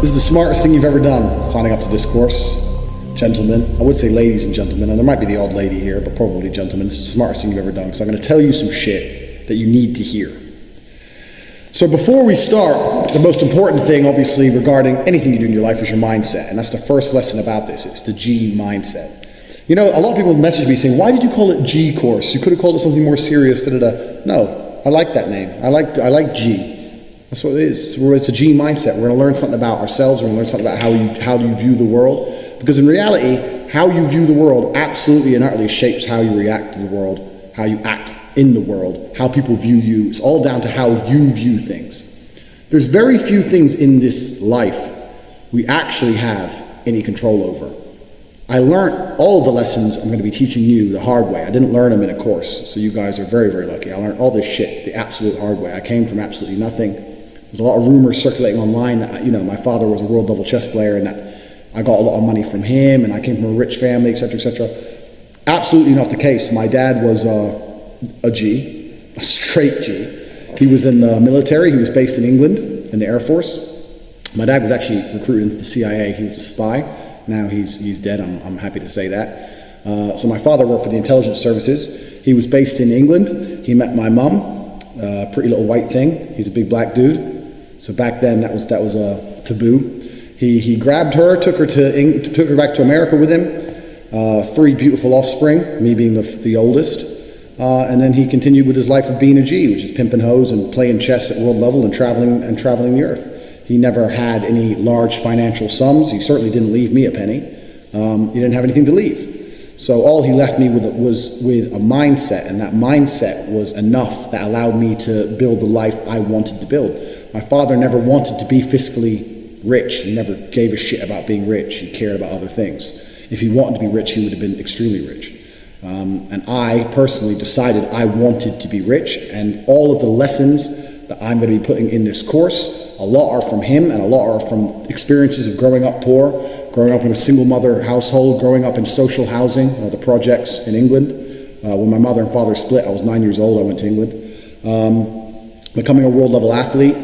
This is the smartest thing you've ever done, signing up to this course. Gentlemen, I would say ladies and gentlemen, and there might be the odd lady here, but probably gentlemen. This is the smartest thing you've ever done, because I'm going to tell you some shit that you need to hear. So before we start, the most important thing, obviously, regarding anything you do in your life is your mindset, and that's the first lesson about this. It's the G mindset. You know, a lot of people message me saying, why did you call it G course? You could have called it something more serious, da-da-da. No, I like that name. I like G. That's what it is. It's a G mindset. We're going to learn something about ourselves. We're going to learn something about how you view the world. Because in reality, how you view the world absolutely and utterly shapes how you react to the world, how you act in the world, how people view you. It's all down to how you view things. There's very few things in this life we actually have any control over. I learned all of the lessons I'm going to be teaching you the hard way. I didn't learn them in a course, so you guys are very, very lucky. I learned all this shit the absolute hard way. I came from absolutely nothing. There's a lot of rumors circulating online that, my father was a world level chess player and that I got a lot of money from him and I came from a rich family, etc., etc. Absolutely not the case. My dad was a G, a straight G. He was in the military. He was based in England in the Air Force. My dad was actually recruited into the CIA. He was a spy. Now he's dead. I'm happy to say that. So my father worked for the intelligence services. He was based in England. He met my mum, pretty little white thing. He's a big black dude. So back then that was a taboo. He grabbed her, took her back to America with him. 3 beautiful offspring, me being the oldest. And then he continued with his life of being a G, which is pimping hoes and playing chess at world level and traveling the earth. He never had any large financial sums. He certainly didn't leave me a penny. He didn't have anything to leave. So all he left me with was with a mindset, and that mindset was enough that allowed me to build the life I wanted to build. My father never wanted to be fiscally rich. He never gave a shit about being rich. He cared about other things. If he wanted to be rich, he would have been extremely rich. And I personally decided I wanted to be rich, and all of the lessons that I'm going to be putting in this course, a lot are from him and a lot are from experiences of growing up poor, growing up in a single mother household, growing up in social housing, the projects in England. When my mother and father split, I was 9 years old, I went to England. Becoming a world level athlete,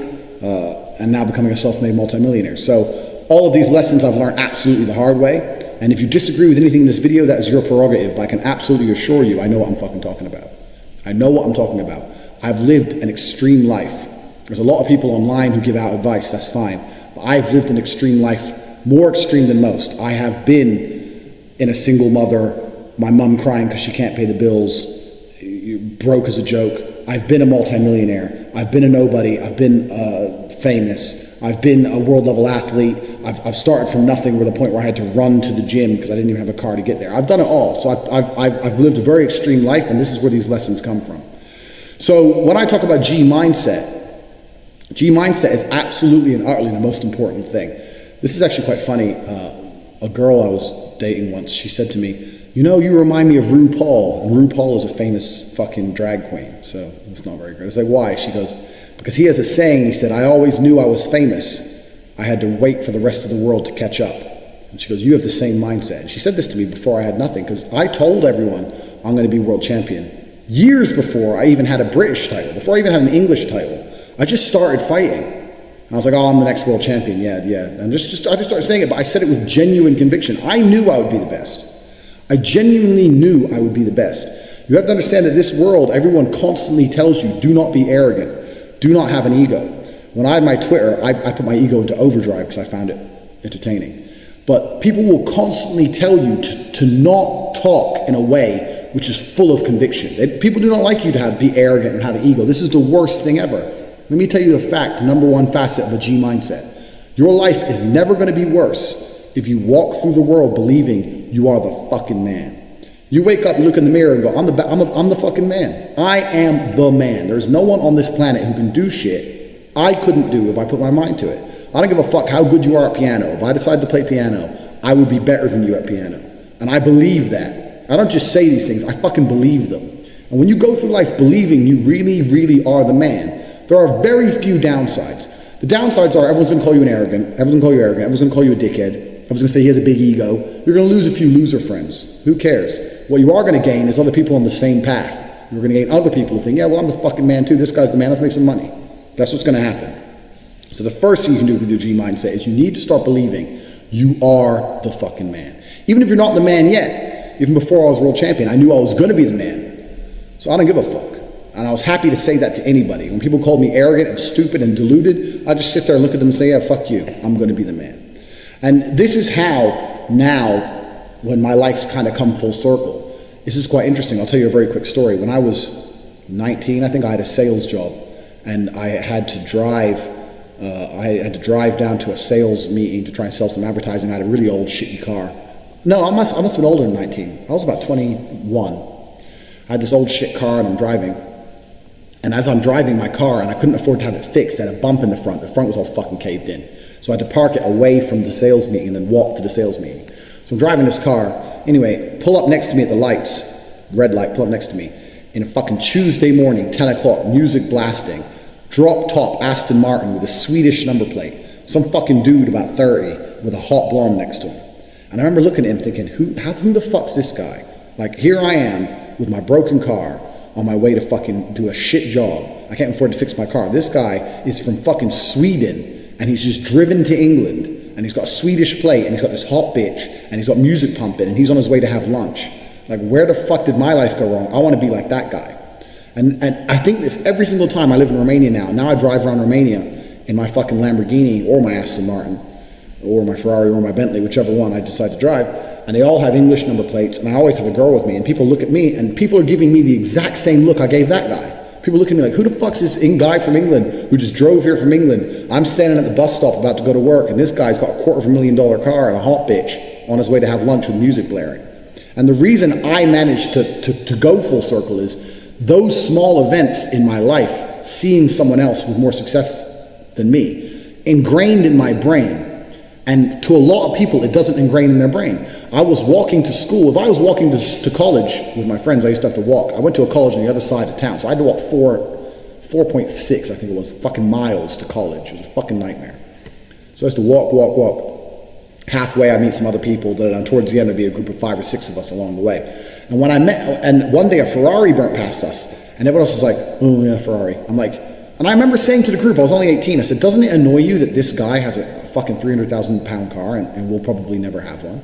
and now becoming a self-made multimillionaire. So all of these lessons I've learned absolutely the hard way. And if you disagree with anything in this video, that is your prerogative, but I can absolutely assure you I know what I'm fucking talking about. I know what I'm talking about. I've lived an extreme life. There's a lot of people online who give out advice, that's fine. But I've lived an extreme life, more extreme than most. I have been in a single mother, my mum crying because she can't pay the bills, broke as a joke. I've been a multimillionaire. I've been a nobody. I've been famous. I've been a world level athlete. I've started from nothing to the point where I had to run to the gym because I didn't even have a car to get there. I've done it all. So I've lived a very extreme life, and this is where these lessons come from. So when I talk about G mindset is absolutely and utterly the most important thing. This is actually quite funny. A girl I was dating once, she said to me, you remind me of RuPaul, and RuPaul is a famous fucking drag queen, so it's not very good. I was like, why? She goes, because he has a saying, he said, I always knew I was famous. I had to wait for the rest of the world to catch up. And she goes, you have the same mindset. And she said this to me before I had nothing, because I told everyone I'm going to be world champion. Years before I even had a British title, before I even had an English title, I just started fighting. And I was like, oh, I'm the next world champion, yeah. And I just started saying it, but I said it with genuine conviction. I knew I would be the best. I genuinely knew I would be the best. You have to understand that this world, everyone constantly tells you, do not be arrogant, do not have an ego. When I had my Twitter, I put my ego into overdrive because I found it entertaining. But people will constantly tell you to not talk in a way which is full of conviction. People do not like you to be arrogant and have an ego. This is the worst thing ever. Let me tell you a fact, number one facet of a G mindset. Your life is never going to be worse if you walk through the world believing you are the fucking man. You wake up, look in the mirror and go, I'm the fucking man. I am the man. There's no one on this planet who can do shit I couldn't do if I put my mind to it. I don't give a fuck how good you are at piano. If I decide to play piano, I would be better than you at piano. And I believe that. I don't just say these things, I fucking believe them. And when you go through life believing you really, really are the man, there are very few downsides. The downsides are everyone's going to call you everyone's going to call you a dickhead, everyone's going to say he has a big ego. You're going to lose a few loser friends. Who cares? What you are going to gain is other people on the same path. You're going to gain other people who think, yeah, well, I'm the fucking man too. This guy's the man. Let's make some money. That's what's going to happen. So the first thing you can do with your G mindset is you need to start believing you are the fucking man. Even if you're not the man yet, even before I was world champion, I knew I was gonna be the man. So I don't give a fuck. And I was happy to say that to anybody. When people called me arrogant and stupid and deluded, I just sit there and look at them and say, yeah, fuck you, I'm gonna be the man. And this is how now, when my life's kind of come full circle, this is quite interesting. I'll tell you a very quick story. When I was 19, I think I had a sales job, and I had to drive down to a sales meeting to try and sell some advertising. I had a really old shitty car. No, I must have been older than 19. I was about 21. I had this old shit car and I'm driving. And as I'm driving my car, and I couldn't afford to have it fixed, I had a bump in the front. The front was all fucking caved in. So I had to park it away from the sales meeting and then walk to the sales meeting. So I'm driving this car. Anyway, pull up next to me at the lights, red light, pull up next to me. In a fucking Tuesday morning, 10 o'clock, music blasting, drop top Aston Martin with a Swedish number plate. Some fucking dude about 30 with a hot blonde next to him. And I remember looking at him thinking, who the fuck's this guy? Like, here I am with my broken car on my way to fucking do a shit job. I can't afford to fix my car. This guy is from fucking Sweden, and he's just driven to England, and he's got a Swedish plate, and he's got this hot bitch, and he's got music pumping, and he's on his way to have lunch. Like, where the fuck did my life go wrong? I want to be like that guy. And I think this every single time I live in Romania now. Now I drive around Romania in my fucking Lamborghini or my Aston Martin or my Ferrari or my Bentley, whichever one I decide to drive. And they all have English number plates, and I always have a girl with me, and people look at me, and people are giving me the exact same look I gave that guy. People look at me like, who the fuck's this guy from England who just drove here from England? I'm standing at the bus stop about to go to work, and this guy's got a $250,000 car and a hot bitch on his way to have lunch with music blaring. And the reason I managed to go full circle is those small events in my life, seeing someone else with more success than me, ingrained in my brain. And to a lot of people, it doesn't ingrain in their brain. I was walking to school. If I was walking to college with my friends, I used to have to walk. I went to a college on the other side of town, so I had to walk 4.6, I think it was, fucking miles to college. It was a fucking nightmare. So I used to walk. Halfway, I meet some other people, and towards the end, there'd be a group of 5 or 6 of us along the way. And when I met, and one day a Ferrari burnt past us, and everyone else was like, oh yeah, Ferrari. I'm like, and I remember saying to the group, I was only 18, I said, doesn't it annoy you that this guy has a fucking 300,000 pound car and we'll probably never have one?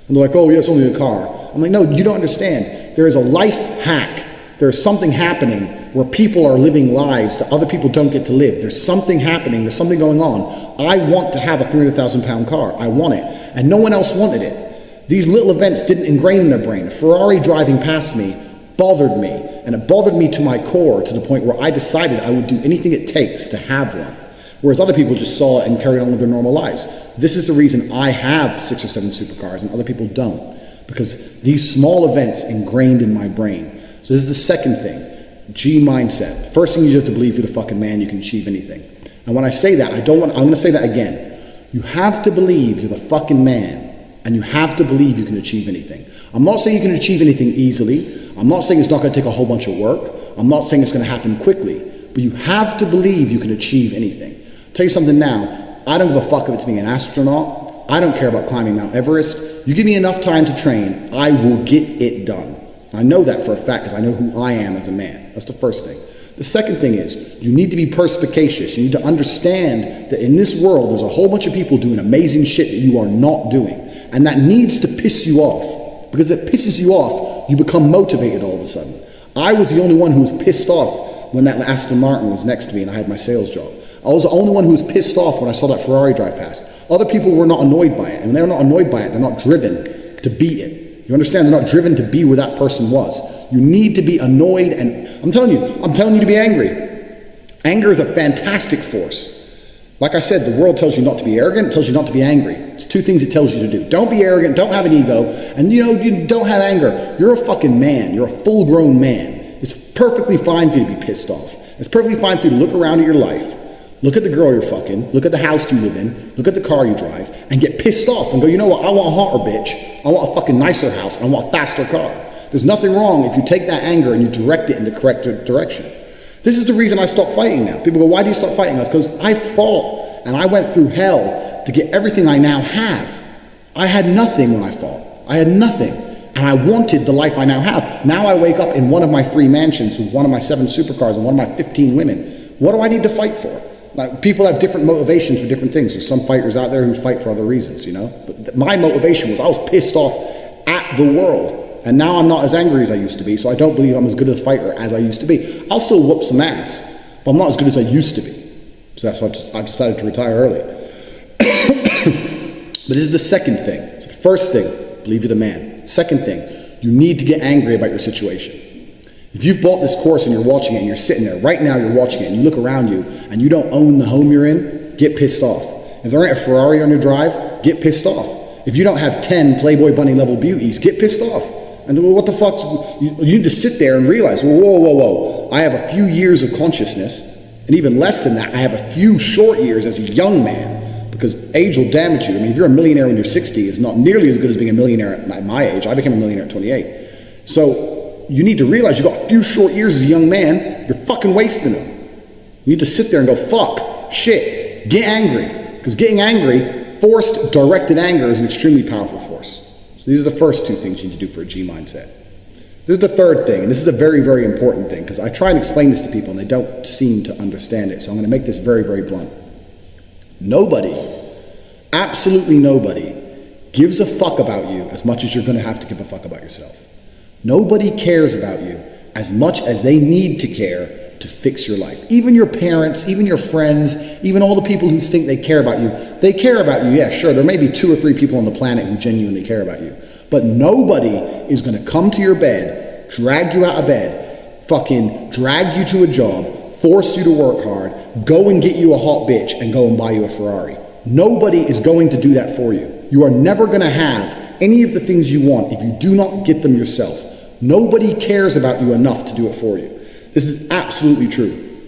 And they're like, oh yeah, it's only a car. I'm like, no, you don't understand. There is a life hack. There's something happening where people are living lives that other people don't get to live. There's something happening. There's something going on. I want to have a 300,000 pound car. I want it. And no one else wanted it. These little events didn't ingrain in their brain. A Ferrari driving past me bothered me. And it bothered me to my core, to the point where I decided I would do anything it takes to have one. Whereas other people just saw it and carried on with their normal lives. This is the reason I have 6 or 7 supercars and other people don't. Because these small events ingrained in my brain. So this is the second thing, G mindset. First thing, you have to believe you're the fucking man, you can achieve anything. And when I say that, I'm going to say that again. You have to believe you're the fucking man, and you have to believe you can achieve anything. I'm not saying you can achieve anything easily. I'm not saying it's not going to take a whole bunch of work. I'm not saying it's going to happen quickly. But you have to believe you can achieve anything. I'll tell you something now, I don't give a fuck if it's being an astronaut. I don't care about climbing Mount Everest. You give me enough time to train, I will get it done. I know that for a fact because I know who I am as a man. That's the first thing. The second thing is, you need to be perspicacious. You need to understand that in this world, there's a whole bunch of people doing amazing shit that you are not doing. And that needs to piss you off. Because if it pisses you off, you become motivated all of a sudden. I was the only one who was pissed off when that Aston Martin was next to me and I had my sales job. I was the only one who was pissed off when I saw that Ferrari drive past. Other people were not annoyed by it. And when they're not annoyed by it, they're not driven to beat it. You understand? They're not driven to be where that person was. You need to be annoyed, and I'm telling you to be angry. Anger is a fantastic force. Like I said, the world tells you not to be arrogant, it tells you not to be angry. It's 2 things it tells you to do. Don't be arrogant, don't have an ego, and you don't have anger. You're a fucking man. You're a full-grown man. It's perfectly fine for you to be pissed off. It's perfectly fine for you to look around at your life, look at the girl you're fucking, look at the house you live in, look at the car you drive, and get pissed off and go, you know what, I want a hotter bitch. I want a fucking nicer house. I want a faster car. There's nothing wrong if you take that anger and you direct it in the correct direction. This is the reason I stopped fighting now. People go, why do you stop fighting? Because I fought and I went through hell to get everything I now have. I had nothing when I fought. I had nothing. And I wanted the life I now have. Now I wake up in one of my 3 mansions with one of my 7 supercars and one of my 15 women. What do I need to fight for? Like, people have different motivations for different things. There's some fighters out there who fight for other reasons, you know? But my motivation was I was pissed off at the world. And now I'm not as angry as I used to be, so I don't believe I'm as good a fighter as I used to be. I'll still whoop some ass, but I'm not as good as I used to be. So that's why I decided to retire early. But this is the second thing. So the first thing, believe you're the man. Second thing, you need to get angry about your situation. If you've bought this course and you're watching it and you're sitting there, right now you're watching it and you look around you and you don't own the home you're in, get pissed off. If there ain't a Ferrari on your drive, get pissed off. If you don't have 10 Playboy Bunny level beauties, get pissed off. And well, what the fuck? You need to sit there and realize, well, whoa. I have a few years of consciousness, and even less than that, I have a few short years as a young man, because age will damage you. I mean, if you're a millionaire when you're 60, it's not nearly as good as being a millionaire at my age. I became a millionaire at 28. So you need to realize you've got a few short years as a young man, you're fucking wasting them. You need to sit there and go, fuck, shit, get angry. Because getting angry, forced, directed anger is an extremely powerful force. So these are the first two things you need to do for a G mindset. This is the third thing, and this is a very, very important thing, because I try and explain this to people and they don't seem to understand it. So I'm going to make this very, very blunt. Nobody, absolutely nobody, gives a fuck about you as much as you're going to have to give a fuck about yourself. Nobody cares about you as much as they need to care to fix your life. Even your parents, even your friends, even all the people who think they care about you, they care about you. Yeah, sure, there may be 2 or 3 people on the planet who genuinely care about you. But nobody is going to come to your bed, drag you out of bed, fucking drag you to a job, force you to work hard, go and get you a hot bitch and go and buy you a Ferrari. Nobody is going to do that for you. You are never going to have any of the things you want if you do not get them yourself. Nobody cares about you enough to do it for you. This is absolutely true.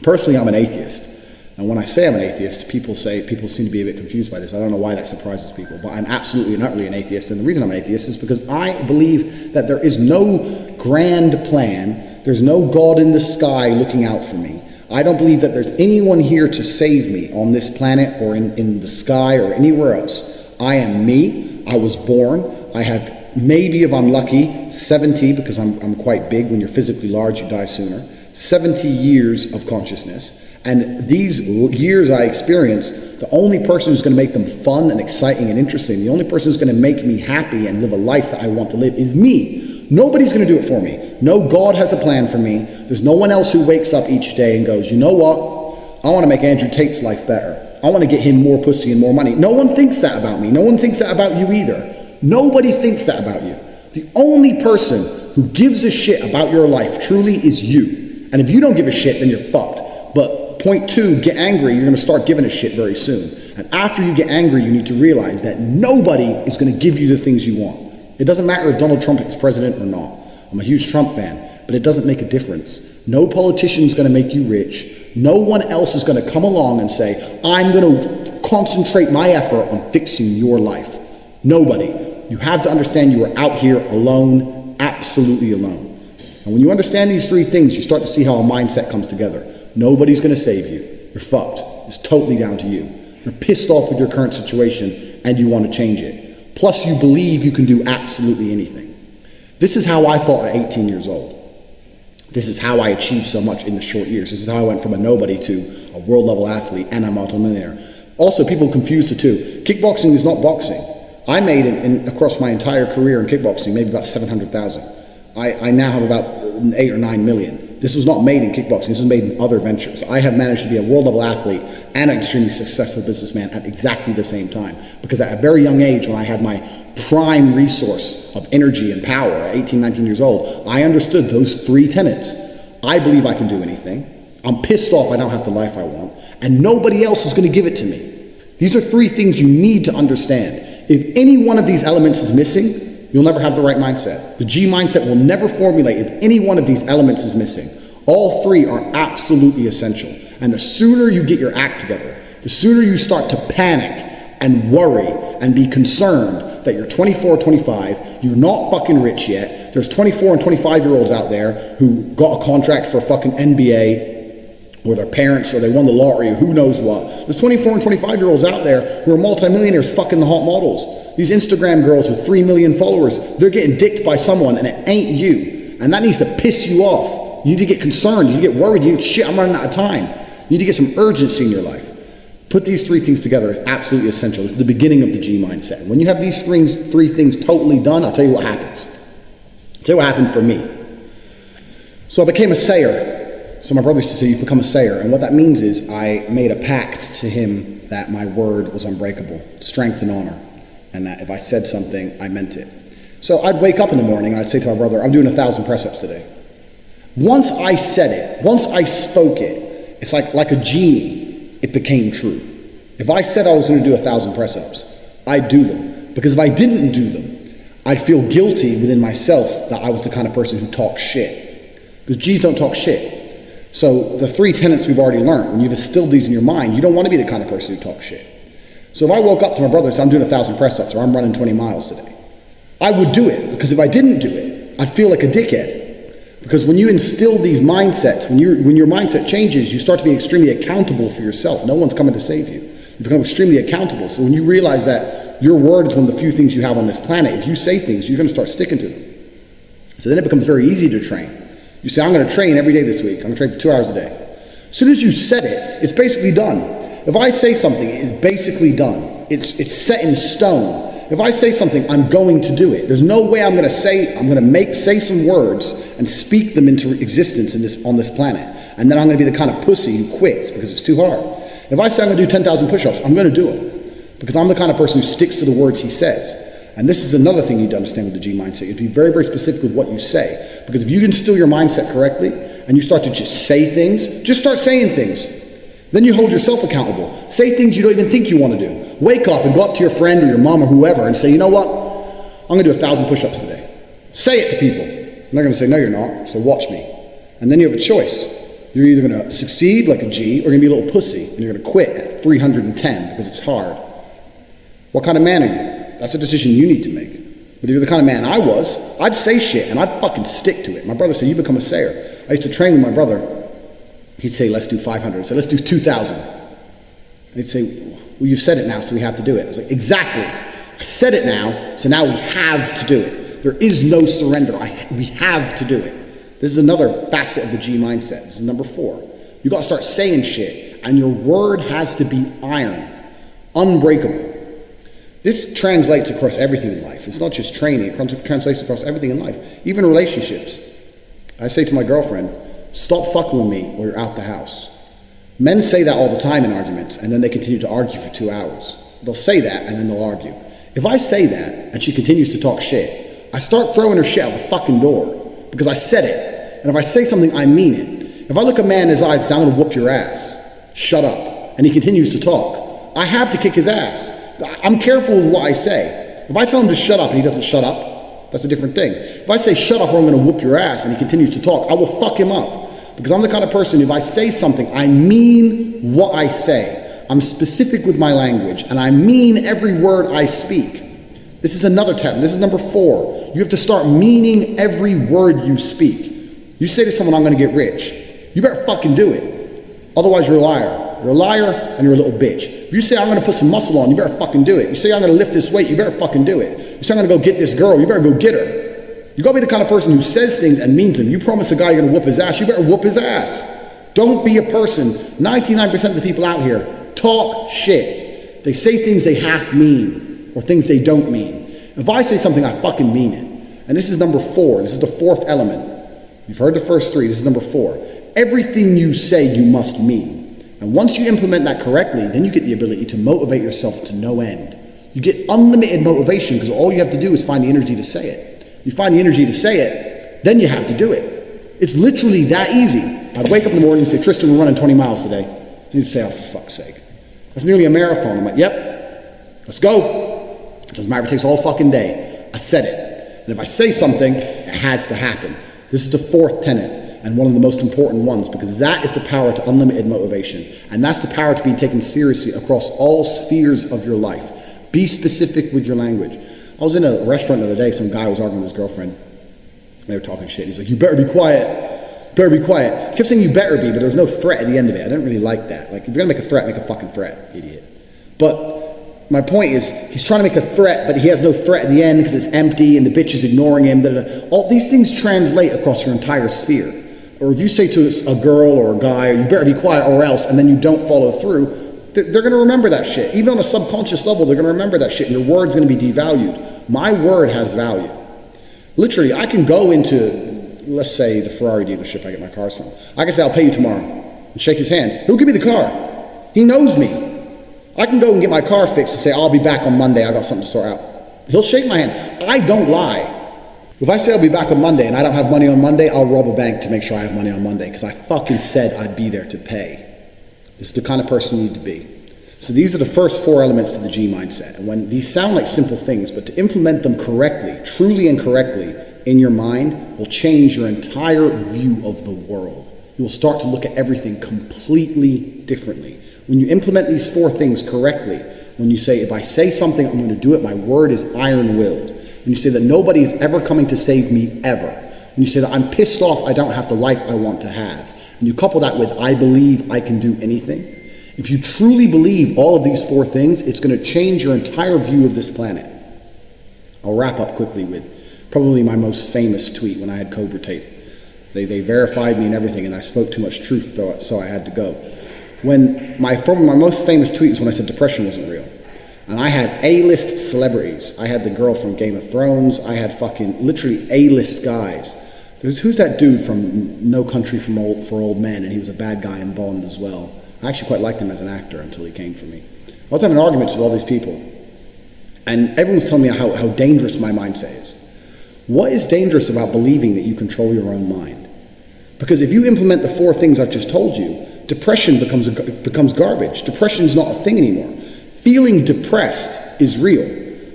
Personally, I'm an atheist. And when I say I'm an atheist, people seem to be a bit confused by this. I don't know why that surprises people, but I'm absolutely and utterly an atheist. And the reason I'm an atheist is because I believe that there is no grand plan. There's no God in the sky looking out for me. I don't believe that there's anyone here to save me on this planet or in the sky or anywhere else. I am me. I was born. I have maybe, if I'm lucky, 70, because I'm quite big. When you're physically large, you die sooner. 70 years of consciousness. And these years I experienced, the only person who's going to make them fun and exciting and interesting, the only person who's going to make me happy and live a life that I want to live is me. Nobody's going to do it for me. No God has a plan for me. There's no one else who wakes up each day and goes, you know what? I want to make Andrew Tate's life better. I want to get him more pussy and more money. No one thinks that about me. No one thinks that about you either. Nobody thinks that about you. The only person who gives a shit about your life truly is you. And if you don't give a shit, then you're fucked. But point 2, get angry. You're going to start giving a shit very soon. And after you get angry, you need to realize that nobody is going to give you the things you want. It doesn't matter if Donald Trump is president or not. I'm a huge Trump fan, but it doesn't make a difference. No politician is going to make you rich. No one else is going to come along and say, I'm going to concentrate my effort on fixing your life. Nobody. You have to understand you are out here alone, absolutely alone. And when you understand these 3 things, you start to see how a mindset comes together. Nobody's going to save you. You're fucked. It's totally down to you. You're pissed off with your current situation and you want to change it. Plus you believe you can do absolutely anything. This is how I thought at 18 years old. This is how I achieved so much in the short years. This is how I went from a nobody to a world level athlete and a multimillionaire. Also, people confuse the two. Kickboxing is not boxing. I made across my entire career in kickboxing maybe about 700,000. I now have about 8 or 9 million. This was not made in kickboxing. This was made in other ventures. I have managed to be a world level athlete and an extremely successful businessman at exactly the same time. Because at a very young age, when I had my prime resource of energy and power at 18, 19 years old, I understood those 3 tenets. I believe I can do anything. I'm pissed off I don't have the life I want. And nobody else is going to give it to me. These are 3 things you need to understand. If any one of these elements is missing, you'll never have the right mindset. The G mindset will never formulate if any one of these elements is missing. All 3 are absolutely essential. And the sooner you get your act together, the sooner you start to panic and worry and be concerned that you're 24 or 25, you're not fucking rich yet. There's 24 and 25-year-olds out there who got a contract for a fucking NBA, or their parents, or they won the lottery, or who knows what. There's 24 and 25-year-olds out there who are multimillionaires fucking the hot models. These Instagram girls with 3 million followers, they're getting dicked by someone and it ain't you. And that needs to piss you off. You need to get concerned, you get worried, shit, I'm running out of time. You need to get some urgency in your life. Put these three things together is absolutely essential. This is the beginning of the G mindset. When you have these three things totally done, I'll tell you what happens. I'll tell you what happened for me. So I became a sayer. So my brother used to say, you've become a sayer. And what that means is I made a pact to him that my word was unbreakable, strength and honor. And that if I said something, I meant it. So I'd wake up in the morning and I'd say to my brother, I'm doing 1,000 press-ups today. Once I said it, once I spoke it, it's like a genie. It became true. If I said I was going to do 1,000 press-ups, I'd do them. Because if I didn't do them, I'd feel guilty within myself that I was the kind of person who talks shit. Because G's don't talk shit. So the three tenets we've already learned, when you've instilled these in your mind, you don't want to be the kind of person who talks shit. So if I woke up to my brother and said, I'm doing 1,000 press-ups or I'm running 20 miles today, I would do it. Because if I didn't do it, I'd feel like a dickhead. Because when you instill these mindsets, when your mindset changes, you start to be extremely accountable for yourself. No one's coming to save you. You become extremely accountable. So when you realize that your word is one of the few things you have on this planet, if you say things, you're going to start sticking to them. So then it becomes very easy to train. You say, I'm going to train every day this week. I'm going to train for 2 hours a day. As soon as you said it, it's basically done. If I say something, it's basically done. It's set in stone. If I say something, I'm going to do it. There's no way I'm going to say some words and speak them into existence on this planet. And then I'm going to be the kind of pussy who quits because it's too hard. If I say I'm going to do 10,000 push-ups, I'm going to do it. Because I'm the kind of person who sticks to the words he says. And this is another thing you need to understand with the G mindset. You have to be very, very specific with what you say. Because if you can instill your mindset correctly and you start to just say things, just start saying things. Then you hold yourself accountable. Say things you don't even think you want to do. Wake up and go up to your friend or your mom or whoever and say, you know what? I'm going to do 1,000 push-ups today. Say it to people. And they're going to say, no, you're not. So watch me. And then you have a choice. You're either going to succeed like a G or you're going to be a little pussy. And you're going to quit at 310 because it's hard. What kind of man are you? That's a decision you need to make. But if you're the kind of man I was, I'd say shit and I'd fucking stick to it. My brother said, you become a sayer. I used to train with my brother. He'd say, let's do 500. I'd say, let's do 2,000. He'd say, well, you've said it now, so we have to do it. I was like, exactly. I said it now, so now we have to do it. There is no surrender. We have to do it. This is another facet of the G mindset. This is number 4. You got to start saying shit, and your word has to be iron, unbreakable. This translates across everything in life. It's not just training. It translates across everything in life, even relationships. I say to my girlfriend, stop fucking with me or you're out the house. Men say that all the time in arguments, and then they continue to argue for 2 hours. They'll say that, and then they'll argue. If I say that, and she continues to talk shit, I start throwing her shit out the fucking door, because I said it. And if I say something, I mean it. If I look a man in his eyes and say, I'm going to whoop your ass, shut up, and he continues to talk, I have to kick his ass. I'm careful with what I say. If I tell him to shut up and he doesn't shut up, that's a different thing. If I say shut up or I'm going to whoop your ass and he continues to talk, I will fuck him up. Because I'm the kind of person, if I say something, I mean what I say. I'm specific with my language, and I mean every word I speak. This is another tip. This is number 4. You have to start meaning every word you speak. You say to someone, I'm going to get rich. You better fucking do it. Otherwise, you're a liar. You're a liar, and you're a little bitch. If you say, I'm going to put some muscle on, you better fucking do it. You say, I'm going to lift this weight, you better fucking do it. You say, I'm going to go get this girl, you better go get her. You gotta be the kind of person who says things and means them. You promise a guy you're gonna whoop his ass, you better whoop his ass. Don't be a person. 99% of the people out here talk shit. They say things they half mean or things they don't mean. If I say something, I fucking mean it. And this is number 4. This is the 4th element. You've heard the first 3. This is number 4. Everything you say, you must mean. And once you implement that correctly, then you get the ability to motivate yourself to no end. You get unlimited motivation because all you have to do is find the energy to say it. You find the energy to say it, then you have to do it. It's literally that easy. I'd wake up in the morning and say, Tristan, we're running 20 miles today. And you'd say, oh, for fuck's sake. That's nearly a marathon. I'm like, yep, let's go. It doesn't matter if it takes all fucking day. I said it. And if I say something, it has to happen. This is the 4th tenet and one of the most important ones because that is the power to unlimited motivation. And that's the power to be taken seriously across all spheres of your life. Be specific with your language. I was in a restaurant the other day, some guy was arguing with his girlfriend. They were talking shit. He's like, you better be quiet. Better be quiet. He kept saying you better be, but there was no threat at the end of it. I didn't really like that. Like, if you're going to make a threat, make a fucking threat, idiot. But my point is, he's trying to make a threat, but he has no threat at the end because it's empty and the bitch is ignoring him. All these things translate across your entire sphere. or if you say to a girl or a guy, you better be quiet or else, and then you don't follow through, they're going to remember that shit. Even on a subconscious level, they're going to remember that shit, and your word's going to be devalued. My word has value. Literally, I can go into, let's say, the Ferrari dealership I get my cars from. I can say, I'll pay you tomorrow, and shake his hand. He'll give me the car. He knows me. I can go and get my car fixed and say, I'll be back on Monday, I got something to sort out. He'll shake my hand. I don't lie. If I say I'll be back on Monday and I don't have money on Monday, I'll rob a bank to make sure I have money on Monday, because I fucking said I'd be there to pay. This is the kind of person you need to be. So these are the first 4 elements to the G mindset. And when these sound like simple things, but to implement them correctly, truly and correctly in your mind, will change your entire view of the world. You will start to look at everything completely differently. When you implement these 4 things correctly, when you say, if I say something, I'm going to do it, my word is iron-willed. When you say that nobody is ever coming to save me, ever. When you say that I'm pissed off, I don't have the life I want to have. And you couple that with, I believe I can do anything. If you truly believe all of these 4 things, it's going to change your entire view of this planet. I'll wrap up quickly with probably my most famous tweet when I had Cobra Tate. They verified me and everything, and I spoke too much truth, so I had to go. When my most famous tweet was when I said depression wasn't real. And I had A-list celebrities. I had the girl from Game of Thrones. I had fucking literally A-list guys. Who's that dude from No Country for Old Men, and he was a bad guy in Bond as well. I actually quite liked him as an actor until he came for me. I was having arguments with all these people, and everyone's telling me how dangerous my mindset is. What is dangerous about believing that you control your own mind? Because if you implement the 4 things I've just told you, depression becomes garbage. Depression is not a thing anymore. Feeling depressed is real.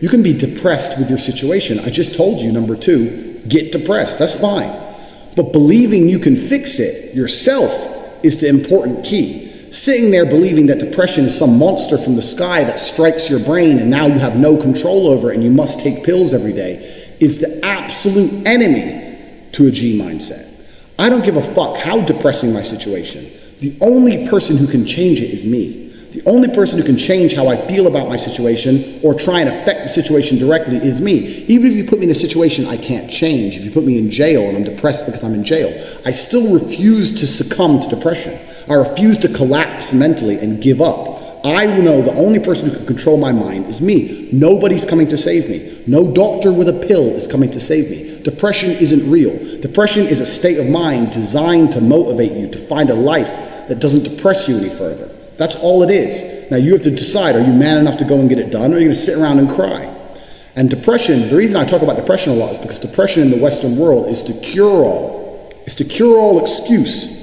You can be depressed with your situation. I just told you, number 2, get depressed. That's fine. But believing you can fix it yourself is the important key. Sitting there believing that depression is some monster from the sky that strikes your brain and now you have no control over it and you must take pills every day is the absolute enemy to a G mindset. I don't give a fuck how depressing my situation. The only person who can change it is me. The only person who can change how I feel about my situation or try and affect the situation directly is me. Even if you put me in a situation I can't change, if you put me in jail and I'm depressed because I'm in jail, I still refuse to succumb to depression. I refuse to collapse mentally and give up. I know the only person who can control my mind is me. Nobody's coming to save me. No doctor with a pill is coming to save me. Depression isn't real. Depression is a state of mind designed to motivate you to find a life that doesn't depress you any further. That's all it is. Now you have to decide, are you man enough to go and get it done, or are you going to sit around and cry? And depression, the reason I talk about depression a lot is because depression in the Western world is the cure-all. It's the cure-all excuse.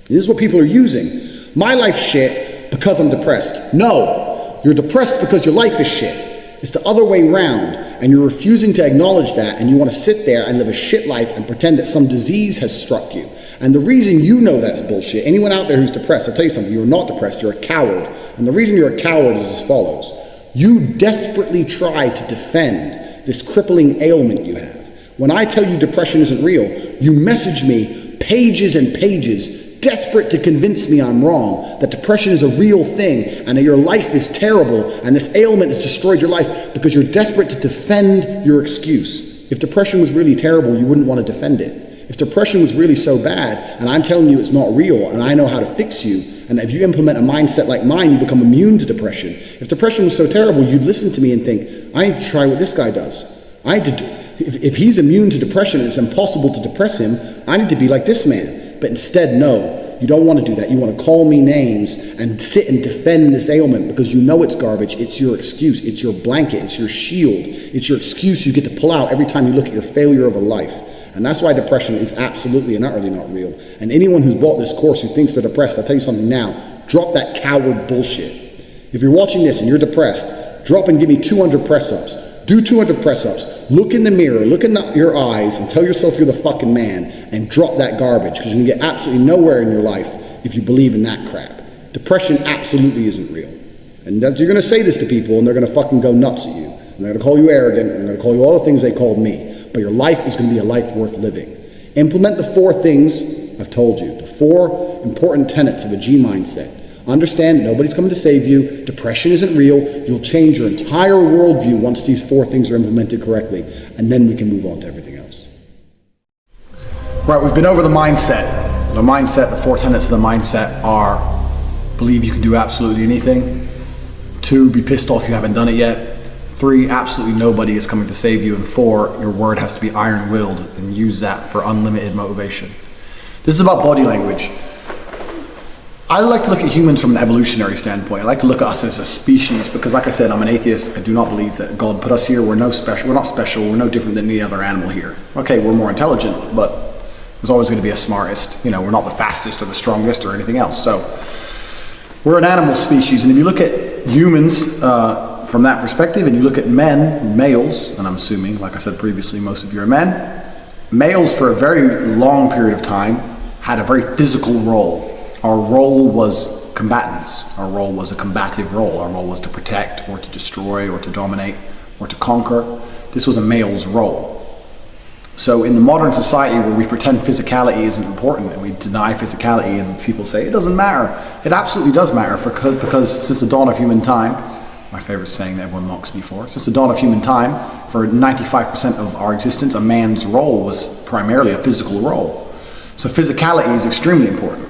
This is what people are using. My life's shit because I'm depressed. No, you're depressed because your life is shit. It's the other way round, and you're refusing to acknowledge that, and you want to sit there and live a shit life and pretend that some disease has struck you. And the reason you know that's bullshit, anyone out there who's depressed, I'll tell you something, you're not depressed, you're a coward. And the reason you're a coward is as follows. You desperately try to defend this crippling ailment you have. When I tell you depression isn't real, you message me pages and pages, desperate to convince me I'm wrong, that depression is a real thing, and that your life is terrible, and this ailment has destroyed your life because you're desperate to defend your excuse. If depression was really terrible, you wouldn't want to defend it. If depression was really so bad, and I'm telling you it's not real, and I know how to fix you, and if you implement a mindset like mine, you become immune to depression. If depression was so terrible, you'd listen to me and think, I need to try what this guy does. I need to do. If he's immune to depression and it's impossible to depress him, I need to be like this man. But instead, no, you don't want to do that. You want to call me names and sit and defend this ailment because you know it's garbage. It's your excuse. It's your blanket. It's your shield. It's your excuse you get to pull out every time you look at your failure of a life. And that's why depression is absolutely and utterly not real. And anyone who's bought this course who thinks they're depressed, I'll tell you something now, drop that coward bullshit. If you're watching this and you're depressed, drop and give me 200 press-ups. Do 200 press-ups. Look in the mirror, look in your eyes, and tell yourself you're the fucking man, and drop that garbage, because you can get absolutely nowhere in your life if you believe in that crap. Depression absolutely isn't real. And you're going to say this to people, and they're going to fucking go nuts at you. And they're going to call you arrogant, and they're going to call you all the things they called me. But your life is going to be a life worth living. Implement the 4 things I've told you, the 4 important tenets of a G mindset. Understand that nobody's coming to save you. Depression isn't real. You'll change your entire worldview once these 4 things are implemented correctly, and then we can move on to everything else. Right, we've been over the mindset. The mindset, the 4 tenets of the mindset are: believe you can do absolutely anything. 2, be pissed off you haven't done it yet. 3, absolutely nobody is coming to save you. And 4, your word has to be iron-willed, and use that for unlimited motivation. This is about body language. I like to look at humans from an evolutionary standpoint. I like to look at us as a species because, like I said, I'm an atheist. I do not believe that God put us here. We're not special. We're no different than any other animal here. Okay, we're more intelligent, but there's always going to be a smartest. We're not the fastest or the strongest or anything else. So we're an animal species. And if you look at humans from that perspective, and you look at males, and I'm assuming, like I said previously, most of you are men, males for a very long period of time had a very physical role. Our role was combatants. Our role was a combative role. Our role was to protect or to destroy or to dominate or to conquer. This was a male's role. So in the modern society where we pretend physicality isn't important and we deny physicality and people say it doesn't matter, it absolutely does matter because since the dawn of human time, my favorite saying that everyone mocks me for, since the dawn of human time, for 95% of our existence, a man's role was primarily a physical role. So physicality is extremely important.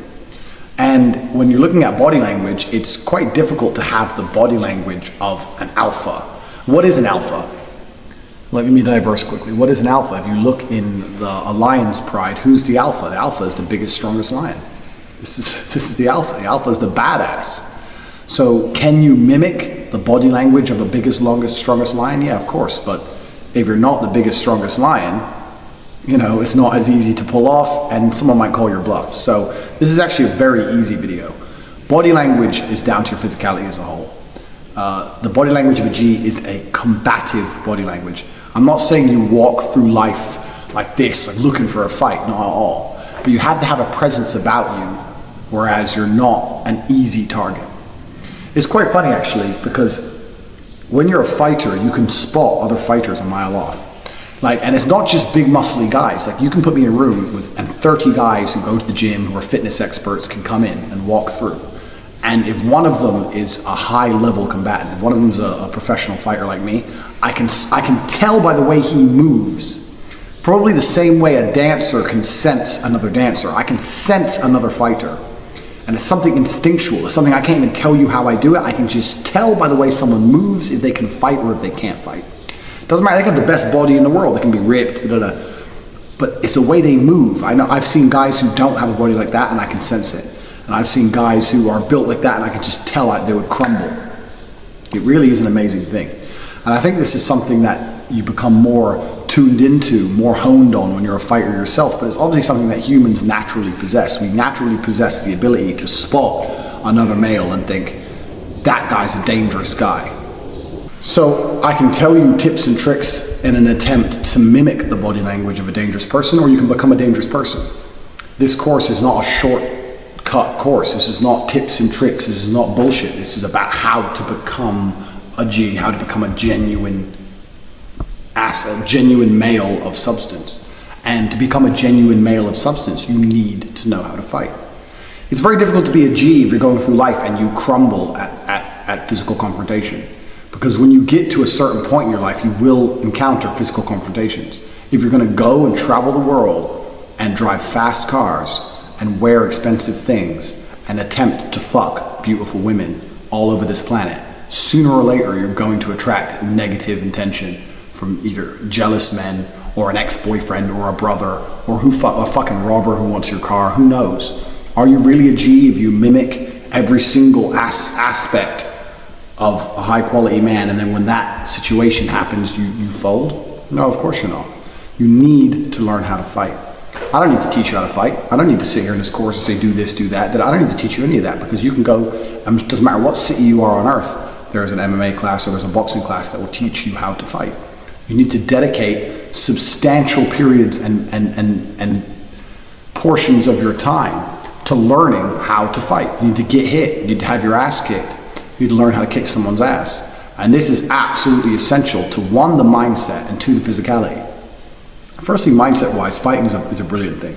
And when you're looking at body language, it's quite difficult to have the body language of an alpha. What is an alpha? Let me diverse quickly. What is an alpha? If you look in a lion's pride, who's the alpha? The alpha is the biggest, strongest lion. This is the alpha. The alpha is the badass. So can you mimic the body language of the biggest, longest, strongest lion? Yeah, of course. But if you're not the biggest, strongest lion, it's not as easy to pull off, and someone might call your bluff. So this is actually a very easy video. Body language is down to your physicality as a whole. The body language of a G is a combative body language. I'm not saying you walk through life like this, like looking for a fight, not at all. But you have to have a presence about you, whereas you're not an easy target. It's quite funny actually, because when you're a fighter, you can spot other fighters a mile off. And it's not just big muscly guys. You can put me in a room and 30 guys who go to the gym, who are fitness experts, can come in and walk through. And if one of them is a high level combatant, if one of them is a professional fighter like me, I can tell by the way he moves, probably the same way a dancer can sense another dancer. I can sense another fighter. And it's something instinctual. It's something I can't even tell you how I do it. I can just tell by the way someone moves if they can fight or if they can't fight. Doesn't matter, they have the best body in the world, they can be ripped, but it's the way they move. I've seen guys who don't have a body like that and I can sense it. And I've seen guys who are built like that and I can just tell they would crumble. It really is an amazing thing. And I think this is something that you become more tuned into, more honed on when you're a fighter yourself, but it's obviously something that humans naturally possess. We naturally possess the ability to spot another male and think, that guy's a dangerous guy. So I can tell you tips and tricks in an attempt to mimic the body language of a dangerous person, or you can become a dangerous person. This course is not a shortcut course. This is not tips and tricks. This is not bullshit. This is about how to become a G, how to become a genuine male of substance. And to become a genuine male of substance, you need to know how to fight. It's very difficult to be a G if you're going through life and you crumble at physical confrontation. Because when you get to a certain point in your life, you will encounter physical confrontations. If you're going to go and travel the world and drive fast cars and wear expensive things and attempt to fuck beautiful women all over this planet, sooner or later you're going to attract negative intention from either jealous men or an ex-boyfriend or a brother or a fucking robber who wants your car. Who knows? Are you really a G if you mimic every single aspect of a high quality man, and then when that situation happens, you fold? No, of course you're not. You need to learn how to fight. I don't need to teach you how to fight. I don't need to sit here in this course and say do this, do that. I don't need to teach you any of that, because you can go, it doesn't matter what city you are on earth, there's an MMA class or there's a boxing class that will teach you how to fight. You need to dedicate substantial periods and portions of your time to learning how to fight. You need to get hit. You need to have your ass kicked. You need to learn how to kick someone's ass. And this is absolutely essential to, one, the mindset, and two, the physicality. Firstly, mindset-wise, fighting is a brilliant thing,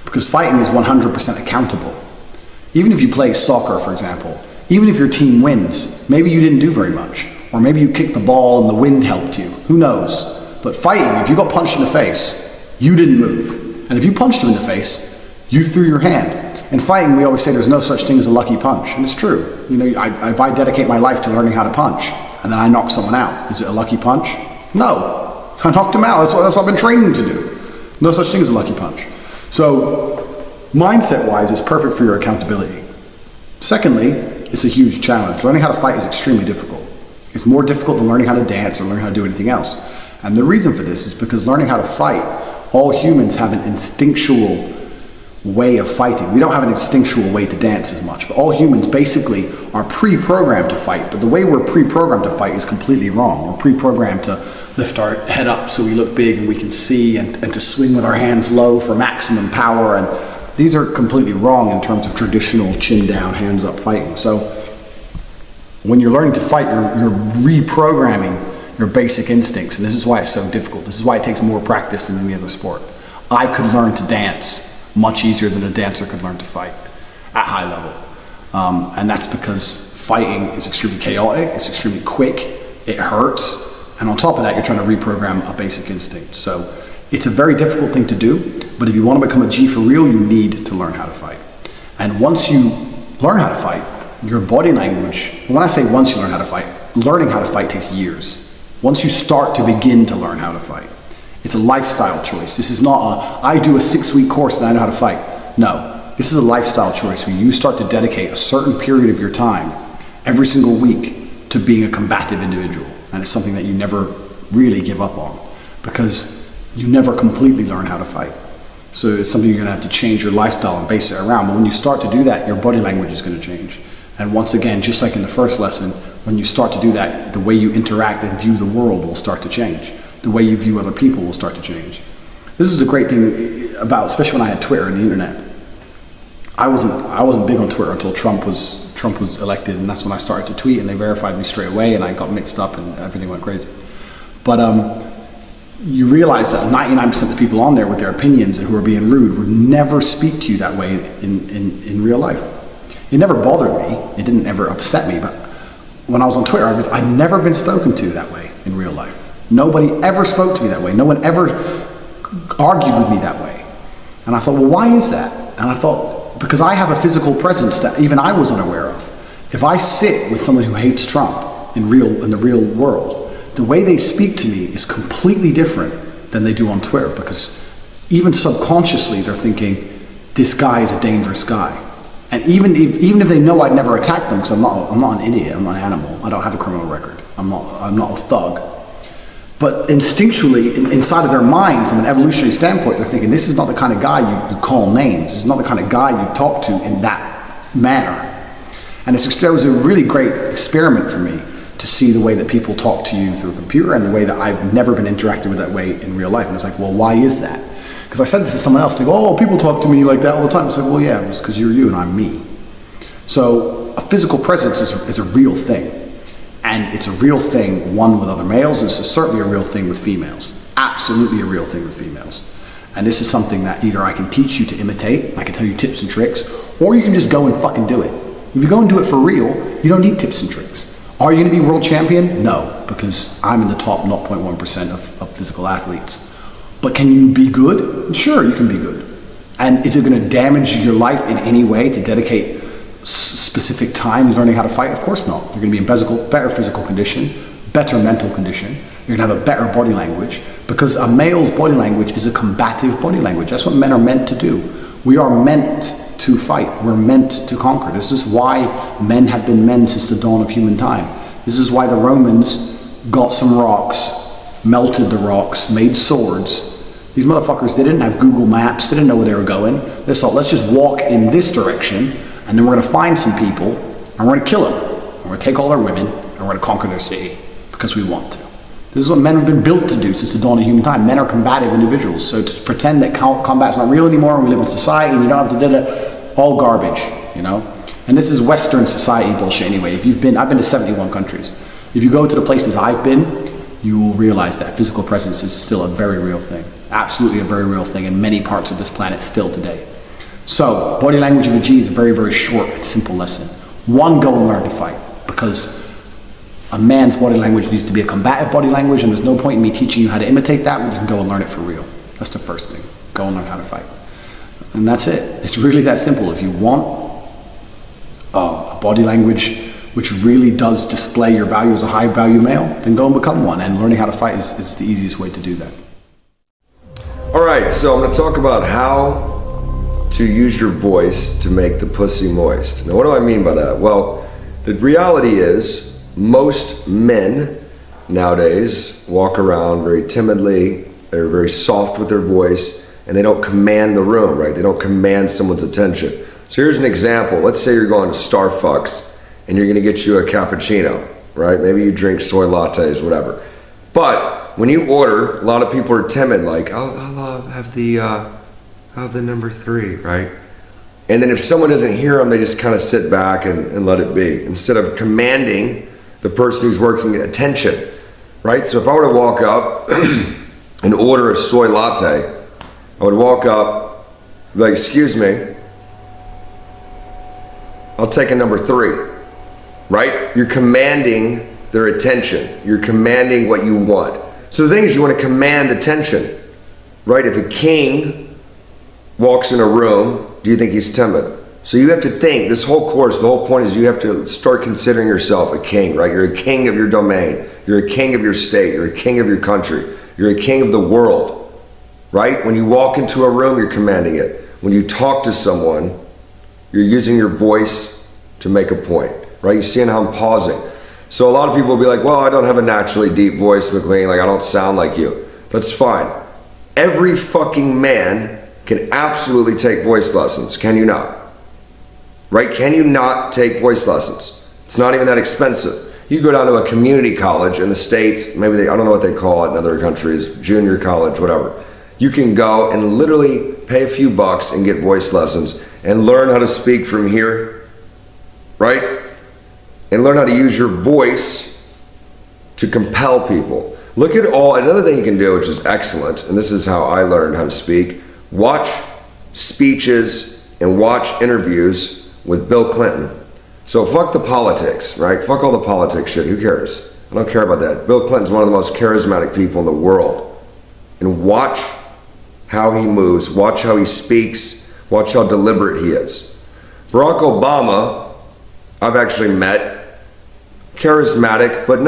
because fighting is 100% accountable. Even if you play soccer, for example, even if your team wins, maybe you didn't do very much, or maybe you kicked the ball and the wind helped you, who knows? But fighting, if you got punched in the face, you didn't move. And if you punched him in the face, You threw your hand. In fighting, we always say there's no such thing as a lucky punch, and it's true. You know, if I dedicate my life to learning how to punch, and then I knock someone out, is it a lucky punch? No, I knocked him out. That's what I've been training to do. No such thing as a lucky punch. So, mindset-wise, it's perfect for your accountability. Secondly, it's a huge challenge. Learning how to fight is extremely difficult. It's more difficult than learning how to dance or learning how to do anything else. And the reason for this is because learning how to fight, all humans have an instinctual way of fighting. We don't have an instinctual way to dance as much, but all humans basically are pre-programmed to fight. But the way we're pre-programmed to fight is completely wrong. We're pre-programmed to lift our head up so we look big and we can see, and to swing with our hands low for maximum power. And these are completely wrong in terms of traditional chin down, hands up fighting. So when you're learning to fight, you're reprogramming your basic instincts. And this is why it's so difficult. This is why it takes more practice than any other sport. I could learn to dance much easier than a dancer could learn to fight at high level. And that's because fighting is extremely chaotic, it's extremely quick, it hurts, and on top of that, you're trying to reprogram a basic instinct. So it's a very difficult thing to do, but if you want to become a G for real, you need to learn how to fight. And once you learn how to fight, your body language, when I say once you learn how to fight, learning how to fight takes years. Once you start to begin to learn how to fight, it's a lifestyle choice. This is not I do a 6-week course and I know how to fight. No, this is a lifestyle choice where you start to dedicate a certain period of your time every single week to being a combative individual. And it's something that you never really give up on because you never completely learn how to fight. So it's something you're gonna have to change your lifestyle and base it around. But when you start to do that, your body language is gonna change. And once again, just like in the first lesson, when you start to do that, the way you interact and view the world will start to change. The way you view other people will start to change. This is a great thing about, especially when I had Twitter and the internet. I wasn't big on Twitter until Trump was elected, and that's when I started to tweet, and they verified me straight away, and I got mixed up, and everything went crazy. But you realize that 99% of the people on there with their opinions and who are being rude would never speak to you that way in real life. It never bothered me. It didn't ever upset me. But when I was on Twitter, I'd never been spoken to that way in real life. Nobody ever spoke to me that way. No one ever argued with me that way. And I thought, well, why is that? And I thought, because I have a physical presence that even I was unaware of. If I sit with someone who hates Trump in the real world, the way they speak to me is completely different than they do on Twitter, because even subconsciously they're thinking, this guy is a dangerous guy. And even if they know I'd never attack them, because I'm not an idiot, I'm not an animal, I don't have a criminal record, I'm not a thug. But instinctually, inside of their mind, from an evolutionary standpoint, they're thinking, this is not the kind of guy you call names. This is not the kind of guy you talk to in that manner. And it was a really great experiment for me to see the way that people talk to you through a computer and the way that I've never been interacting with that way in real life. And it's like, well, why is that? Because I said this to someone else, they go, oh, people talk to me like that all the time. It's like, well, yeah, it's because you're you and I'm me. So a physical presence is a real thing. And it's a real thing, one, with other males. It's certainly a real thing with females. Absolutely a real thing with females. And this is something that either I can teach you to imitate, I can tell you tips and tricks, or you can just go and fucking do it. If you go and do it for real, you don't need tips and tricks. Are you gonna be world champion? No, because I'm in the top 0.1% of physical athletes. But can you be good? Sure, you can be good. And is it gonna damage your life in any way to dedicate specific time learning how to fight? Of course not. You're going to be in better physical condition, better mental condition. You're going to have a better body language, because a male's body language is a combative body language. That's what men are meant to do. We are meant to fight. We're meant to conquer. This is why men have been men since the dawn of human time. This is why the Romans got some rocks, melted the rocks, made swords. These motherfuckers, they didn't have Google Maps. They didn't know where they were going. They thought, let's just walk in this direction, and then we're going to find some people, and we're going to kill them. And we're going to take all their women, and we're going to conquer their city, because we want to. This is what men have been built to do since the dawn of human time. Men are combative individuals, so to pretend that combat's not real anymore, and we live in society, and you don't have to do it, all garbage, you know? And this is Western society bullshit anyway. I've been to 71 countries. If you go to the places I've been, you will realize that physical presence is still a very real thing. Absolutely a very real thing in many parts of this planet still today. So, body language of a G is a very, very short and simple lesson. One, go and learn to fight, because a man's body language needs to be a combative body language, and there's no point in me teaching you how to imitate that when you can go and learn it for real. That's the first thing. Go and learn how to fight. And that's it. It's really that simple. If you want a body language which really does display your value as a high value male, then go and become one. And learning how to fight is the easiest way to do that. All right, so I'm gonna talk about how to use your voice to make the pussy moist. Now, what do I mean by that? Well, the reality is most men nowadays walk around very timidly, they're very soft with their voice, and they don't command the room, right? They don't command someone's attention. So here's an example. Let's say you're going to Starbucks and you're gonna get you a cappuccino, right? Maybe you drink soy lattes, whatever. But when you order, a lot of people are timid, like, I'll have the number 3, right? And then if someone doesn't hear them, they just kind of sit back and let it be, instead of commanding the person who's working attention, right? So if I were to walk up and order a soy latte, I would walk up, like, excuse me, I'll take a number 3. Right? You're commanding their attention. You're commanding what you want. So the thing is, you want to command attention, right? If a king walks in a room, do you think he's timid? So you have to think, this whole course, the whole point is you have to start considering yourself a king, right? You're a king of your domain. You're a king of your state. You're a king of your country. You're a king of the world, right? When you walk into a room, you're commanding it. When you talk to someone, you're using your voice to make a point. Right? You're seeing how I'm pausing. So a lot of people will be like, well, I don't have a naturally deep voice, McLean, like I don't sound like you. That's fine. Every fucking man can absolutely take voice lessons. Can you not? Right? Can you not take voice lessons? It's not even that expensive. You go down to a community college in the States, maybe I don't know what they call it in other countries, junior college, whatever. You can go and literally pay a few bucks and get voice lessons and learn how to speak from here, right? And learn how to use your voice to compel people. Look at another thing you can do, which is excellent, and this is how I learned how to speak. Watch speeches and watch interviews with Bill Clinton. So fuck the politics, right? Fuck all the politics shit, who cares? I don't care about that. Bill Clinton's one of the most charismatic people in the world. And watch how he moves, watch how he speaks, watch how deliberate he is. Barack Obama, I've actually met, charismatic, but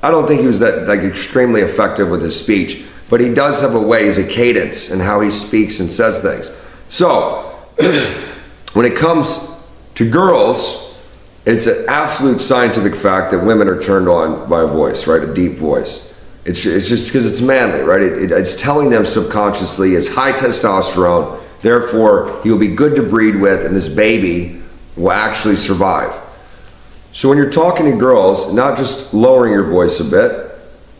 I don't think he was that like extremely effective with his speech, but he does have a way, he's a cadence in how he speaks and says things. So, when it comes to girls, it's an absolute scientific fact that women are turned on by a voice, right? A deep voice. It's just because it's manly, right? It's telling them subconsciously it's high testosterone, therefore he will be good to breed with and this baby will actually survive. So when you're talking to girls, not just lowering your voice a bit,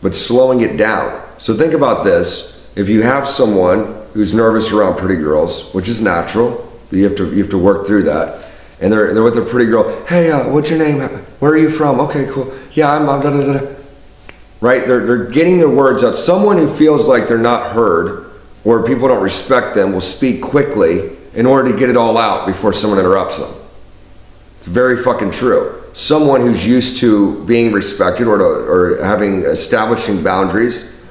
but slowing it down. So think about this. If you have someone who's nervous around pretty girls, which is natural, you have to work through that, and they're with a pretty girl, hey, what's your name? Where are you from? Okay, cool. Yeah, I'm da da da. Right? They're getting their words out. Someone who feels like they're not heard or people don't respect them will speak quickly in order to get it all out before someone interrupts them. It's very fucking true. Someone who's used to being respected or establishing boundaries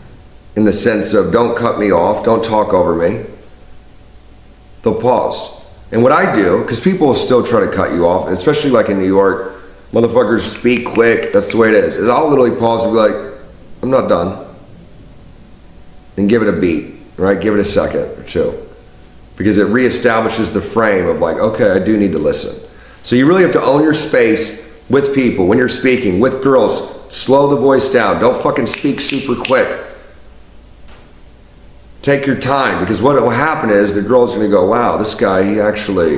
in the sense of don't cut me off, don't talk over me, they'll pause. And what I do, because people will still try to cut you off, especially like in New York, motherfuckers speak quick, that's the way it is. I'll literally pause and be like, I'm not done. And give it a beat, right? Give it a second or two. Because it reestablishes the frame of like, okay, I do need to listen. So you really have to own your space with people. When you're speaking with girls, slow the voice down. Don't fucking speak super quick. Take your time, because what will happen is the girl's gonna go, wow, this guy, he actually,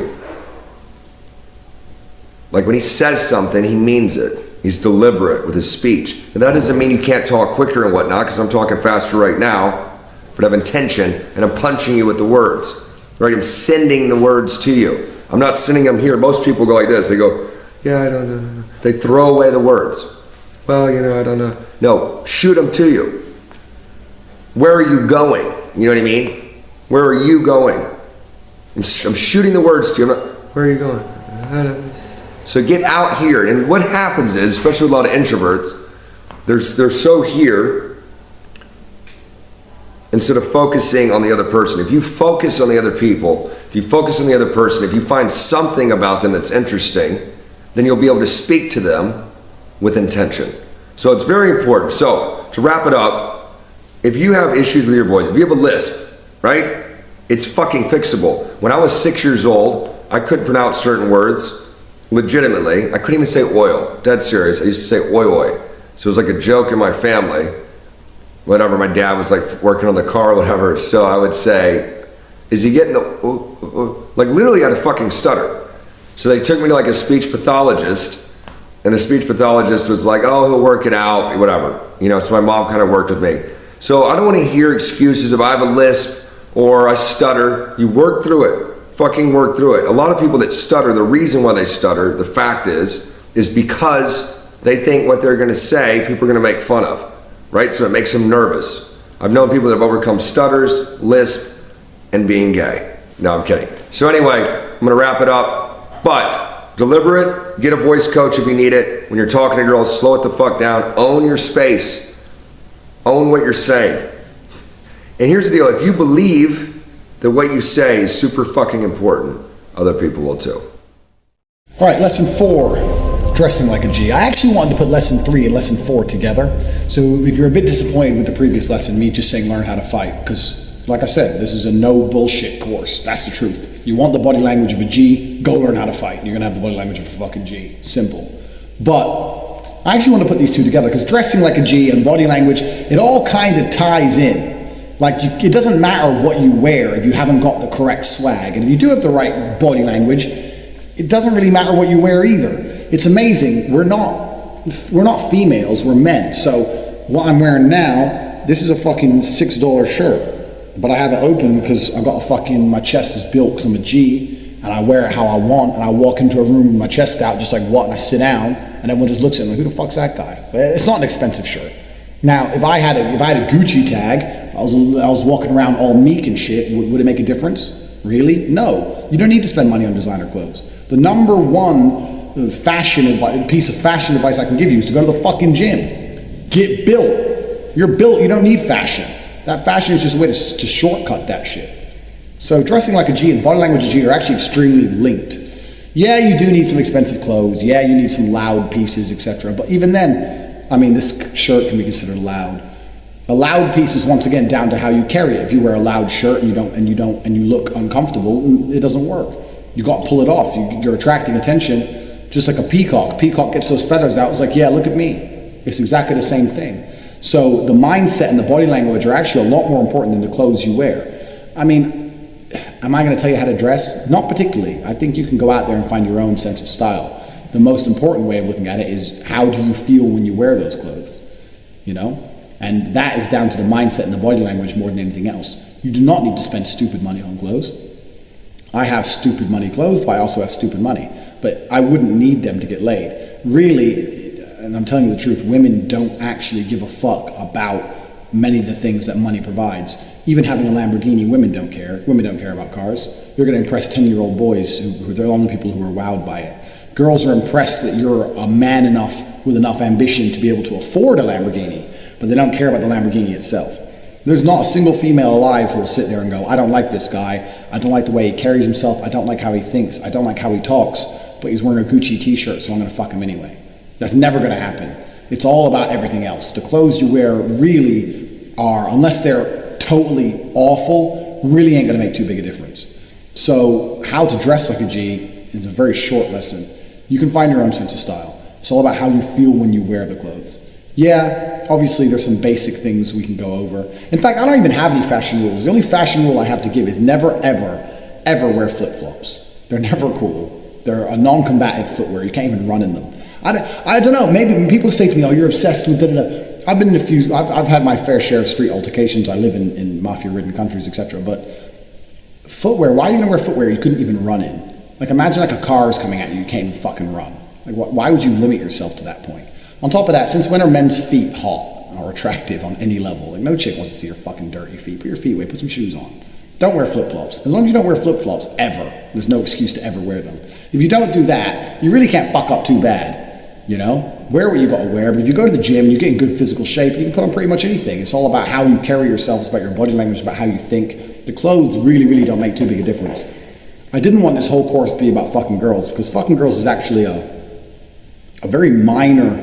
like when he says something, he means it. He's deliberate with his speech. And that doesn't mean you can't talk quicker and whatnot, because I'm talking faster right now, but I have intention, and I'm punching you with the words. Right, I'm sending the words to you. I'm not sending them here. Most people go like this. They go, yeah, I don't know. They throw away the words. Well, I don't know. No, shoot them to you. Where are you going? You know what I mean? Where are you going? I'm shooting the words to you. Where are you going? I don't know. So get out here. And what happens is, especially with a lot of introverts, they're so here instead of focusing on the other person. If you focus on the other people, If you focus on the other person, if you find something about them that's interesting, then you'll be able to speak to them with intention. So it's very important. So to wrap it up, if you have issues with your voice, if you have a lisp, right? It's fucking fixable. When I was 6 years old, I couldn't pronounce certain words legitimately. I couldn't even say oil, dead serious. I used to say oi oi. So it was like a joke in my family. Whatever, my dad was like working on the car or whatever. So I would say, is he getting the, like literally I had a fucking stutter. So they took me to like a speech pathologist, and the speech pathologist was like, oh, he'll work it out, whatever. You know, so my mom kind of worked with me. So I don't want to hear excuses if I have a lisp or I stutter. You work through it. Fucking work through it. A lot of people that stutter, the reason why they stutter, the fact is because they think what they're going to say, people are going to make fun of, right? So it makes them nervous. I've known people that have overcome stutters, lisp, and being gay. No, I'm kidding. So anyway, I'm going to wrap it up. But deliberate, get a voice coach if you need it. When you're talking to girls, slow it the fuck down. Own your space. Own what you're saying. And here's the deal. If you believe that what you say is super fucking important, other people will too. All right, lesson 4, dressing like a G. I actually wanted to put lesson 3 and lesson 4 together. So if you're a bit disappointed with the previous lesson, me just saying learn how to fight, because like I said, this is a no bullshit course. That's the truth. You want the body language of a G, go learn how to fight. You're gonna have the body language of a fucking G. Simple. But I actually want to put these two together, because dressing like a G and body language, it all kind of ties in. Like, it doesn't matter what you wear if you haven't got the correct swag. And if you do have the right body language, it doesn't really matter what you wear either. It's amazing. We're not females, we're men. So what I'm wearing now, this is a fucking $6 shirt. But I have it open because I've got a fucking, my chest is built because I'm a G, and I wear it how I want, and I walk into a room with my chest out just like what, and I sit down, and everyone just looks at me like, who the fuck's that guy? It's not an expensive shirt. Now, if I had a Gucci tag, I was walking around all meek and shit, would it make a difference? Really? No. You don't need to spend money on designer clothes. The number one piece of fashion advice I can give you is to go to the fucking gym. Get built. You're built, you don't need fashion. That fashion is just a way to shortcut that shit. So dressing like a G and body language of a G are actually extremely linked. Yeah, you do need some expensive clothes. Yeah, you need some loud pieces, etc. But even then, I mean, this shirt can be considered loud. A loud piece is once again down to how you carry it. If you wear a loud shirt and you look uncomfortable, it doesn't work. You got to pull it off. You're attracting attention, just like a peacock. Peacock gets those feathers out. It's like, yeah, look at me. It's exactly the same thing. So the mindset and the body language are actually a lot more important than the clothes you wear. I mean, am I going to tell you how to dress? Not particularly. I think you can go out there and find your own sense of style. The most important way of looking at it is, how do you feel when you wear those clothes? You know? And that is down to the mindset and the body language more than anything else. You do not need to spend stupid money on clothes. I have stupid money clothes, but I also have stupid money. But I wouldn't need them to get laid. Really, and I'm telling you the truth, women don't actually give a fuck about many of the things that money provides. Even having a Lamborghini, women don't care. Women don't care about cars. You're going to impress 10-year-old boys who they're the only people who are wowed by it. Girls are impressed that you're a man enough with enough ambition to be able to afford a Lamborghini, but they don't care about the Lamborghini itself. There's not a single female alive who will sit there and go, I don't like this guy, I don't like the way he carries himself, I don't like how he thinks, I don't like how he talks, but he's wearing a Gucci t-shirt, so I'm going to fuck him anyway. That's never going to happen. It's all about everything else. The clothes you wear really are, unless they're totally awful, really ain't going to make too big a difference. So how to dress like a G is a very short lesson. You can find your own sense of style. It's all about how you feel when you wear the clothes. Yeah, obviously there's some basic things we can go over. In fact, I don't even have any fashion rules. The only fashion rule I have to give is never, ever, ever wear flip-flops. They're never cool. They're a non-combative footwear. You can't even run in them. I don't know, maybe when people say to me, oh, you're obsessed with da-da-da. I've been in a few, I've had my fair share of street altercations. I live in mafia-ridden countries, etc. But footwear, why are you gonna wear footwear you couldn't even run in? Like, imagine like a car is coming at you, you can't even fucking run. Like, why would you limit yourself to that point? On top of that, since when are men's feet hot or attractive on any level? Like, no chick wants to see your fucking dirty feet. Put your feet away, put some shoes on. Don't wear flip-flops. As long as you don't wear flip-flops ever, there's no excuse to ever wear them. If you don't do that, you really can't fuck up too bad, you know? Wear what you gotta wear, but if you go to the gym and you get in good physical shape, you can put on pretty much anything. It's all about how you carry yourself, it's about your body language, it's about how you think. The clothes really, really don't make too big a difference. I didn't want this whole course to be about fucking girls, because fucking girls is actually a very minor,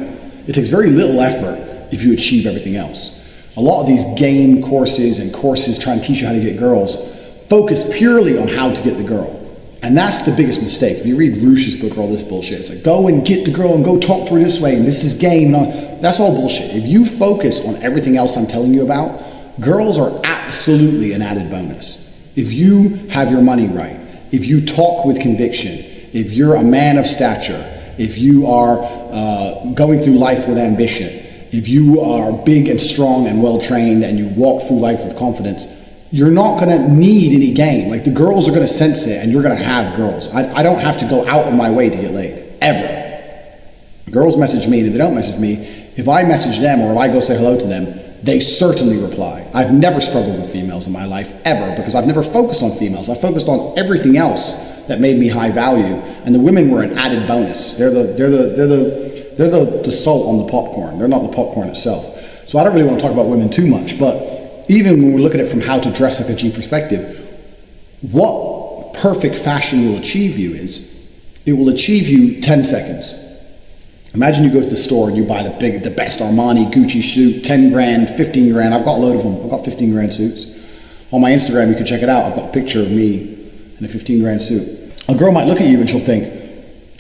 it takes very little effort if you achieve everything else. A lot of these game courses and courses trying to teach you how to get girls focus purely on how to get the girl. And that's the biggest mistake. If you read Rush's book or all this bullshit, it's like, go and get the girl and go talk to her this way and this is game. That's all bullshit. If you focus on everything else I'm telling you about, girls are absolutely an added bonus. If you have your money right, if you talk with conviction, if you're a man of stature, if you are going through life with ambition, if you are big and strong and well-trained and you walk through life with confidence, you're not going to need any game. Like, the girls are going to sense it and you're going to have girls. I don't have to go out of my way to get laid, ever. Girls message me, and if they don't message me, if I message them or if I go say hello to them, they certainly reply. I've never struggled with females in my life, ever, because I've never focused on females. I focused on everything else that made me high value, and the women were an added bonus. They're the salt on the popcorn. They're not the popcorn itself. So I don't really want to talk about women too much, but even when we look at it from how to dress like a G perspective, what perfect fashion will achieve you is, it will achieve you 10 seconds. Imagine you go to the store and you buy the best Armani Gucci suit, 10 grand, 15 grand. I've got a load of them. I've got 15 grand suits. On my Instagram, you can check it out. I've got a picture of me in a 15 grand suit. A girl might look at you and she'll think,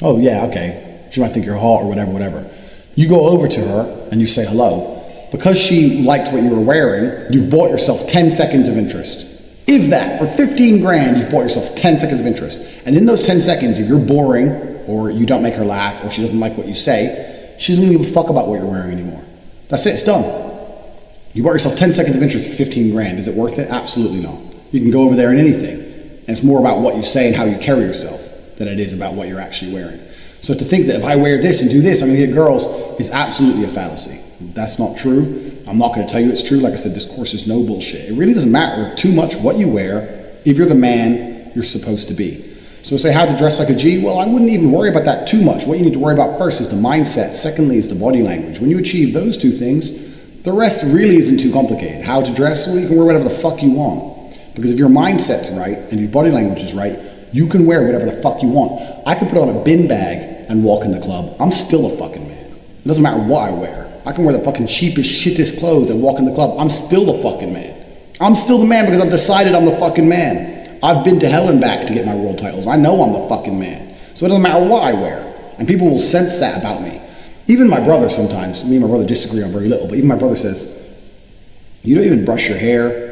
oh yeah, okay. She might think you're hot or whatever. You go over to her and you say hello. Because she liked what you were wearing, you've bought yourself 10 seconds of interest. If that, for 15 grand, you've bought yourself 10 seconds of interest. And in those 10 seconds, if you're boring, or you don't make her laugh, or she doesn't like what you say, she doesn't give a fuck about what you're wearing anymore. That's it, it's done. You bought yourself 10 seconds of interest for 15 grand. Is it worth it? Absolutely not. You can go over there in anything. And it's more about what you say and how you carry yourself than it is about what you're actually wearing. So to think that if I wear this and do this, I'm gonna get girls, is absolutely a fallacy. That's not true. I'm not gonna tell you it's true. Like I said, this course is no bullshit. It really doesn't matter too much what you wear if you're the man you're supposed to be. So say how to dress like a G? Well, I wouldn't even worry about that too much. What you need to worry about first is the mindset. Secondly is the body language. When you achieve those two things, the rest really isn't too complicated. How to dress? Well, you can wear whatever the fuck you want. Because if your mindset's right and your body language is right, you can wear whatever the fuck you want. I could put on a bin bag and walk in the club. I'm still a fucking man. It doesn't matter what I wear. I can wear the fucking cheapest, shittest clothes and walk in the club. I'm still the fucking man. I'm still the man because I've decided I'm the fucking man. I've been to hell and back to get my world titles. I know I'm the fucking man. So it doesn't matter what I wear. And people will sense that about me. Even my brother sometimes, me and my brother disagree on very little, but even my brother says, you don't even brush your hair.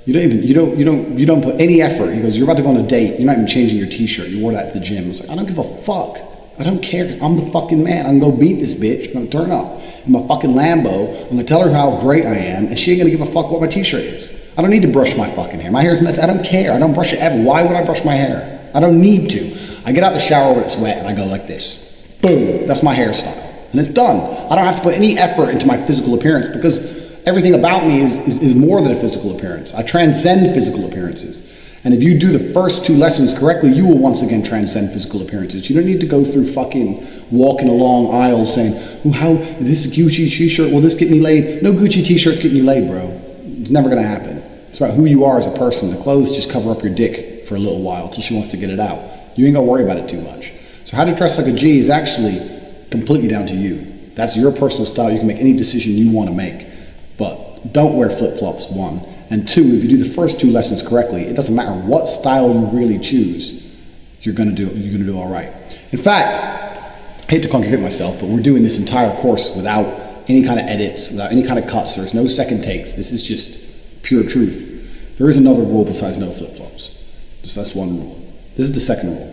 You don't put any effort. He goes, you're about to go on a date. You're not even changing your t-shirt. You wore that at the gym. I was like, I don't give a fuck. I don't care because I'm the fucking man. I'm gonna go beat this bitch. I'm gonna turn up in my fucking Lambo. I'm gonna tell her how great I am, and she ain't gonna give a fuck what my t-shirt is. I don't need to brush my fucking hair. My hair's messy. I don't care. I don't brush it ever. Why would I brush my hair? I don't need to. I get out the shower when it's wet and I go like this. Boom. That's my hairstyle. And it's done. I don't have to put any effort into my physical appearance because everything about me is more than a physical appearance. I transcend physical appearances. And if you do the first two lessons correctly, you will once again transcend physical appearances. You don't need to go through fucking walking along aisles saying, oh, how, this Gucci t-shirt, will this get me laid? No Gucci t-shirt's getting you laid, bro. It's never gonna happen. It's about who you are as a person. The clothes just cover up your dick for a little while until she wants to get it out. You ain't gotta worry about it too much. So how to dress like a G is actually completely down to you. That's your personal style. You can make any decision you want to make. But don't wear flip-flops, one. And two, if you do the first two lessons correctly, it doesn't matter what style you really choose, you're gonna do all right. In fact, I hate to contradict myself, but we're doing this entire course without any kind of edits, without any kind of cuts. There's no second takes. This is just pure truth. There is another rule besides no flip-flops. So that's one rule. This is the second rule.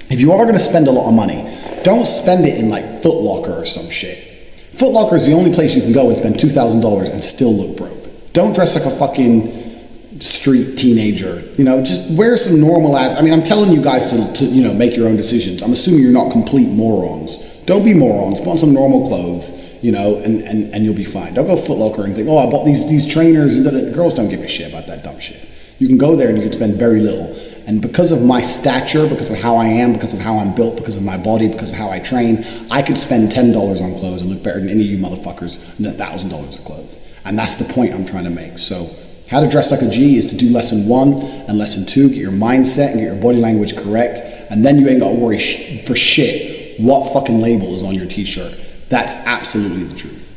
If you are gonna spend a lot of money, don't spend it in like Foot Locker or some shit. Foot Locker is the only place you can go and spend $2,000 and still look broke. Don't dress like a fucking street teenager. You know, just wear some normal ass. I mean, I'm telling you guys to you know, make your own decisions. I'm assuming you're not complete morons. Don't be morons. Put on some normal clothes, you know, and you'll be fine. Don't go Foot Locker and think, oh, I bought these trainers. And girls don't give a shit about that dumb shit. You can go there and you can spend very little. And because of my stature, because of how I am, because of how I'm built, because of my body, because of how I train, I could spend $10 on clothes and look better than any of you motherfuckers than $1,000 of clothes. And that's the point I'm trying to make. So How to dress like a G is to do lesson 1 and lesson 2, get your mindset and get your body language correct, and then you ain't got to worry for shit what fucking label is on your t-shirt. That's absolutely the truth.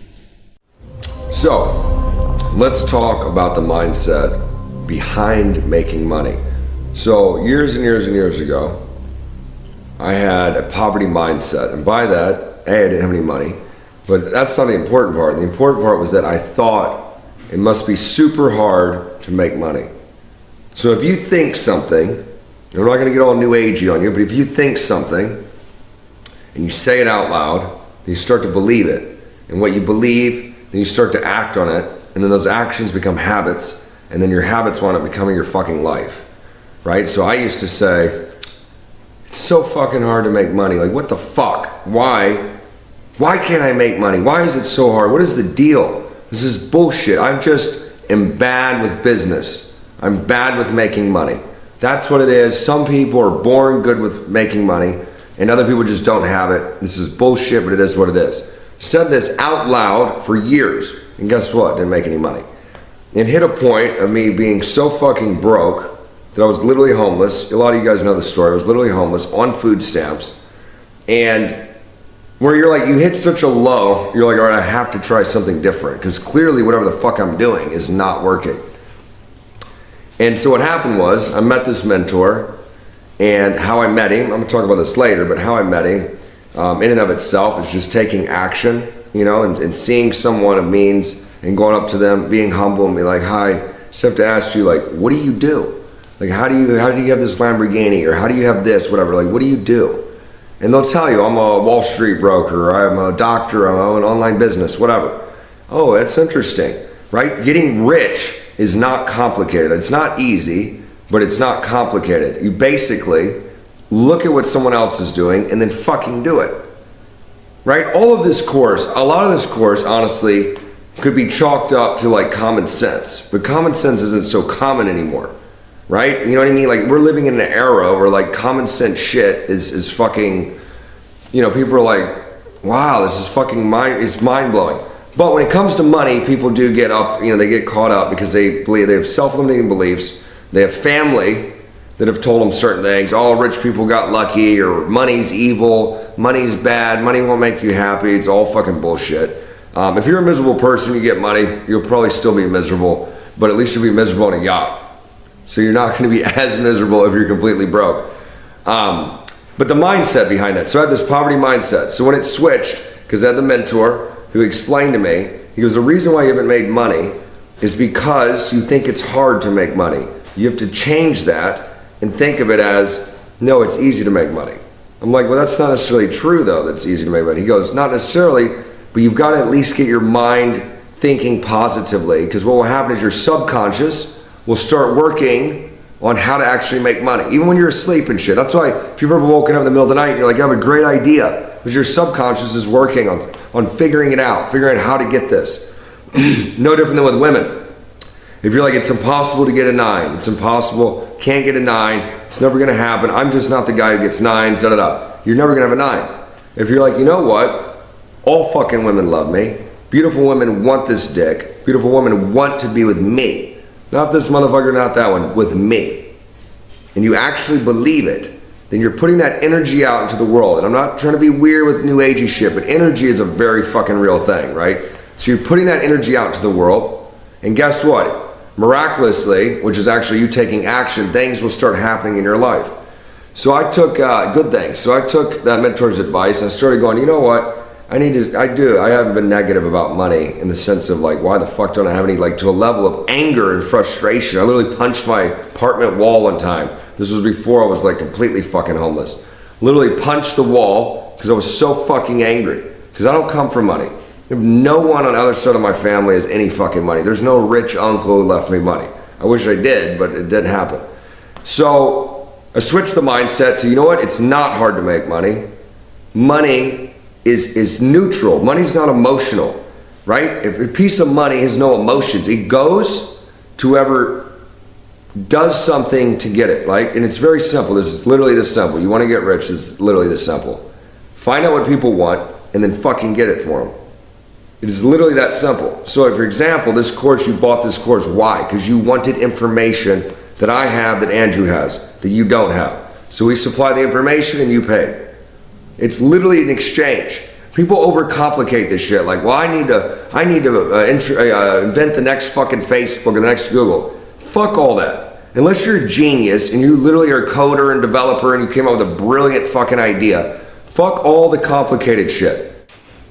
So, let's talk about the mindset behind making money. So, years and years and years ago, I had a poverty mindset, and by that, I didn't have any money, but that's not the important part. The important part was that I thought it must be super hard to make money. So if you think something, and we're not gonna get all new agey on you, but if you think something, and you say it out loud, then you start to believe it. And what you believe, then you start to act on it, and then those actions become habits, and then your habits wind up becoming your fucking life, right? So I used to say, it's so fucking hard to make money. Like, what the fuck? Why can't I make money? Why is it so hard? What is the deal? This is bullshit. I just am bad with business. I'm bad with making money. That's what it is. Some people are born good with making money, and other people just don't have it. This is bullshit, but it is what it is. Said this out loud for years, and guess what? Didn't make any money. It hit a point of me being so fucking broke that I was literally homeless. A lot of you guys know the story. I was literally homeless on food stamps, and where you're like, you hit such a low, you're like, all right, I have to try something different, because clearly whatever the fuck I'm doing is not working. And so what happened was, I met this mentor, and how I met him, I'm gonna talk about this later, but how I met him, in and of itself, is just taking action, you know, and seeing someone of means, and going up to them, being humble, and be like, hi, just have to ask you, like, what do you do? Like, how do you have this Lamborghini, or how do you have this, whatever, like, what do you do? And they'll tell you, I'm a Wall Street broker, I'm a doctor, I'm an online business, whatever. Oh, that's interesting, right? Getting rich is not complicated. It's not easy, but it's not complicated. You basically look at what someone else is doing and then fucking do it, right? All of this course, a lot of this course, honestly, could be chalked up to like common sense, but common sense isn't so common anymore. Right? You know what I mean? Like, we're living in an era where like common sense shit is fucking, you know, people are like, wow, this is fucking mind blowing. But when it comes to money, people do get up, you know, they get caught up because they believe, they have self-limiting beliefs. They have family that have told them certain things. All rich people got lucky, or money's evil, money's bad, money won't make you happy. It's all fucking bullshit. If you're a miserable person, you get money, you'll probably still be miserable, but at least you'll be miserable on a yacht. So you're not going to be as miserable if you're completely broke. But the mindset behind that. So I had this poverty mindset. So when it switched, because I had the mentor who explained to me, he goes, the reason why you haven't made money is because you think it's hard to make money. You have to change that and think of it as, no, it's easy to make money. I'm like, well, that's not necessarily true though, that it's easy to make money. He goes, not necessarily, but you've got to at least get your mind thinking positively, because what will happen is your subconscious will start working on how to actually make money, even when you're asleep and shit. That's why if you've ever woken up in the middle of the night and you're like, I have a great idea, because your subconscious is working on figuring it out, figuring out how to get this. No different than with women. If you're like, it's impossible to get a 9, it's impossible, can't get a 9, it's never gonna happen, I'm just not the guy who gets 9s, da da da. You're never gonna have a 9. If you're like, you know what, all fucking women love me, beautiful women want this dick, beautiful women want to be with me. Not this motherfucker, not that one, with me. And you actually believe it, then you're putting that energy out into the world. And I'm not trying to be weird with new agey shit, but energy is a very fucking real thing, right? So you're putting that energy out into the world, and guess what? Miraculously, which is actually you taking action, things will start happening in your life. So I took good things. So I took that mentor's advice and I started going, you know what? I haven't been negative about money in the sense of like, why the fuck don't I have any, like to a level of anger and frustration. I literally punched my apartment wall one time. This was before I was like completely fucking homeless. Literally punched the wall because I was so fucking angry. Because I don't come from money. No one on the other side of my family has any fucking money. There's no rich uncle who left me money. I wish I did, but it didn't happen. So I switched the mindset to, you know what? It's not hard to make money. Money is neutral. Money's not emotional, right? If a piece of money has no emotions, it goes to whoever does something to get it, right? And it's very simple. It's literally this simple. You want to get rich, it's literally this simple. Find out what people want and then fucking get it for them. It is literally that simple. So, for example, this course, you bought this course. Why? Because you wanted information that I have that Andrew has, that you don't have. So we supply the information and you pay. It's literally an exchange. People overcomplicate this shit. Like, well, I need to invent the next fucking Facebook or the next Google. Fuck all that. Unless you're a genius and you literally are a coder and developer and you came up with a brilliant fucking idea, fuck all the complicated shit.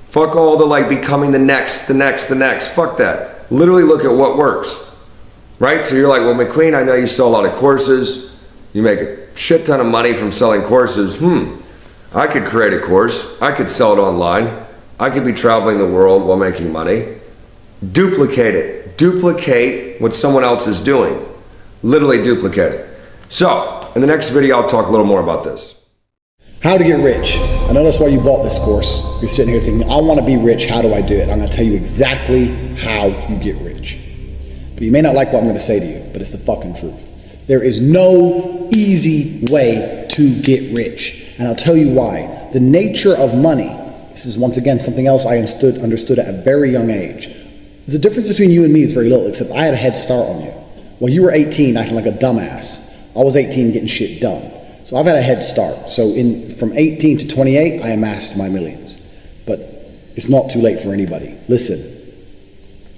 Fuck all the like becoming the next. Fuck that. Literally look at what works. Right? So you're like, well, McQueen, I know you sell a lot of courses. You make a shit ton of money from selling courses. I could create a course. I could sell it online. I could be traveling the world while making money. Duplicate it. Duplicate what someone else is doing. Literally duplicate it. So, in the next video, I'll talk a little more about this. How to get rich. I know that's why you bought this course. You're sitting here thinking, I want to be rich. How do I do it? I'm going to tell you exactly how you get rich. But you may not like what I'm going to say to you, but it's the fucking truth. There is no easy way to get rich. And I'll tell you why. The nature of money, this is once again something else I understood at a very young age. The difference between you and me is very little, except I had a head start on you. When you were 18 acting like a dumbass, I was 18 getting shit done. So I've had a head start. So from 18 to 28, I amassed my millions. But it's not too late for anybody. Listen,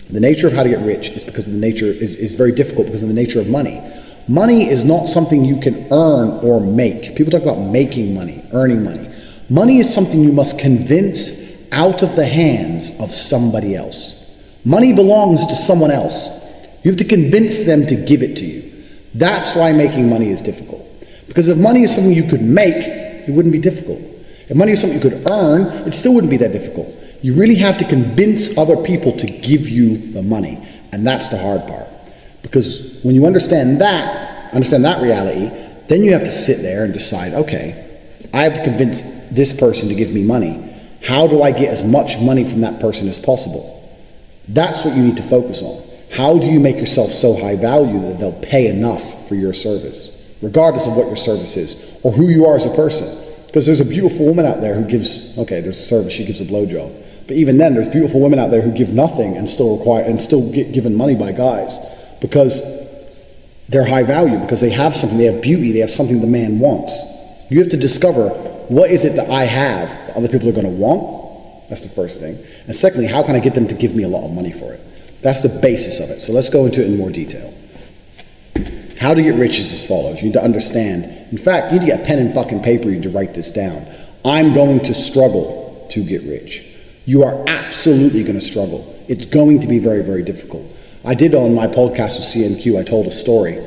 the nature of how to get rich is because of the nature is very difficult because of the nature of money. Money is not something you can earn or make. People talk about making money, earning money. Money is something you must convince out of the hands of somebody else. Money belongs to someone else. You have to convince them to give it to you. That's why making money is difficult. Because if money is something you could make, it wouldn't be difficult. If money is something you could earn, it still wouldn't be that difficult. You really have to convince other people to give you the money. And that's the hard part. Because when you understand that reality, then you have to sit there and decide, okay, I have to convince this person to give me money. How do I get as much money from that person as possible? That's what you need to focus on. How do you make yourself so high value that they'll pay enough for your service? Regardless of what your service is, or who you are as a person. Because there's a beautiful woman out there who gives, okay, there's a service, she gives a blowjob. But even then, there's beautiful women out there who give nothing and still get given money by guys. Because they're high value, because they have something, they have beauty, they have something the man wants. You have to discover, what is it that I have that other people are going to want? That's the first thing. And secondly, how can I get them to give me a lot of money for it? That's the basis of it. So let's go into it in more detail. How to get rich is as follows. You need to understand. In fact, you need to get pen and fucking paper. You need to write this down. I'm going to struggle to get rich. You are absolutely going to struggle. It's going to be very, very difficult. I did on my podcast with CNQ, I told a story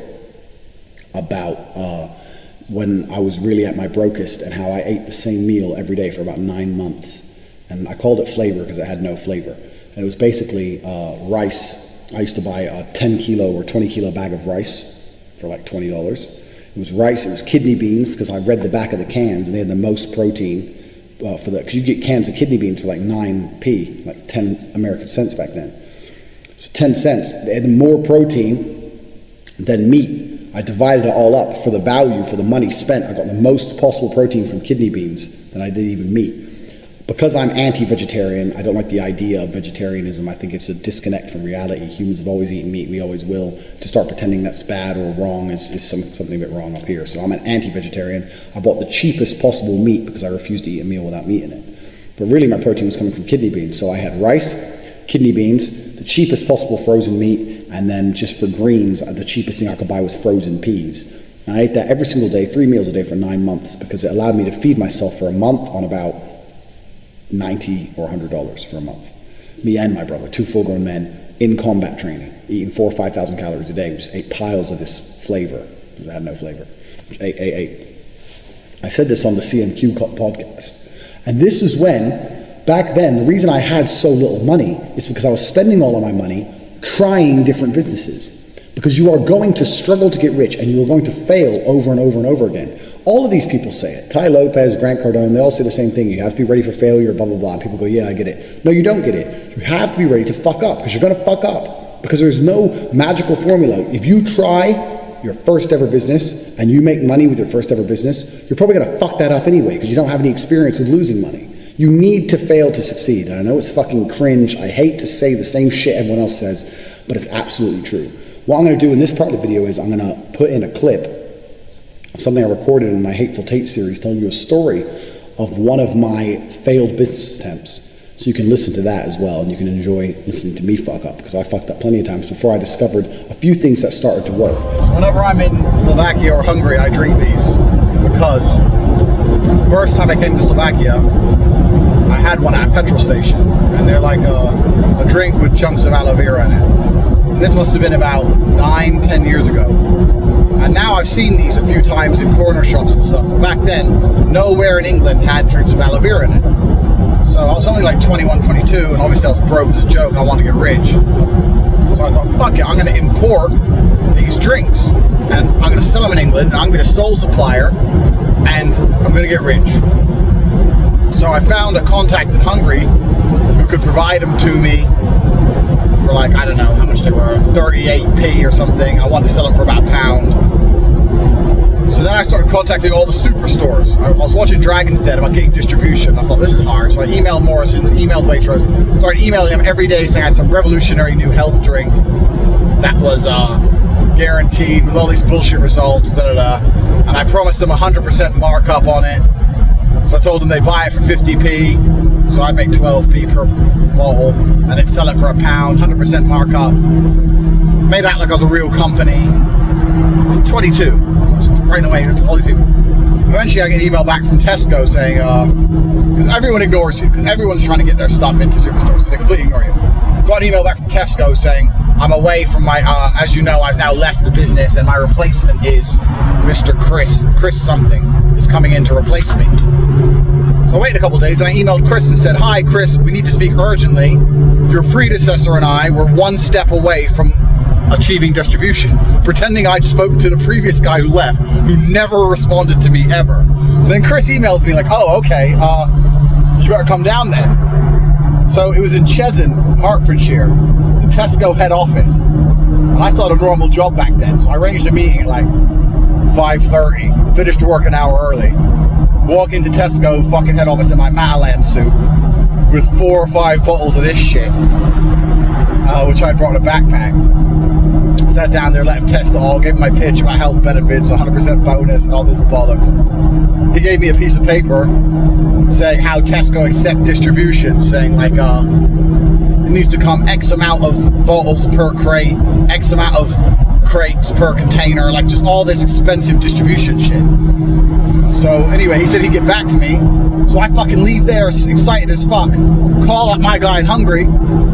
about when I was really at my brokest and how I ate the same meal every day for about 9 months. And I called it flavor because it had no flavor. And it was basically rice. I used to buy a 10 kilo or 20 kilo bag of rice for like $20. It was rice, it was kidney beans, because I read the back of the cans and they had the most protein because you get cans of kidney beans for like 9p, like 10 American cents back then. So 10 cents. They had more protein than meat. I divided it all up for the value, for the money spent. I got the most possible protein from kidney beans than I did even meat. Because I'm anti-vegetarian, I don't like the idea of vegetarianism. I think it's a disconnect from reality. Humans have always eaten meat, we always will. To start pretending that's bad or wrong is something a bit wrong up here. So I'm an anti-vegetarian. I bought the cheapest possible meat because I refused to eat a meal without meat in it. But really my protein was coming from kidney beans. So I had rice, kidney beans, the cheapest possible frozen meat, and then just for greens, the cheapest thing I could buy was frozen peas. And I ate that every single day, 3 meals a day for 9 months, because it allowed me to feed myself for a month on about $90 or $100 for a month. Me and my brother, 2 full-grown men in combat training, eating 4,000 or 5,000 calories a day. We just ate piles of this flavor. It had no flavor. Ate. I said this on the CNQ podcast. And this is when, back then, the reason I had so little money is because I was spending all of my money trying different businesses. Because you are going to struggle to get rich and you are going to fail over and over and over again. All of these people say it. Ty Lopez, Grant Cardone, they all say the same thing. You have to be ready for failure, blah, blah, blah. And people go, yeah, I get it. No, you don't get it. You have to be ready to fuck up because you're going to fuck up. Because there's no magical formula. If you try your first ever business and you make money with your first ever business, you're probably going to fuck that up anyway because you don't have any experience with losing money. You need to fail to succeed. And I know it's fucking cringe. I hate to say the same shit everyone else says, but it's absolutely true. What I'm going to do in this part of the video is I'm going to put in a clip of something I recorded in my Hateful Tate series, telling you a story of one of my failed business attempts. So you can listen to that as well, and you can enjoy listening to me fuck up, because I fucked up plenty of times before I discovered a few things that started to work. So whenever I'm in Slovakia or Hungary, I drink these, because the first time I came to Slovakia, I had one at a petrol station, and they're like a drink with chunks of aloe vera in it. This must have been about 9-10 years ago. And now I've seen these a few times in corner shops and stuff, but back then, nowhere in England had drinks with aloe vera in it. So I was only like 21, 22, and obviously I was broke as a joke, and I wanted to get rich. So I thought, fuck it, I'm going to import these drinks, and I'm going to sell them in England, and I'm going to be a sole supplier, and I'm going to get rich. So I found a contact in Hungary who could provide them to me for like, I don't know how much they were, 38p or something. I wanted to sell them for about £1. So then I started contacting all the superstores. I was watching Dragon's Den about getting distribution. I thought, this is hard. So I emailed Morrison's, emailed Waitrose, started emailing them every day saying I had some revolutionary new health drink that was guaranteed with all these bullshit results, and I promised them 100% markup on it. So I told them they'd buy it for 50p, so I'd make 12p per bottle, and they'd sell it for £1, 100% markup. Made out like I was a real company. I'm 22, I'm just writing away to all these people. Eventually I get an email back from Tesco saying, because everyone ignores you, because everyone's trying to get their stuff into superstores, so they completely ignore you. Got an email back from Tesco saying, I'm away from my, as you know, I've now left the business, and my replacement is Mr. Chris something is coming in to replace me. So I waited a couple days, and I emailed Chris and said, hi Chris, we need to speak urgently. Your predecessor and I were one step away from achieving distribution, pretending I spoke to the previous guy who left, who never responded to me ever. So then Chris emails me like, oh, okay, you better come down then. So it was in Cheshunt, Hertfordshire, the Tesco head office. And I thought a normal job back then, so I arranged a meeting at like 5:30, finished work an hour early, walk into Tesco fucking head office in my Matalan suit with 4 or 5 bottles of this shit, which I brought in a backpack. Sat down there, let him test it all, gave him my pitch about health benefits, 100% bonus, and all this bollocks. He gave me a piece of paper saying how Tesco accept distribution, saying like it needs to come X amount of bottles per crate, X amount of crates per container, like just all this expensive distribution shit. So anyway, he said he'd get back to me. So I fucking leave there excited as fuck, call up my guy in Hungary,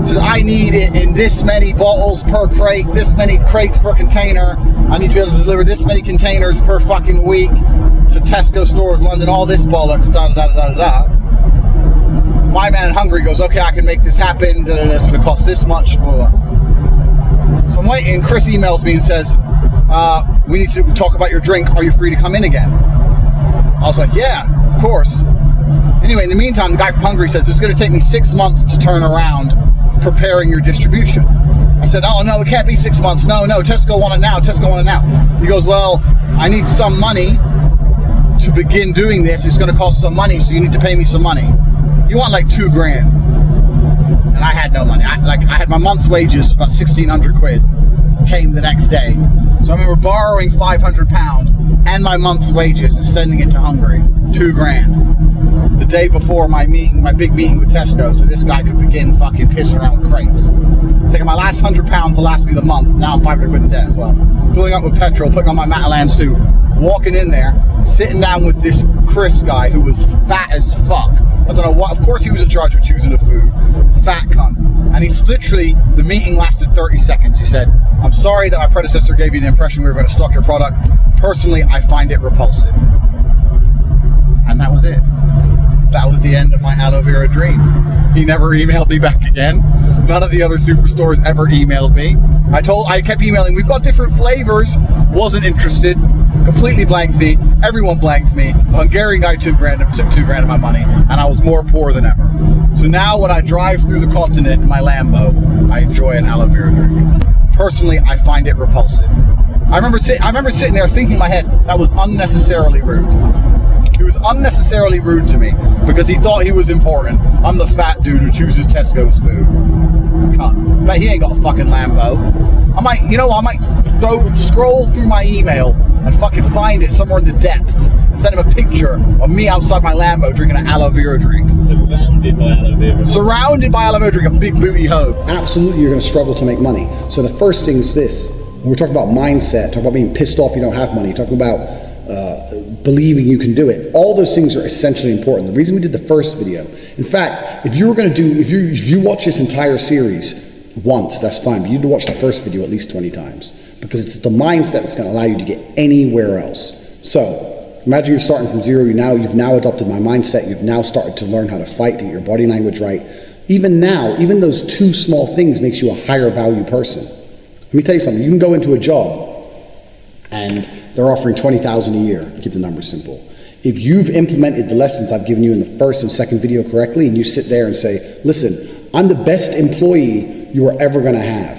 says I need it in this many bottles per crate, this many crates per container, I need to be able to deliver this many containers per fucking week to Tesco stores, London, all this bollocks, da da da da da. My man in Hungary goes, okay, I can make this happen, da, da, da, it's gonna cost this much, blah, blah. So I'm waiting, and Chris emails me and says, we need to talk about your drink, are you free to come in again? I was like, yeah, of course. Anyway, in the meantime, the guy from Hungary says, it's going to take me 6 months to turn around preparing your distribution. I said, oh no, it can't be 6 months. No, Tesco want it now, Tesco want it now. He goes, well, I need some money to begin doing this. It's going to cost some money, so you need to pay me some money. You want like $2 grand. And I had no money. I had my month's wages, about 1,600 quid, came the next day. So I remember borrowing £500 and my month's wages and sending it to Hungary, $2 grand. The day before my meeting, my big meeting with Tesco, so this guy could begin fucking pissing around with crates. Taking my last £100 to last me the month. Now I'm 500 quid in debt as well. Filling up with petrol, putting on my Matalan suit, walking in there, sitting down with this Chris guy who was fat as fuck. I don't know what. Of course he was in charge of choosing the food. Fat cunt. And he's literally, the meeting lasted 30 seconds. He said, I'm sorry that my predecessor gave you the impression we were going to stock your product. Personally, I find it repulsive. And that was it. That was the end of my aloe vera dream. He never emailed me back again. None of the other superstores ever emailed me. I kept emailing, we've got different flavors. Wasn't interested. Completely blanked me. Everyone blanked me. The Hungarian guy took $2 grand of my money, and I was more poor than ever. So now when I drive through the continent in my Lambo, I enjoy an aloe vera drink. Personally, I find it repulsive. I remember sitting there thinking in my head, that was unnecessarily rude. He was unnecessarily rude to me because he thought he was important. I'm the fat dude who chooses Tesco's food. Cunt. But he ain't got a fucking Lambo. I might scroll through my email and fucking find it somewhere in the depths and send him a picture of me outside my Lambo drinking an aloe vera drink. Surrounded by aloe vera. Surrounded by aloe vera drink, a big booty hoe. Absolutely, you're going to struggle to make money. So the first thing is this. When we're talking about mindset, talking about being pissed off you don't have money, talking about believing you can do it. All those things are essentially important. The reason we did the first video, in fact, if you watch this entire series once, that's fine, but you need to watch the first video at least 20 times because it's the mindset that's going to allow you to get anywhere else. So imagine you're starting from zero. You've now adopted my mindset. You've now started to learn how to fight, to get your body language right. Even now, even those two small things makes you a higher value person. Let me tell you something. You can go into a job and they're offering $20,000 a year. Keep the numbers simple. If you've implemented the lessons I've given you in the first and second video correctly, and you sit there and say, listen, I'm the best employee you are ever going to have.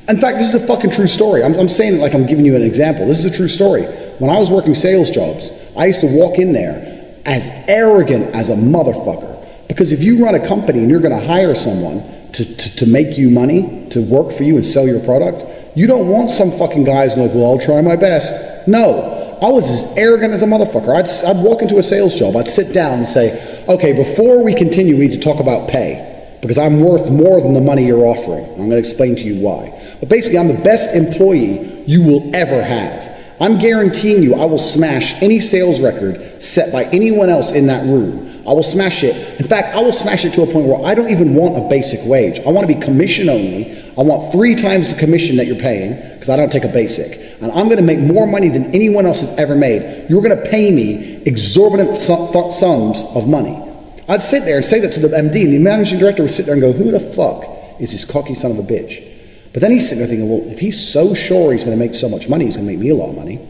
In fact, this is a fucking true story. I'm saying it like I'm giving you an example. This is a true story. When I was working sales jobs, I used to walk in there as arrogant as a motherfucker. Because if you run a company and you're going to hire someone to make you money, to work for you and sell your product, you don't want some fucking guys like, well, I'll try my best. No, I was as arrogant as a motherfucker. I'd walk into a sales job, I'd sit down and say, okay, before we continue, we need to talk about pay, because I'm worth more than the money you're offering. I'm going to explain to you why. But basically, I'm the best employee you will ever have. I'm guaranteeing you I will smash any sales record set by anyone else in that room. I will smash it. In fact, I will smash it to a point where I don't even want a basic wage. I want to be commission only. I want 3 times the commission that you're paying because I don't take a basic. And I'm going to make more money than anyone else has ever made. You're going to pay me exorbitant sums of money. I'd sit there and say that to the MD, and the managing director would sit there and go, who the fuck is this cocky son of a bitch? But then he's sitting there thinking, well, if he's so sure he's going to make so much money, he's going to make me a lot of money.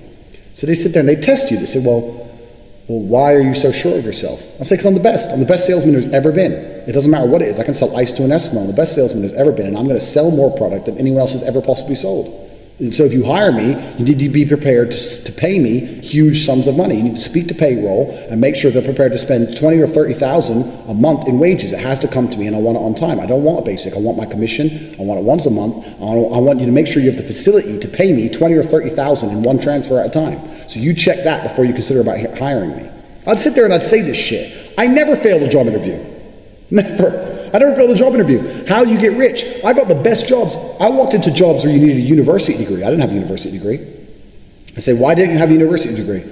So they sit there and they test you. They say, well, why are you so sure of yourself? I'll say, because I'm the best. I'm the best salesman there's ever been. It doesn't matter what it is. I can sell ice to an Eskimo. I'm the best salesman there's ever been, and I'm going to sell more product than anyone else has ever possibly sold. And so if you hire me, you need to be prepared to pay me huge sums of money. You need to speak to payroll and make sure they're prepared to spend $20,000 or $30,000 a month in wages. It has to come to me, and I want it on time. I don't want a basic. I want my commission. I want it once a month. I want you to make sure you have the facility to pay me $20,000 or $30,000 in one transfer at a time. So you check that before you consider about hiring me. I'd sit there and I'd say this shit. I never failed a job interview. Never. I never failed a job interview. How do you get rich? I got the best jobs. I walked into jobs where you needed a university degree. I didn't have a university degree. I say, why didn't you have a university degree?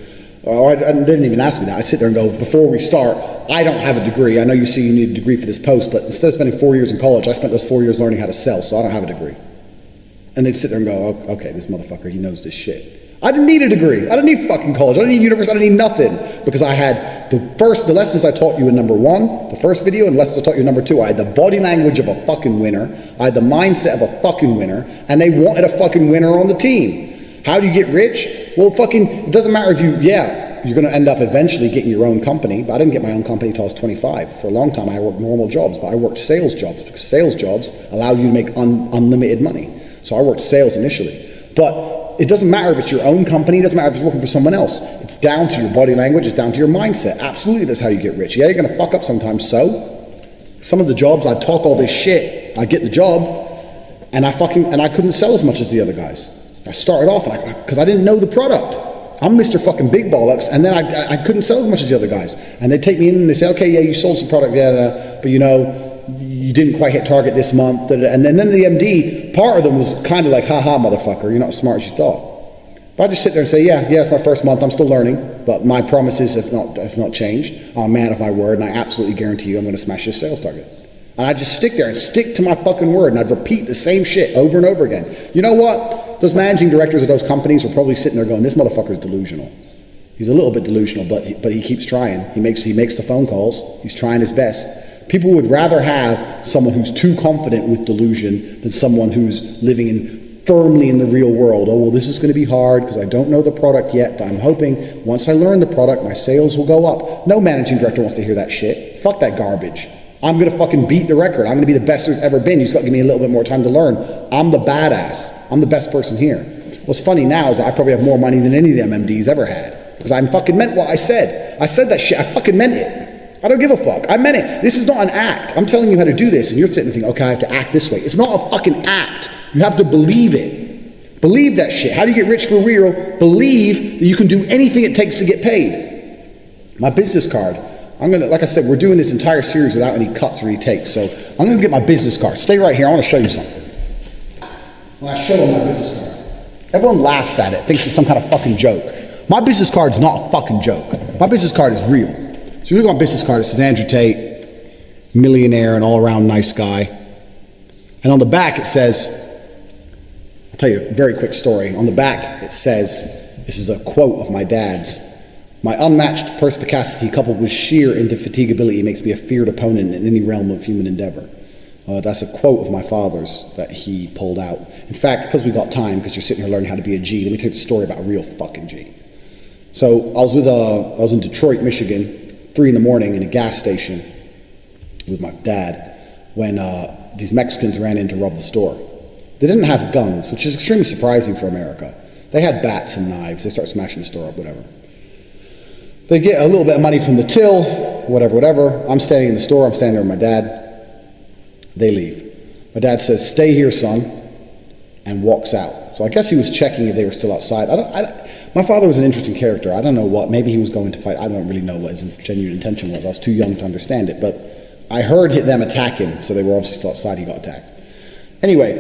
I didn't even ask me that. I sit there and go, before we start, I don't have a degree. I know you see you need a degree for this post, but instead of spending 4 years in college, I spent those 4 years learning how to sell, so I don't have a degree. And they'd sit there and go, oh, okay, this motherfucker, he knows this shit. I didn't need a degree. I didn't need fucking college. I didn't need university. I didn't need nothing, because I had the lessons I taught you in number 1, the first video, and the lessons I taught you in number 2. I had the body language of a fucking winner. I had the mindset of a fucking winner, and they wanted a fucking winner on the team. How do you get rich? Well, it doesn't matter if you're going to end up eventually getting your own company, but I didn't get my own company until I was 25. For a long time, I worked normal jobs, but I worked sales jobs, because sales jobs allow you to make unlimited money. So I worked sales initially. But it doesn't matter if it's your own company, it doesn't matter if it's working for someone else. It's down to your body language, it's down to your mindset. Absolutely, that's how you get rich. Yeah, you're going to fuck up sometimes, so. Some of the jobs, I'd talk all this shit, I'd get the job, and I couldn't sell as much as the other guys. I started off, because I didn't know the product. I'm Mr. fucking Big Bollocks, and then I couldn't sell as much as the other guys. And they take me in and they say, okay, yeah, you sold some product, but you didn't quite hit target this month. And then the MD, part of them was kind of like, haha, motherfucker, you're not as smart as you thought. But I just sit there and say, yeah, it's my first month, I'm still learning, but my promises have not changed. I'm a man of my word, and I absolutely guarantee you I'm going to smash this sales target. And I'd just stick there and stick to my fucking word, and I'd repeat the same shit over and over again. You know what? Those managing directors of those companies are probably sitting there going, this motherfucker's delusional. He's a little bit delusional, but he keeps trying. He makes the phone calls. He's trying his best. People would rather have someone who's too confident with delusion than someone who's living firmly in the real world. Oh, well, this is going to be hard because I don't know the product yet, but I'm hoping once I learn the product, my sales will go up. No managing director wants to hear that shit. Fuck that garbage. I'm going to fucking beat the record. I'm going to be the best there's ever been. You just got to give me a little bit more time to learn. I'm the badass. I'm the best person here. What's funny now is that I probably have more money than any of them MDs ever had. because I fucking meant what I said. I said that shit. I fucking meant it. I don't give a fuck. I meant it. This is not an act. I'm telling you how to do this, and you're sitting there thinking, okay, I have to act this way. It's not a fucking act. You have to believe it. Believe that shit. How do you get rich for real? Believe that you can do anything it takes to get paid. My business card. Like I said, we're doing this entire series without any cuts or any takes. So I'm gonna get my business card. Stay right here. I want to show you something. When I show them my business card, everyone laughs at it, thinks it's some kind of fucking joke. My business card's not a fucking joke. My business card is real. So you look at my business card, it says Andrew Tate, millionaire and all-around nice guy. And on the back it says, I'll tell you a very quick story. On the back it says, this is a quote of my dad's, "My unmatched perspicacity coupled with sheer indefatigability makes me a feared opponent in any realm of human endeavor." That's a quote of my father's that he pulled out. In fact, because we got time, because you're sitting here learning how to be a G, let me tell you the story about a real fucking G. So I was in Detroit, Michigan, 3 in the morning in a gas station with my dad when these Mexicans ran in to rob the store. They didn't have guns, which is extremely surprising for America. They had bats and knives. They start smashing the store up, whatever. They get a little bit of money from the till, whatever. I'm standing in the store. I'm standing there with my dad. They leave. My dad says, "Stay here, son," and walks out. So I guess he was checking if they were still outside. My father was an interesting character. I don't know what. Maybe he was going to fight. I don't really know what his genuine intention was. I was too young to understand it. But I heard them attack him, so they were obviously still outside. He got attacked. Anyway,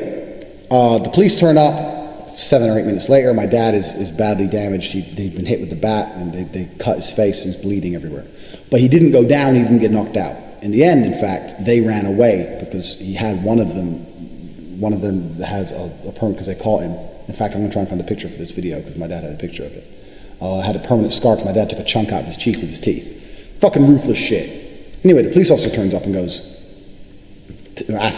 the police turn up. 7 or 8 minutes later, my dad is badly damaged. He'd been hit with the bat, and they cut his face, and he's bleeding everywhere. But he didn't go down, he didn't get knocked out. In the end, in fact, they ran away because he had one of them has a permanent, because they caught him. In fact, I'm going to try and find a picture for this video because my dad had a picture of it. Had a permanent scar because my dad took a chunk out of his cheek with his teeth. Fucking ruthless shit. Anyway, the police officer turns up and asks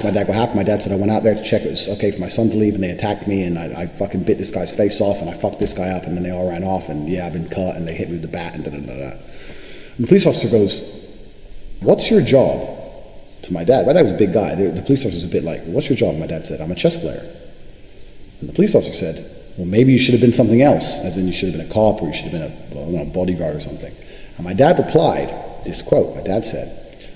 my dad what happened. My dad said, "I went out there to check it was okay for my son to leave, and they attacked me, and I fucking bit this guy's face off, and I fucked this guy up, and then they all ran off, and yeah, I've been cut, and they hit me with the bat, and da-da-da-da." And the police officer goes, "What's your job?" To my dad. My dad was a big guy. The police officer was a bit like, "What's your job?" My dad said, "I'm a chess player." And the police officer said, "Well, maybe you should have been something else, as in you should have been a cop, or you should have been a bodyguard or something." And my dad replied, this quote, my dad said,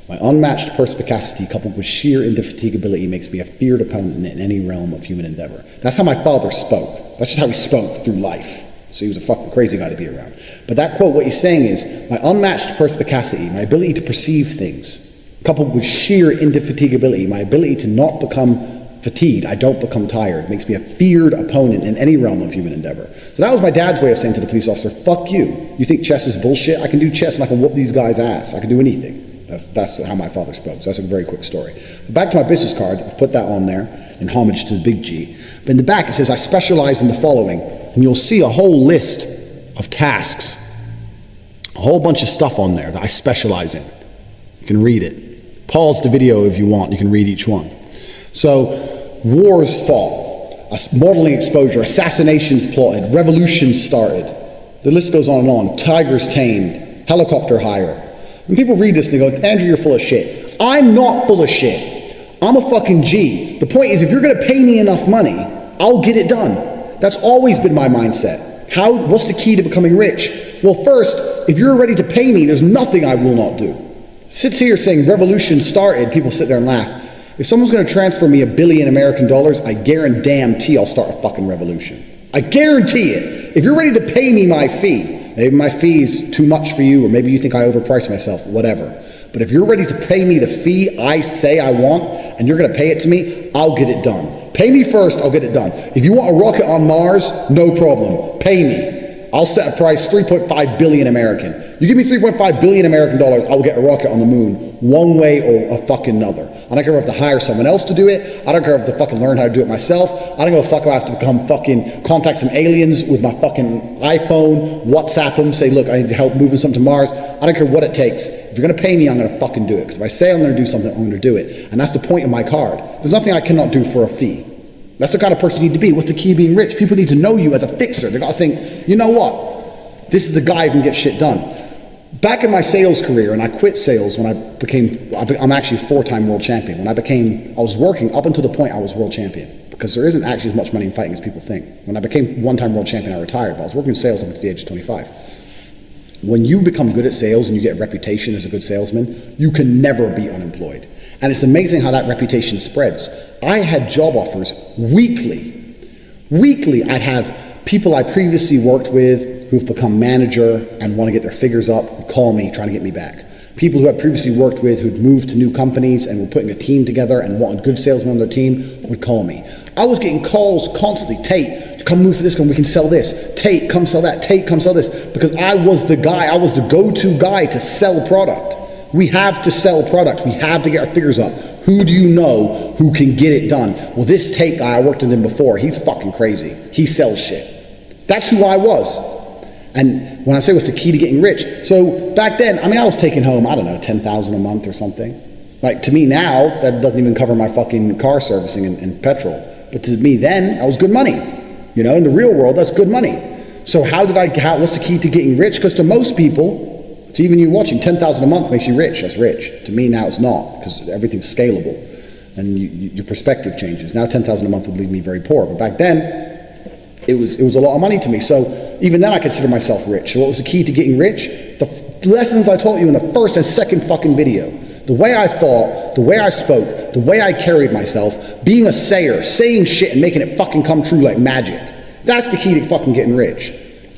"My unmatched perspicacity coupled with sheer indefatigability makes me a feared opponent in any realm of human endeavor." That's how my father spoke. That's just how he spoke through life. So he was a fucking crazy guy to be around. But that quote, what he's saying is, my unmatched perspicacity, my ability to perceive things, coupled with sheer indefatigability, my ability to not become fatigued, I don't become tired, makes me a feared opponent in any realm of human endeavor. So that was my dad's way of saying to the police officer, fuck you. You think chess is bullshit? I can do chess and I can whoop these guys' ass. I can do anything. That's how my father spoke. So that's a very quick story. But back to my business card, I've put that on there in homage to the big G. But in the back it says, I specialize in the following. And you'll see a whole list of tasks, a whole bunch of stuff on there that I specialize in. You can read it. Pause the video if you want. You can read each one. So, wars fought, modeling exposure, assassinations plotted, revolutions started. The list goes on and on. Tigers tamed, helicopter hire. And people read this and they go, Andrew, you're full of shit. I'm not full of shit. I'm a fucking G. The point is, if you're going to pay me enough money, I'll get it done. That's always been my mindset. What's the key to becoming rich? Well, first, if you're ready to pay me, there's nothing I will not do. Sits here saying revolution started, people sit there and laugh. If someone's going to transfer me $1 billion American dollars, I guarantee I'll start a fucking revolution. I guarantee it. If you're ready to pay me my fee, maybe my fee is too much for you, or maybe you think I overprice myself, whatever. But if you're ready to pay me the fee I say I want, and you're going to pay it to me, I'll get it done. Pay me first, I'll get it done. If you want a rocket on Mars, no problem. Pay me. I'll set a price, 3.5 billion American. You give me 3.5 billion American dollars, I will get a rocket on the moon, one way or a fucking another. I don't care if I have to hire someone else to do it. I don't care if I have to fucking learn how to do it myself. I don't give a fuck if I have to become fucking contact some aliens with my fucking iPhone, WhatsApp them, say, look, I need help moving something to Mars. I don't care what it takes. If you're gonna pay me, I'm gonna fucking do it. Because if I say I'm gonna do something, I'm gonna do it. And that's the point of my card. There's nothing I cannot do for a fee. That's the kind of person you need to be. What's the key to being rich? People need to know you as a fixer. They gotta think, you know what? This is the guy who can get shit done. Back in my sales career, and I quit sales when I'm actually a 4-time world champion. I was working up until the point I was world champion, because there isn't actually as much money in fighting as people think. When I became 1-time world champion, I retired, but I was working in sales up until the age of 25. When you become good at sales and you get a reputation as a good salesman, you can never be unemployed. And it's amazing how that reputation spreads. I had job offers weekly. Weekly, I'd have people I previously worked with who've become manager and want to get their figures up and call me trying to get me back. People who I'd previously worked with who'd moved to new companies and were putting a team together and wanted good salesmen on their team would call me. I was getting calls constantly. Tate, come move for this one, we can sell this. Tate, come sell that. Tate, come sell this. Because I was the guy, I was the go-to guy to sell product. We have to sell product. We have to get our figures up. Who do you know who can get it done? Well, this Tate guy, I worked with him before. He's fucking crazy. He sells shit. That's who I was. And when I say what's the key to getting rich, so back then, I mean, I was taking home, I don't know, 10,000 a month or something. Like to me now, that doesn't even cover my fucking car servicing and petrol. But to me then, that was good money. You know, in the real world, that's good money. So what's the key to getting rich? Because to most people, to even you watching, 10,000 a month makes you rich. That's rich. To me now it's not, because everything's scalable and your perspective changes. Now 10,000 a month would leave me very poor. But back then, it was a lot of money to me. So even then I consider myself rich. So what was the key to getting rich? The lessons I taught you in the first and second fucking video. The way I thought, the way I spoke, the way I carried myself, being a sayer, saying shit and making it fucking come true like magic. That's the key to fucking getting rich.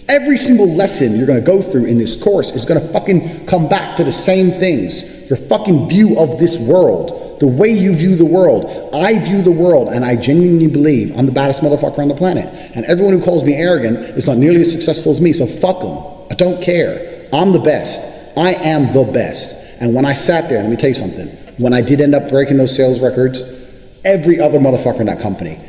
Every single lesson you're going to go through in this course is going to fucking come back to the same things. Your fucking view of this world. The way you view the world. I view the world and I genuinely believe I'm the baddest motherfucker on the planet. And everyone who calls me arrogant is not nearly as successful as me, so fuck them. I don't care. I'm the best. I am the best. And when I sat there, let me tell you something. When I did end up breaking those sales records, every other motherfucker in that company,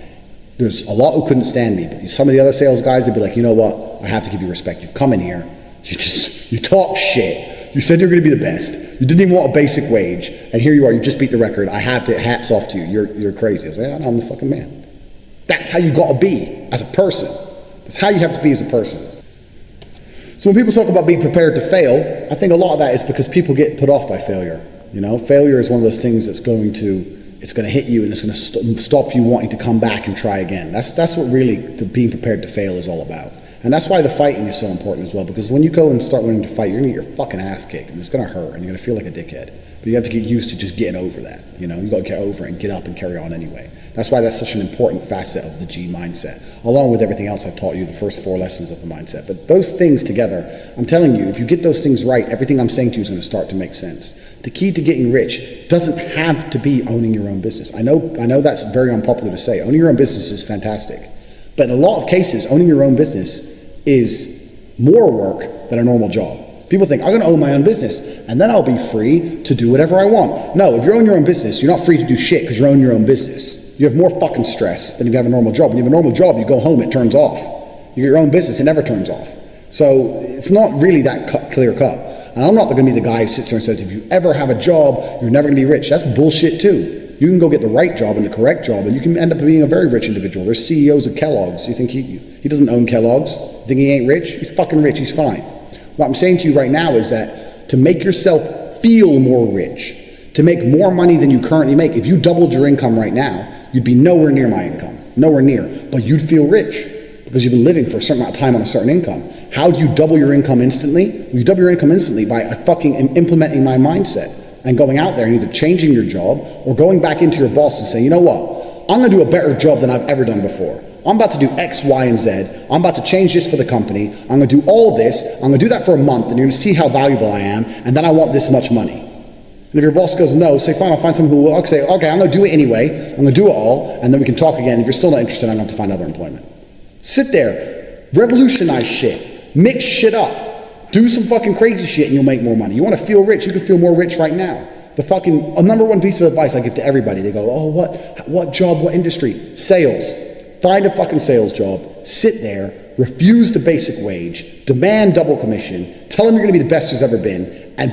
there's a lot who couldn't stand me, but some of the other sales guys, they'd be like, you know what? I have to give you respect. You've come in here. You talk shit. You said you're going to be the best. You didn't even want a basic wage. And here you are. You just beat the record. I have to, hats off to you. You're crazy. I was like, yeah, no, I'm the fucking man. That's how you got to be as a person. That's how you have to be as a person. So when people talk about being prepared to fail, I think a lot of that is because people get put off by failure. You know, failure is one of those things that's going to hit you and it's going to stop you wanting to come back and try again. That's what really the being prepared to fail is all about. And that's why the fighting is so important as well, because when you go and start wanting to fight, you're going to get your fucking ass kicked and it's going to hurt and you're going to feel like a dickhead. But you have to get used to just getting over that. You know, you got to get over it and get up and carry on anyway. That's why that's such an important facet of the G mindset, along with everything else I've taught you, the first 4 lessons of the mindset. But those things together, I'm telling you, if you get those things right, everything I'm saying to you is going to start to make sense. The key to getting rich doesn't have to be owning your own business. I know that's very unpopular to say. Owning your own business is fantastic. But in a lot of cases, owning your own business is more work than a normal job. People think, I'm going to own my own business, and then I'll be free to do whatever I want. No, if you own your own business, you're not free to do shit because you own your own business. You have more fucking stress than if you have a normal job. When you have a normal job, you go home, it turns off. You get your own business, it never turns off. So it's not really that clear cut. And I'm not going to be the guy who sits there and says, if you ever have a job, you're never going to be rich. That's bullshit too. You can go get the right job and the correct job, and you can end up being a very rich individual. There's CEOs of Kellogg's. You think he doesn't own Kellogg's? You think he ain't rich? He's fucking rich. He's fine. What I'm saying to you right now is that to make yourself feel more rich, to make more money than you currently make, if you doubled your income right now, you'd be nowhere near my income. Nowhere near. But you'd feel rich because you've been living for a certain amount of time on a certain income. How do you double your income instantly? Well, you double your income instantly by fucking implementing my mindset and going out there and either changing your job or going back into your boss and saying, you know what? I'm going to do a better job than I've ever done before. I'm about to do X, Y, and Z. I'm about to change this for the company. I'm going to do all this. I'm going to do that for a month, and you're going to see how valuable I am, and then I want this much money. And if your boss goes no, say, fine, I'll find someone who will. I'll say, okay, I'm going to do it anyway. I'm going to do it all, and then we can talk again. If you're still not interested, I'm going to have to find other employment. Sit there. Revolutionize shit. Mix shit up. Do some fucking crazy shit, and you'll make more money. You want to feel rich? You can feel more rich right now. A number one piece of advice I give to everybody, they go, oh, what job, what industry? Sales. Find a fucking sales job, sit there, refuse the basic wage, demand double commission, tell them you're going to be the best there's ever been, and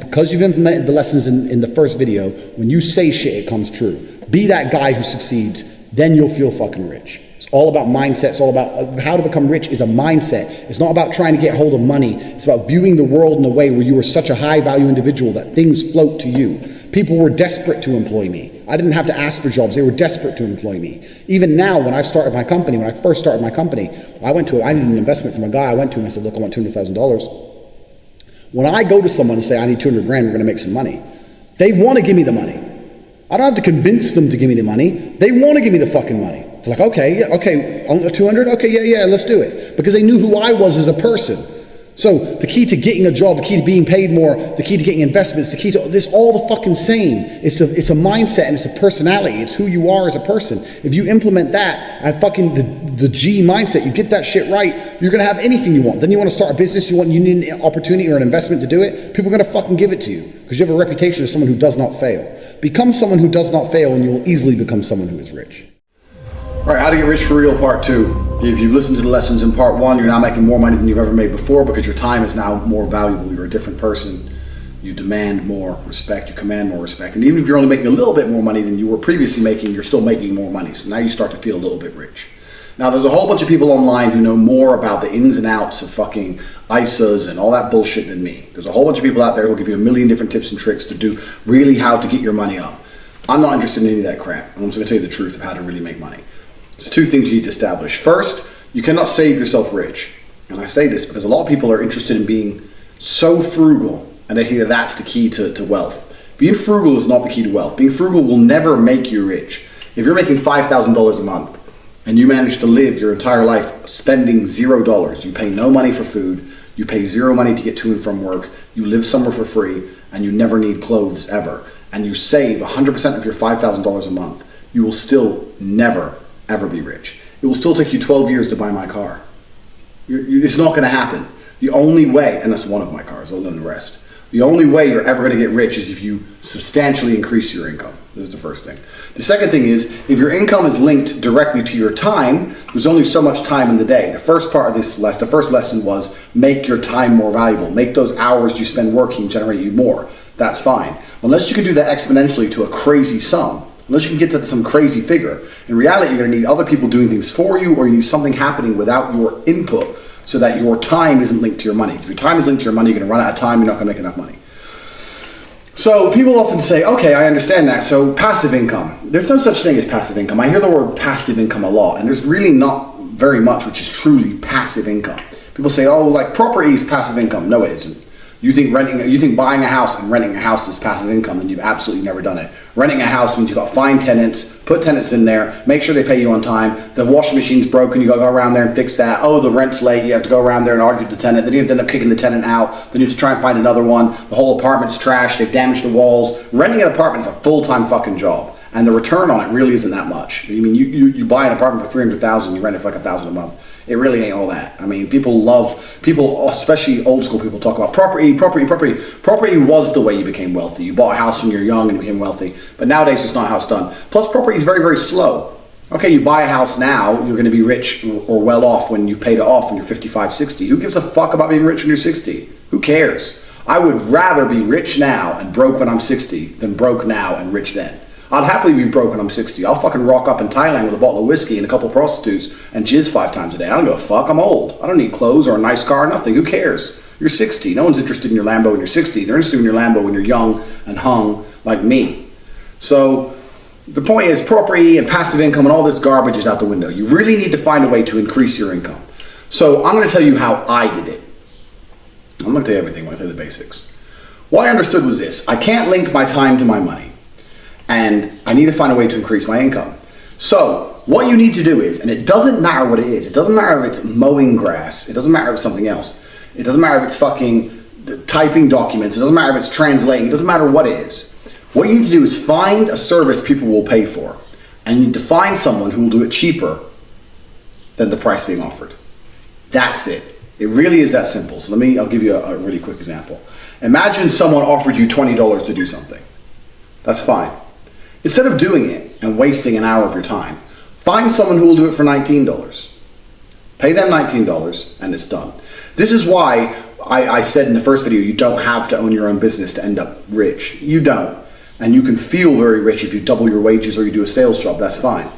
because you've implemented the lessons in the first video, when you say shit, it comes true. Be that guy who succeeds, then you'll feel fucking rich. It's all about mindset. It's all about how to become rich is a mindset. It's not about trying to get hold of money. It's about viewing the world in a way where you are such a high value individual that things float to you. People were desperate to employ me. I didn't have to ask for jobs. They were desperate to employ me. Even now, when I first started my company, I needed an investment from a guy. I went to him and said, look, I want $200,000. When I go to someone and say, I need 200 grand, we're going to make some money, they want to give me the money. I don't have to convince them to give me the money. They want to give me the fucking money. They're like, okay, yeah, okay, 200? Okay, yeah, let's do it. Because they knew who I was as a person. So the key to getting a job, the key to being paid more, the key to getting investments, the key to this, all the fucking same. It's a mindset and it's a personality. It's who you are as a person. If you implement that at fucking the G mindset, you get that shit right, you're gonna have anything you want. Then you want to start a business, you need an opportunity or an investment to do it, people are gonna fucking give it to you because you have a reputation as someone who does not fail. Become someone who does not fail and you will easily become someone who is rich. All right, how to get rich for real, part 2. If you've listened to the lessons in part 1, you're now making more money than you've ever made before because your time is now more valuable. You're a different person. You demand more respect. You command more respect. And even if you're only making a little bit more money than you were previously making, you're still making more money. So now you start to feel a little bit rich. Now, there's a whole bunch of people online who know more about the ins and outs of fucking ISAs and all that bullshit than me. There's a whole bunch of people out there who will give you a million different tips and tricks to do really how to get your money up. I'm not interested in any of that crap. I'm just going to tell you the truth of how to really make money. There's 2 things you need to establish. First, you cannot save yourself rich. And I say this because a lot of people are interested in being so frugal, and they think that that's the key to wealth. Being frugal is not the key to wealth. Being frugal will never make you rich. If you're making $5,000 a month and you manage to live your entire life spending $0, you pay no money for food, you pay 0 money to get to and from work, you live somewhere for free, and you never need clothes ever, and you save 100% of your $5,000 a month, you will still never ever be rich. It will still take you 12 years to buy my car. It's not going to happen. The only way, and that's one of my cars, other than the rest, the only way you're ever going to get rich is if you substantially increase your income. This is the first thing. The second thing is, if your income is linked directly to your time, there's only so much time in the day. The first part of this lesson, the first lesson was make your time more valuable. Make those hours you spend working generate you more. That's fine. Unless you can do that exponentially to a crazy sum, unless you can get to some crazy figure. In reality, you're going to need other people doing things for you, or you need something happening without your input so that your time isn't linked to your money. If your time is linked to your money, you're going to run out of time, you're not going to make enough money. So people often say, okay, I understand that, so passive income. There's no such thing as passive income. I hear the word passive income a lot, and there's really not very much which is truly passive income. People say, oh, like property is passive income. No, it isn't. You think buying a house and renting a house is passive income, and you've absolutely never done it. Renting a house means you've got to find tenants, put tenants in there, make sure they pay you on time. The washing machine's broken, you got to go around there and fix that. Oh, the rent's late, you have to go around there and argue with the tenant. Then you have to end up kicking the tenant out. Then you have to try and find another one. The whole apartment's trashed, they've damaged the walls. Renting an apartment is a full-time fucking job, and the return on it really isn't that much. I mean, you buy an apartment for $300,000, you rent it for like $1,000 a month. It really ain't all that. I mean, people, especially old school people, talk about property. Property was the way you became wealthy. You bought a house when you were young and you became wealthy. But nowadays, it's not how it's done. Plus, property is very, very slow. Okay, you buy a house now, you're going to be rich or well off when you've paid it off when you're 55, 60. Who gives a fuck about being rich when you're 60? Who cares? I would rather be rich now and broke when I'm 60 than broke now and rich then. I'd happily be broke when I'm 60. I'll fucking rock up in Thailand with a bottle of whiskey and a couple of prostitutes and jizz 5 times a day. I don't give a fuck. I'm old. I don't need clothes or a nice car or nothing. Who cares? You're 60. No one's interested in your Lambo when you're 60. They're interested in your Lambo when you're young and hung like me. So the point is, property and passive income and all this garbage is out the window. You really need to find a way to increase your income. So I'm going to tell you how I did it. I'm going to tell you everything. I'm going to tell you the basics. What I understood was this. I can't link my time to my money. And I need to find a way to increase my income. So what you need to do is, and it doesn't matter what it is, it doesn't matter if it's mowing grass, it doesn't matter if it's something else, it doesn't matter if it's fucking typing documents, it doesn't matter if it's translating, it doesn't matter what it is. What you need to do is find a service people will pay for, and you need to find someone who will do it cheaper than the price being offered. That's it. It really is that simple. So I'll give you a really quick example. Imagine someone offered you $20 to do something. That's fine. Instead of doing it and wasting an hour of your time, find someone who will do it for $19. Pay them $19 and it's done. This is why I said in the first video, you don't have to own your own business to end up rich. You don't. And you can feel very rich if you double your wages or you do a sales job, that's fine.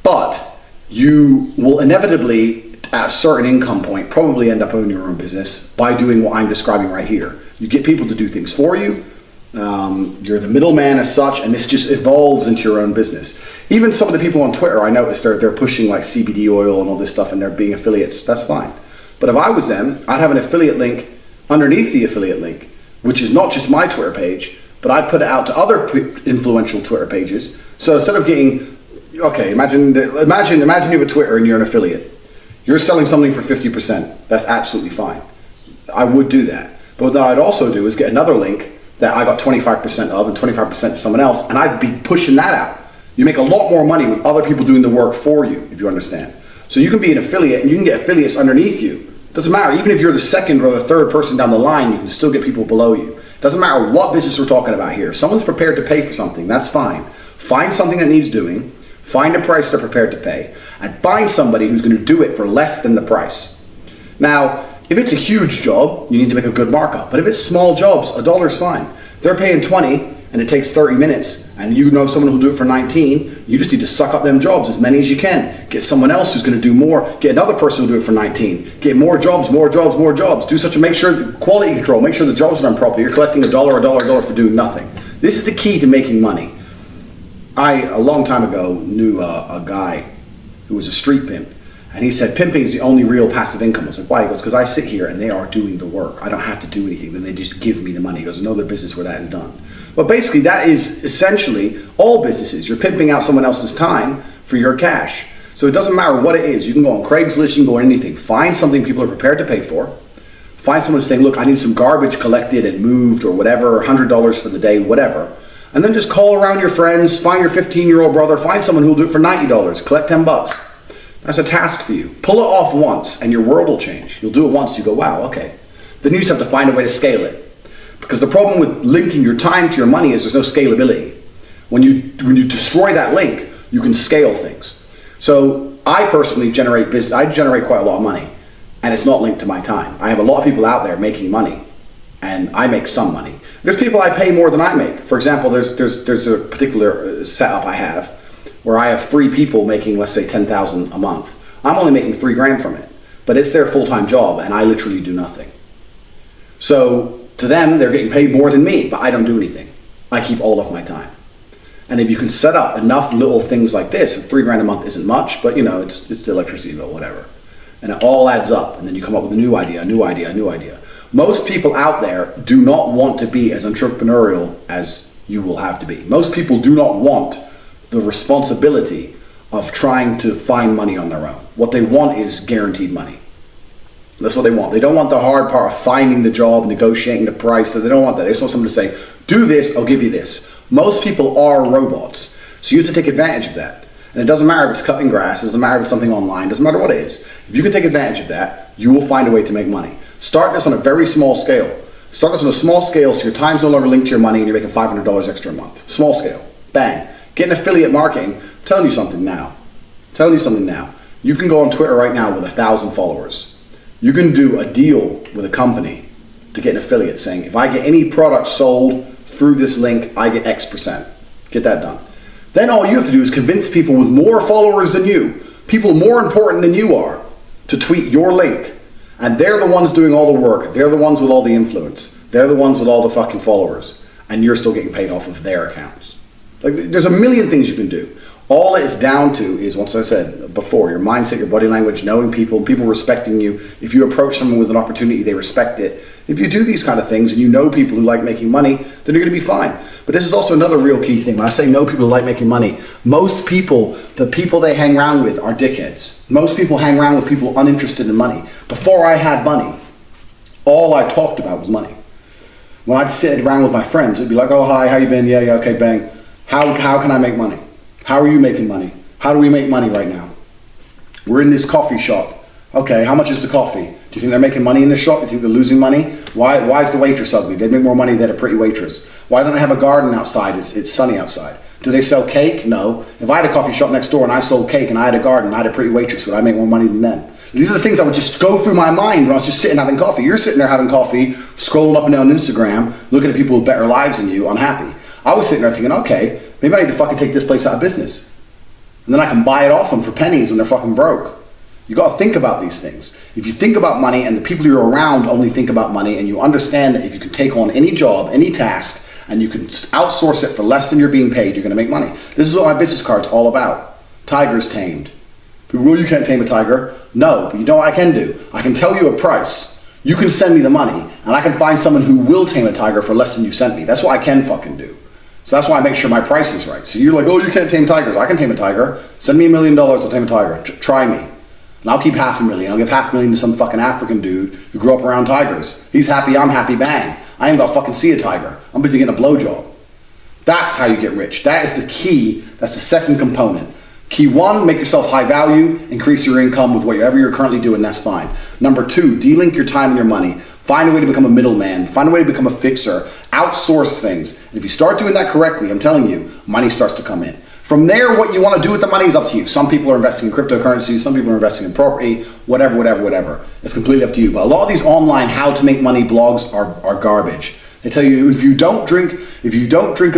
But you will inevitably, at a certain income point, probably end up owning your own business by doing what I'm describing right here. You get people to do things for you. You're the middleman as such, and this just evolves into your own business. Even some of the people on Twitter, I noticed they're pushing like CBD oil and all this stuff, and they're being affiliates. That's fine. But if I was them, I'd have an affiliate link underneath the affiliate link, which is not just my Twitter page, but I put it out to other influential Twitter pages. So instead of getting, okay, imagine you have a Twitter and you're an affiliate. You're selling something for 50%. That's absolutely fine. I would do that. But what I'd also do is get another link that I got 25% of and 25% to someone else, and I'd be pushing that out. You make a lot more money with other people doing the work for you, if you understand. So you can be an affiliate and you can get affiliates underneath you. Doesn't matter, even if you're the second or the third person down the line, you can still get people below you. Doesn't matter what business we're talking about here. If someone's prepared to pay for something, that's fine. Find something that needs doing, find a price they're prepared to pay, and find somebody who's going to do it for less than the price. Now, if it's a huge job, you need to make a good markup. But if it's small jobs, $1 is fine. If they're paying 20 and it takes 30 minutes and you know someone who'll do it for 19, you just need to suck up them jobs, as many as you can. Get someone else who's going to do more. Get another person who'll do it for 19. Get more jobs, more jobs, more jobs. Do such a, make sure, quality control, make sure the jobs are done properly. You're collecting $1 for doing nothing. This is the key to making money. I, a long time ago, knew a guy who was a street pimp. And he said, pimping is the only real passive income. I was like, why? He goes, because I sit here and they are doing the work. I don't have to do anything. Then they just give me the money. He goes, no other business where that is done. But basically, that is essentially all businesses. You're pimping out someone else's time for your cash. So it doesn't matter what it is. You can go on Craigslist, you can go on anything. Find something people are prepared to pay for. Find someone saying, look, I need some garbage collected and moved or whatever, $100 for the day, whatever. And then just call around your friends, find your 15-year-old brother, find someone who'll do it for $90, collect 10 bucks. That's a task for you. Pull it off once and your world will change. You'll do it once, you go, wow, okay. Then you just have to find a way to scale it. Because the problem with linking your time to your money is there's no scalability. When you destroy that link, you can scale things. So I personally generate business, I generate quite a lot of money, and it's not linked to my time. I have a lot of people out there making money, and I make some money. There's people I pay more than I make. For example, there's a particular setup I have where I have 3 people making, let's say, $10,000 a month. I'm only making $3,000 from it, but it's their full-time job, and I literally do nothing. So to them, they're getting paid more than me, but I don't do anything. I keep all of my time. And if you can set up enough little things like this, $3,000 a month isn't much, but you know, it's the electricity bill, whatever. And it all adds up, and then you come up with a new idea, a new idea, a new idea. Most people out there do not want to be as entrepreneurial as you will have to be. Most people do not want the responsibility of trying to find money on their own. What they want is guaranteed money. That's what they want. They don't want the hard part of finding the job, negotiating the price. They don't want that. They just want someone to say, do this, I'll give you this. Most people are robots, so you have to take advantage of that. And it doesn't matter if it's cutting grass, it doesn't matter if it's something online, it doesn't matter what it is. If you can take advantage of that, you will find a way to make money. Start this on a very small scale. Start this on a small scale so your time's no longer linked to your money and you're making $500 extra a month. Small scale. Bang. Get an affiliate marketing. I'm telling you something now. You can go on Twitter right now with 1,000 followers. You can do a deal with a company to get an affiliate saying, if I get any product sold through this link, I get X%. Get that done. Then all you have to do is convince people with more followers than you, people more important than you are, to tweet your link. And they're the ones doing all the work. They're the ones with all the influence. They're the ones with all the fucking followers. And you're still getting paid off of their accounts. Like, there's a million things you can do. All it's down to is, once I said before, your mindset, your body language, knowing people, people respecting you. If you approach someone with an opportunity, they respect it. If you do these kind of things and you know people who like making money, then you're going to be fine. But this is also another real key thing. When I say know people who like making money, most people, the people they hang around with are dickheads. Most people hang around with people uninterested in money. Before I had money, all I talked about was money. When I'd sit around with my friends, it'd be like, oh, hi, how you been? Yeah, okay, bang. How can I make money? How are you making money? How do we make money right now? We're in this coffee shop. Okay, how much is the coffee? Do you think they're making money in the shop? Do you think they're losing money? Why is the waitress ugly? They'd make more money if they had a pretty waitress. Why don't they have a garden outside? It's sunny outside. Do they sell cake? No. If I had a coffee shop next door and I sold cake and I had a garden and I had a pretty waitress, would I make more money than them? These are the things that would just go through my mind when I was just sitting having coffee. You're sitting there having coffee, scrolling up and down Instagram, looking at people with better lives than you, unhappy. I was sitting there thinking, okay, maybe I need to fucking take this place out of business. And then I can buy it off them for pennies when they're fucking broke. You got to think about these things. If you think about money and the people you're around only think about money, and you understand that if you can take on any job, any task, and you can outsource it for less than you're being paid, you're going to make money. This is what my business card's all about. Tigers tamed. People go, well, you can't tame a tiger. No, but you know what I can do? I can tell you a price. You can send me the money, And I can find someone who will tame a tiger for less than you sent me. That's what I can fucking do. So that's why I make sure my price is right. So you're like, oh, you can't tame tigers. I can tame a tiger. Send me $1 million, I'll tame a tiger. Try me. And I'll keep $500,000. I'll give $500,000 to some fucking African dude who grew up around tigers. He's happy, I'm happy, bang. I ain't got to fucking see a tiger. I'm busy getting a blowjob. That's how you get rich. That is the key. That's the second component. Key one, make yourself high value, increase your income with whatever you're currently doing, that's fine. Number two, de-link your time and your money. Find a way to become a middleman. Find a way to become a fixer. Outsource things. And if you start doing that correctly, I'm telling you, money starts to come in. From there, what you want to do with the money is up to you. Some people are investing in cryptocurrency, some people are investing in property, whatever. It's completely up to you. But a lot of these online how to make money blogs are garbage. They tell you if you don't drink a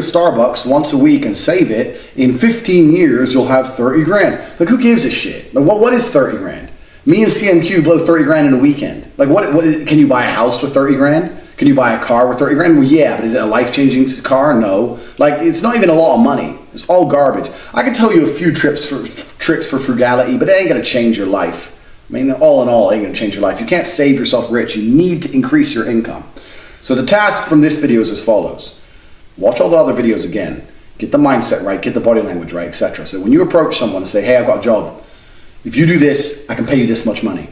Starbucks once a week and save it, in 15 years you'll have 30 grand. Like, who gives a shit? Like, what is 30 grand? Me and CMQ blow 30 grand in a weekend. Like, what can you buy a house with 30 grand? Can you buy a car with 30 grand? Well, yeah, but is it a life-changing car? No. Like, it's not even a lot of money. It's all garbage. I can tell you a few tricks for frugality, but it ain't gonna change your life. I mean, all in all, it ain't gonna change your life. You can't save yourself rich. You need to increase your income. So the task from this video is as follows. Watch all the other videos again. Get the mindset right, get the body language right, etc. So when you approach someone and say, hey, I've got a job. If you do this, I can pay you this much money.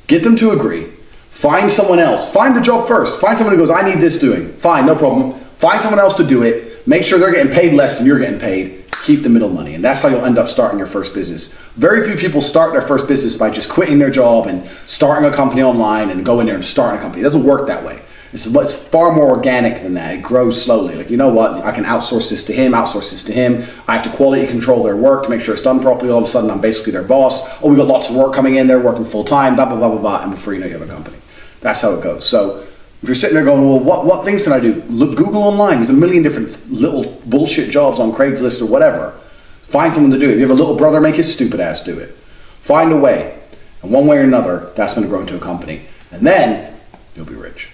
Get them to agree. Find someone else. Find the job first. Find someone who goes, I need this doing. Fine, no problem. Find someone else to do it. Make sure they're getting paid less than you're getting paid. Keep the middle money. And that's how you'll end up starting your first business. Very few people start their first business by just quitting their job and starting a company online and go in there and start a company. It doesn't work that way. It's far more organic than that. It grows slowly. Like, you know what? I can outsource this to him, outsource this to him. I have to quality control their work to make sure it's done properly. All of a sudden, I'm basically their boss. Oh, we got lots of work coming in. They're working full time, blah, blah, blah, blah, blah. And before you know, you have a company. That's how it goes. So if you're sitting there going, well, what things can I do? Look, Google online. There's a million different little bullshit jobs on Craigslist or whatever. Find someone to do it. If you have a little brother, make his stupid ass do it. Find a way. And one way or another, that's going to grow into a company. And then you'll be rich.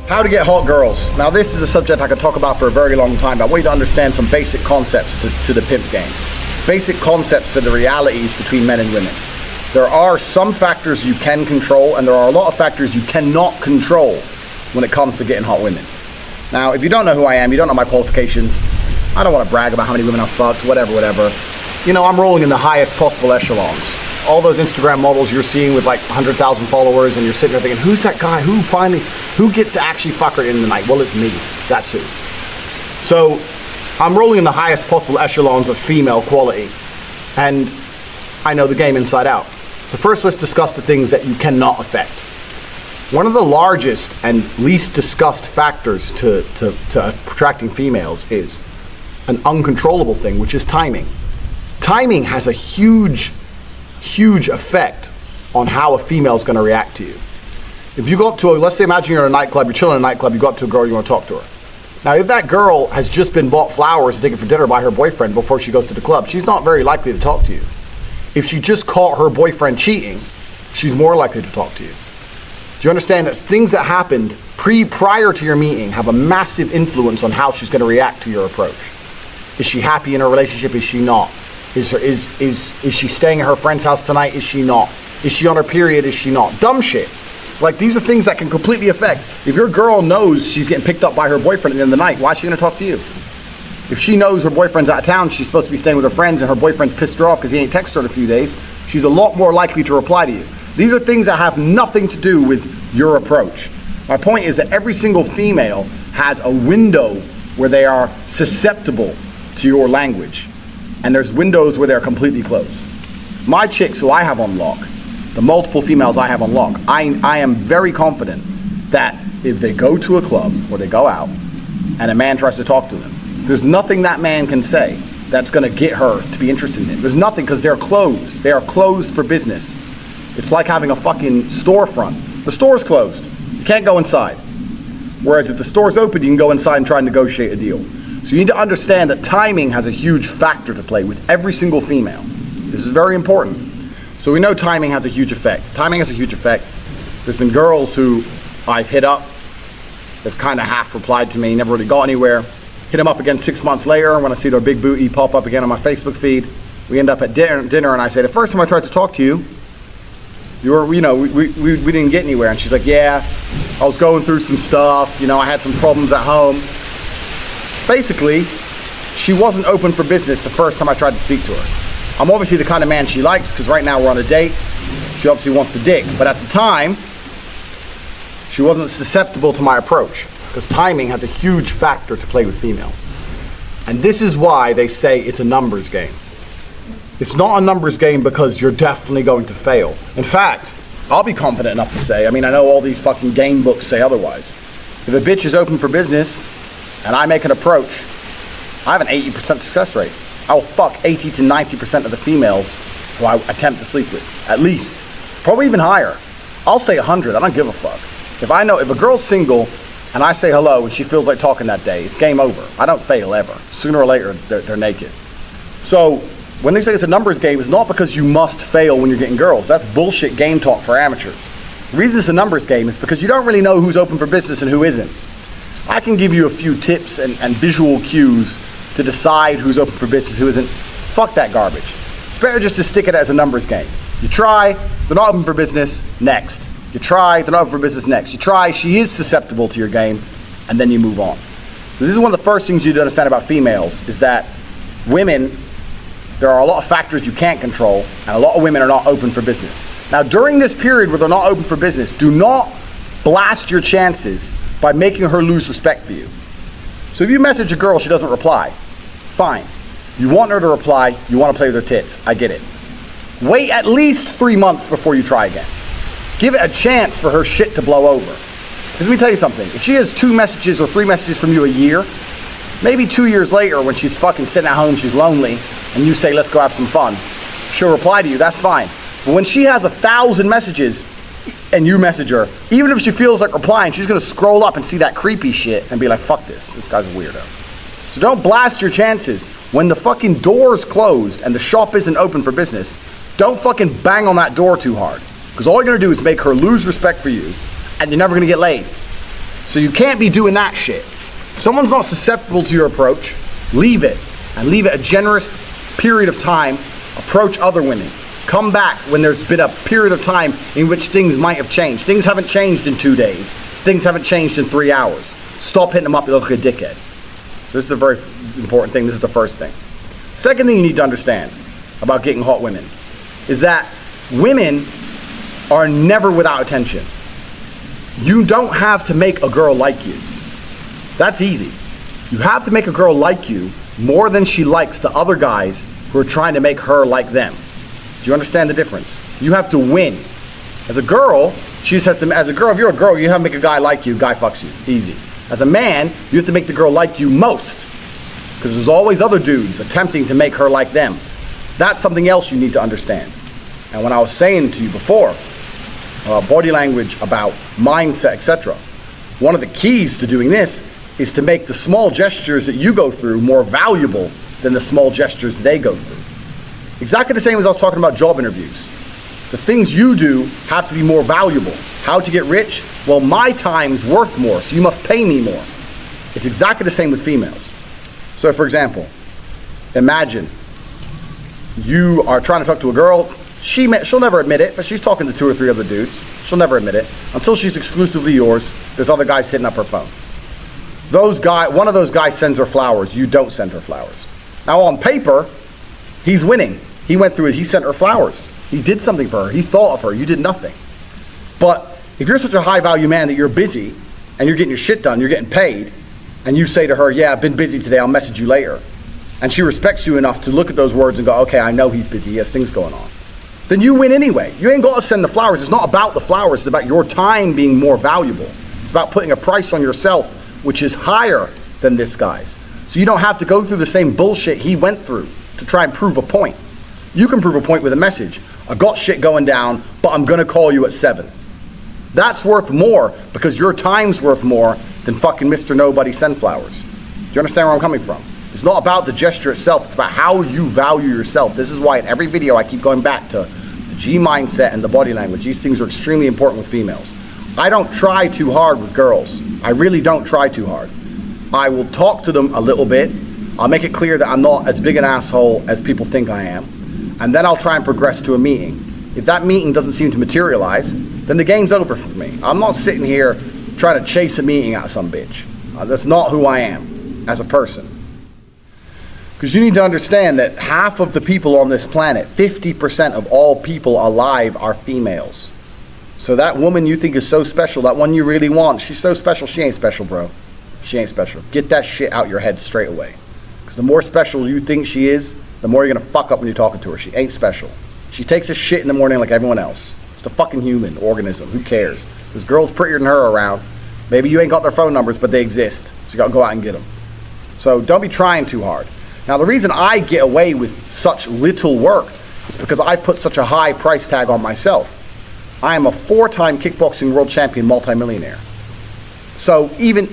How to get hot girls. Now this is a subject I could talk about for a very long time, but I want you to understand some basic concepts to the pimp game. Basic concepts to the realities between men and women. There are some factors you can control, and there are a lot of factors you cannot control when it comes to getting hot women. Now, if you don't know who I am, you don't know my qualifications, I don't want to brag about how many women I've fucked, whatever. You know, I'm rolling in the highest possible echelons. All those Instagram models you're seeing with like 100,000 followers, and you're sitting there thinking, who's that guy? Who gets to actually fuck her in the night? Well, it's me. That's who. So I'm rolling in the highest possible echelons of female quality, and I know the game inside out. So first, let's discuss the things that you cannot affect. One of the largest and least discussed factors to attracting females is an uncontrollable thing, which is timing. Timing has a huge effect on how a female is going to react to you. If you go up to let's say, imagine you're in a nightclub, you're chilling in a nightclub, you go up to a girl, you want to talk to her. Now, if that girl has just been bought flowers to take her for dinner by her boyfriend before she goes to the club, she's not very likely to talk to you. If she just caught her boyfriend cheating, she's more likely to talk to you. Do you understand that things that happened prior to your meeting have a massive influence on how she's going to react to your approach? Is she happy in her relationship? Is she not? Is she staying at her friend's house tonight? Is she not? Is she on her period? Is she not? Dumb shit. Like, these are things that can completely affect. If your girl knows she's getting picked up by her boyfriend at the end of the night, why is she going to talk to you? If she knows her boyfriend's out of town, she's supposed to be staying with her friends, and her boyfriend's pissed her off because he ain't texted her in a few days, she's a lot more likely to reply to you. These are things that have nothing to do with your approach. My point is that every single female has a window where they are susceptible to your language, and there's windows where they're completely closed. My chicks who I have on lock, the multiple females I have on lock, I am very confident that if they go to a club or they go out and a man tries to talk to them, there's nothing that man can say that's going to get her to be interested in him. There's nothing, because they're closed. They are closed for business. It's like having a fucking storefront. The store's closed. You can't go inside. Whereas if the store's open, you can go inside and try and negotiate a deal. So you need to understand that timing has a huge factor to play with every single female. This is very important. So we know timing has a huge effect. Timing has a huge effect. There's been girls who I've hit up. They've kind of half replied to me, never really got anywhere. Hit them up again 6 months later when I see their big booty pop up again on my Facebook feed. We end up at dinner, and I say, the first time I tried to talk to you, we didn't get anywhere. And she's like, yeah, I was going through some stuff, you know, I had some problems at home. Basically, she wasn't open for business the first time I tried to speak to her. I'm obviously the kind of man she likes, because right now we're on a date. She obviously wants to dig. But at the time, she wasn't susceptible to my approach, because timing has a huge factor to play with females. And this is why they say it's a numbers game. It's not a numbers game because you're definitely going to fail. In fact, I'll be confident enough to say, I mean, I know all these fucking game books say otherwise. If a bitch is open for business and I make an approach, I have an 80% success rate. I will fuck 80 to 90% of the females who I attempt to sleep with, at least. Probably even higher. I'll say 100, I don't give a fuck. If a girl's single and I say hello and she feels like talking that day, it's game over. I don't fail ever. Sooner or later, they're naked. So when they say it's a numbers game, it's not because you must fail when you're getting girls. That's bullshit game talk for amateurs. The reason it's a numbers game is because you don't really know who's open for business and who isn't. I can give you a few tips and visual cues to decide who's open for business, who isn't. Fuck that garbage. It's better just to stick it as a numbers game. You try, they're not open for business, next. You try, they're not open for business, next. You try, she is susceptible to your game, and then you move on. So this is one of the first things you need to understand about females, is that women, there are a lot of factors you can't control, and a lot of women are not open for business. Now, during this period where they're not open for business, do not blast your chances by making her lose respect for you. So if you message a girl, she doesn't reply, fine. You want her to reply, you want to play with her tits, I get it. Wait at least 3 months before you try again. Give it a chance for her shit to blow over. Because let me tell you something, if she has 2 messages or 3 messages from you a year, maybe 2 years later when she's fucking sitting at home, she's lonely, and you say, let's go have some fun, she'll reply to you, that's fine. But when she has 1,000 messages and you message her, even if she feels like replying, she's gonna scroll up and see that creepy shit and be like, fuck this guy's a weirdo. So don't blast your chances. When the fucking door's closed and the shop isn't open for business, don't fucking bang on that door too hard. Because all you're gonna do is make her lose respect for you, and you're never gonna get laid. So you can't be doing that shit. If someone's not susceptible to your approach, leave it, and leave it a generous period of time. Approach other women. Come back when there's been a period of time in which things might have changed. Things haven't changed in 2 days. Things haven't changed in 3 hours. Stop hitting them up, you look like a dickhead. So this is a very important thing. This is the first thing. Second thing you need to understand about getting hot women is that women are never without attention. You don't have to make a girl like you. That's easy. You have to make a girl like you more than she likes the other guys who are trying to make her like them. Do you understand the difference? You have to win. As a girl, she just has to, as a girl, if you're a girl, you have to make a guy like you, guy fucks you, easy. As a man, you have to make the girl like you most, because there's always other dudes attempting to make her like them. That's something else you need to understand. And when I was saying to you before, body language, about mindset, etc., one of the keys to doing this is to make the small gestures that you go through more valuable than the small gestures they go through. Exactly the same as I was talking about job interviews. The things you do have to be more valuable. How to get rich? Well, my time's worth more, so you must pay me more. It's exactly the same with females. So for example, imagine you are trying to talk to a girl. She'll never admit it, but she's talking to 2 or 3 other dudes. She'll never admit it. Until she's exclusively yours, there's other guys hitting up her phone. One of those guys sends her flowers. You don't send her flowers. Now on paper, he's winning. He went through it. He sent her flowers. He did something for her. He thought of her. You did nothing. But if you're such a high value man that you're busy and you're getting your shit done, you're getting paid, and you say to her, yeah, I've been busy today, I'll message you later, and she respects you enough to look at those words and go, okay, I know he's busy, he has things going on, then you win anyway. You ain't got to send the flowers. It's not about the flowers. It's about your time being more valuable. It's about putting a price on yourself which is higher than this guy's. So you don't have to go through the same bullshit he went through to try and prove a point. You can prove a point with a message. I got shit going down, but I'm gonna call you at 7. That's worth more because your time's worth more than fucking Mr. Nobody send flowers. Do you understand where I'm coming from? It's not about the gesture itself, it's about how you value yourself. This is why in every video I keep going back to the G mindset and the body language. These things are extremely important with females. I don't try too hard with girls. I really don't try too hard. I will talk to them a little bit. I'll make it clear that I'm not as big an asshole as people think I am. And then I'll try and progress to a meeting. If that meeting doesn't seem to materialize, then the game's over for me. I'm not sitting here trying to chase a meeting out of some bitch. That's not who I am as a person. Because you need to understand that half of the people on this planet, 50% of all people alive, are females. So that woman you think is so special, that one you really want, she's so special, she ain't special, bro. She ain't special. Get that shit out your head straight away. Because the more special you think she is, the more you're going to fuck up when you're talking to her. She ain't special. She takes a shit in the morning like everyone else. Just a fucking human organism. Who cares? There's girls prettier than her around. Maybe you ain't got their phone numbers, but they exist. So you got to go out and get them. So don't be trying too hard. Now, the reason I get away with such little work is because I put such a high price tag on myself. I am a 4-time kickboxing world champion multimillionaire. So even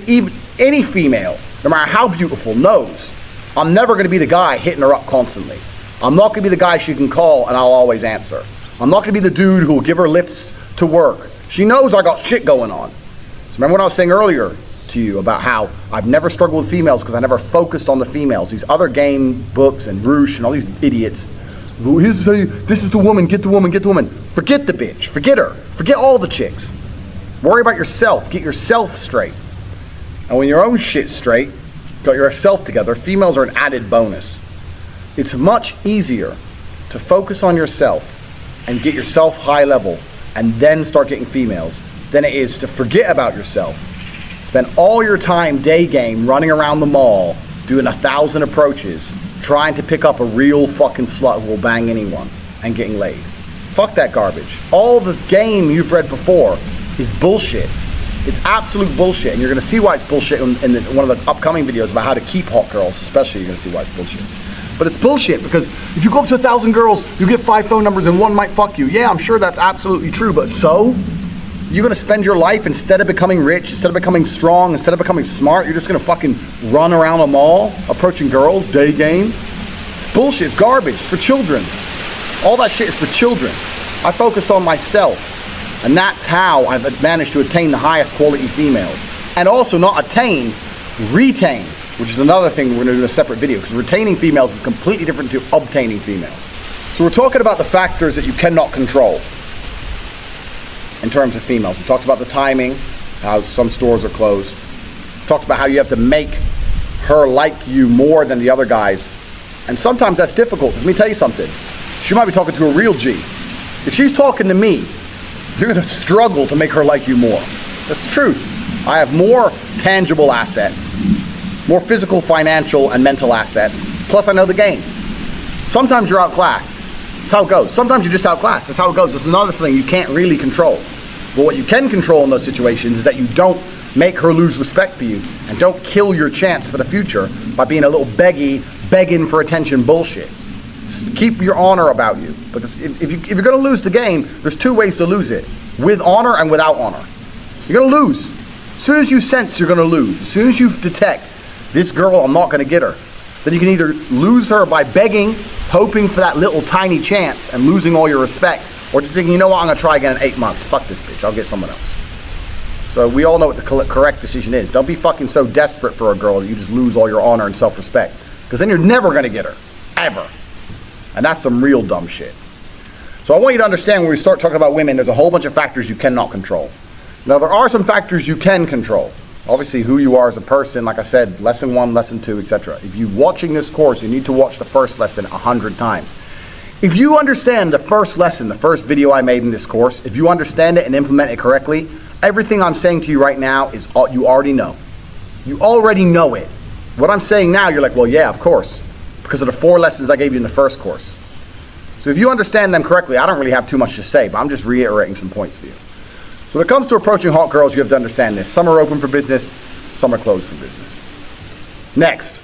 any female, no matter how beautiful, knows I'm never going to be the guy hitting her up constantly. I'm not going to be the guy she can call and I'll always answer. I'm not going to be the dude who will give her lifts to work. She knows I got shit going on. So remember what I was saying earlier to you about how I've never struggled with females because I never focused on the females. These other game books and Roosh and all these idiots. This is the woman, get the woman, get the woman. Forget the bitch, forget her, forget all the chicks. Worry about yourself, get yourself straight. And when your own shit's straight, got yourself together, females are an added bonus. It's much easier to focus on yourself and get yourself high level and then start getting females than it is to forget about yourself. Spend all your time day game running around the mall doing 1,000 approaches trying to pick up a real fucking slut who will bang anyone and getting laid. Fuck that garbage. All the game you've read before is bullshit. It's absolute bullshit, and you're going to see why it's bullshit in one of the upcoming videos about how to keep hot girls, especially. You're going to see why it's bullshit. But it's bullshit because if you go up to 1,000 girls, you get 5 phone numbers and one might fuck you. Yeah, I'm sure that's absolutely true, but so? You're going to spend your life, instead of becoming rich, instead of becoming strong, instead of becoming smart, you're just going to fucking run around a mall approaching girls, day game? It's bullshit. It's garbage. It's for children. All that shit is for children. I focused on myself, and that's how I've managed to attain the highest quality females. And also not attain, retain, which is another thing we're going to do in a separate video, because retaining females is completely different to obtaining females. So we're talking about the factors that you cannot control in terms of females. We talked about the timing, how some stores are closed. We talked about how you have to make her like you more than the other guys. And sometimes that's difficult, because let me tell you something. She might be talking to a real G. If she's talking to me, you're going to struggle to make her like you more. That's the truth. I have more tangible assets, more physical, financial, and mental assets. Plus, I know the game. Sometimes you're outclassed. That's how it goes. Sometimes you're just outclassed. That's how it goes. That's another thing you can't really control. But what you can control in those situations is that you don't make her lose respect for you and don't kill your chance for the future by being a little begging for attention bullshit. Keep your honor about you. Because if you're going to lose the game, there's 2 ways to lose it. With honor and without honor. You're going to lose. As soon as you sense you're going to lose, as soon as you detect, this girl, I'm not going to get her, then you can either lose her by begging, hoping for that little tiny chance and losing all your respect, or just thinking, you know what, I'm going to try again in 8 months. Fuck this bitch, I'll get someone else. So we all know what the correct decision is. Don't be fucking so desperate for a girl that you just lose all your honor and self-respect. Because then you're never going to get her. Ever. And that's some real dumb shit. So I want you to understand when we start talking about women, there's a whole bunch of factors you cannot control. Now there are some factors you can control. Obviously who you are as a person, like I said, lesson 1, lesson 2, etc. If you're watching this course, you need to watch the first lesson 100 times. If you understand the first lesson, the first video I made in this course, if you understand it and implement it correctly, everything I'm saying to you right now is all you already know. You already know it. What I'm saying now, you're like, well, yeah, of course, because of the 4 lessons I gave you in the first course. So if you understand them correctly, I don't really have too much to say, but I'm just reiterating some points for you. So when it comes to approaching hot girls, you have to understand this. Some are open for business, some are closed for business. Next,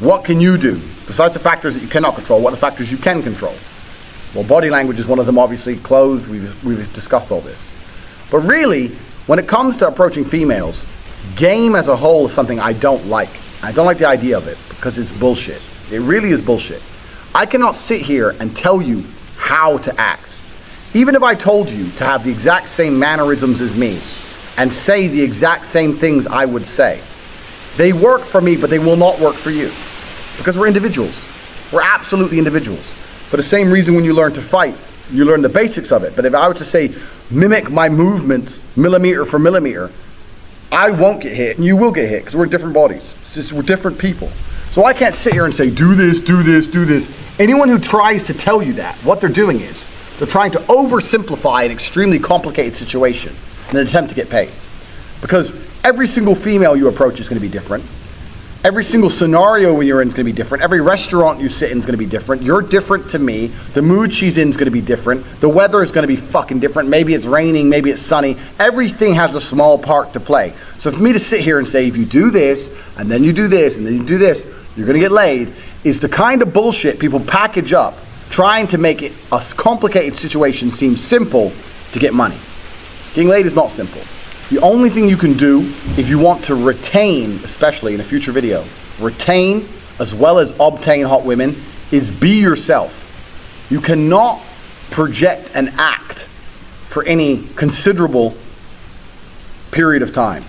what can you do? Besides the factors that you cannot control, what are the factors you can control? Well, body language is one of them, obviously. Clothes, we've discussed all this. But really, when it comes to approaching females, game as a whole is something I don't like. I don't like the idea of it because it's bullshit. It really is bullshit. I cannot sit here and tell you how to act. Even if I told you to have the exact same mannerisms as me and say the exact same things I would say, they work for me, but they will not work for you. Because we're individuals. We're absolutely individuals. For the same reason when you learn to fight, you learn the basics of it. But if I were to say, mimic my movements millimeter for millimeter, I won't get hit and you will get hit because we're different bodies. It's just we're different people. So I can't sit here and say, do this, do this, do this. Anyone who tries to tell you that, what they're doing is they're trying to oversimplify an extremely complicated situation in an attempt to get paid. Because every single female you approach is going to be different. Every single scenario when you're in is going to be different. Every restaurant you sit in is going to be different. You're different to me. The mood she's in is going to be different. The weather is going to be fucking different. Maybe it's raining, maybe it's sunny. Everything has a small part to play. So for me to sit here and say, if you do this, and then you do this, and then you do this, you're going to get laid, is the kind of bullshit people package up, trying to make it a complicated situation seem simple to get money. Getting laid is not simple. The only thing you can do if you want to retain, especially in a future video, retain as well as obtain hot women, is be yourself. You cannot project and act for any considerable period of time.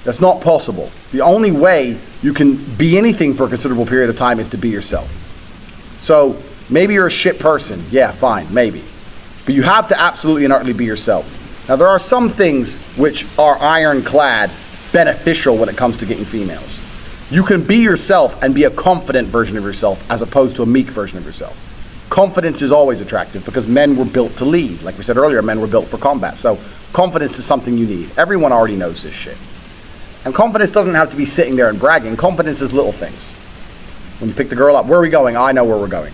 That's not possible. The only way you can be anything for a considerable period of time is to be yourself. So maybe you're a shit person. Yeah, fine, maybe. But you have to absolutely and utterly be yourself. Now, there are some things which are ironclad beneficial when it comes to getting females. You can be yourself and be a confident version of yourself as opposed to a meek version of yourself. Confidence is always attractive because men were built to lead. Like we said earlier, men were built for combat. So confidence is something you need. Everyone already knows this shit. And confidence doesn't have to be sitting there and bragging. Confidence is little things. When you pick the girl up, where are we going? I know where we're going.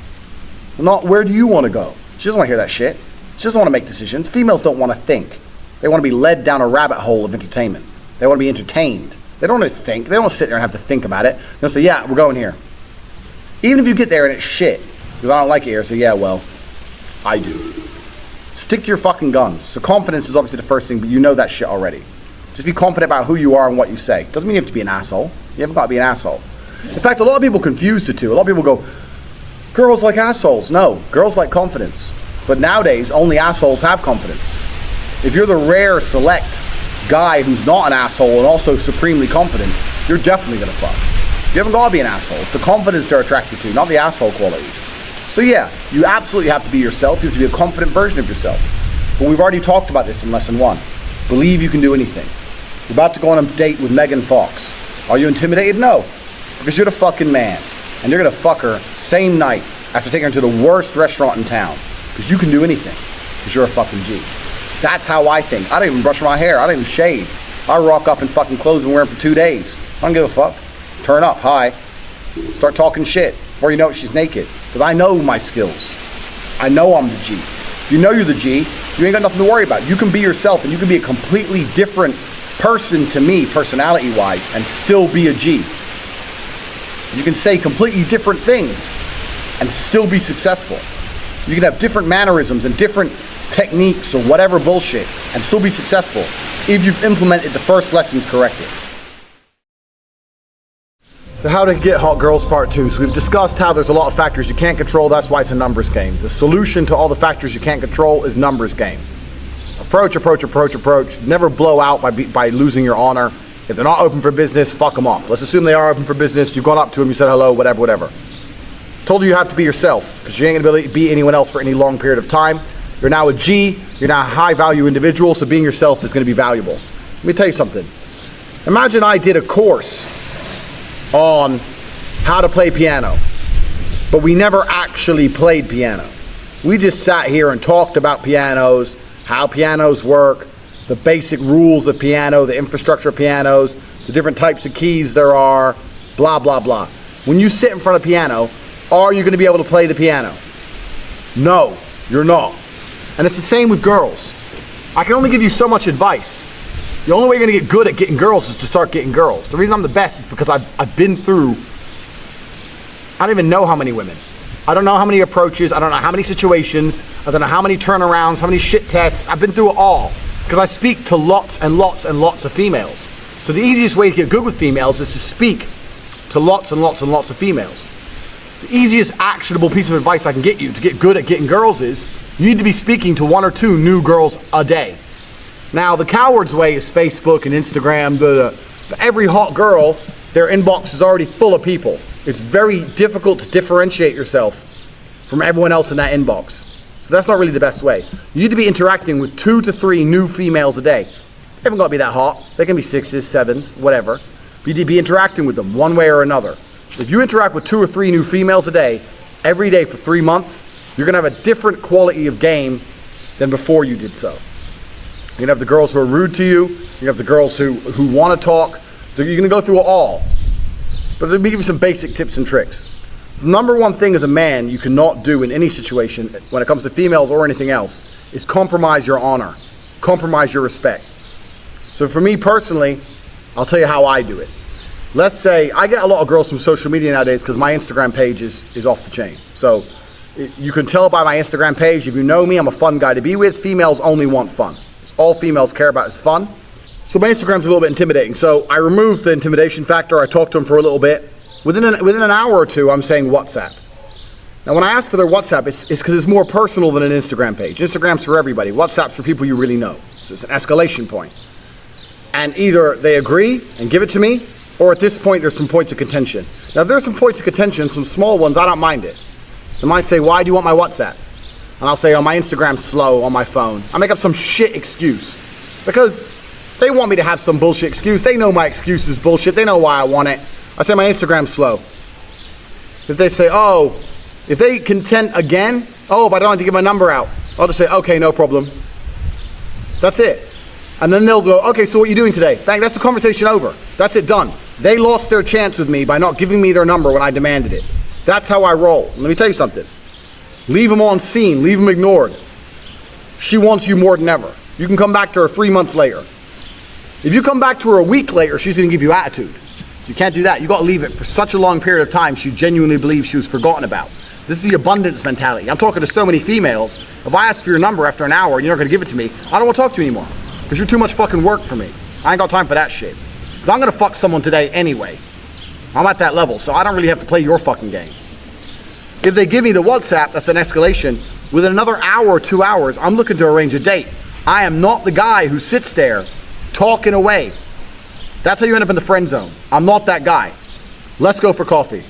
Not where do you want to go? She doesn't want to hear that shit. She doesn't want to make decisions. Females don't want to think. They want to be led down a rabbit hole of entertainment. They want to be entertained. They don't want to think. They don't want to sit there and have to think about it. They'll say, yeah, we're going here. Even if you get there and it's shit, because I don't like it here, say, yeah, well, I do. Stick to your fucking guns. So confidence is obviously the first thing, but you know that shit already. Just be confident about who you are and what you say. Doesn't mean you have to be an asshole. You haven't got to be an asshole. In fact, a lot of people confuse the two. A lot of people go, girls like assholes. No, girls like confidence. But nowadays, only assholes have confidence. If you're the rare, select guy who's not an asshole and also supremely confident, you're definitely going to fuck. You haven't got to be an asshole. It's the confidence they're attracted to, not the asshole qualities. So yeah, you absolutely have to be yourself. You have to be a confident version of yourself. But we've already talked about this in lesson 1. Believe you can do anything. You're about to go on a date with Megan Fox. Are you intimidated? No. Because you're the fucking man. And you're going to fuck her same night after taking her to the worst restaurant in town. Because you can do anything. Because you're a fucking G. That's how I think. I don't even brush my hair. I don't even shave. I rock up in fucking clothes and wear them for 2 days. I don't give a fuck. Turn up. Hi. Start talking shit. Before you know it, she's naked. Because I know my skills. I know I'm the G. If you know you're the G, you ain't got nothing to worry about. You can be yourself and you can be a completely different person to me, personality-wise, and still be a G. You can say completely different things and still be successful. You can have different mannerisms and different techniques or whatever bullshit and still be successful if you've implemented the first lessons correctly. So how to get hot girls part 2. So we've discussed how there's a lot of factors you can't control. That's why it's a numbers game. The solution to all the factors you can't control is numbers game. Approach. Never blow out by losing your honor. If they're not open for business, fuck them off. Let's assume they are open for business. You've gone up to them, you said hello, whatever. Told you have to be yourself because you ain't going to be anyone else for any long period of time. You're now a G. You're now a high value individual, so being yourself is going to be valuable. Let me tell you something. Imagine I did a course on how to play piano, but we never actually played piano. We just sat here and talked about pianos, how pianos work, the basic rules of piano, the infrastructure of pianos, the different types of keys there are, blah, blah, blah. When you sit in front of a piano, are you going to be able to play the piano? No, you're not. And it's the same with girls. I can only give you so much advice. The only way you're going to get good at getting girls is to start getting girls. The reason I'm the best is because I've been through, I don't even know how many women. I don't know how many approaches. I don't know how many situations. I don't know how many turnarounds, how many shit tests. I've been through it all because I speak to lots and lots and lots of females. So the easiest way to get good with females is to speak to lots and lots and lots of females. The easiest actionable piece of advice I can get you to get good at getting girls is you need to be speaking to 1 or 2 new girls a day. Now, the coward's way is Facebook and Instagram. But every hot girl, their inbox is already full of people. It's very difficult to differentiate yourself from everyone else in that inbox. So that's not really the best way. You need to be interacting with 2 to 3 new females a day. They haven't got to be that hot. They can be 6s, 7s, whatever. But you need to be interacting with them one way or another. If you interact with 2 or 3 new females a day, every day for 3 months, you're going to have a different quality of game than before you did so. You're going to have the girls who are rude to you. You're going to have the girls who want to talk. You're going to go through it all. But let me give you some basic tips and tricks. The number one thing as a man you cannot do in any situation when it comes to females or anything else is compromise your honor, compromise your respect. So for me personally, I'll tell you how I do it. Let's say I get a lot of girls from social media nowadays because my Instagram page is off the chain. So you can tell by my Instagram page, if you know me, I'm a fun guy to be with. Females only want fun. It's all females care about is fun. So my Instagram's a little bit intimidating. So I removed the intimidation factor. I talked to them for a little bit. Within an hour or two, I'm saying WhatsApp. Now, when I ask for their WhatsApp, it's because it's more personal than an Instagram page. Instagram's for everybody. WhatsApp's for people you really know. So it's an escalation point. And either they agree and give it to me, or at this point, there's some points of contention. Now, if there's some points of contention, some small ones, I don't mind it. They might say, why do you want my WhatsApp? And I'll say, oh, my Instagram's slow on my phone. I make up some shit excuse. Because they want me to have some bullshit excuse. They know my excuse is bullshit. They know why I want it. I say my Instagram's slow. If they say, oh, if they contend again, oh, but I don't have to give my number out, I'll just say, okay, no problem. That's it. And then they'll go, okay, so what are you doing today? Bang, that's the conversation over. That's it, done. They lost their chance with me by not giving me their number when I demanded it. That's how I roll. Let me tell you something. Leave them on scene. Leave them ignored. She wants you more than ever. You can come back to her 3 months later. If you come back to her a week later, she's going to give you attitude. You can't do that. You got to leave it for such a long period of time she genuinely believes she was forgotten about. This is the abundance mentality. I'm talking to so many females. If I ask for your number after an hour and you're not going to give it to me, I don't want to talk to you anymore. Because you're too much fucking work for me. I ain't got time for that shit. Because I'm going to fuck someone today anyway. I'm at that level, so I don't really have to play your fucking game. If they give me the WhatsApp, that's an escalation. Within another hour or 2 hours, I'm looking to arrange a date. I am not the guy who sits there talking away. That's how you end up in the friend zone. I'm not that guy. Let's go for coffee.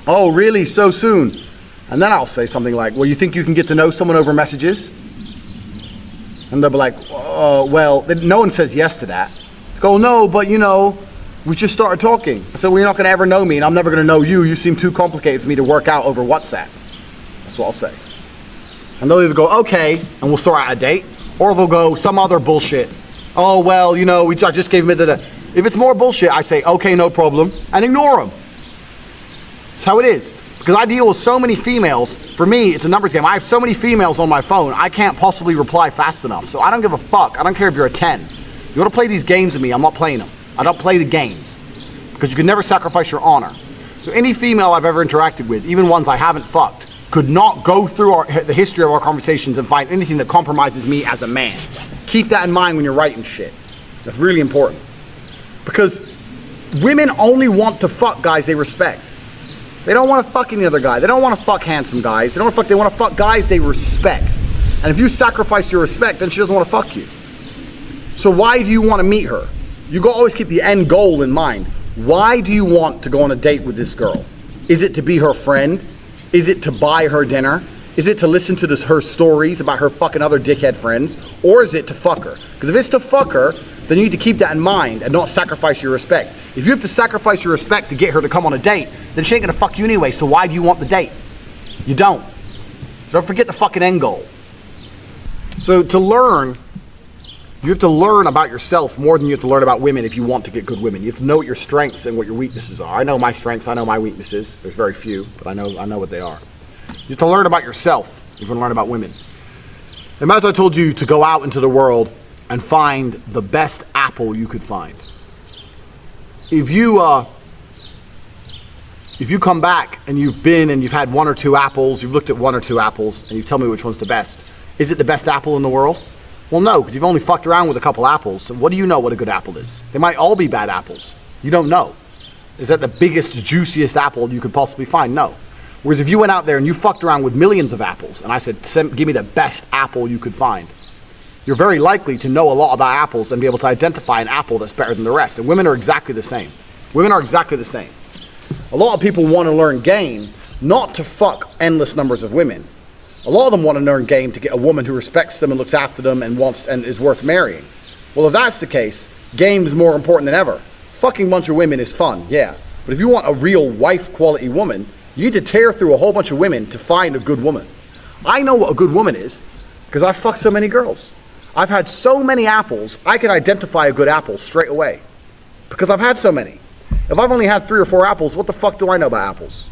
Oh, really? So soon? And then I'll say something like, well, you think you can get to know someone over messages? And they'll be like, well, no one says yes to that. Go, no, but you know, we just started talking. I said, well, you're not going to ever know me, and I'm never going to know you. You seem too complicated for me to work out over WhatsApp. That's what I'll say. And they'll either go, okay, and we'll sort out a date, or they'll go some other bullshit. Oh, well, you know, I just gave him the. If it's more bullshit, I say, okay, no problem, and ignore them. That's how it is. Because I deal with so many females. For me, it's a numbers game. I have so many females on my phone, I can't possibly reply fast enough. So I don't give a fuck. I don't care if you're a 10. You want to play these games with me, I'm not playing them. I don't play the games. Because you can never sacrifice your honor. So any female I've ever interacted with, even ones I haven't fucked, could not go through the history of our conversations and find anything that compromises me as a man. Keep that in mind when you're writing shit. That's really important. Because women only want to fuck guys they respect. They don't want to fuck any other guy. They don't want to fuck handsome guys. They want to fuck guys they respect. And if you sacrifice your respect, then she doesn't want to fuck you. So why do you want to meet her? You always keep the end goal in mind. Why do you want to go on a date with this girl? Is it to be her friend? Is it to buy her dinner? Is it to listen to her stories about her fucking other dickhead friends? Or is it to fuck her? Because if it's to fuck her, then you need to keep that in mind and not sacrifice your respect. If you have to sacrifice your respect to get her to come on a date, then she ain't gonna fuck you anyway, so why do you want the date? You don't. So don't forget the fucking end goal. So to learn, you have to learn about yourself more than you have to learn about women if you want to get good women. You have to know what your strengths and what your weaknesses are. I know my strengths, I know my weaknesses. There's very few, but I know what they are. You have to learn about yourself if you want to learn about women. Imagine I told you to go out into the world and find the best apple you could find. If you come back and you've had 1 or 2 apples, you've looked at 1 or 2 apples, and you tell me which one's the best, is it the best apple in the world? Well, no, because you've only fucked around with a couple apples. So what do you know what a good apple is? They might all be bad apples. You don't know. Is that the biggest, juiciest apple you could possibly find? No. Whereas if you went out there and you fucked around with millions of apples, and I said, give me the best apple you could find, you're very likely to know a lot about apples and be able to identify an apple that's better than the rest. And women are exactly the same. Women are exactly the same. A lot of people want to learn game, not to fuck endless numbers of women, A lot of them want to learn game to get a woman who respects them and looks after them and is worth marrying. Well, if that's the case, game is more important than ever. Fucking a bunch of women is fun, yeah. But if you want a real wife quality woman, you need to tear through a whole bunch of women to find a good woman. I know what a good woman is because I fucked so many girls. I've had so many apples, I can identify a good apple straight away because I've had so many. If I've only had 3 or 4 apples, what the fuck do I know about apples?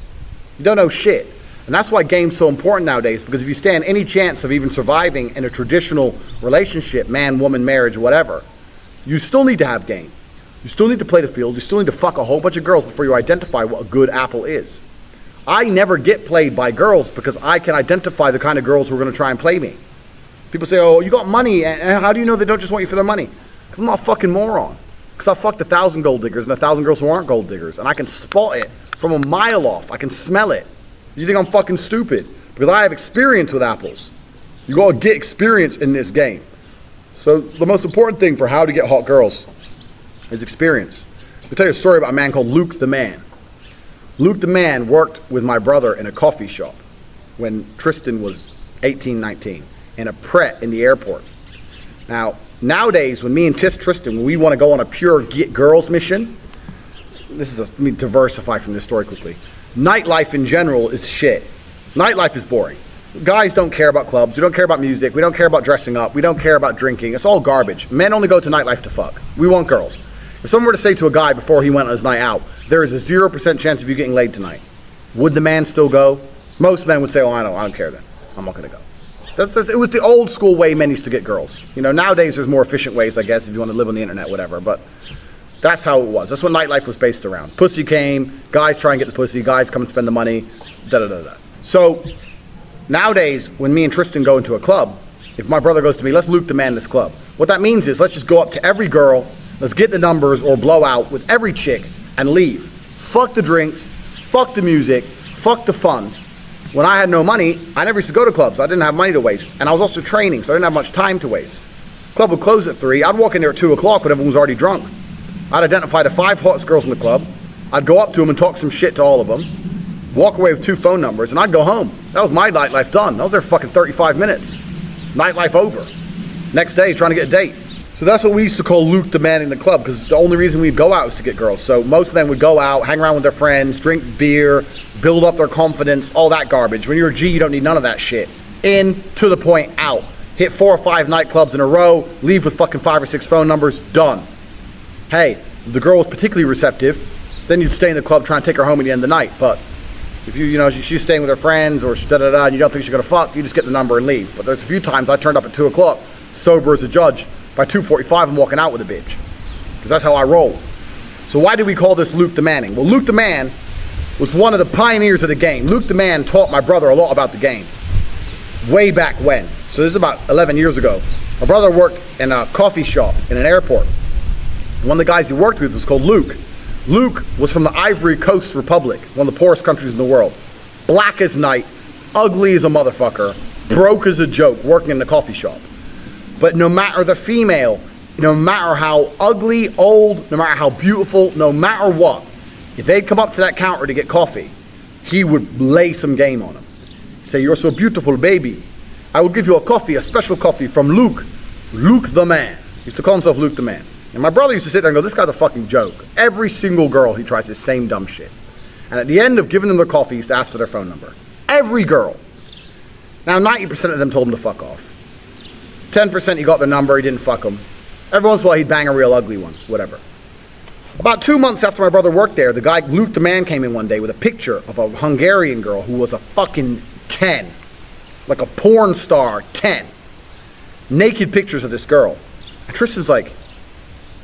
You don't know shit. And that's why game's so important nowadays, because if you stand any chance of even surviving in a traditional relationship, man, woman, marriage, whatever, you still need to have game. You still need to play the field. You still need to fuck a whole bunch of girls before you identify what a good apple is. I never get played by girls because I can identify the kind of girls who are going to try and play me. People say, oh, you got money, and how do you know they don't just want you for their money? Because I'm not a fucking moron. Because I fucked 1,000 gold diggers and 1,000 girls who aren't gold diggers, and I can spot it from a mile off. I can smell it. You think I'm fucking stupid? Because I have experience with apples. You got to get experience in this game. So the most important thing for how to get hot girls is experience. I'll tell you a story about a man called Luke the Man. Luke the Man worked with my brother in a coffee shop when Tristan was 18, 19, in a Pret in the airport. Now, nowadays, when me and Tristan, when we want to go on a pure get girls mission, let me diversify from this story quickly. Nightlife in general is shit. Nightlife is boring. Guys don't care about clubs. We don't care about music. We don't care about dressing up. We don't care about drinking. It's all garbage. Men only go to nightlife to fuck. We want girls. If someone were to say to a guy before he went on his night out, there is a 0% chance of you getting laid tonight, would the man still go? Most men would say, oh, I don't care then. I'm not going to go. It was the old school way men used to get girls. You know, nowadays there's more efficient ways, I guess, if you want to live on the internet, whatever. But that's how it was. That's what nightlife was based around. Pussy came, guys try and get the pussy, guys come and spend the money, da-da-da-da. So nowadays, when me and Tristan go into a club, if my brother goes to me, let's Luke the Man this club. What that means is let's just go up to every girl, let's get the numbers or blow out with every chick and leave. Fuck the drinks, fuck the music, fuck the fun. When I had no money, I never used to go to clubs. I didn't have money to waste. And I was also training, so I didn't have much time to waste. Club would close at 3. I'd walk in there at 2 o'clock when everyone was already drunk. I'd identify the 5 hottest girls in the club. I'd go up to them and talk some shit to all of them. Walk away with 2 phone numbers, and I'd go home. That was my nightlife done. I was there for fucking 35 minutes. Nightlife over. Next day, trying to get a date. So that's what we used to call Luke the Man in the club, because the only reason we'd go out was to get girls. So most men would go out, hang around with their friends, drink beer, build up their confidence, all that garbage. When you're a G, you don't need none of that shit. In, to the point, out. Hit 4 or 5 nightclubs in a row, leave with fucking 5 or 6 phone numbers, done. Hey, if the girl was particularly receptive, then you'd stay in the club trying to take her home at the end of the night. But if she's staying with her friends or da-da-da, and you don't think she's gonna fuck, you just get the number and leave. But there's a few times I turned up at 2 o'clock, sober as a judge. By 2:45, I'm walking out with a bitch. Because that's how I roll. So why do we call this Luke the Manning? Well, Luke the Man was one of the pioneers of the game. Luke the Man taught my brother a lot about the game. Way back when. So this is about 11 years ago. My brother worked in a coffee shop in an airport. One of the guys he worked with was called Luke. Luke was from the Ivory Coast Republic, one of the poorest countries in the world. Black as night, ugly as a motherfucker, broke as a joke, working in the coffee shop. But no matter the female, no matter how ugly, old, no matter how beautiful, no matter what, if they'd come up to that counter to get coffee, he would lay some game on them. He'd say, you're so beautiful, baby. I will give you a coffee, a special coffee from Luke the Man. He used to call himself Luke the Man. And my brother used to sit there and go, this guy's a fucking joke. Every single girl, he tries this same dumb shit. And at the end of giving them their coffee, he used to ask for their phone number. Every girl. Now, 90% of them told him to fuck off. 10% he got their number, he didn't fuck them. Every once in a while he'd bang a real ugly one, whatever. About 2 months after my brother worked there, the guy, Luke the Man, came in one day with a picture of a Hungarian girl who was a fucking 10. Like a porn star, 10. Naked pictures of this girl. And Tristan's like,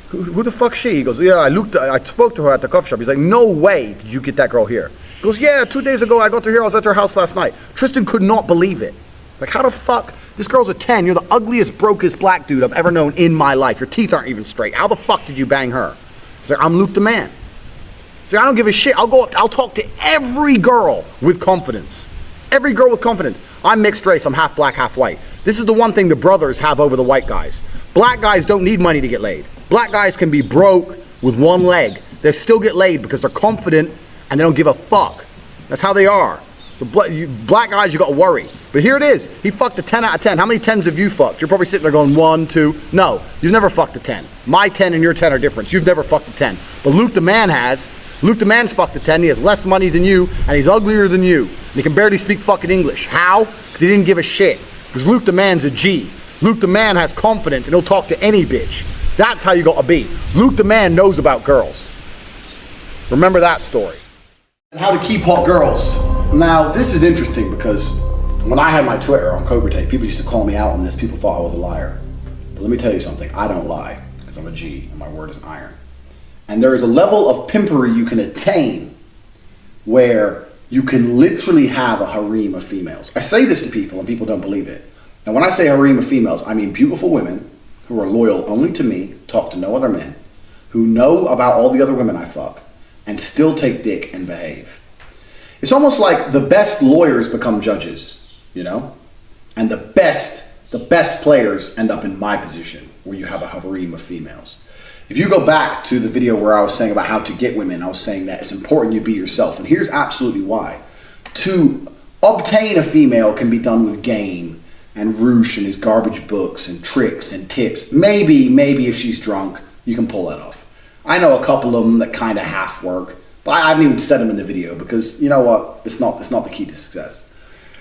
who the fuck's she? He goes, yeah, I spoke to her at the coffee shop. He's like, no way did you get that girl here. He goes, yeah, 2 days ago I got to here, I was at her house last night. Tristan could not believe it. Like, how the fuck? This girl's a 10. You're the ugliest, brokest black dude I've ever known in my life. Your teeth aren't even straight. How the fuck did you bang her? He's like, I'm Luke the Man. He's like, I don't give a shit. I'll talk to every girl with confidence. Every girl with confidence. I'm mixed race. I'm half black, half white. This is the one thing the brothers have over the white guys. Black guys don't need money to get laid. Black guys can be broke with one leg. They still get laid because they're confident and they don't give a fuck. That's how they are. So black guys, you got to worry. But here it is. He fucked a 10 out of 10. How many 10s have you fucked? You're probably sitting there going 1, 2. No, you've never fucked a 10. My 10 and your 10 are different. You've never fucked a 10. But Luke the man has. Luke the man's fucked a 10. He has less money than you, and he's uglier than you. And he can barely speak fucking English. How? Because he didn't give a shit. Because Luke the man's a G. Luke the man has confidence, and he'll talk to any bitch. That's how you gotta be. Luke the man knows about girls. Remember that story. And how to keep hot girls. Now, this is interesting because when I had my Twitter on Cobra Tate, people used to call me out on this. People thought I was a liar. But let me tell you something. I don't lie because I'm a G and my word is iron. And there is a level of pimpery you can attain where you can literally have a harem of females. I say this to people and people don't believe it. And when I say harem of females, I mean beautiful women who are loyal only to me, talk to no other men, who know about all the other women I fuck, and still take dick and behave. It's almost like the best lawyers become judges, you know? And the best players end up in my position, where you have a harem of females. If you go back to the video where I was saying about how to get women, I was saying that it's important you be yourself. And here's absolutely why. To obtain a female can be done with game and Roosh and his garbage books and tricks and tips. Maybe if she's drunk, you can pull that off. I know a couple of them that kind of half work, but I haven't even said them in the video because you know what? It's not the key to success.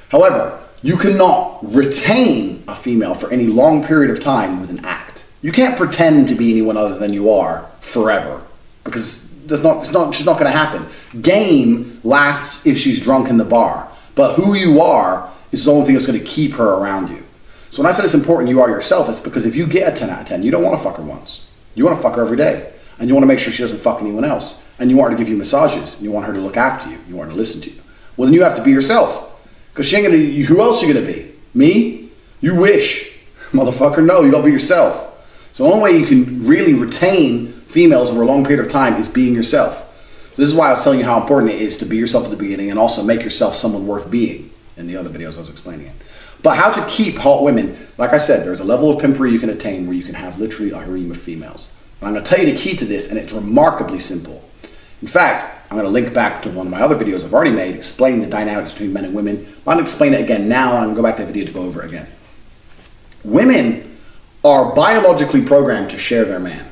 However, you cannot retain a female for any long period of time with an act. You can't pretend to be anyone other than you are forever because it's just not going to happen. Game lasts if she's drunk in the bar, but who you are is the only thing that's going to keep her around you. So when I said it's important you are yourself, it's because if you get a 10 out of 10, you don't want to fuck her once. You want to fuck her every day. And you want to make sure she doesn't fuck anyone else. And you want her to give you massages. And you want her to look after you. You want her to listen to you. Well, then you have to be yourself. Because she ain't going to, who else you going to be? Me? You wish. Motherfucker, no, you got to be yourself. So the only way you can really retain females over a long period of time is being yourself. So this is why I was telling you how important it is to be yourself at the beginning and also make yourself someone worth being in the other videos I was explaining it. But how to keep hot women, like I said, there's a level of pimpery you can attain where you can have literally a harem of females. And I'm going to tell you the key to this, and it's remarkably simple. In fact, I'm going to link back to one of my other videos I've already made, explaining the dynamics between men and women. But I'm going to explain it again now, and I'm going to go back to the video to go over it again. Women are biologically programmed to share their man.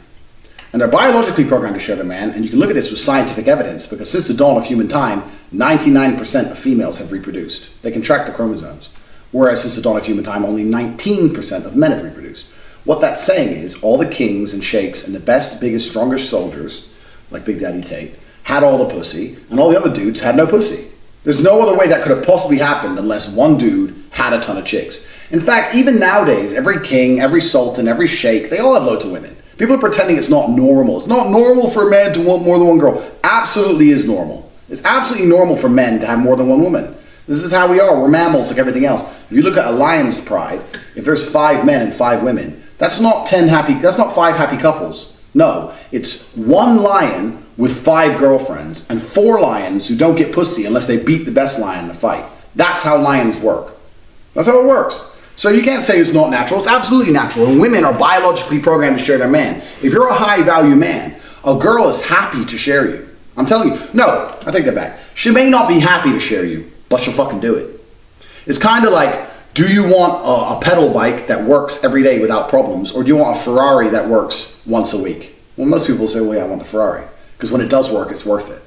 And they're biologically programmed to share their man, and you can look at this with scientific evidence, because since the dawn of human time, 99% of females have reproduced. They can track the chromosomes. Whereas since the dawn of human time, only 19% of men have reproduced. What that's saying is all the kings and sheikhs and the best, biggest, strongest soldiers, like Big Daddy Tate, had all the pussy, and all the other dudes had no pussy. There's no other way that could have possibly happened unless one dude had a ton of chicks. In fact, even nowadays, every king, every sultan, every sheikh, they all have loads of women. People are pretending it's not normal. It's not normal for a man to want more than one girl. Absolutely is normal. It's absolutely normal for men to have more than one woman. This is how we are. We're mammals like everything else. If you look at a lion's pride, if there's 5 men and 5 women, that's not 5 happy couples. No, it's 1 lion with 5 girlfriends and 4 lions who don't get pussy unless they beat the best lion in the fight. That's how lions work. That's how it works. So you can't say it's not natural. It's absolutely natural. And women are biologically programmed to share their man. If you're a high value man, a girl is happy to share you. I'm telling you. No, I take that back. She may not be happy to share you, but she'll fucking do it. It's kind of like, do you want a pedal bike that works every day without problems, or do you want a Ferrari that works once a week? Well, most people say, well, yeah, I want the Ferrari. Because when it does work, it's worth it.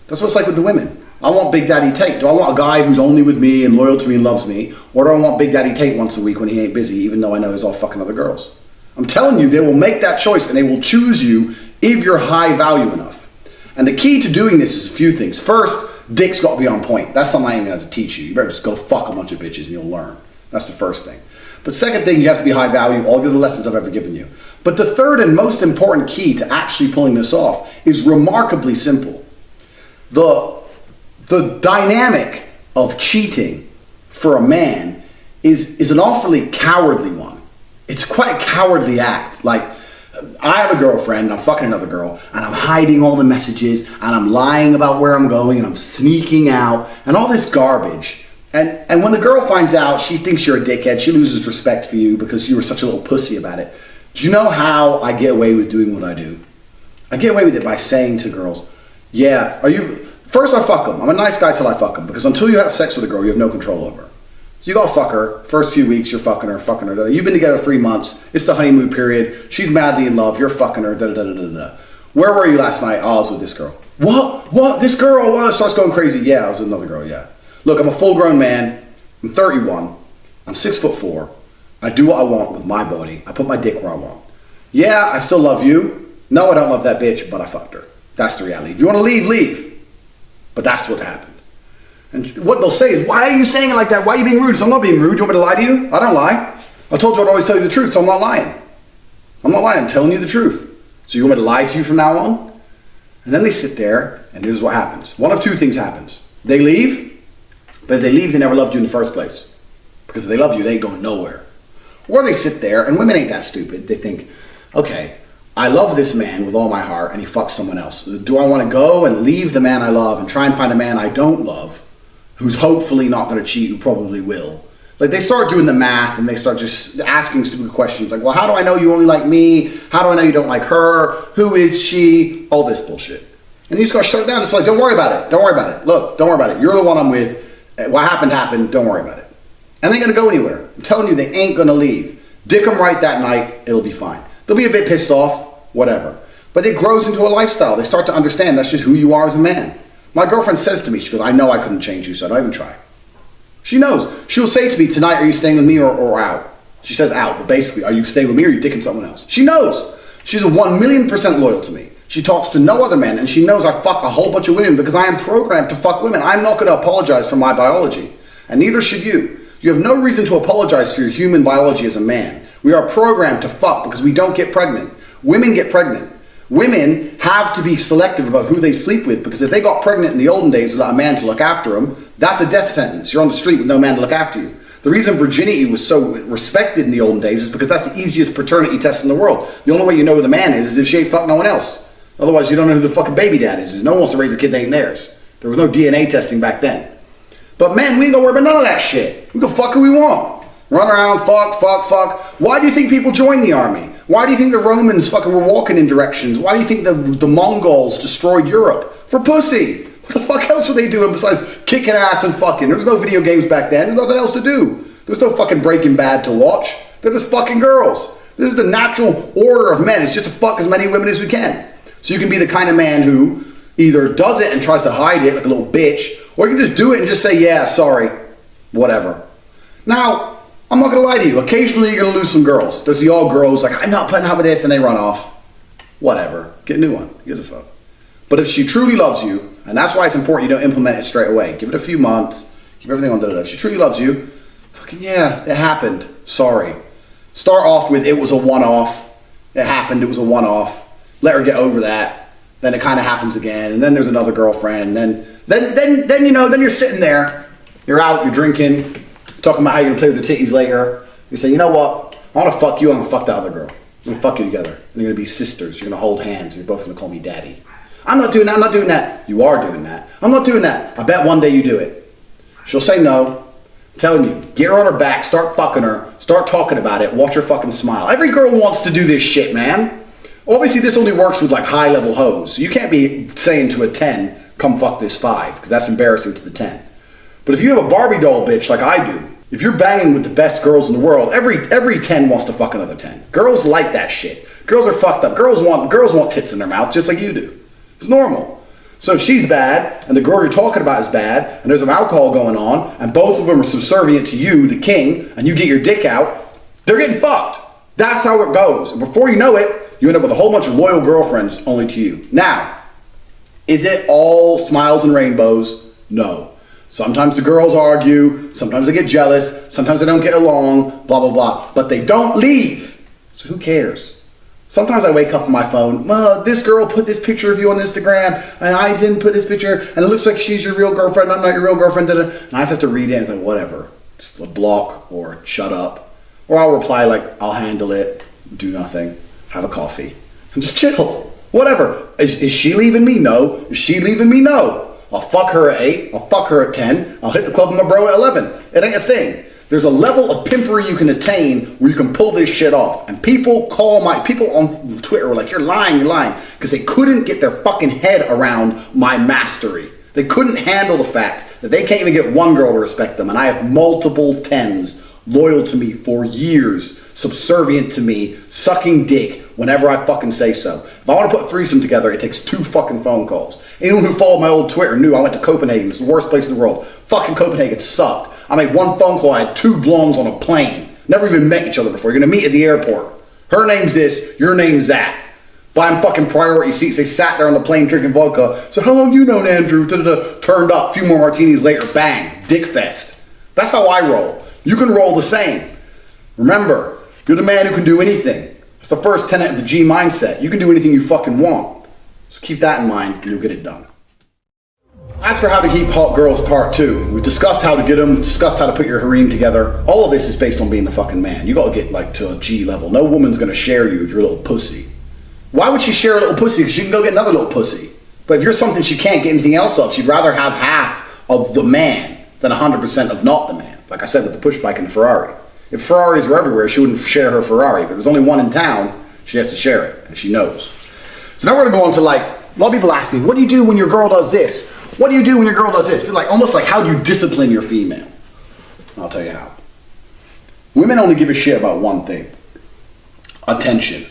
That's what it's like with the women. I want Big Daddy Tate. Do I want a guy who's only with me and loyal to me and loves me? Or do I want Big Daddy Tate once a week when he ain't busy, even though I know he's all fucking other girls? I'm telling you, they will make that choice and they will choose you if you're high value enough. And the key to doing this is a few things. First, dick's got to be on point. That's something I ain't going to teach you. You better just go fuck a bunch of bitches and you'll learn. That's the first thing. But second thing, you have to be high value. All the other lessons I've ever given you. But the third and most important key to actually pulling this off is remarkably simple. The dynamic of cheating for a man is an awfully cowardly one. It's quite a cowardly act. Like, I have a girlfriend, I'm fucking another girl, and I'm hiding all the messages, and I'm lying about where I'm going, and I'm sneaking out, and all this garbage. And when the girl finds out, she thinks you're a dickhead, she loses respect for you because you were such a little pussy about it. Do you know how I get away with doing what I do? I get away with it by saying to girls, yeah, first I fuck them. I'm a nice guy till I fuck them, because until you have sex with a girl, you have no control over her. So you go fuck her. First few weeks, you're fucking her. You've been together 3 months. It's the honeymoon period. She's madly in love. You're fucking her. Where were you last night? Oh, I was with this girl. What? This girl? What? Starts going crazy. Yeah, I was with another girl. Yeah. Look, I'm a full-grown man. I'm 31. I'm 6'4". I do what I want with my body. I put my dick where I want. Yeah, I still love you. No, I don't love that bitch, but I fucked her. That's the reality. If you want to leave, leave. But that's what happened. And what they'll say is, why are you saying it like that? Why are you being rude? So I'm not being rude. You want me to lie to you? I don't lie. I told you I'd always tell you the truth, so I'm not lying. I'm not lying. I'm telling you the truth. So you want me to lie to you from now on? And then they sit there, and here's what happens. One of two things happens. They leave, but if they leave, they never loved you in the first place. Because if they love you, they ain't going nowhere. Or they sit there, and women ain't that stupid. They think, okay, I love this man with all my heart, and he fucks someone else. Do I want to go and leave the man I love and try and find a man I don't love, who's hopefully not going to cheat, who probably will? Like, they start doing the math, and they start just asking stupid questions. Like, well, how do I know you only like me? How do I know you don't like her? Who is she? All this bullshit. And you just got to shut it down. It's like, don't worry about it. Don't worry about it. Look, don't worry about it. You're the one I'm with. What happened. Don't worry about it. And they ain't going to go anywhere. I'm telling you, they ain't going to leave. Dick them right that night. It'll be fine. They'll be a bit pissed off, whatever. But it grows into a lifestyle. They start to understand that's just who you are as a man. My girlfriend says to me, she goes, I know I couldn't change you, so don't even try. She knows. She'll say to me, tonight, are you staying with me or out? She says out, but basically, are you staying with me or are you dicking someone else? She knows. She's a 1,000,000% loyal to me. She talks to no other men, and she knows I fuck a whole bunch of women because I am programmed to fuck women. I'm not going to apologize for my biology, and neither should you. You have no reason to apologize for your human biology as a man. We are programmed to fuck because we don't get pregnant. Women get pregnant. Women have to be selective about who they sleep with because if they got pregnant in the olden days without a man to look after them, that's a death sentence. You're on the street with no man to look after you. The reason virginity was so respected in the olden days is because that's the easiest paternity test in the world. The only way you know who the man is if she ain't fucked no one else. Otherwise, you don't know who the fucking baby dad is. No one wants to raise a kid that ain't theirs. There was no DNA testing back then. But men, we ain't gonna worry about none of that shit. We can fuck who we want. Run around, fuck. Why do you think people join the army? Why do you think the Romans fucking were walking in directions? Why do you think the Mongols destroyed Europe? For pussy. What the fuck else were they doing besides kicking ass and fucking? There was no video games back then. There was nothing else to do. There was no fucking Breaking Bad to watch. They're just fucking girls. This is the natural order of men. It's just to fuck as many women as we can. So you can be the kind of man who either does it and tries to hide it like a little bitch, or you can just do it and just say, yeah, sorry, whatever. Now, I'm not going to lie to you. Occasionally you're going to lose some girls. There's the all girls like, I'm not putting up with this, and they run off. Whatever. Get a new one. Who gives a fuck? But if she truly loves you, and that's why it's important you don't implement it straight away. Give it a few months. Keep everything on da-da-da. If she truly loves you, fucking yeah, it happened. Sorry. Start off with it was a one-off. It happened. It was a one-off. Let her get over that. Then it kind of happens again. And then there's another girlfriend. Then you know, then you're sitting there. You're out. You're drinking. Talking about how you're going to play with the titties later. You say, you know what? I want to fuck you. I'm going to fuck that other girl. I'm going to fuck you together. And you're going to be sisters. You're going to hold hands. You're both going to call me daddy. I'm not doing that. I'm not doing that. You are doing that. I'm not doing that. I bet one day you do it. She'll say no. I'm telling you, get her on her back. Start fucking her. Start talking about it. Watch her fucking smile. Every girl wants to do this shit, man. Obviously, this only works with like high-level hoes. You can't be saying to a 10, come fuck this 5, because that's embarrassing to the 10. But if you have a Barbie doll bitch like I do, if you're banging with the best girls in the world, every 10 wants to fuck another 10. Girls like that shit. Girls are fucked up. Girls want tits in their mouth just like you do. It's normal. So if she's bad, and the girl you're talking about is bad, and there's some alcohol going on, and both of them are subservient to you, the king, and you get your dick out, they're getting fucked. That's how it goes. And before you know it, you end up with a whole bunch of loyal girlfriends only to you. Now, is it all smiles and rainbows? No. Sometimes the girls argue, sometimes they get jealous, sometimes they don't get along, blah, blah, blah. But they don't leave. So who cares? Sometimes I wake up on my phone, this girl put this picture of you on Instagram, and I didn't put this picture, and it looks like she's your real girlfriend, I'm not your real girlfriend, and I just have to read it, and it's like, whatever. Just a block, or shut up. Or I'll reply like, I'll handle it, do nothing, have a coffee, and just chill. Whatever. Is she leaving me? No. Is she leaving me? No. I'll fuck her at 8, I'll fuck her at 10, I'll hit the club with my bro at 11. It ain't a thing. There's a level of pimpery you can attain where you can pull this shit off. And people on Twitter were like, you're lying, because they couldn't get their fucking head around my mastery. They couldn't handle the fact that they can't even get one girl to respect them, and I have multiple 10s loyal to me for years, subservient to me, sucking dick whenever I fucking say so. If I want to put a threesome together, it takes 2 fucking phone calls. Anyone who followed my old Twitter knew I went to Copenhagen. It's the worst place in the world. Fucking Copenhagen sucked. I made 1 phone call, I had 2 blondes on a plane. Never even met each other before. You're gonna meet at the airport. Her name's this, your name's that. Buy them fucking priority seats. They sat there on the plane drinking vodka. So how long you known Andrew? Da-da-da. Turned up, a few more martinis later, bang, dick fest. That's how I roll. You can roll the same. Remember, you're the man who can do anything. It's the first tenet of the G mindset. You can do anything you fucking want. So keep that in mind and you'll get it done. As for how to keep hot girls part 2, we've discussed how to get them, we've discussed how to put your harem together. All of this is based on being the fucking man. You gotta get like to a G level. No woman's gonna share you if you're a little pussy. Why would she share a little pussy? Because she can go get another little pussy. But if you're something she can't get anything else of, she'd rather have half of the man than 100% of not the man. Like I said with the push bike and the Ferrari. If Ferraris were everywhere, she wouldn't share her Ferrari. But if there's only one in town, she has to share it, and she knows. So now we're gonna go on to like, a lot of people ask me, what do you do when your girl does this? What do you do when your girl does this? Like almost like how do you discipline your female? I'll tell you how. Women only give a shit about one thing. Attention.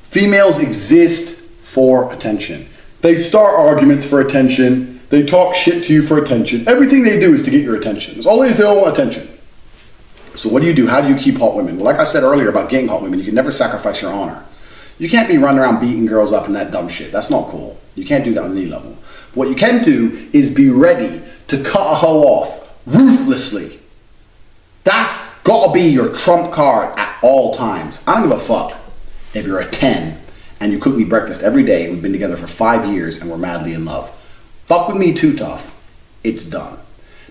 Females exist for attention. They start arguments for attention. They talk shit to you for attention. Everything they do is to get your attention. It's always they all want attention. So what do you do? How do you keep hot women? Well, like I said earlier about getting hot women, you can never sacrifice your honor. You can't be running around beating girls up and that dumb shit. That's not cool. You can't do that on any level. What you can do is be ready to cut a hoe off ruthlessly. That's gotta be your trump card at all times. I don't give a fuck if you're a 10 and you cook me breakfast every day, we've been together for 5 years and we're madly in love. Fuck with me too tough, it's done.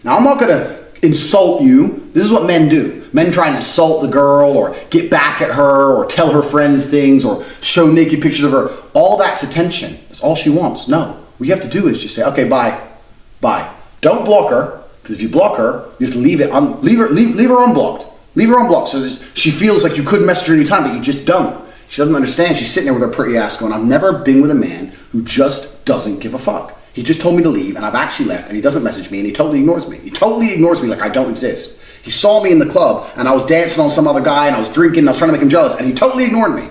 Now I'm not gonna insult you. This is what men do. Men try and insult the girl or get back at her or tell her friends things or show naked pictures of her. All that's attention. That's all she wants. No, what you have to do is just say, okay, bye, bye. Don't block her, because if you block her, you have to leave her unblocked. Leave her unblocked so that she feels like you could message her anytime, but you just don't. She doesn't understand. She's sitting there with her pretty ass going, I've never been with a man who just doesn't give a fuck. He just told me to leave, and I've actually left, and he doesn't message me, and he totally ignores me. He totally ignores me like I don't exist. He saw me in the club, and I was dancing on some other guy, and I was drinking, and I was trying to make him jealous, and he totally ignored me.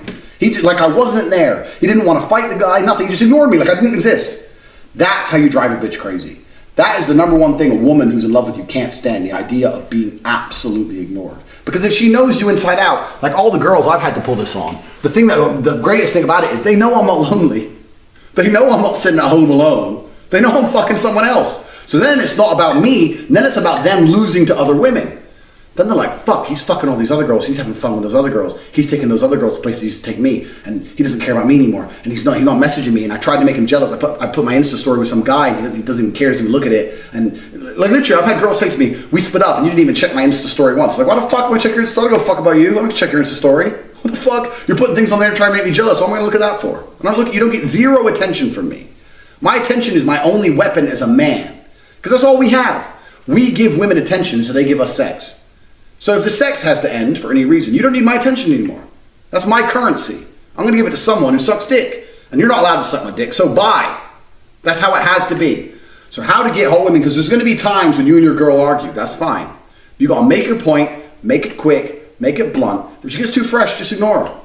Like I wasn't there. He didn't want to fight the guy, nothing. He just ignored me like I didn't exist. That's how you drive a bitch crazy. That is the number one thing a woman who's in love with you can't stand, the idea of being absolutely ignored. Because if she knows you inside out, like all the girls I've had to pull this on, the greatest thing about it is they know I'm not lonely. They know I'm not sitting at home alone. They know I'm fucking someone else. So then it's not about me, then it's about them losing to other women. Then they're like, fuck, he's fucking all these other girls, he's having fun with those other girls, he's taking those other girls to places he used to take me, and he doesn't care about me anymore, and he's not messaging me, and I tried to make him jealous. I put my Insta story with some guy, and he doesn't even care, doesn't even look at it, and like literally, I've had girls say to me, we split up, and you didn't even check my Insta story once. Like, why the fuck would I check your Insta story? I don't give a fuck about you, I'm gonna check your Insta story. What the fuck? You're putting things on there to try and make me jealous, what am I gonna look at that for? You don't get zero attention from me. My attention is my only weapon as a man, because that's all we have. We give women attention, so they give us sex. So if the sex has to end for any reason, you don't need my attention anymore. That's my currency. I'm gonna give it to someone who sucks dick. And you're not allowed to suck my dick, so bye. That's how it has to be. So how to get hot women, because there's gonna be times when you and your girl argue, that's fine. You gotta make your point, make it quick, make it blunt. If she gets too fresh, just ignore her.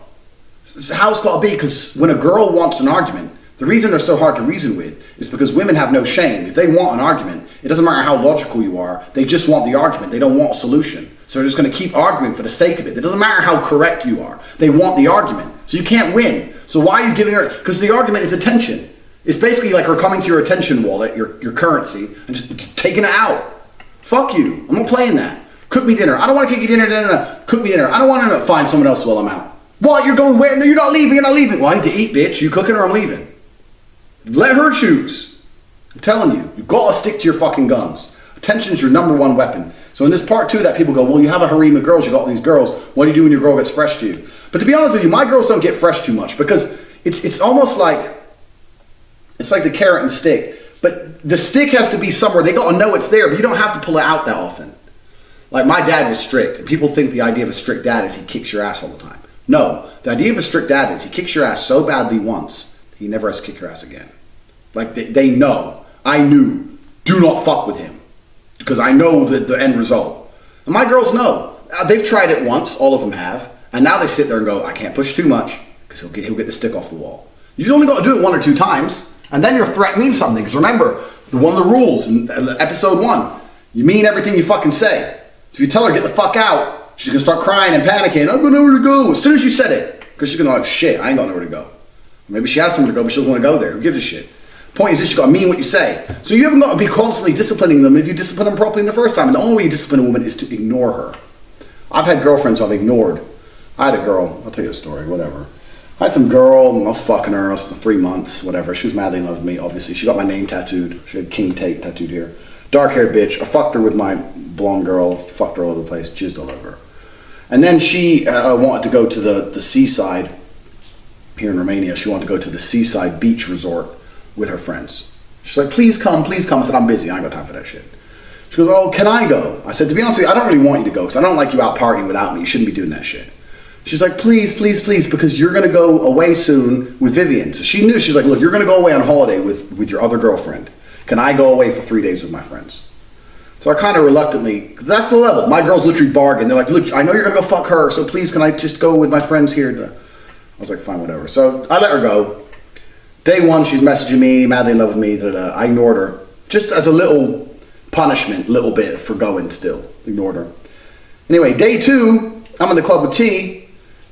This is how it's gotta be, because when a girl wants an argument, the reason they're so hard to reason with is because women have no shame. If they want an argument, it doesn't matter how logical you are, they just want the argument, they don't want a solution. So they're just gonna keep arguing for the sake of it. It doesn't matter how correct you are, they want the argument. So you can't win. So why are you giving her, because the argument is attention. It's basically like her coming to your attention wallet, your currency, and just taking it out. Fuck you, I'm not playing that. Cook me dinner, I don't wanna cook you dinner, cook me dinner. I don't wanna find someone else while I'm out. What, you're going where? No, you're not leaving. Well, I need to eat, bitch. You cooking or I'm leaving. Let her choose. I'm telling you, you've got to stick to your fucking guns. Attention is your number one weapon. So in this part 2 that people go, well, you have a harem of girls, you got all these girls, what do you do when your girl gets fresh to you? But to be honest with you, my girls don't get fresh too much because it's almost like, it's like the carrot and stick. But the stick has to be somewhere, they got to know it's there, but you don't have to pull it out that often. Like my dad was strict, and people think the idea of a strict dad is he kicks your ass all the time. No, the idea of a strict dad is he kicks your ass so badly once, he never has to kick your ass again. Like they know. I knew do not fuck with him because I know the end result. And my girls know. They've tried it once, all of them have, and now they sit there and go, I can't push too much because he'll get the stick off the wall. You only got to do it 1 or 2 times, and then your threat means something. Because remember, one of the rules in episode 1, you mean everything you fucking say. So if you tell her get the fuck out, she's gonna start crying and panicking. I don't know where to go. As soon as you said it, because she's gonna go, shit, I ain't got nowhere to go. Maybe she has somewhere to go, but she doesn't want to go there. Who gives a shit? Point is this, you gotta mean what you say. So you haven't got to be constantly disciplining them if you discipline them properly in the first time. And the only way you discipline a woman is to ignore her. I've had girlfriends I've ignored. I had a girl, I'll tell you a story, whatever. I had some girl, and I was fucking her, I was 3 months, whatever. She was madly in love with me, obviously. She got my name tattooed. She had King Tate tattooed here. Dark-haired bitch. I fucked her with my blonde girl, fucked her all over the place, jizzed all over her. And then she wanted to go to the seaside here in Romania. She wanted to go to the seaside beach resort with her friends. She's like, please come, please come. I said, I'm busy, I ain't got time for that shit. She goes, oh, can I go? I said, to be honest with you, I don't really want you to go because I don't like you out partying without me. You shouldn't be doing that shit. She's like, please, please, please, because you're going to go away soon with Vivian. So she knew, she's like, look, you're going to go away on holiday with your other girlfriend. Can I go away for 3 days with my friends? So I kind of reluctantly, because that's the level. My girls literally bargained. They're like, look, I know you're going to go fuck her, so please can I just go with my friends here? I was like, fine, whatever. So I let her go. Day 1, she's messaging me, madly in love with me. I ignored her. Just as a little punishment, little bit for going still. Ignored her. Anyway, day 2, I'm in the club with T.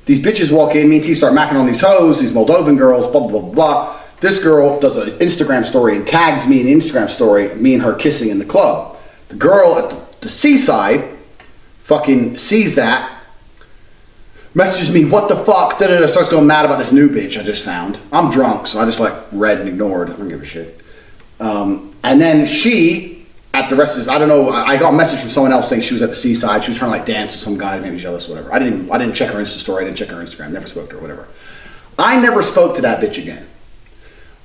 These bitches walk in, me and T start macking on these hoes, these Moldovan girls, blah, blah, blah, blah. This girl does an Instagram story and tags me in the Instagram story, me and her kissing in the club. The girl at the seaside fucking sees that, messages me, what the fuck, da-da-da, starts going mad about this new bitch I just found. I'm drunk, so I just like read and ignored. I don't give a shit. And then she, at the rest of this, I don't know, I got a message from someone else saying she was at the seaside. She was trying to like dance with some guy, maybe jealous, whatever. I didn't check her Insta story, I didn't check her Instagram, never spoke to her, whatever. I never spoke to that bitch again.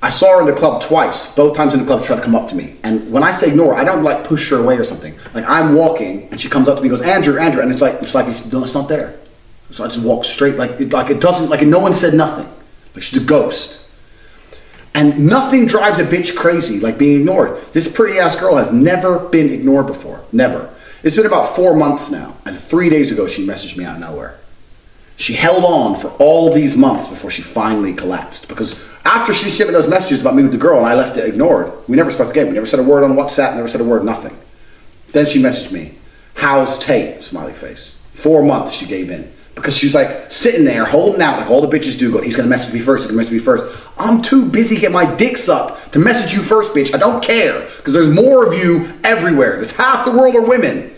I saw her in the club twice. Both times in the club she tried to come up to me. And when I say ignore, I don't like push her away or something. Like I'm walking and she comes up to me and goes, Andrew, Andrew, and it's not there. So I just walk straight, no one said nothing. Like she's a ghost. And nothing drives a bitch crazy like being ignored. This pretty ass girl has never been ignored before. Never. It's been about 4 months now. And 3 days ago she messaged me out of nowhere. She held on for all these months before she finally collapsed. Because after she sent me those messages about me with the girl and I left it ignored, we never spoke again. We never said a word on WhatsApp, never said a word, nothing. Then she messaged me, how's Tate? Smiley face. 4 months she gave in. Because she's like sitting there holding out like all the bitches do, going, he's gonna message me first, he's gonna message me first. I'm too busy getting my dick sucked to message you first, bitch. I don't care. Because there's more of you everywhere. There's half the world are women.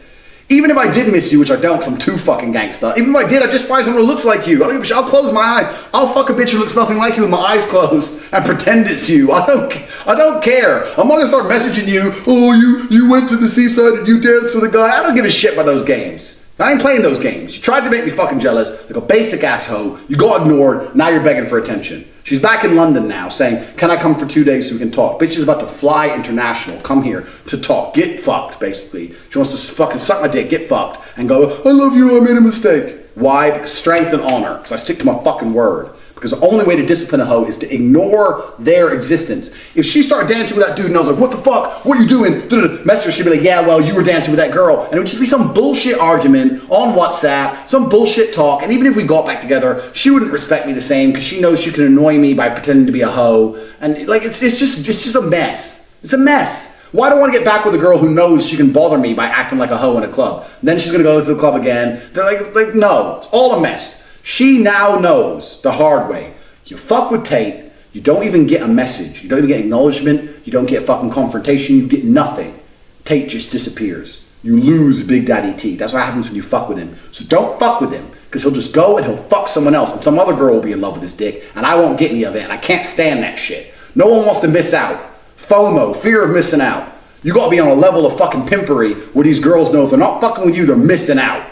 Even if I did miss you, which I don't because I'm too fucking gangsta. Even if I did, I just find someone who looks like you. I don't give a shit. I'll close my eyes. I'll fuck a bitch who looks nothing like you with my eyes closed and pretend it's you. I don't care. I'm not gonna start messaging you, oh, you went to the seaside and you danced with a guy. I don't give a shit about those games. I ain't playing those games. You tried to make me fucking jealous, like a basic asshole. You got ignored, now you're begging for attention. She's back in London now saying, can I come for 2 days so we can talk? Bitch is about to fly international, come here to talk. Get fucked, basically. She wants to fucking suck my dick, get fucked, and go, I love you, I made a mistake. Why? Because strength and honor. Because I stick to my fucking word. Because the only way to discipline a hoe is to ignore their existence. If she started dancing with that dude and I was like, what the fuck? What are you doing? Message her, she'd be like, yeah, well, you were dancing with that girl. And it would just be some bullshit argument on WhatsApp, some bullshit talk. And even if we got back together, she wouldn't respect me the same because she knows she can annoy me by pretending to be a hoe. And like, it's just a mess. It's a mess. Why do I want to get back with a girl who knows she can bother me by acting like a hoe in a club? Then she's going to go to the club again. They're like, no, it's all a mess. She now knows the hard way. You fuck with Tate, you don't even get a message. You don't even get acknowledgement. You don't get fucking confrontation. You get nothing. Tate just disappears. You lose Big Daddy T. That's what happens when you fuck with him. So don't fuck with him because he'll just go and he'll fuck someone else and some other girl will be in love with his dick and I won't get any of it and I can't stand that shit. No one wants to miss out. FOMO, fear of missing out. You gotta be on a level of fucking pimpery where these girls know if they're not fucking with you, they're missing out.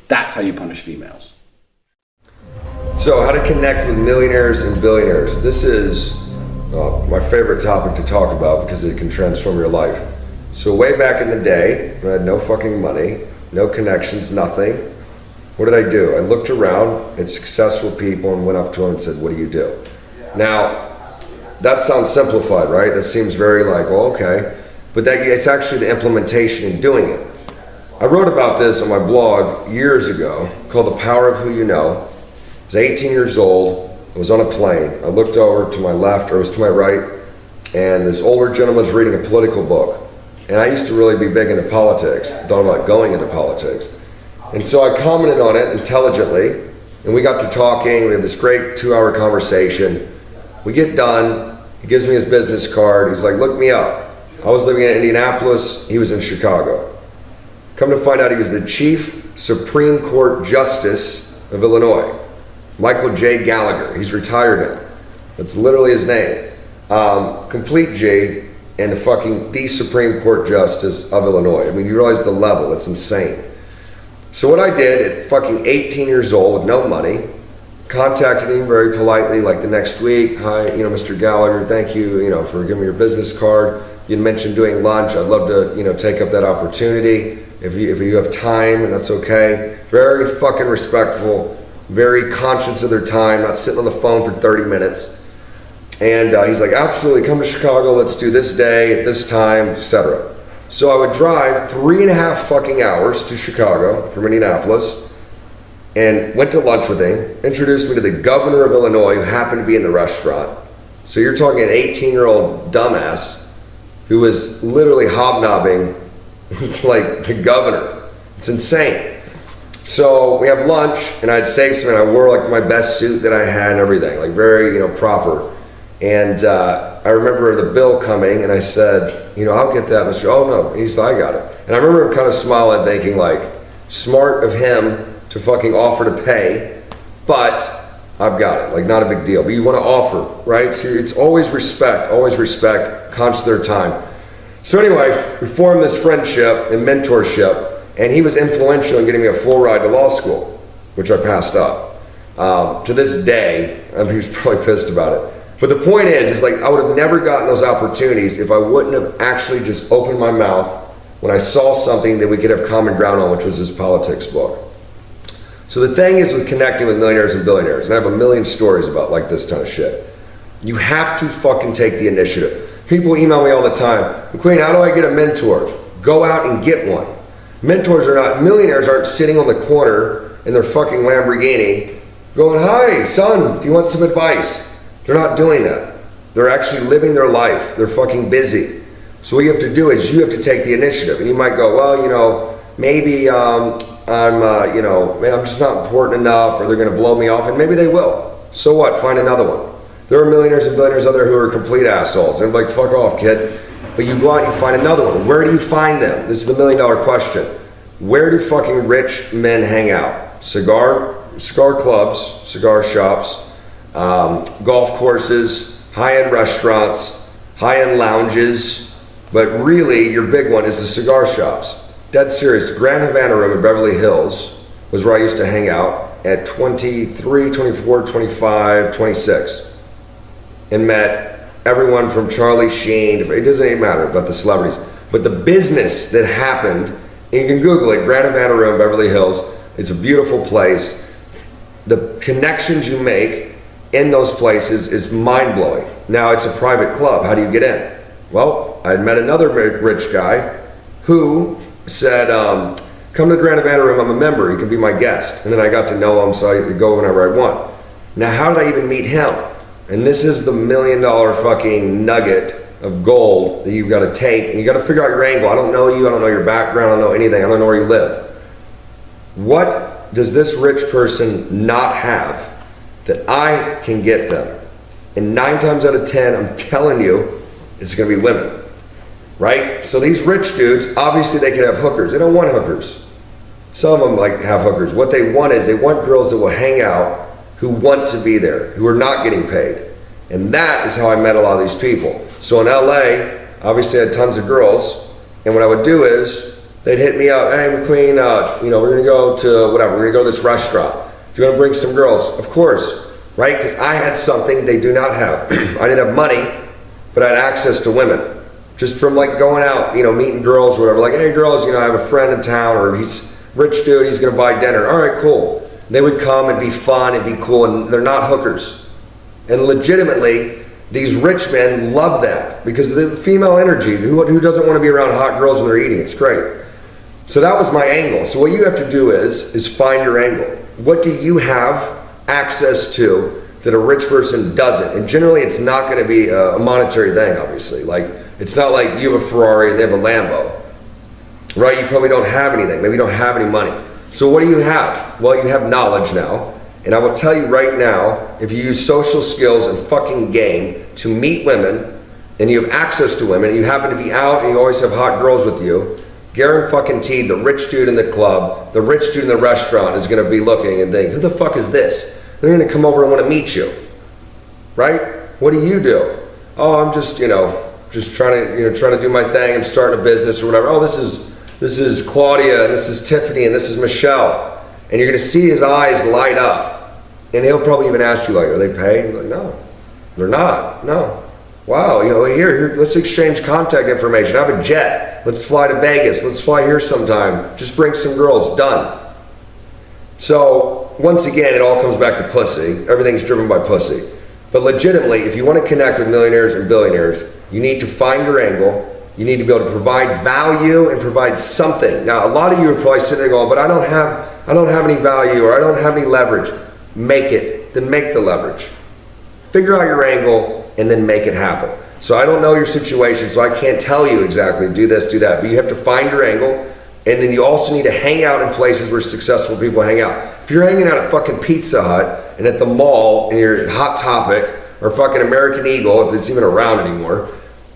That's how you punish females. So, how to connect with millionaires and billionaires. This is my favorite topic to talk about because it can transform your life. So, way back in the day, when I had no fucking money, no connections, nothing, what did I do? I looked around at successful people and went up to them and said, what do you do? Now, that sounds simplified, right? That seems very like, well, okay. but that it's actually the implementation and doing it. I wrote about this on my blog years ago called The Power of Who You Know. I was 18 years old. I was on a plane. I looked over to my left, or it was to my right, and this older gentleman was reading a political book. And I used to really be big into politics. I thought about going into politics. And so I commented on it intelligently, and we got to talking. We had this great 2-hour conversation. We get done. He gives me his business card. He's like, look me up. I was living in Indianapolis. He was in Chicago. Come to find out, he was the Chief Supreme Court Justice of Illinois, Michael J. Gallagher. He's retired now. That's literally his name. Complete J, and the Supreme Court Justice of Illinois. I mean, you realize the level, it's insane. So what I did at fucking 18 years old with no money, contacted him very politely, like the next week. Hi, Mr. Gallagher, thank you, for giving me your business card. You mentioned doing lunch. I'd love to, take up that opportunity. If you have time, and that's okay. Very fucking respectful, very conscious of their time, not sitting on the phone for 30 minutes. And he's like, absolutely, come to Chicago, let's do this day, at this time, etc. So I would drive 3.5 fucking hours to Chicago from Indianapolis, and went to lunch with him, introduced me to the governor of Illinois, who happened to be in the restaurant. So you're talking an 18-year-old dumbass who was literally hobnobbing like the governor. It's insane. So we have lunch, and I'd saved some, and I wore like my best suit that I had and everything, like very, proper. And I remember the bill coming, and I said, I'll get that, Mr. Oh no, I got it. And I remember him kind of smiling, thinking like, smart of him to fucking offer to pay, but I've got it, like not a big deal. But you want to offer, right? So it's always respect, conscious of their time. So anyway, we formed this friendship and mentorship, and he was influential in getting me a full ride to law school, which I passed up. To this day, he was probably pissed about it. But the point is like I would have never gotten those opportunities if I wouldn't have actually just opened my mouth when I saw something that we could have common ground on, which was his politics book. So the thing is with connecting with millionaires and billionaires, and I have a million stories about like this kind of shit, you have to fucking take the initiative. People email me all the time, McQueen, how do I get a mentor? Go out and get one. Millionaires aren't sitting on the corner in their fucking Lamborghini going, hi, son, do you want some advice? They're not doing that. They're actually living their life. They're fucking busy. So what you have to do is you have to take the initiative. And you might go, well, maybe I'm just not important enough, or they're going to blow me off, and maybe they will. So what? Find another one. There are millionaires and billionaires out there who are complete assholes. They're like, fuck off, kid. But you go out and you find another one. Where do you find them? This is the $1 million question. Where do fucking rich men hang out? Cigar clubs, cigar shops, golf courses, high-end restaurants, high-end lounges, but really your big one is the cigar shops. Dead serious. Grand Havana Room in Beverly Hills was where I used to hang out at 23, 24, 25, 26, and met everyone from Charlie Sheen, it doesn't even matter about the celebrities, but the business that happened, and you can Google it, Grand Havana Room, Beverly Hills. It's a beautiful place. The connections you make in those places is mind-blowing. Now it's a private club. How do you get in? Well, I had met another rich guy who said, come to the Grand Havana Room, I'm a member, you can be my guest. And then I got to know him, so I could go whenever I want. Now, how did I even meet him? And this is the $1 million fucking nugget of gold that you've got to take, and you got to figure out your angle. I don't know you, I don't know your background, I don't know anything, I don't know where you live. What does this rich person not have that I can get them? And 9 times out of 10, I'm telling you, it's going to be women, right? So these rich dudes, obviously they can have hookers. They don't want hookers. Some of them have hookers. What they want is they want girls that will hang out, who want to be there, who are not getting paid. And that is how I met a lot of these people. So in LA, obviously I had tons of girls, and what I would do is they'd hit me up, hey McQueen, we're going to go to whatever, we're going to go to this restaurant. Do you want to bring some girls? Of course, right? Because I had something they do not have. I didn't have money, but I had access to women. Just from like going out, meeting girls or whatever. Like, hey girls, I have a friend in town, or he's a rich dude, he's going to buy dinner. All right, cool. They would come and be fun and be cool, and they're not hookers. And legitimately, These rich men love that because of the female energy. Who doesn't want to be around hot girls when they're eating? It's great. So that was my angle. So what you have to do is find your angle. What do you have access to that a rich person doesn't? And generally it's not going to be a monetary thing, obviously. Like, it's not like you have a Ferrari and they have a Lambo, right? You probably don't have anything. Maybe you don't have any money. So what do you have? Well, you have knowledge now. And I will tell you right now, if you use social skills and fucking game to meet women, and you have access to women, and you happen to be out and you always have hot girls with you, guarantee the rich dude in the club, the rich dude in the restaurant is gonna be looking and think, who the fuck is this? They're gonna come over and wanna meet you, right? What do? Oh, I'm just, just trying to do my thing. I'm starting a business or whatever. Oh, this is Claudia, and this is Tiffany, and this is Michelle. And you're gonna see his eyes light up. And he'll probably even ask you, like, are they paid? You're like, no, they're not, no. Wow, here, let's exchange contact information. I have a jet. Let's fly to Vegas. Let's fly here sometime. Just bring some girls, done. So, once again, it all comes back to pussy. Everything's driven by pussy. But legitimately, if you want to connect with millionaires and billionaires, you need to find your angle. You need to be able to provide value and provide something. Now, a lot of you are probably sitting there going, but I don't have any value or I don't have any leverage. Make it, then make the leverage. Figure out your angle and then make it happen. So I don't know your situation, so I can't tell you exactly, do this, do that, but you have to find your angle, and then you also need to hang out in places where successful people hang out. If you're hanging out at fucking Pizza Hut and at the mall and you're at Hot Topic or fucking American Eagle, if it's even around anymore,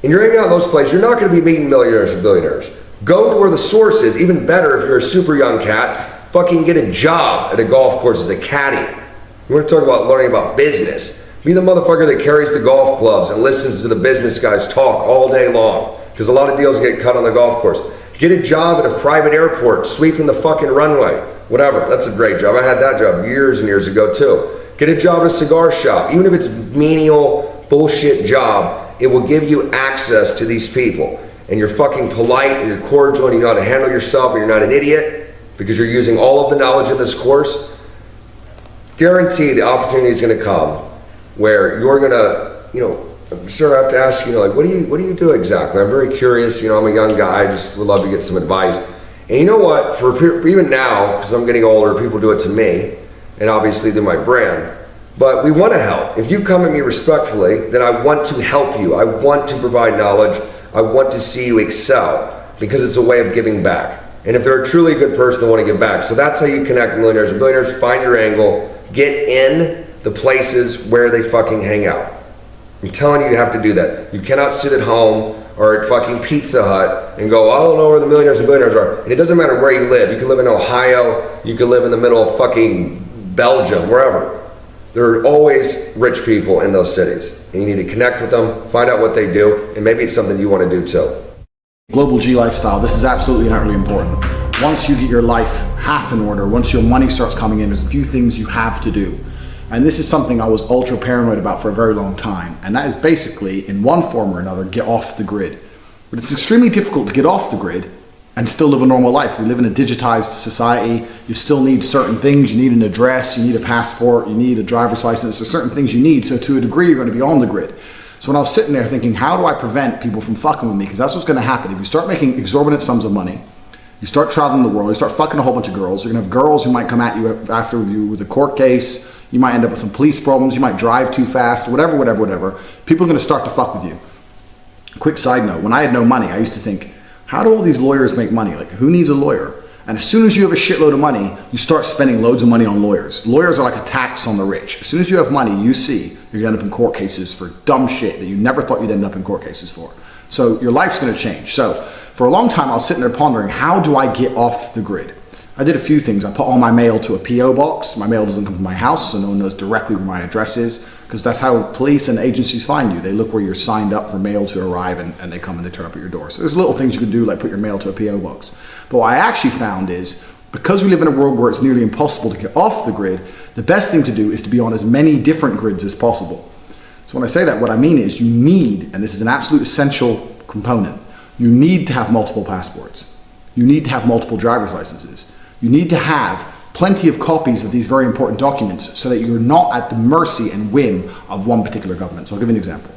and you're hanging out in those places, you're not gonna be meeting millionaires and billionaires. Go to where the source is. Even better, if you're a super young cat, fucking get a job at a golf course as a caddy. You wanna talk about learning about business. Be the motherfucker that carries the golf clubs and listens to the business guys talk all day long. Because a lot of deals get cut on the golf course. Get a job at a private airport, sweeping the fucking runway. Whatever, that's a great job. I had that job years and years ago too. Get a job at a cigar shop. Even if it's a menial bullshit job, it will give you access to these people. And you're fucking polite and you're cordial and you know how to handle yourself and you're not an idiot because you're using all of the knowledge of this course. Guarantee the opportunity is gonna come where you're gonna, I'm sure I have to ask you, like, what do you do exactly? I'm very curious, I'm a young guy, I just would love to get some advice. And you know what, for even now, because I'm getting older, people do it to me, and obviously they're my brand, but we wanna help. If you come at me respectfully, then I want to help you. I want to provide knowledge. I want to see you excel, because it's a way of giving back. And if they're a truly good person, they wanna give back. So that's how you connect with millionaires and billionaires, find your angle, get in the places where they fucking hang out. I'm telling you, you have to do that. You cannot sit at home or at fucking Pizza Hut and go, I don't know where the millionaires and billionaires are. And it doesn't matter where you live. You can live in Ohio, you can live in the middle of fucking Belgium, wherever. There are always rich people in those cities. And you need to connect with them, find out what they do, and maybe it's something you want to do too. Global G lifestyle, this is absolutely not really important. Once you get your life half in order, once your money starts coming in, there's a few things you have to do. And this is something I was ultra paranoid about for a very long time. And that is basically, in one form or another, get off the grid. But it's extremely difficult to get off the grid and still live a normal life. We live in a digitized society. You still need certain things. You need an address, you need a passport, you need a driver's license. There's certain things you need. So to a degree, you're going to be on the grid. So when I was sitting there thinking, how do I prevent people from fucking with me? Because that's what's going to happen. If you start making exorbitant sums of money, you start traveling the world, you start fucking a whole bunch of girls, you're going to have girls who might come at you after you with a court case. You might end up with some police problems, you might drive too fast, whatever. People are gonna start to fuck with you. Quick side note, when I had no money, I used to think, how do all these lawyers make money? Like, who needs a lawyer? And as soon as you have a shitload of money, you start spending loads of money on lawyers. Lawyers are like a tax on the rich. As soon as you have money, you see you're gonna end up in court cases for dumb shit that you never thought you'd end up in court cases for. So your life's gonna change. So for a long time, I was sitting there pondering, how do I get off the grid? I did a few things. I put all my mail to a P.O. box. My mail doesn't come from my house, so no one knows directly where my address is, because that's how police and agencies find you. They look where you're signed up for mail to arrive, and they come and they turn up at your door. So there's little things you can do, like put your mail to a P.O. box. But what I actually found is, because we live in a world where it's nearly impossible to get off the grid, the best thing to do is to be on as many different grids as possible. So when I say that, what I mean is you need, and this is an absolute essential component, you need to have multiple passports. You need to have multiple driver's licenses. You need to have plenty of copies of these very important documents so that you're not at the mercy and whim of one particular government. So I'll give you an example.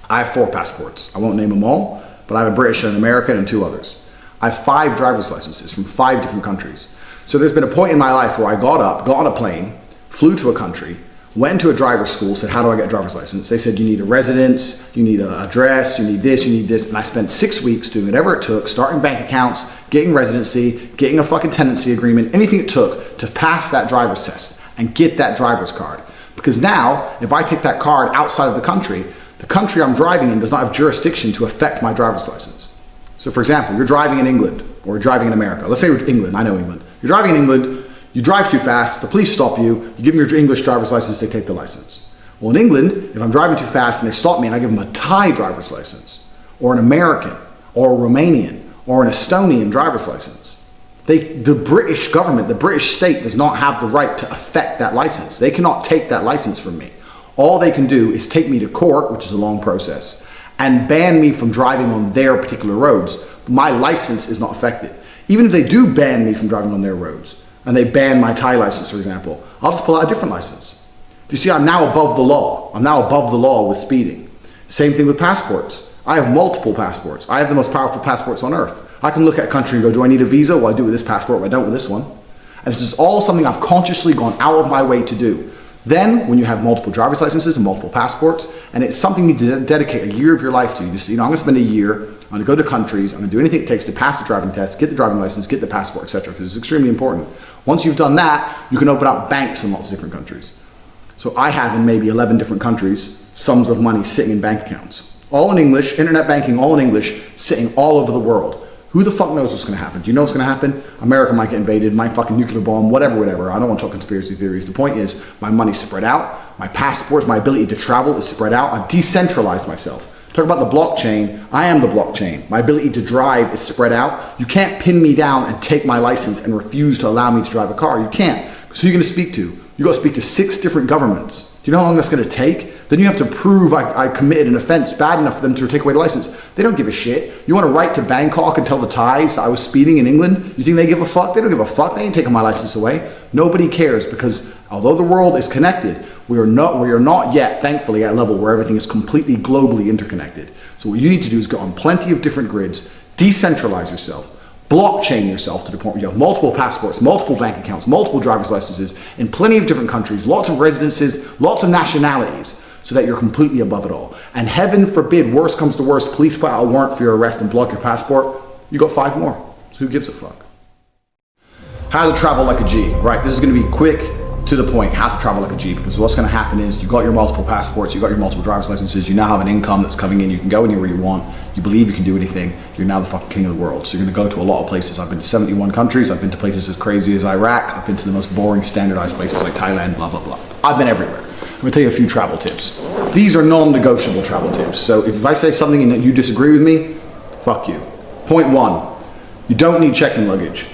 I have 4 passports. I won't name them all, but I have a British and an American and 2 others. I have 5 driver's licenses from 5 different countries. So there's been a point in my life where I got on a plane, flew to a country, went to a driver's school, said, how do I get a driver's license? They said, you need a residence, you need an address, you need this. And I spent 6 weeks doing whatever it took, starting bank accounts, getting residency, getting a fucking tenancy agreement, anything it took to pass that driver's test and get that driver's card. Because now, if I take that card outside of the country I'm driving in does not have jurisdiction to affect my driver's license. So for example, you're driving in England or driving in America. Let's say you're England, I know England. You're driving in England, you drive too fast, the police stop you, you give them your English driver's license, they take the license. Well, in England, if I'm driving too fast and they stop me and I give them a Thai driver's license, or an American, or a Romanian, or an Estonian driver's license, the British government, the British state does not have the right to affect that license. They cannot take that license from me. All they can do is take me to court, which is a long process, and ban me from driving on their particular roads. My license is not affected. Even if they do ban me from driving on their roads, and they ban my Thai license, for example, I'll just pull out a different license. You see, I'm now above the law. I'm now above the law with speeding. Same thing with passports. I have multiple passports. I have the most powerful passports on earth. I can look at a country and go, do I need a visa? Well, I do with this passport, but I don't with this one. And this is all something I've consciously gone out of my way to do. Then, when you have multiple driver's licenses and multiple passports, and it's something you dedicate a year of your life to, you just, I'm going to spend a year, I'm going to go to countries, I'm going to do anything it takes to pass the driving test, get the driving license, get the passport, etc., because it's extremely important. Once you've done that, you can open up banks in lots of different countries. So I have in maybe 11 different countries, sums of money sitting in bank accounts. All in English, internet banking, all in English, sitting all over the world. Who the fuck knows what's going to happen? Do you know what's going to happen? America might get invaded, my fucking nuclear bomb, whatever. I don't want to talk conspiracy theories. The point is, my money's spread out, my passports, my ability to travel is spread out. I've decentralized myself. Talk about the blockchain, I am the blockchain. My ability to drive is spread out. You can't pin me down and take my license and refuse to allow me to drive a car. You can't. So who are you going to speak to? You got to speak to 6 different governments. Do you know how long that's going to take? Then you have to prove I committed an offense bad enough for them to take away the license. They don't give a shit. You want to write to Bangkok and tell the Thais I was speeding in England? You think they give a fuck? They don't give a fuck. They ain't taking my license away. Nobody cares, because although the world is connected, we are not yet, thankfully, at a level where everything is completely globally interconnected. So what you need to do is go on plenty of different grids, decentralize yourself, blockchain yourself to the point where you have multiple passports, multiple bank accounts, multiple driver's licenses in plenty of different countries, lots of residences, lots of nationalities, so that you're completely above it all. And heaven forbid, worst comes to worst, police put out a warrant for your arrest and block your passport, you got 5 more. So who gives a fuck? How to travel like a G, right? This is gonna be quick, to the point, how to travel like a G, because what's gonna happen is you got your multiple passports, you got your multiple driver's licenses, you now have an income that's coming in, you can go anywhere you want, you believe you can do anything, you're now the fucking king of the world. So you're gonna go to a lot of places. I've been to 71 countries, I've been to places as crazy as Iraq, I've been to the most boring standardized places like Thailand, blah, blah, blah. I've been everywhere. I'm gonna tell you a few travel tips. These are non-negotiable travel tips. So if I say something and you disagree with me, fuck you. Point 1, you don't need check-in luggage.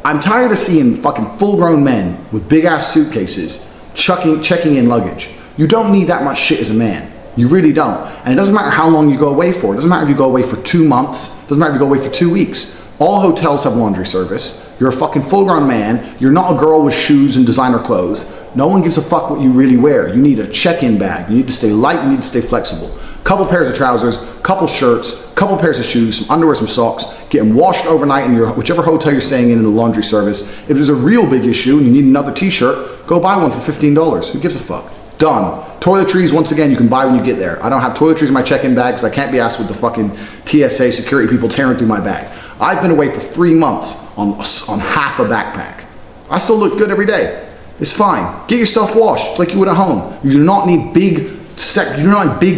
I'm tired of seeing fucking full-grown men with big-ass suitcases checking in luggage. You don't need that much shit as a man. You really don't. And it doesn't matter how long you go away for. It doesn't matter if you go away for 2 months. It doesn't matter if you go away for 2 weeks. All hotels have laundry service. You're a fucking full-grown man. You're not a girl with shoes and designer clothes. No one gives a fuck what you really wear. You need a check-in bag. You need to stay light. You need to stay flexible. Couple pairs of trousers, couple shirts, couple pairs of shoes, some underwear, some socks, get them washed overnight in your whichever hotel you're staying in the laundry service. If there's a real big issue and you need another t-shirt, go buy one for $15. Who gives a fuck? Done. Toiletries, once again, you can buy when you get there. I don't have toiletries in my check-in bag because I can't be asked with the fucking TSA security people tearing through my bag. I've been away for 3 months on half a backpack. I still look good every day. It's fine. Get yourself washed like you would at home. You do not need big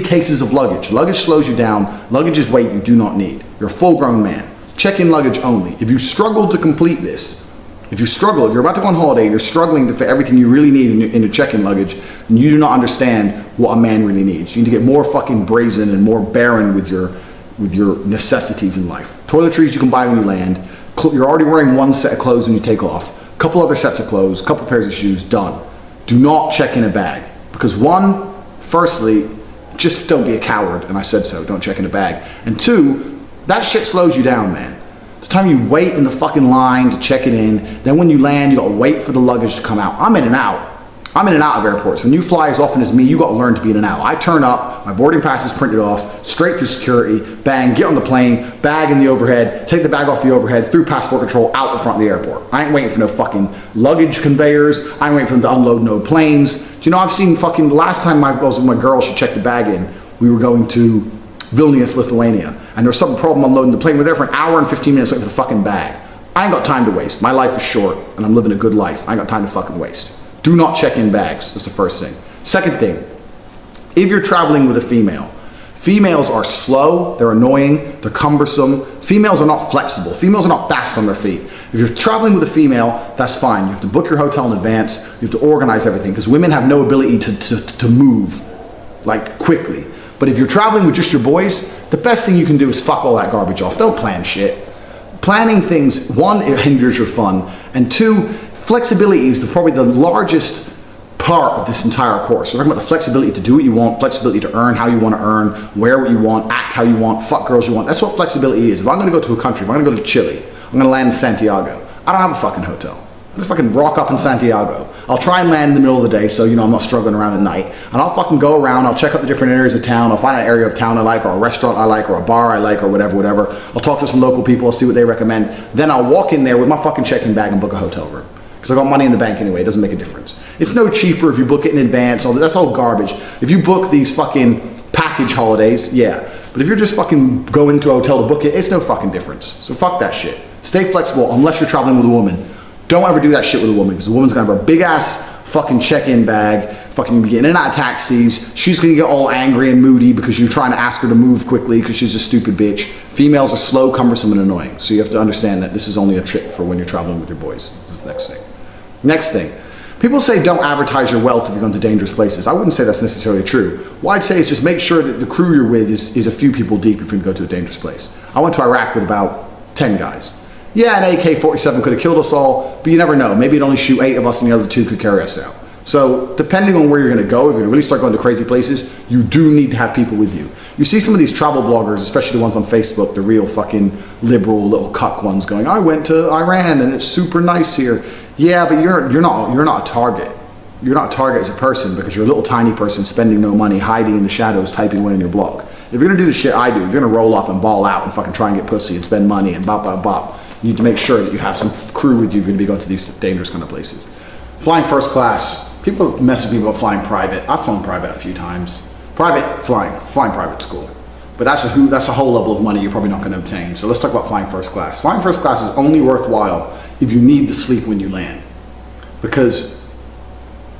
cases of luggage. Luggage slows you down. Luggage is weight you do not need. You're a full-grown man. Check-in luggage only. If you struggle to complete this, if you're about to go on holiday and you're struggling to fit everything you really need in your check-in luggage, then you do not understand what a man really needs. You need to get more fucking brazen and more barren with your necessities in life. Toiletries you can buy when you land. You're already wearing 1 set of clothes when you take off. A couple other sets of clothes, a couple pairs of shoes, done. Do not check in a bag. Because firstly, just don't be a coward, and I said so, don't check in a bag. And 2, that shit slows you down, man. The time you wait in the fucking line to check it in, then when you land, you gotta wait for the luggage to come out. I'm in and out. I'm in and out of airports. When you fly as often as me, you got to learn to be in and out. I turn up, my boarding pass is printed off, straight through security, bang, get on the plane, bag in the overhead, take the bag off the overhead, through passport control, out the front of the airport. I ain't waiting for no fucking luggage conveyors. I ain't waiting for them to unload no planes. Do you know, I've seen fucking, the last time I was with my girl, she checked the bag in, we were going to Vilnius, Lithuania, and there was some problem unloading the plane. We're there for an hour and 15 minutes waiting for the fucking bag. I ain't got time to waste. My life is short, and I'm living a good life. I ain't got time to fucking waste. Do not check in bags. That's the first thing. Second thing, if you're traveling with a female, females are slow, they're annoying, they're cumbersome. Females are not flexible. Females are not fast on their feet. If you're traveling with a female, that's fine. You have to book your hotel in advance. You have to organize everything, because women have no ability to move like quickly. But if you're traveling with just your boys, the best thing you can do is fuck all that garbage off. Don't plan shit. Planning things, one, it hinders your fun, and two, flexibility is probably the largest part of this entire course. We're talking about the flexibility to do what you want, flexibility to earn how you want to earn, wear what you want, act how you want, fuck girls you want. That's what flexibility is. If I'm going to go to a country, if I'm going to go to Chile, I'm going to land in Santiago. I don't have a fucking hotel. I just fucking rock up in Santiago. I'll try and land in the middle of the day so, you know, I'm not struggling around at night. And I'll fucking go around, I'll check out the different areas of town, I'll find an area of town I like, or a restaurant I like, or a bar I like, or whatever. I'll talk to some local people, I'll see what they recommend. Then I'll walk in there with my fucking check-in bag and book a hotel room. Because I got money in the bank anyway, it doesn't make a difference. It's no cheaper if you book it in advance, that's all garbage. If you book these fucking package holidays, yeah. But if you're just fucking going to a hotel to book it, it's no fucking difference. So fuck that shit. Stay flexible unless you're traveling with a woman. Don't ever do that shit with a woman, because the woman's gonna have a big ass fucking check-in bag, fucking be getting in and out of taxis. She's gonna get all angry and moody because you're trying to ask her to move quickly because she's a stupid bitch. Females are slow, cumbersome, and annoying. So you have to understand that this is only a trick for when you're traveling with your boys. This is the next thing. Next thing. People say don't advertise your wealth if you're going to dangerous places. I wouldn't say that's necessarily true. What I'd say is just make sure that the crew you're with is a few people deep if you're going to go to a dangerous place. I went to Iraq with about 10 guys. Yeah, an AK-47 could have killed us all, but you never know. Maybe it'd only shoot 8 of us and the other 2 could carry us out. So depending on where you're going to go, if you're going to really start going to crazy places, you do need to have people with you. You see some of these travel bloggers, especially the ones on Facebook, the real fucking liberal little cuck ones going, I went to Iran and it's super nice here. Yeah, but you're not a target. You're not a target as a person because you're a little tiny person spending no money, hiding in the shadows, typing away in your blog. If you're going to do the shit I do, if you're going to roll up and ball out and fucking try and get pussy and spend money and bop, bop, bop, you need to make sure that you have some crew with you if you're going to be going to these dangerous kind of places. Flying first class. People mess with me about flying private. I've flown private a few times. Flying private school. But that's a whole level of money you're probably not going to obtain. So let's talk about flying first class. Flying first class is only worthwhile if you need to sleep when you land. Because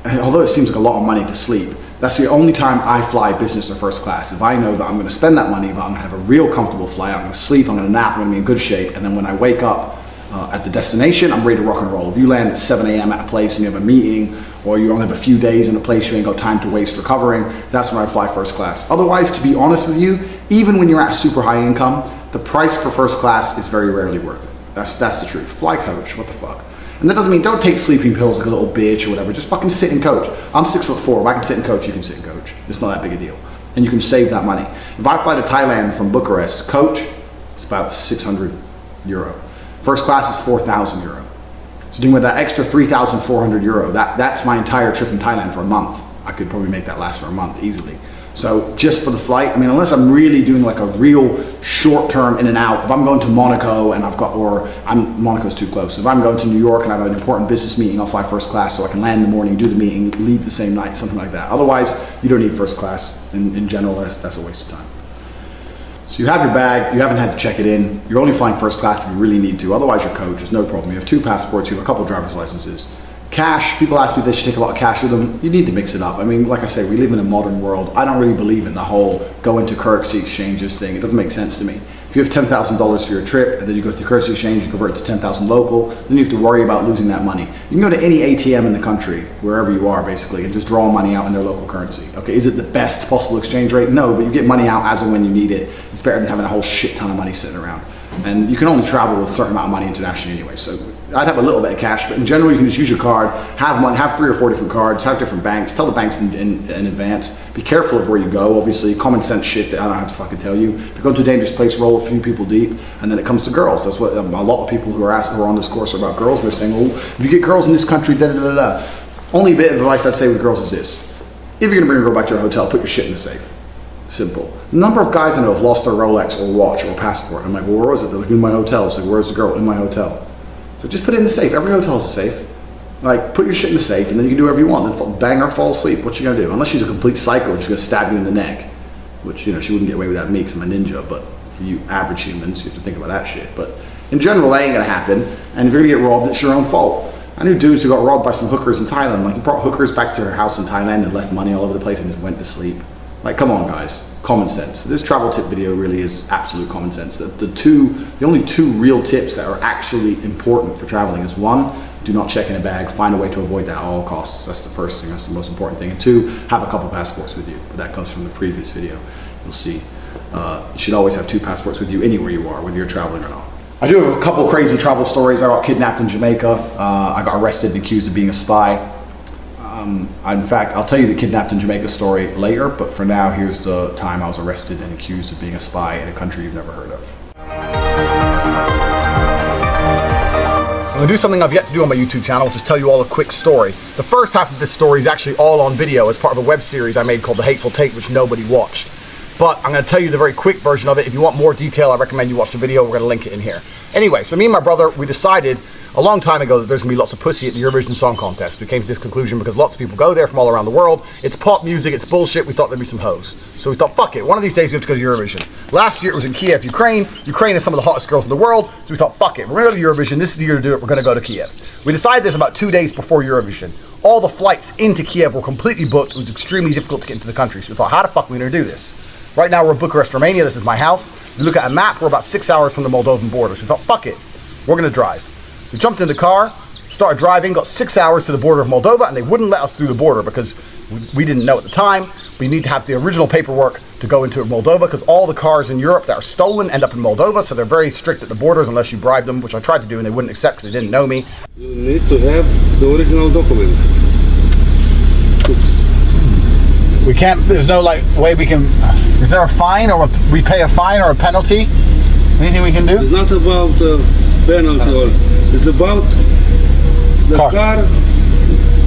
although it seems like a lot of money to sleep, that's the only time I fly business or first class. If I know that I'm going to spend that money, but I'm going to have a real comfortable flight, I'm going to sleep, I'm going to nap, I'm going to be in good shape, and then when I wake up at the destination, I'm ready to rock and roll. If you land at 7 a.m. at a place and you have a meeting, or you only have a few days in a place you ain't got time to waste recovering, that's when I fly first class. Otherwise, to be honest with you, even when you're at super high income, the price for first class is very rarely worth it. That's the truth. Fly coach, what the fuck? And that doesn't mean don't take sleeping pills like a little bitch or whatever. Just fucking sit and coach. I'm 6'4". If I can sit and coach, you can sit and coach. It's not that big a deal. And you can save that money. If I fly to Thailand from Bucharest, coach, it's about 600 euro. First class is 4,000 euro. So doing with that extra 3,400 euro, that's my entire trip in Thailand for a month. I could probably make that last for a month easily. So just for the flight, I mean, unless I'm really doing like a real short term in and out, if I'm going to Monaco and Monaco's too close. If I'm going to New York and I have an important business meeting, I'll fly first class so I can land in the morning, do the meeting, leave the same night, something like that. Otherwise, you don't need first class. In general, that's a waste of time. So you have your bag, you haven't had to check it in, you're only flying first class if you really need to, otherwise you're coach, there's no problem. You have 2 passports, you have a couple of driver's licenses. Cash, people ask me if they should take a lot of cash with them. You need to mix it up. I mean, like I say, we live in a modern world. I don't really believe in the whole go into currency exchanges thing. It doesn't make sense to me. If you have $10,000 for your trip and then you go to the currency exchange and convert it to 10,000 local, then you have to worry about losing that money. You can go to any ATM in the country, wherever you are basically, and just draw money out in their local currency. Okay, is it the best possible exchange rate? No, but you get money out as and when you need it. It's better than having a whole shit ton of money sitting around. And you can only travel with a certain amount of money internationally anyway, so I'd have a little bit of cash, but in general you can just use your card, have 3 or 4 different cards, have different banks, tell the banks in advance, be careful of where you go, obviously, common sense shit that I don't have to fucking tell you. If you go to a dangerous place, roll a few people deep, and then it comes to girls. That's what a lot of people who are on this course are about girls, and they're saying, oh, if you get girls in this country, da da da da. Only bit of advice I'd say with girls is this. If you're gonna bring a girl back to your hotel, put your shit in the safe. Simple. The number of guys I know have lost their Rolex or watch or passport. I'm like, well, where was it? They're like, in my hotel. It's like, where's the girl? In my hotel. So just put it in the safe. Every hotel is a safe. Like, put your shit in the safe, and then you can do whatever you want. Then bang her, fall asleep. What you gonna do? Unless she's a complete psycho, she's gonna stab you in the neck. Which, you know, she wouldn't get away with that me because I'm a ninja, but for you average humans, you have to think about that shit. But in general, that ain't gonna happen. And if you're gonna get robbed, it's your own fault. I knew dudes who got robbed by some hookers in Thailand. Like, he brought hookers back to her house in Thailand and left money all over the place and just went to sleep. Like, come on, guys. Common sense. This travel tip video really is absolute common sense. The only two real tips that are actually important for traveling is one, do not check in a bag. Find a way to avoid that at all costs. That's the first thing. That's the most important thing. And two, have a couple passports with you. But that comes from the previous video. You'll see. You should always have 2 passports with you anywhere you are, whether you're traveling or not. I do have a couple crazy travel stories. I got kidnapped in Jamaica. I got arrested and accused of being a spy. In fact, I'll tell you the kidnapped in Jamaica story later, but for now, here's the time I was arrested and accused of being a spy in a country you've never heard of. I'm gonna do something I've yet to do on my YouTube channel, which is tell you all a quick story. The first half of this story is actually all on video as part of a web series I made called The Hateful Tate, which nobody watched. But I'm gonna tell you the very quick version of it. If you want more detail, I recommend you watch the video. We're gonna link it in here. Anyway, so me and my brother, we decided a long time ago that there's gonna be lots of pussy at the Eurovision Song Contest. We came to this conclusion because lots of people go there from all around the world. It's pop music, it's bullshit. We thought there'd be some hoes. So we thought, fuck it, one of these days we have to go to Eurovision. Last year it was in Kiev, Ukraine. Ukraine is some of the hottest girls in the world. So we thought, fuck it, we're gonna go to Eurovision. This is the year to do it. We're gonna go to Kiev. We decided this about 2 days before Eurovision. All the flights into Kiev were completely booked. It was extremely difficult to get into the country. So we thought, how the fuck are we gonna do this? Right now we're in Bucharest, Romania. This is my house. We look at a map, we're about 6 hours from the Moldovan border. So we thought, fuck it, we're gonna drive. We jumped in the car, started driving, got 6 hours to the border of Moldova, and they wouldn't let us through the border because we didn't know at the time. We need to have the original paperwork to go into Moldova because all the cars in Europe that are stolen end up in Moldova, so they're very strict at the borders unless you bribe them, which I tried to do and they wouldn't accept because they didn't know me. You need to have the original document. We can't, there's no like way we can, is there a fine or we pay a fine or a penalty? Anything we can do? It's not about penalty or it's about the car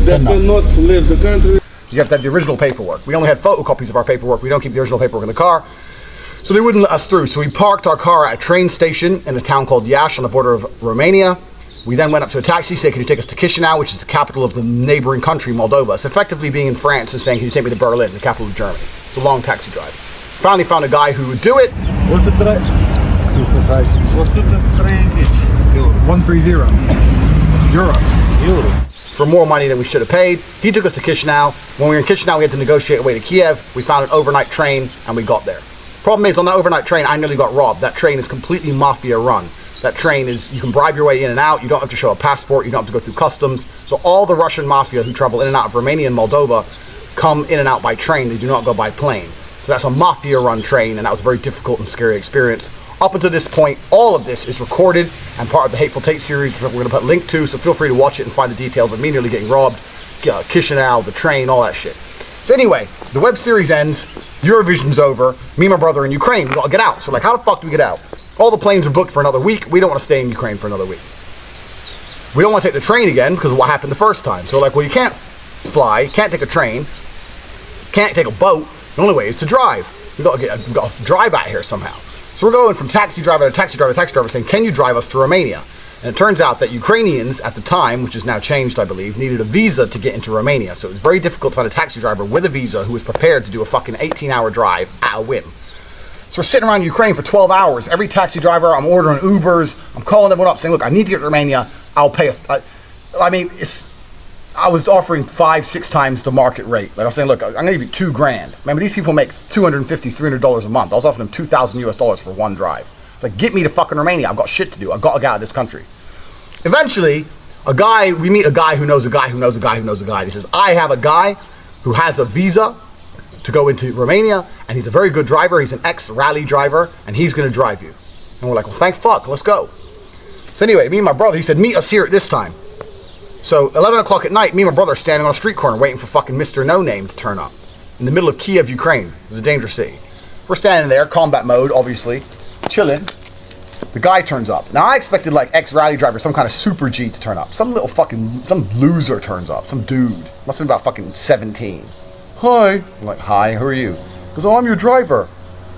that cannot leave the country. You have to have the original paperwork. We only had photocopies of our paperwork. We don't keep the original paperwork in the car. So they wouldn't let us through. So we parked our car at a train station in a town called Iași on the border of Romania. We then went up to a taxi, said, can you take us to Chisinau, which is the capital of the neighboring country, Moldova. It's effectively being in France and saying, can you take me to Berlin, the capital of Germany. It's a long taxi drive. Finally found a guy who would do it. 130 euro. For more money than we should have paid. He took us to Chisinau. When we were in Chisinau, we had to negotiate a way to Kiev. We found an overnight train and we got there. Problem is, on that overnight train, I nearly got robbed. That train is completely mafia run. That train is, you can bribe your way in and out. You don't have to show a passport. You don't have to go through customs. So all the Russian mafia who travel in and out of Romania and Moldova come in and out by train. They do not go by plane. So that's a mafia run train, and that was a very difficult and scary experience. Up until this point, all of this is recorded and part of the Hateful Tate series, which we're going to put a link to, so feel free to watch it and find the details of me nearly getting robbed, Chisinau, the train, all that shit. So anyway, the web series ends, Eurovision's over, me and my brother in Ukraine, we got to get out. So like, how the fuck do we get out? All the planes are booked for another week. We don't want to stay in Ukraine for another week. We don't want to take the train again because of what happened the first time. So like, well, you can't fly, can't take a train, can't take a boat. The only way is to drive. We've got to drive out here somehow. So we're going from taxi driver to taxi driver saying, can you drive us to Romania? And it turns out that Ukrainians at the time, which is now changed, I believe, needed a visa to get into Romania. So it was very difficult to find a taxi driver with a visa who was prepared to do a fucking 18-hour drive at a whim. So we're sitting around Ukraine for 12 hours. Every taxi driver, I'm ordering Ubers. I'm calling everyone up saying, look, I need to get to Romania. I'll pay I was offering 5-6 times the market rate. Like I was saying, look, I'm gonna give you $2,000. Remember, these people make $250, $300 a month. I was offering them $2,000 for one drive. It's like, get me to fucking Romania. I've got shit to do. I've got to get out of this country. Eventually, we meet a guy who knows a guy who knows a guy who knows a guy. He says, I have a guy who has a visa to go into Romania, and he's a very good driver. He's an ex-rally driver, and he's gonna drive you. And we're like, well, thank fuck, let's go. So anyway, me and my brother, he said, meet us here at this time. So 11 o'clock at night, me and my brother are standing on a street corner waiting for fucking Mr. No Name to turn up. In the middle of Kiev, Ukraine. It's a dangerous city. We're standing there, combat mode, obviously, chilling. The guy turns up. Now I expected like ex-rally driver, some kind of super G to turn up. Some loser turns up. Some dude. Must have been about fucking 17. Hi. I'm like, hi, who are you? He goes, oh, I'm your driver.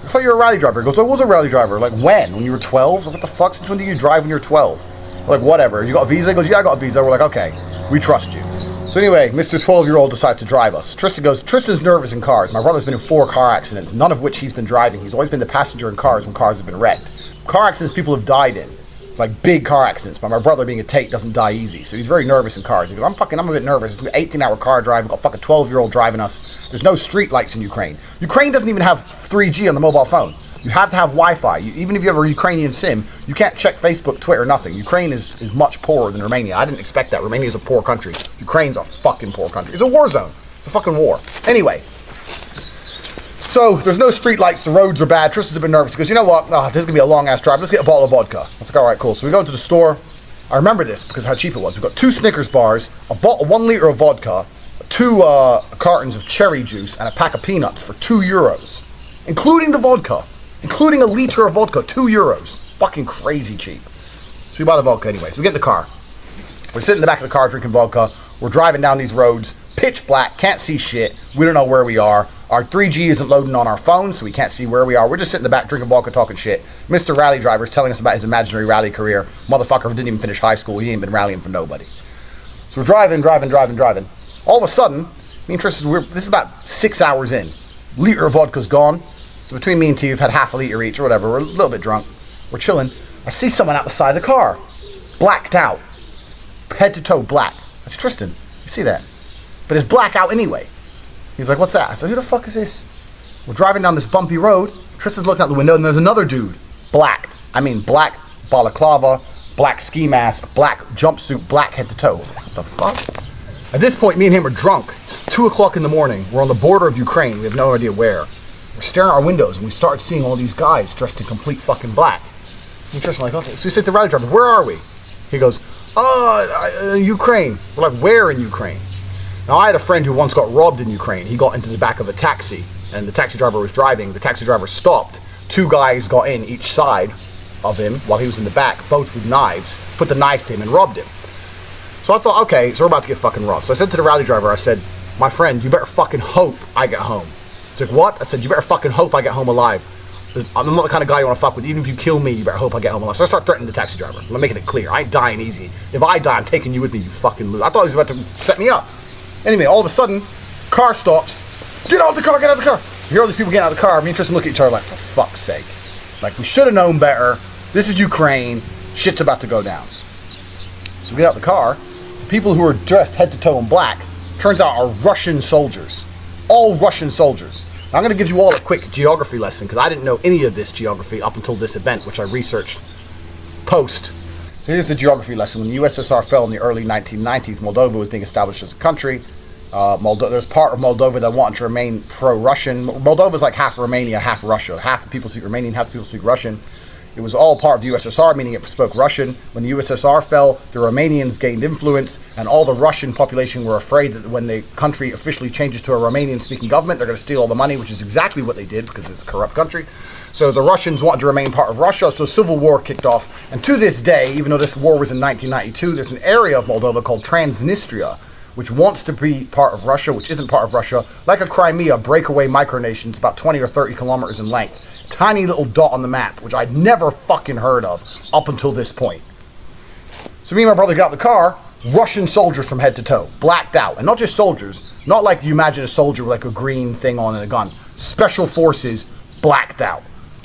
I thought you were a rally driver. He goes, I was a rally driver. Like, when? When you were 12? Like, what the fuck? Since when did you drive when you were 12? We're like, whatever. You got a visa? He goes, yeah, I got a visa. We're like, okay, we trust you. So anyway, Mr. 12-year-old decides to drive us. Tristan goes, Tristan's nervous in cars. My brother's been in 4 car accidents, none of which he's been driving. He's always been the passenger in cars when cars have been wrecked. Car accidents people have died in, like big car accidents, but my brother being a Tate doesn't die easy, so he's very nervous in cars. He goes, I'm a bit nervous. It's an 18-hour car drive. We've got a fucking 12-year-old driving us. There's no street lights in Ukraine. Ukraine doesn't even have 3G on the mobile phone. You have to have Wi-Fi. Even if you have a Ukrainian SIM, you can't check Facebook, Twitter, nothing. Ukraine is much poorer than Romania. I didn't expect that. Romania is a poor country. Ukraine's a fucking poor country. It's a war zone. It's a fucking war. Anyway, so there's no street lights. The roads are bad. Tristan's a bit nervous. He goes, you know what? Oh, this is going to be a long-ass drive. Let's get a bottle of vodka. I was like, all right, cool. So we go into the store. I remember this because of how cheap it was. We got 2 Snickers bars, a bottle, 1 liter of vodka, 2 cartons of cherry juice, and a pack of peanuts for €2, including the vodka. Including a liter of vodka, €2. Fucking crazy cheap. So we buy the vodka anyway. So we get in the car. We're sitting in the back of the car drinking vodka. We're driving down these roads, pitch black, can't see shit. We don't know where we are. Our 3G isn't loading on our phone, so we can't see where we are. We're just sitting in the back drinking vodka, talking shit. Mr. Rally Driver is telling us about his imaginary rally career. Motherfucker who didn't even finish high school. He ain't been rallying for nobody. So we're driving. All of a sudden, me and Tristan, this is about 6 hours in. Liter of vodka's gone. So between me and T, we've had half a liter each or whatever. We're a little bit drunk. We're chilling. I see someone out the side of the car. Blacked out. Head to toe black. That's Tristan. You see that? But it's black out anyway. He's like, what's that? I said, who the fuck is this? We're driving down this bumpy road. Tristan's looking out the window and there's another dude. Blacked. I mean black balaclava, black ski mask, black jumpsuit, black head to toe. I was like, what the fuck? At this point, me and him are drunk. It's 2 o'clock in the morning. We're on the border of Ukraine. We have no idea where. We're staring at our windows and we start seeing all these guys dressed in complete fucking black. And Tristan like, okay. So we say to the rally driver, where are we? He goes, Ukraine. We're like, where in Ukraine? Now I had a friend who once got robbed in Ukraine. He got into the back of a taxi and the taxi driver was driving. The taxi driver stopped. 2 guys got in each side of him while he was in the back, both with knives, put the knives to him and robbed him. So I thought, okay, so we're about to get fucking robbed. So I said to the rally driver, I said, my friend, you better fucking hope I get home. He's like, what? I said, you better fucking hope I get home alive. I'm not the kind of guy you want to fuck with. Even if you kill me, you better hope I get home alive. So I start threatening the taxi driver. I'm making it clear. I ain't dying easy. If I die, I'm taking you with me, you fucking loser. I thought he was about to set me up. Anyway, all of a sudden, car stops. Get out of the car, get out of the car. You hear all these people getting out of the car. Me and Tristan look at each other like, for fuck's sake. Like, we should have known better. This is Ukraine. Shit's about to go down. So we get out of the car. The people who are dressed head to toe in black, turns out are Russian soldiers. All Russian soldiers. Now, I'm going to give you all a quick geography lesson because I didn't know any of this geography up until this event, which I researched post. So here's the geography lesson. When the USSR fell in the early 1990s, Moldova was being established as a country. There's part of Moldova that wanted to remain pro-Russian. Moldova is like half Romania, half Russia. Half the people speak Romanian, half the people speak Russian. It was all part of the USSR, meaning it spoke Russian. When the USSR fell, the Romanians gained influence, and all the Russian population were afraid that when the country officially changes to a Romanian-speaking government, they're going to steal all the money, which is exactly what they did because it's a corrupt country. So the Russians wanted to remain part of Russia, so a civil war kicked off. And to this day, even though this war was in 1992, there's an area of Moldova called Transnistria, which wants to be part of Russia, which isn't part of Russia, like a Crimea, breakaway micronation. It's about 20 or 30 kilometers in length. Tiny little dot on the map, which I'd never fucking heard of up until this point. So me and my brother got out of the car, Russian soldiers from head to toe, blacked out. And not just soldiers, not like you imagine a soldier with like a green thing on and a gun. Special forces, blacked out.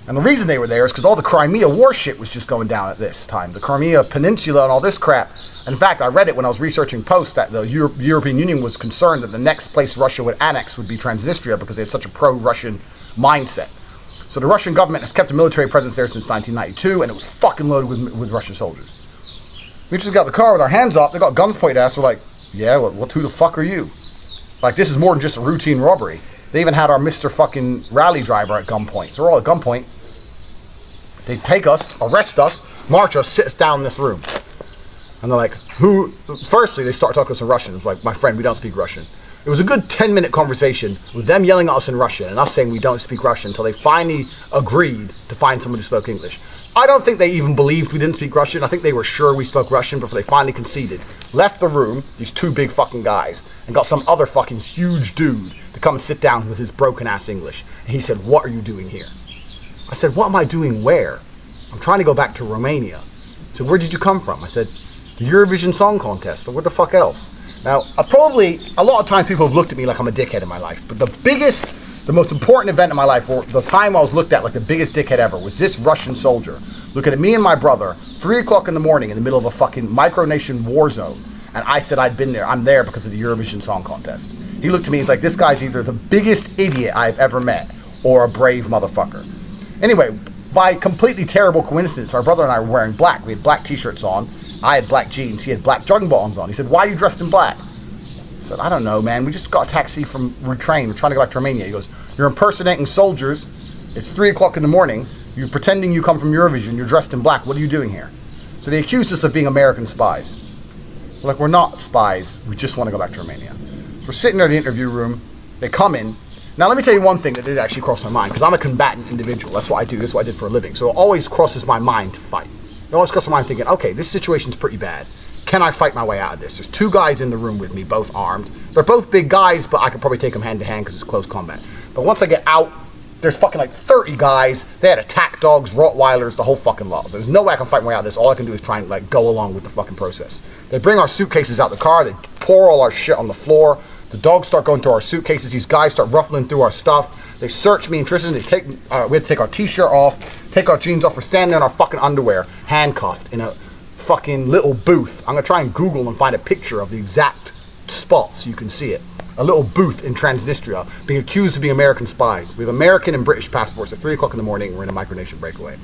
And the reason they were there is because all the Crimea war shit was just going down at this time. The Crimea Peninsula and all this crap. In fact, I read it when I was researching post that the European Union was concerned that the next place Russia would annex would be Transnistria because they had such a pro-Russian mindset. So the Russian government has kept a military presence there since 1992, and it was fucking loaded with Russian soldiers. We just got in the car with our hands up. They got guns pointed at us. We're like, yeah, who the fuck are you? Like, this is more than just a routine robbery. They even had our Mr. fucking rally driver at gunpoint. So we're all at gunpoint. They take us, arrest us, march us, sit us down in this room. And they're like, who? Firstly, they start talking to us in Russian. It's like, my friend, we don't speak Russian. It was a good 10-minute conversation with them yelling at us in Russian and us saying we don't speak Russian until they finally agreed to find someone who spoke English. I don't think they even believed we didn't speak Russian. I think they were sure we spoke Russian before they finally conceded. Left the room, these two big fucking guys, and got some other fucking huge dude to come and sit down with his broken ass English. And he said, "What are you doing here?" I said, "What am I doing where?" "I'm trying to go back to Romania." He said, "Where did you come from?" I said, "The Eurovision Song Contest, or what the fuck else?" Now, a lot of times people have looked at me like I'm a dickhead in my life, but the most important event in my life, or the time I was looked at like the biggest dickhead ever, was this Russian soldier looking at me and my brother, 3 o'clock in the morning in the middle of a fucking micronation war zone, and I said I'd been there. I'm there because of the Eurovision Song Contest. He looked at me, he's like, this guy's either the biggest idiot I've ever met, or a brave motherfucker. Anyway, by completely terrible coincidence, my brother and I were wearing black. We had black t-shirts on. I had black jeans. He had black jogging bottoms on. He said, "Why are you dressed in black?" I said, "I don't know, man. We just got a taxi from Ukraine. We're trying to go back to Romania." He goes, "You're impersonating soldiers. It's 3 o'clock in the morning. You're pretending you come from Eurovision. You're dressed in black. What are you doing here?" So they accused us of being American spies. We're like, "We're not spies. We just want to go back to Romania." So we're sitting there in the interview room. They come in. Now, let me tell you one thing that did actually cross my mind, because I'm a combatant individual. That's what I do. That's what I did for a living. So it always crosses my mind to fight. It always crosses my mind thinking, okay, this situation's pretty bad. Can I fight my way out of this? There's two guys in the room with me, both armed. They're both big guys, but I could probably take them hand to hand because it's close combat. But once I get out, there's fucking like 30 guys. They had attack dogs, Rottweilers, the whole fucking lot. So there's no way I can fight my way out of this. All I can do is try and like go along with the fucking process. They bring our suitcases out the car. They pour all our shit on the floor. The dogs start going through our suitcases. These guys start ruffling through our stuff. They search me and Tristan. We had to take our t-shirt off, take our jeans off. We're standing there in our fucking underwear, handcuffed in a fucking little booth. I'm gonna try and Google and find a picture of the exact spot so you can see it. A little booth in Transnistria, being accused of being American spies. We have American and British passports at 3 o'clock in the morning. We're in a micronation breakaway.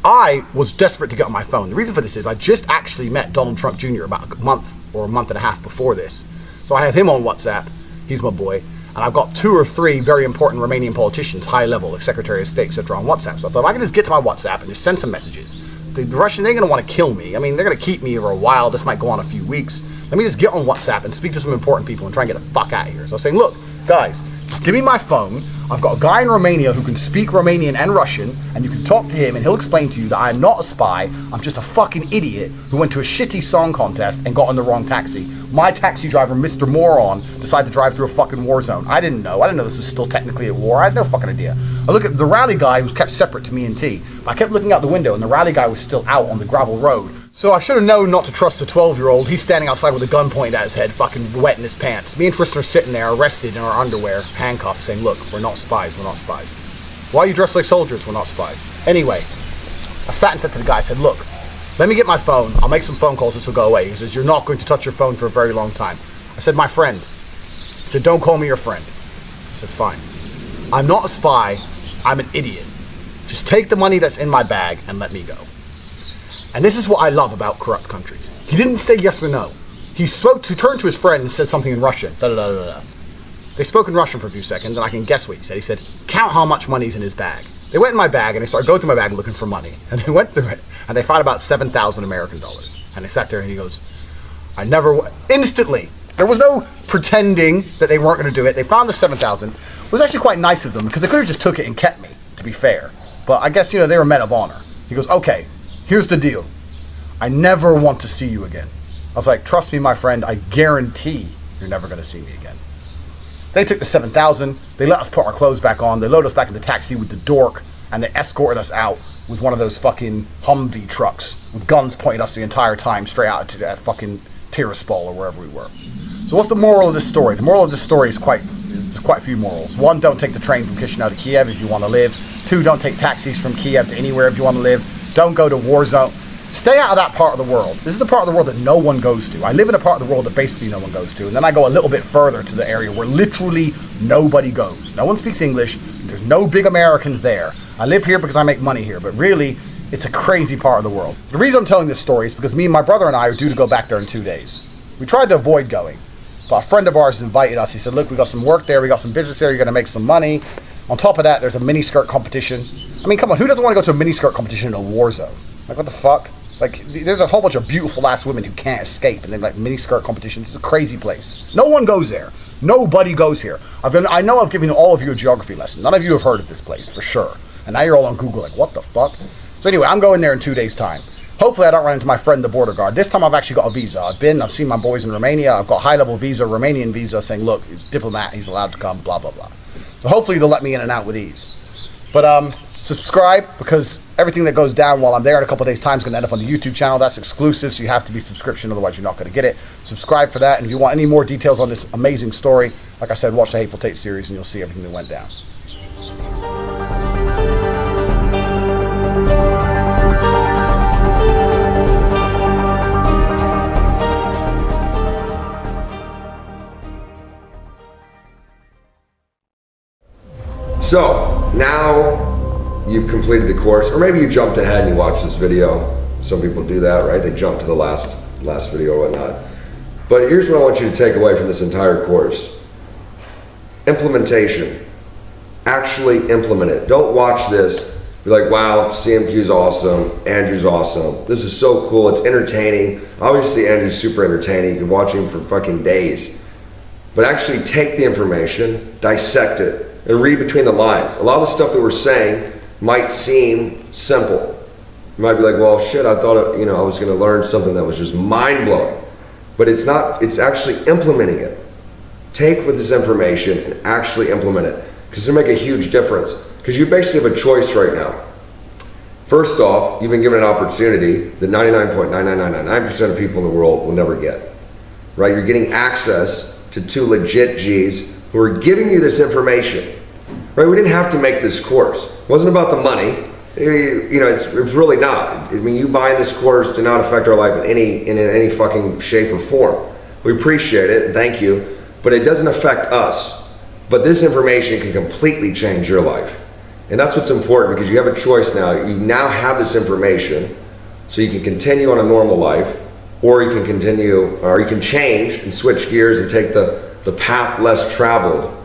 I was desperate to get on my phone. The reason for this is I just actually met Donald Trump Jr. about a month or a month and a half before this. So I have him on WhatsApp. He's my boy. And I've got 2 or 3 very important Romanian politicians, high level, like Secretary of State, etc. on WhatsApp. So I thought if I can just get to my WhatsApp and just send some messages. The Russians, they're going to want to kill me. I mean, they're going to keep me for a while. This might go on a few weeks. Let me just get on WhatsApp and speak to some important people and try and get the fuck out of here. So I was saying, look, guys, just give me my phone. I've got a guy in Romania who can speak Romanian and Russian, and you can talk to him and he'll explain to you that I'm not a spy. I'm just a fucking idiot who went to a shitty song contest and got on the wrong taxi. My taxi driver, Mr. Moron, decided to drive through a fucking war zone. I didn't know. I didn't know this was still technically at war. I had no fucking idea. I look at the rally guy, who's kept separate to me and T. I kept looking out the window and the rally guy was still out on the gravel road. So I should have known not to trust a 12-year-old. He's standing outside with a gun pointed at his head, fucking wet in his pants. Me and Tristan are sitting there, arrested in our underwear, handcuffed, saying, look, we're not spies, we're not spies. Why are you dressed like soldiers? We're not spies. Anyway, I sat and said to the guy, I said, look, let me get my phone. I'll make some phone calls. This will go away. He says, you're not going to touch your phone for a very long time. I said, my friend. He said, don't call me your friend. I said, fine. I'm not a spy. I'm an idiot. Just take the money that's in my bag and let me go. And this is what I love about corrupt countries. He didn't say yes or no. He turned to his friend and said something in Russian. Da, da, da, da, da. They spoke in Russian for a few seconds, and I can guess what he said. He said, count how much money's in his bag. They went in my bag, and they started going through my bag looking for money. And they went through it, and they found about 7,000 American dollars. And they sat there, and he goes, instantly. There was no pretending that they weren't going to do it. They found the 7,000. It was actually quite nice of them, because they could have just took it and kept me, to be fair. But I guess, they were men of honor. He goes, okay, here's the deal. I never want to see you again. I was like, trust me, my friend, I guarantee you're never going to see me again. They took the 7,000. They let us put our clothes back on. They loaded us back in the taxi with the dork, and they escorted us out with one of those fucking Humvee trucks with guns pointing us the entire time straight out to that fucking Tiraspol or wherever we were. So what's the moral of this story? The moral of this story is there's quite a few morals. 1, don't take the train from Chisinau to Kiev if you want to live. 2, don't take taxis from Kiev to anywhere if you want to live. Don't go to war zone. Stay out of that part of the world. This is the part of the world that no one goes to. I live in a part of the world that basically no one goes to. And then I go a little bit further to the area where literally nobody goes. No one speaks English. There's no big Americans there. I live here because I make money here. But really, it's a crazy part of the world. The reason I'm telling this story is because me and my brother and I are due to go back there in 2 days. We tried to avoid going. But a friend of ours invited us. He said, look, we got some work there. We got some business there. You're going to make some money. On top of that, there's a miniskirt competition. I mean, come on. Who doesn't want to go to a miniskirt competition in a war zone? Like, what the fuck? Like, there's a whole bunch of beautiful ass women who can't escape, and they're like miniskirt competitions. It's a crazy place. No one goes there. Nobody goes here. I know I've given all of you a geography lesson. None of you have heard of this place, for sure. And now you're all on Google like, what the fuck? So anyway, I'm going there in 2 days' time. Hopefully I don't run into my friend, the border guard. This time I've actually got a visa. I've seen my boys in Romania. I've got a high-level visa, Romanian visa, saying, look, he's a diplomat, he's allowed to come, blah, blah, blah. So hopefully they'll let me in and out with ease. But subscribe, because everything that goes down while I'm there in a couple of days' time is going to end up on the YouTube channel. That's exclusive, so you have to be subscription, otherwise you're not going to get it. Subscribe for that, and if you want any more details on this amazing story, like I said, watch the Hateful Tate series and you'll see everything that went down. So now you've completed the course, or maybe you jumped ahead and you watched this video. Some people do that, right? They jump to the last video or whatnot. But here's what I want you to take away from this entire course. Implementation. Actually implement it. Don't watch this, be like, wow, CMQ's awesome, Andrew's awesome. This is so cool, it's entertaining. Obviously Andrew's super entertaining, you can watch him for fucking days. But actually take the information, dissect it, and read between the lines. A lot of the stuff that we're saying might seem simple. You might be like, well, shit, I thought, I was gonna learn something that was just mind-blowing. But it's not, it's actually implementing it. Take with this information and actually implement it, because it'll make a huge difference. Because you basically have a choice right now. First off, you've been given an opportunity that 99.99999% of people in the world will never get. Right? You're getting access to 2 legit G's who are giving you this information. Right? We didn't have to make this course. It wasn't about the money. It's really not. I mean, you buying this course did not affect our life in any fucking shape or form. We appreciate it, and thank you, but it doesn't affect us. But this information can completely change your life. And that's what's important, because you have a choice now. You now have this information, so you can continue on a normal life, or you can change and switch gears and take the path less traveled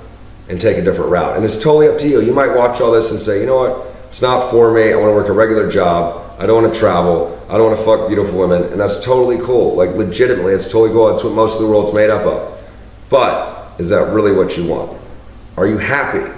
and take a different route. And it's totally up to you. You might watch all this and say, you know what? It's not for me. I want to work a regular job. I don't want to travel. I don't want to fuck beautiful women. And that's totally cool. Like, legitimately, it's totally cool. That's what most of the world's made up of. But is that really what you want? Are you happy?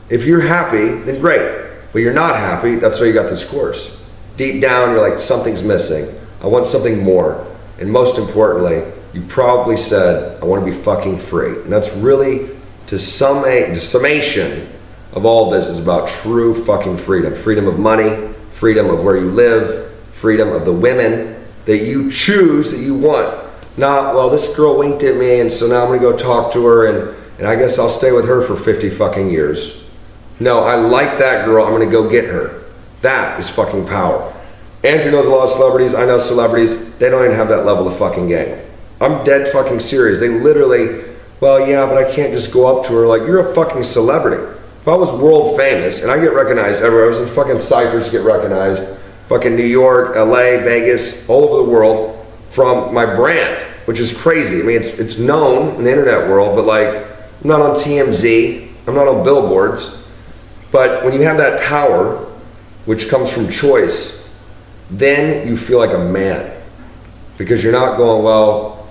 If you're happy, then great. But you're not happy, that's why you got this course. Deep down, you're like, something's missing. I want something more. And most importantly, you probably said, I want to be fucking free. And that's really, the summation of all this is about true fucking freedom. Freedom of money, freedom of where you live, freedom of the women that you choose, that you want. Not, well, this girl winked at me and so now I'm gonna go talk to her and I guess I'll stay with her for 50 fucking years. No, I like that girl, I'm gonna go get her. That is fucking power. Andrew knows a lot of celebrities, I know celebrities, they don't even have that level of fucking game. I'm dead fucking serious. They literally, well, yeah, but I can't just go up to her like, you're a fucking celebrity. If I was world famous and I get recognized everywhere, I was in fucking Cyprus to get recognized, fucking New York, LA, Vegas, all over the world from my brand, which is crazy. I mean, it's known in the internet world, but like, I'm not on TMZ, I'm not on billboards. But when you have that power, which comes from choice, then you feel like a man. Because you're not going, well,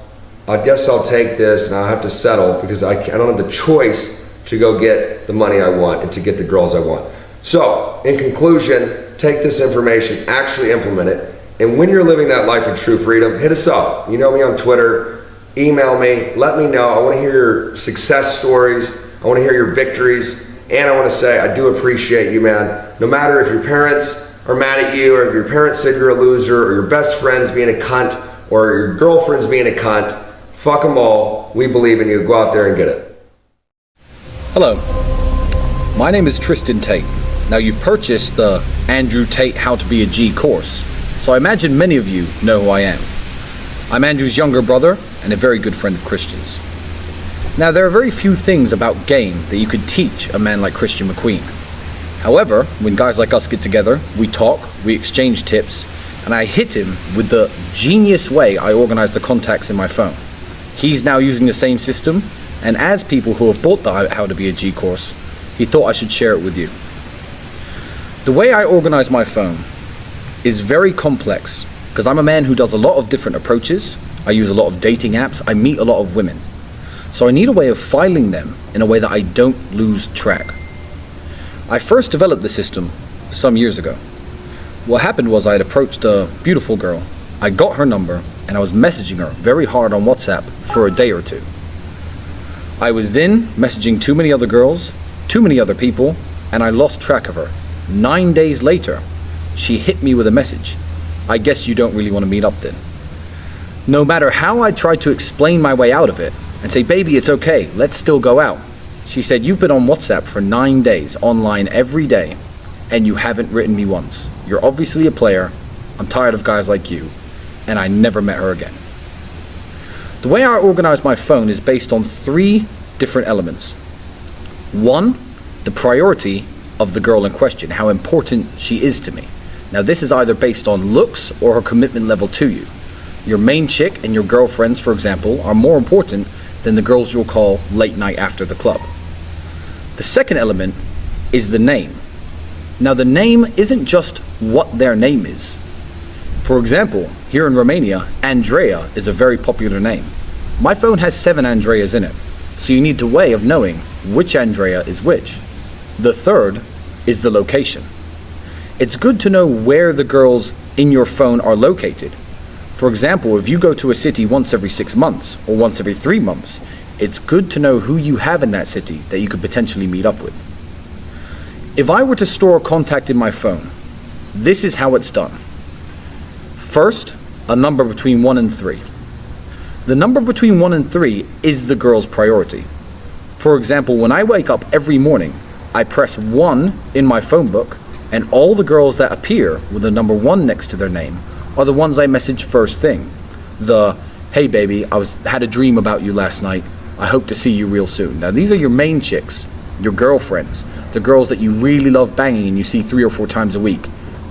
I guess I'll take this and I'll have to settle because I don't have the choice to go get the money I want and to get the girls I want. So, in conclusion, take this information, actually implement it, and when you're living that life of true freedom, hit us up. You know me on Twitter, email me, let me know. I want to hear your success stories, I want to hear your victories, and I want to say I do appreciate you, man. No matter if your parents are mad at you, or if your parents said you're a loser, or your best friend's being a cunt, or your girlfriend's being a cunt, fuck them all. We believe in you. Go out there and get it. Hello, my name is Tristan Tate. Now, you've purchased the Andrew Tate How to Be a G course, so I imagine many of you know who I am. I'm Andrew's younger brother and a very good friend of Christian's. Now, there are very few things about game that you could teach a man like Christian McQueen. However, when guys like us get together, we talk, we exchange tips, and I hit him with the genius way I organize the contacts in my phone. He's now using the same system, and as people who have bought the How to Be a G course, he thought I should share it with you. The way I organize my phone is very complex, because I'm a man who does a lot of different approaches. I use a lot of dating apps. I meet a lot of women. So I need a way of filing them in a way that I don't lose track. I first developed the system some years ago. What happened was I had approached a beautiful girl. I got her number and I was messaging her very hard on WhatsApp for a day or two. I was then messaging too many other girls, too many other people, and I lost track of her. 9 days later, she hit me with a message. I guess you don't really want to meet up then. No matter how I tried to explain my way out of it and say, baby, it's okay, let's still go out. She said, you've been on WhatsApp for 9 days, online every day, and you haven't written me once. You're obviously a player. I'm tired of guys like you. And I never met her again. The way I organize my phone is based on 3 different elements. 1, the priority of the girl in question, how important she is to me. Now this is either based on looks or her commitment level to you. Your main chick and your girlfriends, for example, are more important than the girls you'll call late night after the club. The second element is the name. Now the name isn't just what their name is. For example, here in Romania, Andrea is a very popular name. My phone has 7 Andreas in it, so you need a way of knowing which Andrea is which. The third is the location. It's good to know where the girls in your phone are located. For example, if you go to a city once every 6 months or once every 3 months, it's good to know who you have in that city that you could potentially meet up with. If I were to store a contact in my phone, this is how it's done. First, a number between 1 and 3. The number between 1 and 3 is the girl's priority. For example, when I wake up every morning, I press 1 in my phone book, and all the girls that appear with the number 1 next to their name are the ones I message first thing. The, hey baby, had a dream about you last night. I hope to see you real soon. Now these are your main chicks, your girlfriends, the girls that you really love banging and you see 3 or 4 times a week.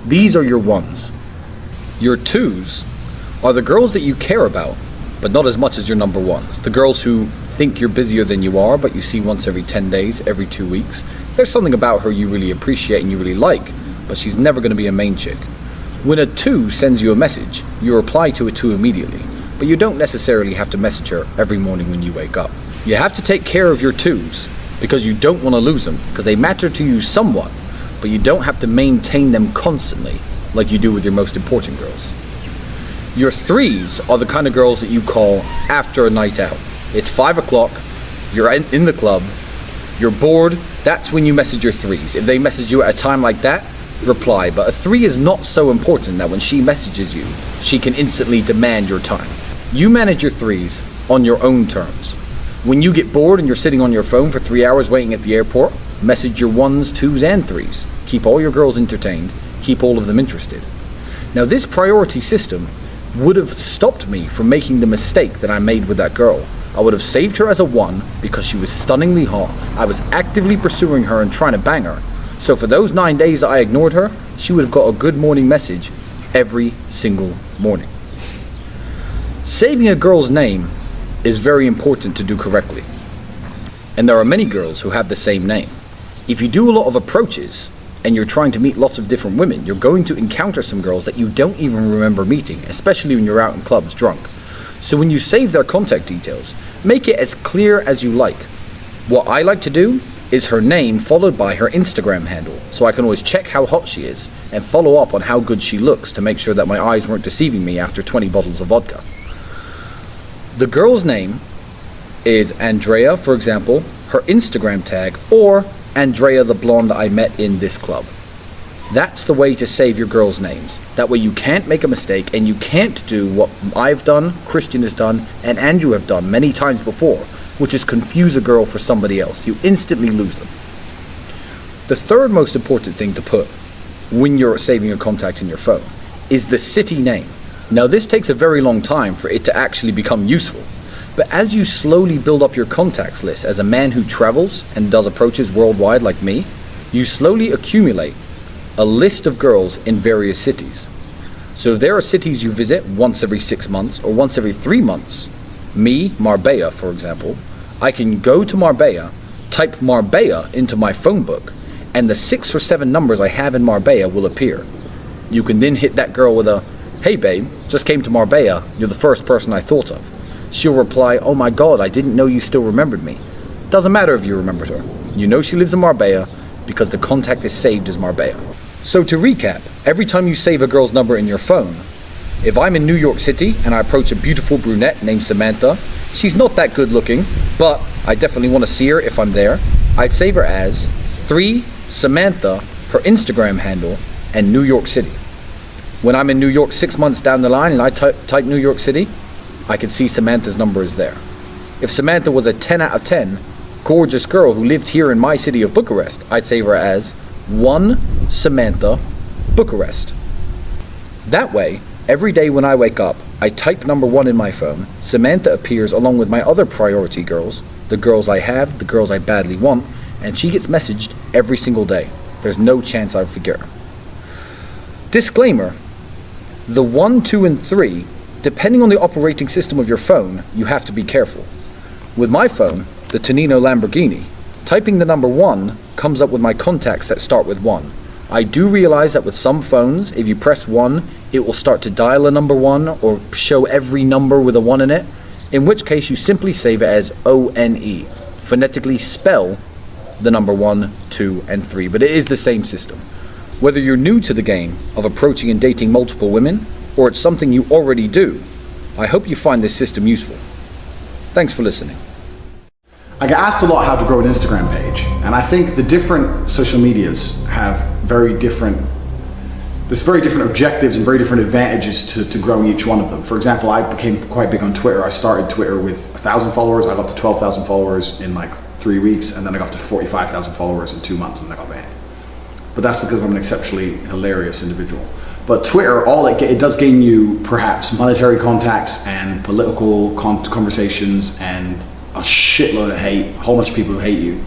These are your 1s. Your 2s are the girls that you care about, but not as much as your number 1s. The girls who think you're busier than you are, but you see once every 10 days, every 2 weeks. There's something about her you really appreciate and you really like, but she's never going to be a main chick. When a 2 sends you a message, you reply to a 2 immediately, but you don't necessarily have to message her every morning when you wake up. You have to take care of your 2s because you don't want to lose them, because they matter to you somewhat, but you don't have to maintain them constantly like you do with your most important girls. Your 3s are the kind of girls that you call after a night out. It's 5 o'clock, you're in the club, you're bored, that's when you message your 3s. If they message you at a time like that, reply. But a 3 is not so important that when she messages you, she can instantly demand your time. You manage your 3s on your own terms. When you get bored and you're sitting on your phone for 3 hours waiting at the airport, message your 1s, 2s, and 3s. Keep all your girls entertained, keep all of them interested. Now this priority system would have stopped me from making the mistake that I made with that girl. I would have saved her as a 1 because she was stunningly hot. I was actively pursuing her and trying to bang her. So for those 9 days that I ignored her, she would have got a good morning message every single morning. Saving a girl's name is very important to do correctly. And there are many girls who have the same name. If you do a lot of approaches and you're trying to meet lots of different women, you're going to encounter some girls that you don't even remember meeting, especially when you're out in clubs drunk. So when you save their contact details, make it as clear as you like. What I like to do is her name followed by her Instagram handle, so I can always check how hot she is and follow up on how good she looks to make sure that my eyes weren't deceiving me after 20 bottles of vodka. The girl's name is Andrea, for example, her Instagram tag, or Andrea the blonde I met in this club. That's the way to save your girls' names. That way you can't make a mistake and you can't do what I've done, Christian has done, and Andrew have done many times before, which is confuse a girl for somebody else. You instantly lose them. The third most important thing to put when you're saving a contact in your phone is the city name. Now this takes a very long time for it to actually become useful. But as you slowly build up your contacts list as a man who travels and does approaches worldwide like me, you slowly accumulate a list of girls in various cities. So if there are cities you visit once every 6 months or once every 3 months, me, Marbella, for example, I can go to Marbella, type Marbella into my phone book, and the 6 or 7 numbers I have in Marbella will appear. You can then hit that girl with a, hey babe, just came to Marbella, you're the first person I thought of. she'll reply, "Oh my God, I didn't know you still remembered me." Doesn't matter if you remembered her. You know she lives in Marbella because the contact is saved as Marbella. So to recap, every time you save a girl's number in your phone, if I'm in New York City and I approach a beautiful brunette named Samantha, she's not that good looking, but I definitely want to see her if I'm there, I'd save her as 3 Samantha, her Instagram handle, and New York City. When I'm in New York 6 months down the line and I type New York City, I can see Samantha's number is there. If Samantha was a 10 out of 10, gorgeous girl who lived here in my city of Bucharest, I'd save her as 1 Samantha, Bucharest. That way, every day when I wake up, I type number 1 in my phone, Samantha appears along with my other priority girls, the girls I have, the girls I badly want, and she gets messaged every single day. There's no chance I'd forget her. Disclaimer, the 1, 2, and 3, depending on the operating system of your phone, you have to be careful. With my phone, the Tonino Lamborghini, typing the number 1 comes up with my contacts that start with 1. I do realize that with some phones, if you press 1, it will start to dial a number 1 or show every number with a 1 in it, in which case you simply save it as ONE. Phonetically spell the number 1, 2, and 3, but it is the same system. Whether you're new to the game of approaching and dating multiple women, or it's something you already do, I hope you find this system useful. Thanks for listening. I get asked a lot how to grow an Instagram page, and I think the different social medias have very different objectives and very different advantages to growing each one of them. For example, I became quite big on Twitter. I started Twitter with 1,000 followers. I got to 12,000 followers in like 3 weeks, and then I got to 45,000 followers in 2 months, and then I got banned. But that's because I'm an exceptionally hilarious individual. But Twitter, it does gain you perhaps monetary contacts and political conversations and a shitload of hate, a whole bunch of people who hate you.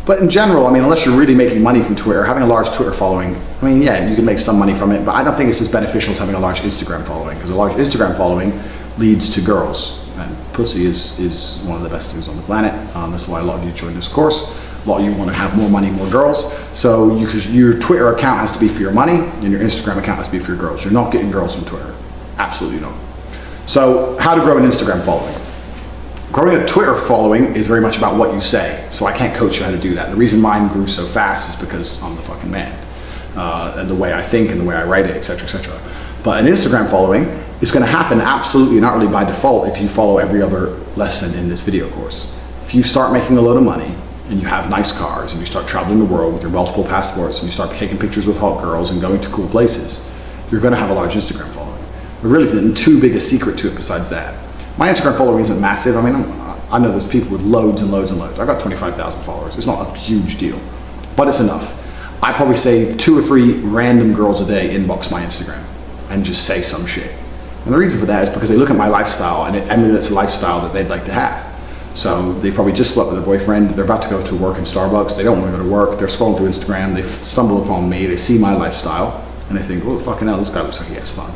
But in general, I mean, unless you're really making money from Twitter, having a large Twitter following, I mean, yeah, you can make some money from it, but I don't think it's as beneficial as having a large Instagram following, because a large Instagram following leads to girls. And pussy is one of the best things on the planet. That's why a lot of you join this course. A lot of you want to have more money, more girls. So your Twitter account has to be for your money, and your Instagram account has to be for your girls. You're not getting girls from Twitter. Absolutely not. So how to grow an Instagram following? Growing a Twitter following is very much about what you say, so I can't coach you how to do that. The reason mine grew so fast is because I'm the fucking man, and the way I think and the way I write it, etc., etc. But an Instagram following is going to happen absolutely and utterly by default if you follow every other lesson in this video course. If you start making a load of money, and you have nice cars, and you start traveling the world with your multiple passports, and you start taking pictures with hot girls and going to cool places, you're going to have a large Instagram following. There really isn't too big a secret to it besides that. My Instagram following isn't massive. I mean, I know there's people with loads and loads and loads. I've got 25,000 followers. It's not a huge deal, but it's enough. I probably say 2 or 3 random girls a day inbox my Instagram and just say some shit. And the reason for that is because they look at my lifestyle and it emulates a lifestyle that they'd like to have. So they probably just split with a boyfriend, they're about to go to work in Starbucks, they don't want to go to work, they're scrolling through Instagram, they stumble upon me, they see my lifestyle, and they think, oh fucking hell, this guy looks like he has fun.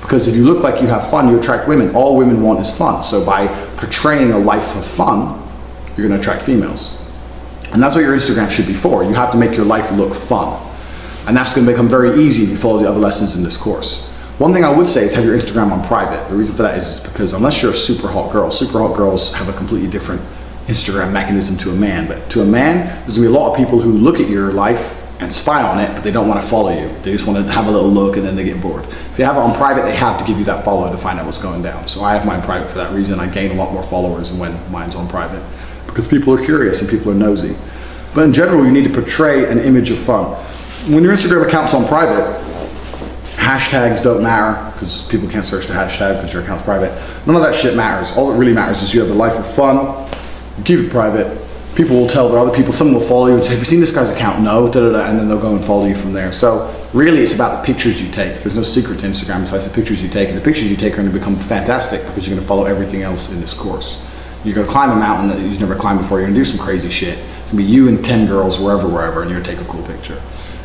Because if you look like you have fun, you attract women. All women want is fun. So by portraying a life of fun, you're going to attract females. And that's what your Instagram should be for. You have to make your life look fun. And that's going to become very easy if you follow the other lessons in this course. One thing I would say is have your Instagram on private. The reason for that is because unless you're a super hot girls have a completely different Instagram mechanism to a man. But to a man, there's going to be a lot of people who look at your life and spy on it, but they don't want to follow you. They just want to have a little look and then they get bored. If you have it on private, they have to give you that follow to find out what's going down. So I have mine private for that reason. I gain a lot more followers when mine's on private because people are curious and people are nosy. But in general, you need to portray an image of fun. When your Instagram account's on private, hashtags don't matter because people can't search the hashtag because your account's private. None of that shit matters. All that really matters is you have a life of fun, you keep it private. People will tell their other people, someone will follow you and say, have you seen this guy's account? No, and then they'll go and follow you from there. So really it's about the pictures you take. There's no secret to Instagram besides the pictures you take, and the pictures you take are going to become fantastic because you're going to follow everything else in this course. You're going to climb a mountain that you've never climbed before, you're going to do some crazy shit. It's going to be you and 10 girls wherever, and you're going to take a cool picture.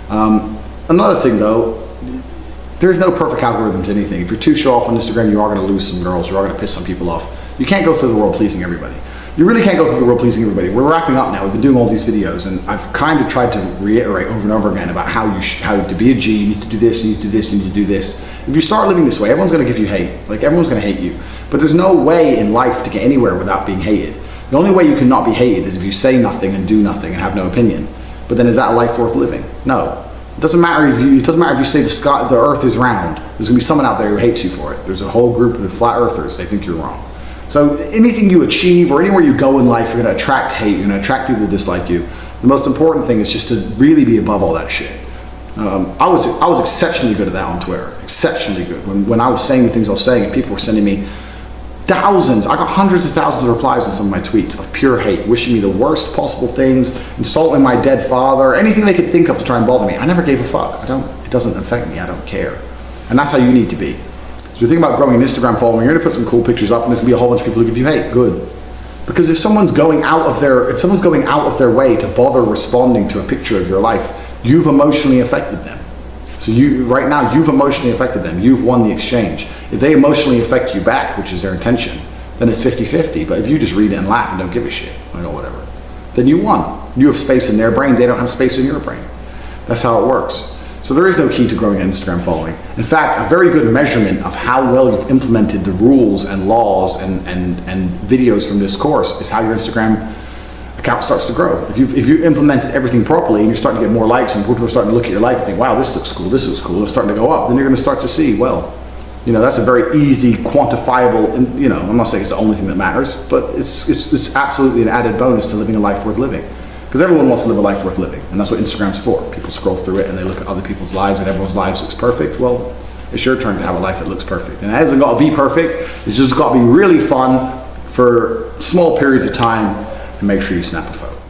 Another thing though, there's no perfect algorithm to anything. If you're too show off on Instagram, you are going to lose some girls, you are going to piss some people off. You can't go through the world pleasing everybody. You really can't go through the world pleasing everybody. We're wrapping up now. We've been doing all these videos, and I've kind of tried to reiterate over and over again about how to be a G. You need to do this. You need to do this. You need to do this. If you start living this way, everyone's going to give you hate. Like everyone's going to hate you. But there's no way in life to get anywhere without being hated. The only way you can not be hated is if you say nothing and do nothing and have no opinion. But then is that a life worth living? No. It doesn't matter if you say the earth is round. There's going to be someone out there who hates you for it. There's a whole group of the flat earthers. They think you're wrong. So anything you achieve or anywhere you go in life, you're going to attract hate. You're going to attract people who dislike you. The most important thing is just to really be above all that shit. I was exceptionally good at that on Twitter. Exceptionally good. When I was saying the things I was saying, and people were sending me thousands. I got hundreds of thousands of replies on some of my tweets of pure hate, wishing me the worst possible things, insulting my dead father, anything they could think of to try and bother me. I never gave a fuck. It doesn't affect me. I don't care. And that's how you need to be. So you think about growing an Instagram following, you're gonna put some cool pictures up and there's gonna be a whole bunch of people who give you hate. Good. Because if someone's going out of their way to bother responding to a picture of your life, you've emotionally affected them. So right now you've emotionally affected them. You've won the exchange. If they emotionally affect you back, which is their intention, then it's 50-50. But if you just read it and laugh and don't give a shit, or whatever, then you won. You have space in their brain, they don't have space in your brain. That's how it works. So there is no key to growing an Instagram following. In fact, a very good measurement of how well you've implemented the rules and laws and videos from this course is how your Instagram account starts to grow. If you implemented everything properly and you're starting to get more likes and people are starting to look at your life and think, wow, this looks cool, it's starting to go up, then you're going to start to see, well, that's a very easy, quantifiable, and I'm not saying it's the only thing that matters, but it's absolutely an added bonus to living a life worth living. Because everyone wants to live a life worth living, and that's what Instagram's for. People scroll through it and they look at other people's lives and everyone's lives looks perfect. Well, it's your turn to have a life that looks perfect. And it hasn't got to be perfect, it's just got to be really fun for small periods of time, and make sure you snap a photo.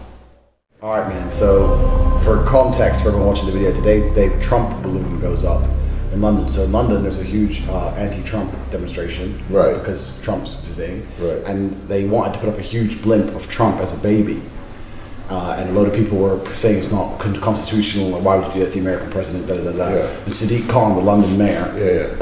All right, man, so for context for everyone watching the video, today's the day the Trump balloon goes up in London. So in London, there's a huge anti-Trump demonstration, right? Because Trump's visiting, right? And they wanted to put up a huge blimp of Trump as a baby. And a lot of people were saying it's not constitutional, or why would you do that to the American president, Yeah. And Sadiq Khan, the London mayor,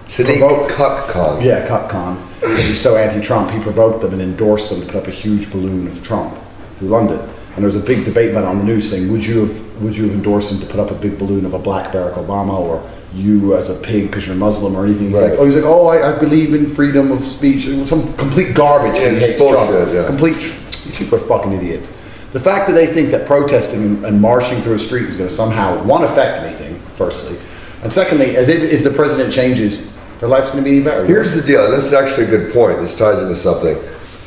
Sadiq Khan. Yeah, Khan, because he's so anti-Trump, he provoked them and endorsed them to put up a huge balloon of Trump through London. And there was a big debate about it on the news saying, would you have endorsed him to put up a big balloon of a black Barack Obama, or you as a pig because you're Muslim, or anything? He's right. like, I believe in freedom of speech. It was some complete garbage. Yeah, he hates bullshit, Trump. yeah. These people are fucking idiots. The fact that they think that protesting and marching through a street is going to somehow, one, affect anything, firstly, and secondly, as if the president changes, their life's going to be any better. Here's the deal, and this is actually a good point. This ties into something.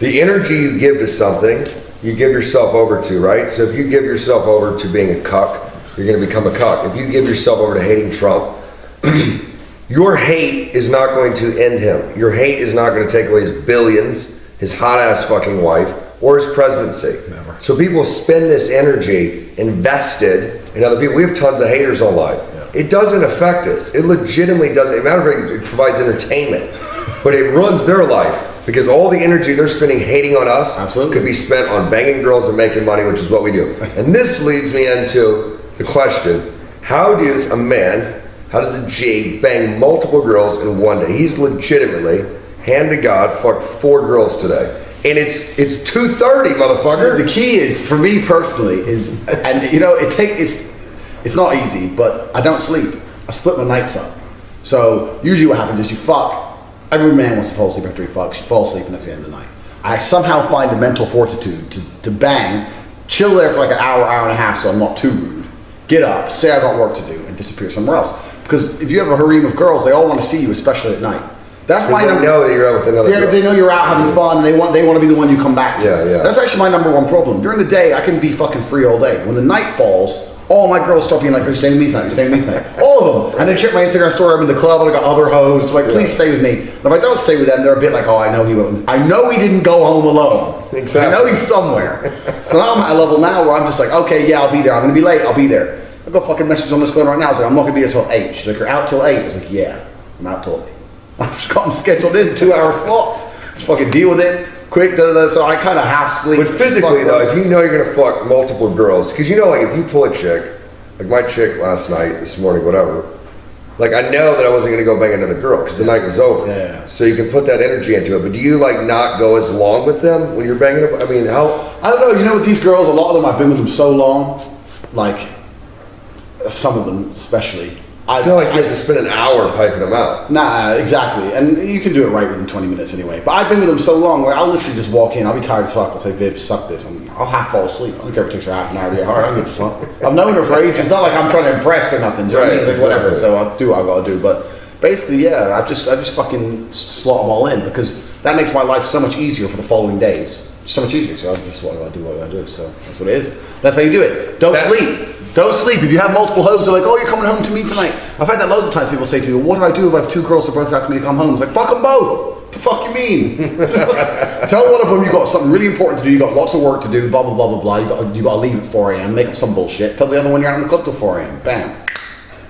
The energy you give to something, you give yourself over to, right? So if you give yourself over to being a cuck, you're going to become a cuck. If you give yourself over to hating Trump, your hate is not going to end him. Your hate is not going to take away his billions, his hot-ass fucking wife, or his presidency. Never. So people spend this energy invested in other people. We have tons of haters online. Yeah. It doesn't affect us. It legitimately doesn't. As a matter of fact, it provides entertainment, but it runs their life, because all the energy they're spending hating on us Absolutely. could be spent on banging girls and making money, which is what we do. And this leads me into the question, how does a G bang multiple girls in one day? He's legitimately, hand to God, fucked 4 girls today. And it's 2:30, motherfucker. The key is, for me personally, it's not easy, but I don't sleep. I split my nights up. So usually what happens is you fuck. Every man wants to fall asleep after he fucks. You fall asleep and that's the end of the night. I somehow find the mental fortitude to bang, chill there for like an hour and a half so I'm not too rude. Get up, say I got work to do, and disappear somewhere else. Because if you have a harem of girls, they all want to see you, especially at night. That's my number. They know that you're out with another girl. They know you're out having fun, and they want to be the one you come back to. Yeah. That's actually my number one problem. During the day, I can be fucking free all day. When the night falls, all my girls start being like, "You're staying with me tonight. You're staying with me tonight." All of them. And they check my Instagram story. I'm in the club, and I got other hoes. Like, please stay with me. And if I don't stay with them, they're a bit like, "Oh, I know he didn't go home alone. Exactly. I know he's somewhere." So now I'm at a level now where I'm just like, "Okay, yeah, I'll be there. I'm gonna be late. I'll be there." I got fucking message on this phone right now. It's like, "I'm not gonna be there till 8." She's like, "You're out till 8." I was like, "Yeah, I'm out till 8." I've got them scheduled in 2-hour slots. Just fucking deal with it quick. So I kind of half sleep. But physically though, if you know you're gonna fuck multiple girls, because like if you pull a chick, like my chick last night, this morning, whatever, Like I know that I wasn't gonna go bang another girl because the night was over. Yeah. So you can put that energy into it. But do you like not go as long with them when you're banging them? I mean, how? I don't know. You know, with these girls, a lot of them, I've been with them so long. Like, some of them especially. It's not like you have to spend an hour piping them out. Nah, exactly. And you can do it right within 20 minutes anyway. But I've been with them so long, like, I'll literally just walk in, I'll be tired as fuck, I'll say, Viv, suck this, and I'll half fall asleep. I don't care if it takes her half an hour to get hard, I don't give a fuck. I've known her for ages. It's not like I'm trying to impress or nothing, do you know what I mean? Like, whatever, exactly. so I'll do what I gotta do. But basically, yeah, I just fucking slot them all in, because that makes my life so much easier for the following days. So much easier, so I just what I do, so that's what it is. That's how you do it. Don't sleep. Don't sleep. If you have multiple hoes, they're like, oh, you're coming home to me tonight. I've had that loads of times. People say to me, what do I do if I have two girls that both ask me to come home? It's like, fuck them both. What the fuck you mean? Tell one of them you got something really important to do, you got lots of work to do, blah, blah, blah, blah, blah. You got to leave at 4 a.m., make up some bullshit. Tell the other one you're out in the club till 4 a.m. Bam.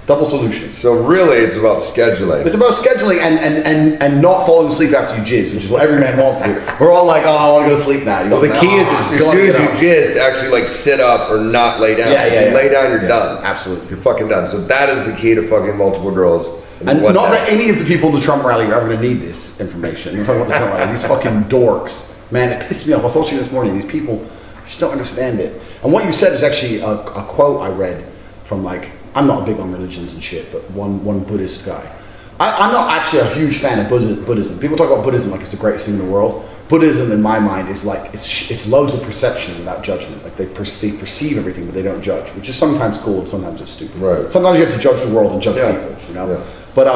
Double solution. So really, it's about scheduling. It's about scheduling and not falling asleep after you jizz, which is what every man wants to do. We're all like, oh, I want to go to sleep now. Well, the key is as soon as you jizz to actually like sit up or not lay down. Yeah, If you lay down, you're done. Absolutely. You're fucking done. So that is the key to fucking multiple girls. And not that any of the people in the Trump rally are ever going to need this information. I'm talking about the Trump rally. These fucking dorks. Man, it pissed me off. I was watching this morning. These people just don't understand it. And what you said is actually a quote I read from like, I'm not big on religions and shit, but one Buddhist guy. I'm not actually a huge fan of Buddhism. People talk about Buddhism like it's the greatest thing in the world. Buddhism, in my mind, is like it's loads of perception without judgment. Like they perceive everything, but they don't judge, which is sometimes cool and sometimes it's stupid. Right. Sometimes you have to judge the world and judge people, you know. Yeah. But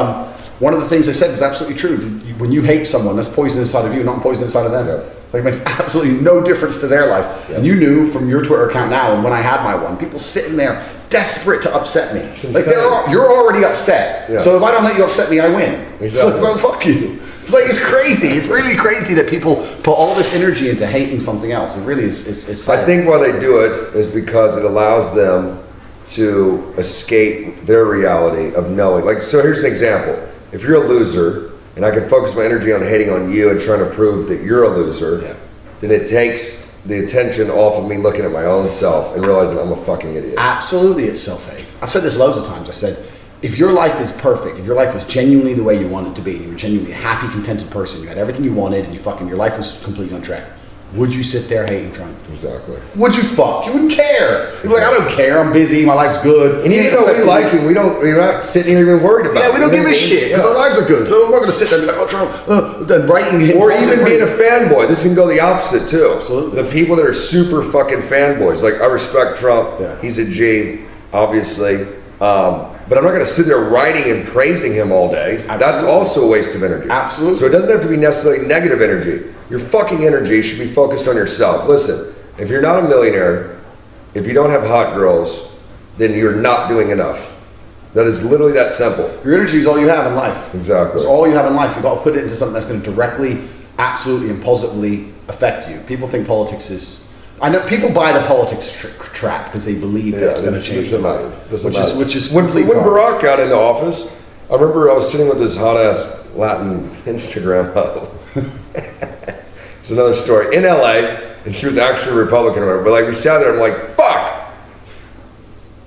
one of the things they said was absolutely true. When you hate someone, that's poison inside of you, not poison inside of them. Yeah. Like it makes absolutely no difference to their life. Yeah. And you knew from your Twitter account now, and when I had my one, people sitting there desperate to upset me. Like you're already upset. Yeah. So if I don't let you upset me, I win. Exactly. So fuck you. It's like it's crazy. It's really crazy that people put all this energy into hating something else. It really is. It's sad. I think why they do it is because it allows them to escape their reality of knowing. Like, so here's an example. If you're a loser, and I can focus my energy on hating on you and trying to prove that you're a loser, then it takes the attention off of me looking at my own self and realizing I'm a fucking idiot. Absolutely, it's self-hate. I've said this loads of times. I said, if your life is perfect, if your life was genuinely the way you want it to be, and you were genuinely a happy, contented person, you had everything you wanted, and your life was completely on track, would you sit there hating Trump? Exactly. Would you fuck? You wouldn't care. You'd be like, I don't care. I'm busy. My life's good. And even though we like him, we're not sitting here even worried about it. Yeah, we don't give a shit because our lives are good. So we're not going to sit there and be like, oh, Trump, then writing him. Or even being a fanboy. This can go the opposite too. Absolutely. The people that are super fucking fanboys. Like, I respect Trump. Yeah. He's a G, obviously. But I'm not going to sit there writing and praising him all day. Absolutely. That's also a waste of energy. Absolutely. So it doesn't have to be necessarily negative energy. Your fucking energy should be focused on yourself. Listen, if you're not a millionaire, if you don't have hot girls, then you're not doing enough. That is literally that simple. Your energy is all you have in life. Exactly. It's all you have in life. You've got to put it into something that's going to directly, absolutely, and positively affect you. People think politics is... I know people buy the politics trap because they believe that it's going to change their life. Which is when complete Barack got into office, I remember I was sitting with this hot ass Latin Instagram hoe. It's another story in LA, and she was actually a Republican or whatever. But like we sat there, I'm like, fuck,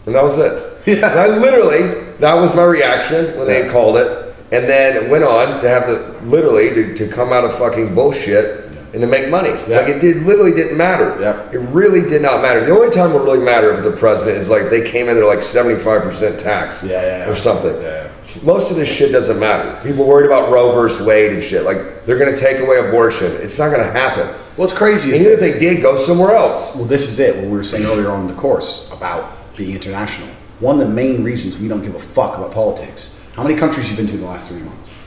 and that was it. Yeah. And I literally, that was my reaction when they called it, and then went on to have to come out of fucking bullshit. And to make money. Yeah. Like it literally didn't matter. Yep. It really did not matter. The only time it would really matter for the president is like they came in, they're like 75% tax or something. Yeah. Most of this shit doesn't matter. People worried about Roe versus Wade and shit. Like they're gonna take away abortion. It's not gonna happen. What's crazy is even if they did, go somewhere else. Well, this is it. What we were saying earlier on in the course about being international. One of the main reasons we don't give a fuck about politics. How many countries you've been to in the last 3 months?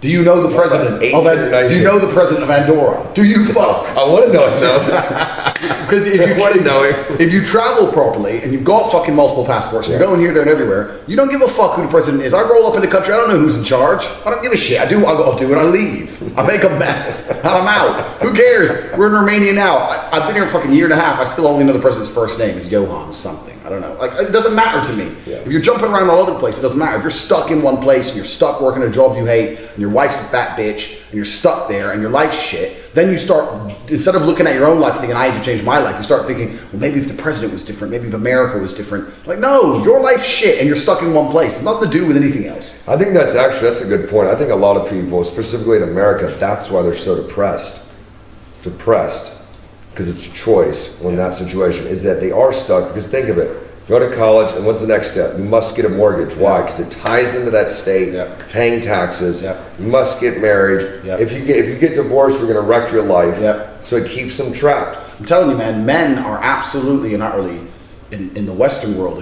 Do you know the president? Do you know the president of Andorra? Do you fuck? I want to know it now. Because if you travel properly and you've got fucking multiple passports, and you're going here, there, and everywhere, you don't give a fuck who the president is. I roll up in the country, I don't know who's in charge. I don't give a shit. I do what I got to do, and I leave. I make a mess, and I'm out. Who cares? We're in Romania now. I've been here for a fucking year and a half. I still only know the president's first name is Johan something. I don't know. Like, it doesn't matter to me. Yeah. If you're jumping around all over the place, it doesn't matter. If you're stuck in one place and you're stuck working a job you hate, and your wife's a fat bitch, and you're stuck there, and your life's shit, then you start, instead of looking at your own life thinking, I need to change my life, you start thinking, well, maybe if the president was different, maybe if America was different. Like, no, your life's shit and you're stuck in one place. It's nothing to do with anything else. I think that's a good point. I think a lot of people, specifically in America, that's why they're so depressed. Because it's a choice when that situation is that they are stuck. Because think of it. You go to college, and what's the next step? You must get a mortgage. Why? Because it ties into that state, paying taxes. You must get married. If you get divorced, we're going to wreck your life. So it keeps them trapped. I'm telling you, man, men are absolutely and utterly in the Western world.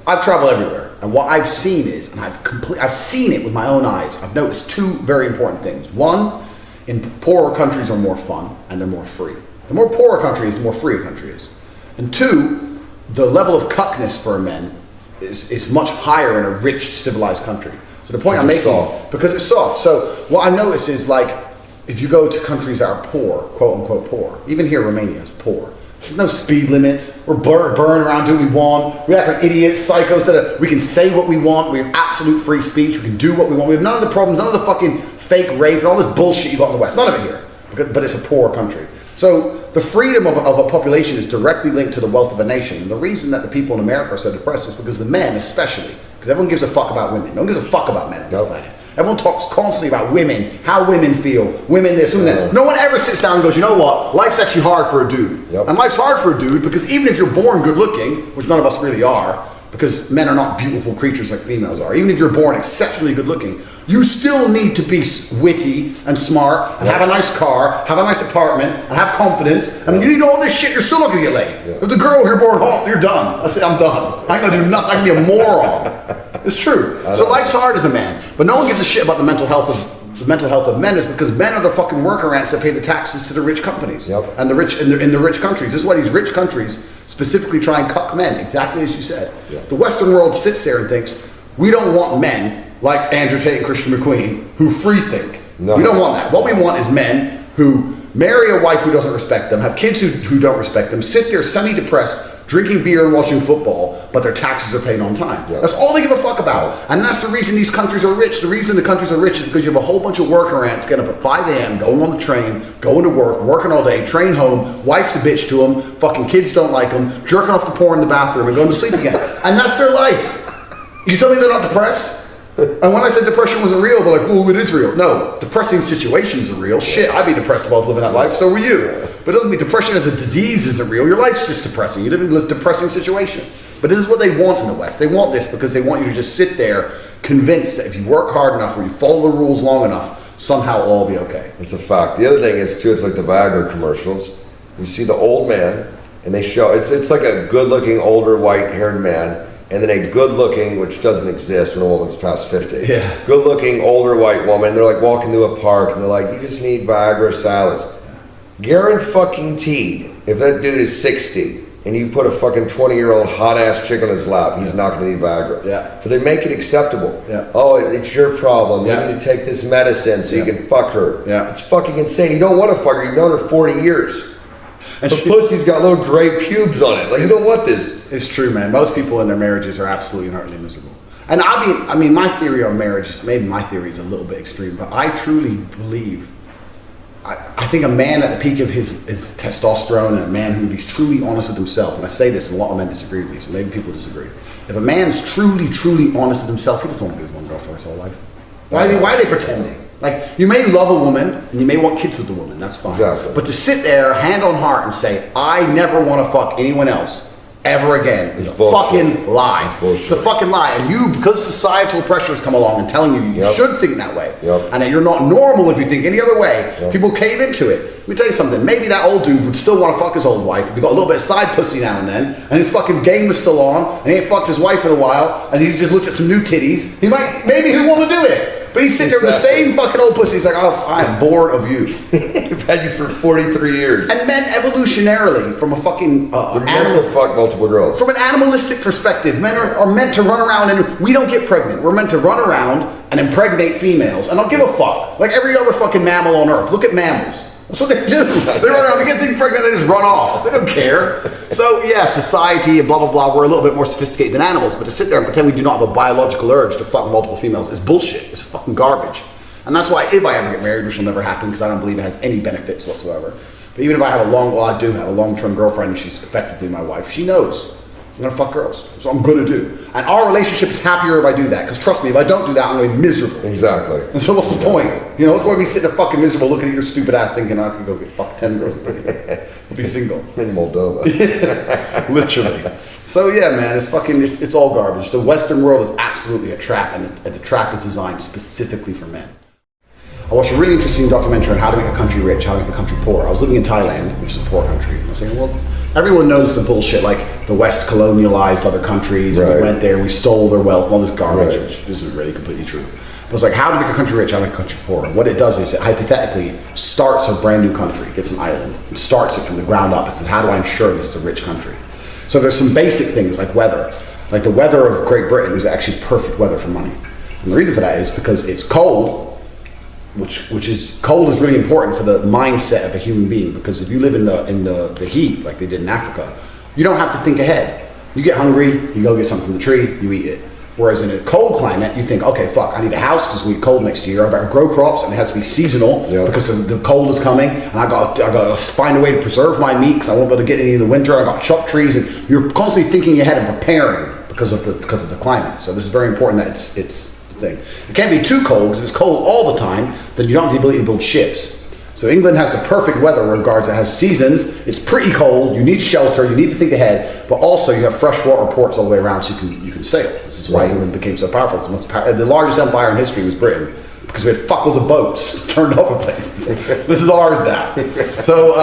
I've traveled everywhere, and what I've seen is, and I've seen it with my own eyes. I've noticed two very important things. One, in poorer countries are more fun and they're more free. The more poorer a country is, the more free a country is. And two, the level of cuckness for men is much higher in a rich, civilized country. So the point I'm making, because it's soft. So what I notice is, like, if you go to countries that are poor, quote unquote poor, even here Romania is poor. There's no speed limits. We're burning around doing what we want. We act like idiots, psychos. We can say what we want. We have absolute free speech. We can do what we want. We have none of the problems, none of the fucking fake rape and all this bullshit you got in the West. None of it here. But it's a poor country. So the freedom of a population is directly linked to the wealth of a nation. And the reason that the people in America are so depressed is because the men, especially, because everyone gives a fuck about women. No one gives a fuck about men on this planet. Everyone talks constantly about women, how women feel, women this, women that. No one ever sits down and goes, you know what, life's actually hard for a dude. And life's hard for a dude because even if you're born good looking, which none of us really are, because men are not beautiful creatures like females are, even if you're born exceptionally good looking, you still need to be witty and smart and have a nice car, have a nice apartment, and have confidence. I mean, you need all this shit, you're still not gonna get laid. If the girl, you're born hot, you're done. I say, I'm done. I ain't gonna do nothing, I can be a moron. It's true. So life's hard as a man, but no one gives a shit about the mental health of men is because men are the fucking worker ants that pay the taxes to the rich companies and the rich in the rich countries. This is why these rich countries specifically try and cuck men, exactly as you said. The Western world sits there and thinks, we don't want men like Andrew Tate and Christian McQueen who free think. We don't want that. What we want is men who marry a wife who doesn't respect them, have kids who don't respect them, sit there semi-depressed, drinking beer and watching football, but their taxes are paid on time. That's all they give a fuck about. And that's the reason these countries are rich. The reason the countries are rich is because you have a whole bunch of worker ants getting up at 5 a.m., going on the train, going to work, working all day, train home, wife's a bitch to them, fucking kids don't like them, jerking off the porn in the bathroom and going to sleep again. And that's their life. You tell me they're not depressed? And when I said depression wasn't real, they're like, well, it is real. No, depressing situations are real. Shit, I'd be depressed if I was living that life, so were you. But it doesn't mean depression as a disease isn't real. Your life's just depressing. You live in a depressing situation. But this is what they want in the West. They want this because they want you to just sit there convinced that if you work hard enough or you follow the rules long enough, somehow it'll all be okay. It's a fact. The other thing is, too, it's like the Viagra commercials. You see the old man, and they show, it's like a good-looking, older, white-haired man, and then a good-looking, which doesn't exist when a woman's past 50. Good-looking, older white woman, they're like walking through a park, and they're like, you just need Viagra Cialis. Guaranteed, if that dude is 60, and you put a fucking 20-year-old hot-ass chick on his lap, he's not gonna need Viagra. But they make it acceptable. Oh, it's your problem. You need to take this medicine so you can fuck her. It's fucking insane. You don't want to fuck her. You've known her 40 years. And the pussy's got little gray pubes on it. Like, you don't want this. It's true, man. Most people in their marriages are absolutely and utterly miserable. And I mean, my theory on marriage is, maybe my theory is a little bit extreme, but I truly believe, I think a man at the peak of his testosterone, and a man who is truly honest with himself, and I say this and a lot of men disagree with me, so maybe people disagree. If a man's truly, truly honest with himself, he doesn't want to be with one girl for his whole life. Why are they pretending? Like, you may love a woman and you may want kids with the woman, that's fine. But to sit there, hand on heart, and say, I never want to fuck anyone else ever again, is a fucking lie. It's a fucking lie. And you, because societal pressure has come along and telling you should think that way, and that you're not normal if you think any other way, people cave into it. Let me tell you something, maybe that old dude would still want to fuck his old wife if he got a little bit of side pussy now and then, and his fucking game is still on, and he ain't fucked his wife in a while, and he just looked at some new titties. Maybe he'll want to do it. But he's sitting there with the same fucking old pussy. He's like, oh, I am bored of you. I've had you for 43 years. And men evolutionarily, from a fucking they're meant to fuck multiple girls. From an animalistic perspective, men are meant to run around, and we don't get pregnant. We're meant to run around and impregnate females. And I'll give a fuck. Like every other fucking mammal on earth. Look at mammals. That's what they do. They run around, they get things pregnant, they just run off. They don't care. So yeah, society and blah, blah, blah, we're a little bit more sophisticated than animals, but to sit there and pretend we do not have a biological urge to fuck multiple females is bullshit. It's fucking garbage. And that's why if I ever get married, which will never happen because I don't believe it has any benefits whatsoever. But even if I have I do have a long-term girlfriend and she's effectively my wife, she knows I'm gonna fuck girls. So I'm gonna do. And our relationship is happier if I do that. Because trust me, if I don't do that, I'm gonna be miserable. Exactly. And so what's the point? You know, it's why we sit there fucking miserable looking at your stupid ass thinking I can go get fucked 10 girls. I'll be single. In Moldova. Literally. So yeah, man, it's all garbage. The Western world is absolutely a trap, and the trap is designed specifically for men. I watched a really interesting documentary on how to make a country rich, how to make a country poor. I was living in Thailand, which is a poor country, and I was saying, well, everyone knows the bullshit, like the West colonialized other countries, and we went there, we stole their wealth, all this garbage, which isn't really completely true. But it's like, how to make a country rich, how to make a country poor. And what it does is it hypothetically starts a brand new country, gets an island, and starts it from the ground up. It says, how do I ensure this is a rich country? So there's some basic things like weather. Like the weather of Great Britain is actually perfect weather for money. And the reason for that is because it's cold, which is cold is really important for the mindset of a human being, because if you live in the heat like they did in Africa, you don't have to think ahead. You get hungry, you go get something from the tree, you eat it. Whereas in a cold climate, you think, okay, fuck, I need a house because we get cold next year. I better grow crops, and it has to be seasonal because the cold is coming, and I got to find a way to preserve my meat because I won't be able to get any in the winter. I got to chop trees, and you're constantly thinking ahead and preparing because of the climate. So this is very important that it's the thing. It can't be too cold, because if it's cold all the time, then you don't have the ability to build ships. So England has the perfect weather in regards. It has seasons. It's pretty cold. You need shelter. You need to think ahead, but also you have freshwater ports all the way around, so you can sail. This is why England became so powerful. It's the largest empire in history was Britain, because we had fuckloads of boats turned up in places. This is ours now. So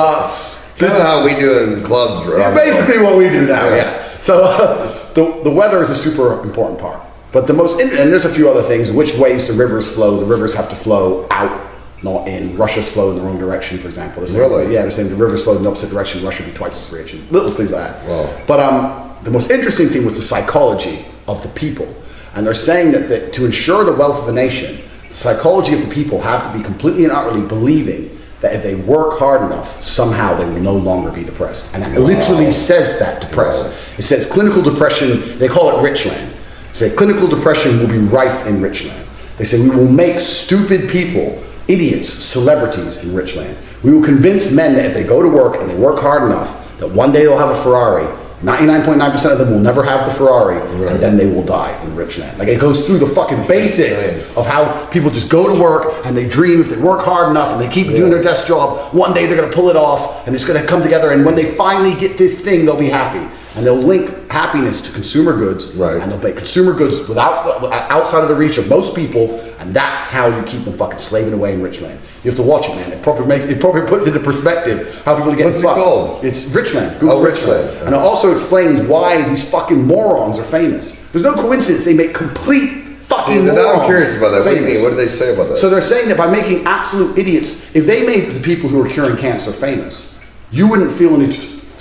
this is how we do it in clubs, right? Yeah, basically what we do now. Yeah. So the weather is a super important part. But and there's a few other things. Which ways the rivers flow? The rivers have to flow out, not in. Russia's flow in the wrong direction, for example. Really? Yeah, they're saying the rivers flow in the opposite direction, Russia would be twice as rich, and little things like that. Wow. But the most interesting thing was the psychology of the people. And they're saying that to ensure the wealth of a nation, the psychology of the people have to be completely and utterly believing that if they work hard enough, somehow they will no longer be depressed. And it literally says that, depressed. It says clinical depression, they call it Richland. They say clinical depression will be rife in Richland. They say we will make stupid people, idiots, celebrities in Richland. We will convince men that if they go to work and they work hard enough, that one day they'll have a Ferrari. 99.9% of them will never have the Ferrari, and then they will die in Richland. Like, it goes through the fucking basics of how people just go to work and they dream if they work hard enough and they keep doing their desk job, one day they're gonna pull it off and it's gonna come together, and when they finally get this thing, they'll be happy. And they'll link happiness to consumer goods, and they'll make consumer goods outside of the reach of most people, and that's how you keep them fucking slaving away in Richland. You have to watch it, man. It probably puts into perspective how people get fucked. What's it called? It's Richland. Google Richland. And it also explains why these fucking morons are famous. There's no coincidence they make complete fucking morons. Now I'm curious about that. What do you mean? What do they say about that? So they're saying that by making absolute idiots, if they made the people who are curing cancer famous, you wouldn't feel any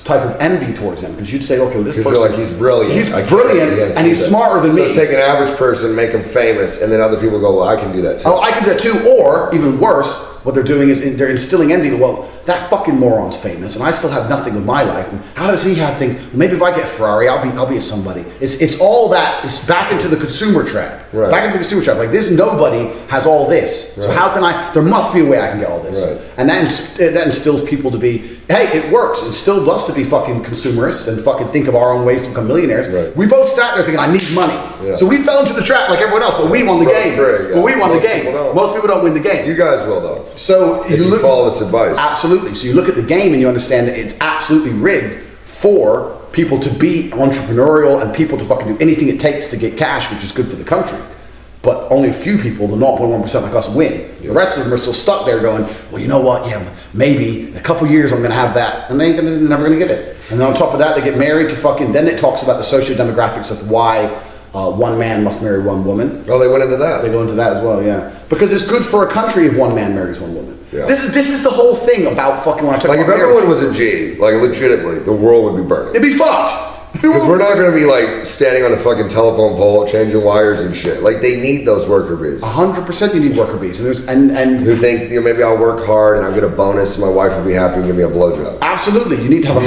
type of envy towards him, because you'd say, okay, well, this person, like, he's brilliant. He's brilliant, and he's smarter than me. So take an average person, make him famous, and then other people go, well, I can do that too. Oh, I can do that too. Or even worse, what they're doing is they're instilling envy. Well, that fucking moron's famous, and I still have nothing with my life. And how does he have things? Maybe if I get a Ferrari, I'll be a somebody. It's all that. It's back into the consumer trap. Right. Back into the consumer trap. Like, this nobody has all this. So how can I? There must be a way I can get all this. Right. And that instills people to be, hey, it works. It still does to be fucking consumerist and fucking think of our own ways to become millionaires. Right. We both sat there thinking, I need money. Yeah. So we fell into the trap like everyone else, but we won the game. But we won the game. Most people don't win the game. You guys will, though. So if you follow this advice. Absolutely. So you look at the game and you understand that it's absolutely rigged for people to be entrepreneurial and people to fucking do anything it takes to get cash, which is good for the country. But only a few people, the 0.1% like us, win. The rest of them are still stuck there going, well, you know what? Yeah, maybe in a couple years I'm going to have that. And they're never going to get it. And then on top of that, they get married to fucking, then it talks about the socio-demographics of why one man must marry one woman. Oh, they went into that. They go into that as well, yeah. Because it's good for a country if one man marries one woman. Yeah. This is the whole thing about fucking when I talk like about if everyone was a G, like legitimately, the world would be burning. It'd be fucked. Because we're not going to be like standing on a fucking telephone pole changing wires and shit. Like they need those worker bees. 100% you need worker bees. And Who think, maybe I'll work hard and I'll get a bonus and my wife will be happy and give me a blowjob. absolutely, you need to have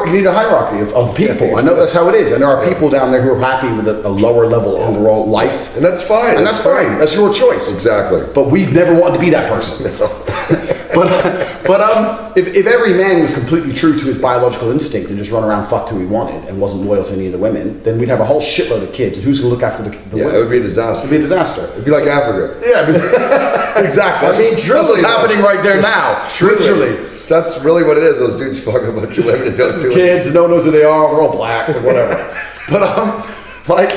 you need a hierarchy of people. I know that's how it is. And there are people down there who are happy with a lower level overall life. And that's fine. And that's fine. That's your choice. Exactly. But we never wanted to be that person. But if every man was completely true to his biological instinct and just run around fucked who he wanted and wasn't loyal to any of the women, then we'd have a whole shitload of kids. And who's going to look after the women? It would be a disaster. It'd be a disaster. It'd be like Africa. Yeah, exactly. I mean, that's truly, what's happening right there now. Literally. That's really what it is. Those dudes fuck a bunch of women and don't do it. Kids, no one knows who they are. They're all blacks and whatever. But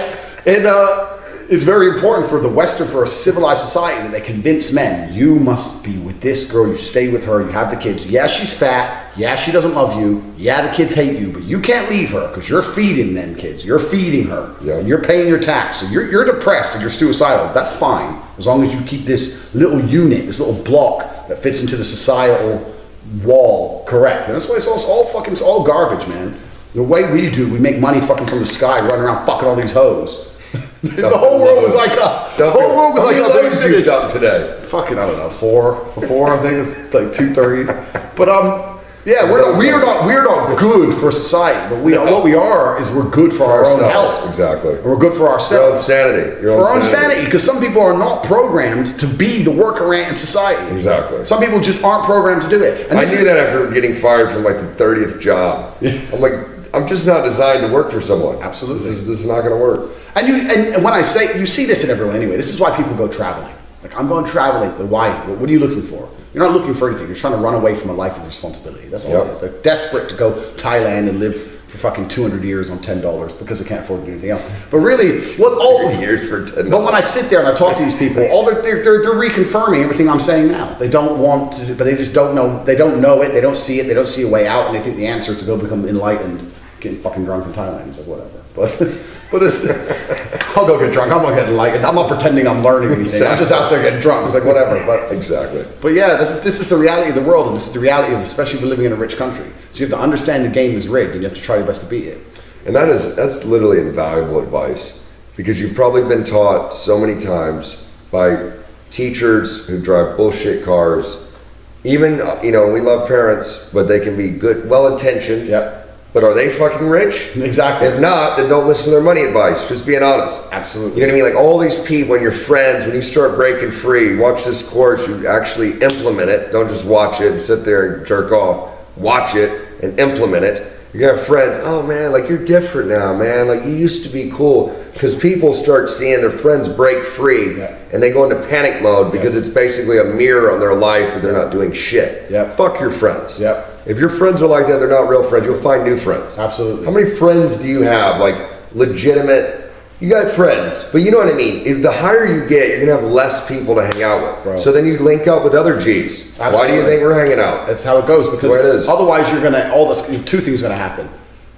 it's very important for for a civilized society that they convince men, you must be with this girl, you stay with her, you have the kids. Yeah, she's fat. Yeah, she doesn't love you. Yeah, the kids hate you, but you can't leave her because you're feeding them kids. You're feeding her. Yeah. And you're paying your tax. So you're depressed and you're suicidal. That's fine. As long as you keep this little unit, this little block that fits into the societal wall correct. And that's why it's all garbage, man. The way we do, we make money fucking from the sky, running around fucking all these hoes. The whole world was like us. The whole world was like us. How many loads you dumped today? Fucking, I don't know, four. I think it's like 230. But yeah, we're not good for society. But what we are is we're good for our own health. Exactly. And we're good for ourselves. Your own sanity. For our own sanity, because some people are not programmed to be the worker ant in society. Exactly. Some people just aren't programmed to do it. And I knew that after getting fired from like the 30th job. I'm like, I'm just not designed to work for someone. Absolutely. This is not going to work. And when I say, you see this in everyone anyway, this is why people go traveling. Like, I'm going traveling, but why? What are you looking for? You're not looking for anything. You're trying to run away from a life of responsibility. That's all it is. They're desperate to go to Thailand and live for fucking 200 years on $10 because they can't afford to do anything else. But really, years for $10. But when I sit there and I talk to these people, they're reconfirming everything I'm saying now. They don't want to, but they just don't know. They don't know it. They don't see it. They don't see a way out, and they think the answer is to go become enlightened, getting fucking drunk in Thailand. It's like whatever. But it's, I'll go get drunk. I'm not getting enlightened. I'm not pretending I'm learning anything. Exactly. I'm just out there getting drunk. It's like whatever. But exactly. But yeah, this is the reality of the world, and this is the reality of, especially if you're living in a rich country. So you have to understand the game is rigged, and you have to try your best to beat it. And that's literally invaluable advice, because you've probably been taught so many times by teachers who drive bullshit cars. Even, we love parents, but they can be good, well-intentioned. Yep. But are they fucking rich? Exactly. If not, then don't listen to their money advice. Just being honest. Absolutely. You know what I mean? Like all these people and your friends, when you start breaking free, watch this course, you actually implement it. Don't just watch it and sit there and jerk off. Watch it and implement it. You're gonna have friends, oh man, like you're different now, man. Like you used to be cool. Because people start seeing their friends break free and they go into panic mode because it's basically a mirror on their life that they're not doing shit. Yep. Fuck your friends. Yep. If your friends are like that, they're not real friends. You'll find new friends. Absolutely. How many friends do you have? Like legitimate, you got friends, but you know what I mean? If the higher you get, you're gonna have less people to hang out with. Bro. So then you link up with other G's. Absolutely. Why do you think we're hanging out? That's how it goes, because the way it is. otherwise two things are gonna happen.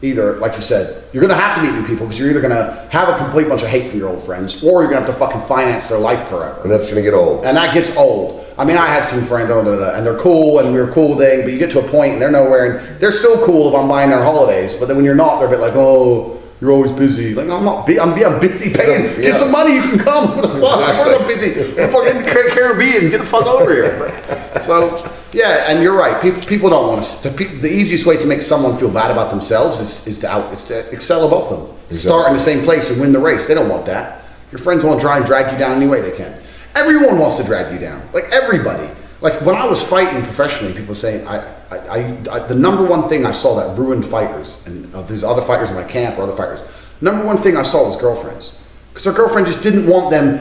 Either, like you said, you're gonna have to meet new people because you're either gonna have a complete bunch of hate from your old friends, or you're gonna have to fucking finance their life forever. And that's gonna get old. And that gets old. I mean, I had some friends, and they're cool, and we were cool thing, but you get to a point and they're nowhere, and they're still cool if I'm buying their holidays, but then when you're not, they're a bit like, oh, you're always busy. Like, I'm not busy. I'm busy paying. Get some money, you can come. What the fuck? Exactly. We're not busy. We're fucking Caribbean. Get the fuck over here. But, so, yeah, and you're right. People don't want to. The easiest way to make someone feel bad about themselves is to excel above them. Exactly. Start in the same place and win the race. They don't want that. Your friends want to try and drag you down any way they can. Everyone wants to drag you down. Like everybody. Like when I was fighting professionally, people saying the number one thing I saw that ruined fighters, and there's other fighters in my camp or other fighters. Number one thing I saw was girlfriends, because their girlfriend just didn't want them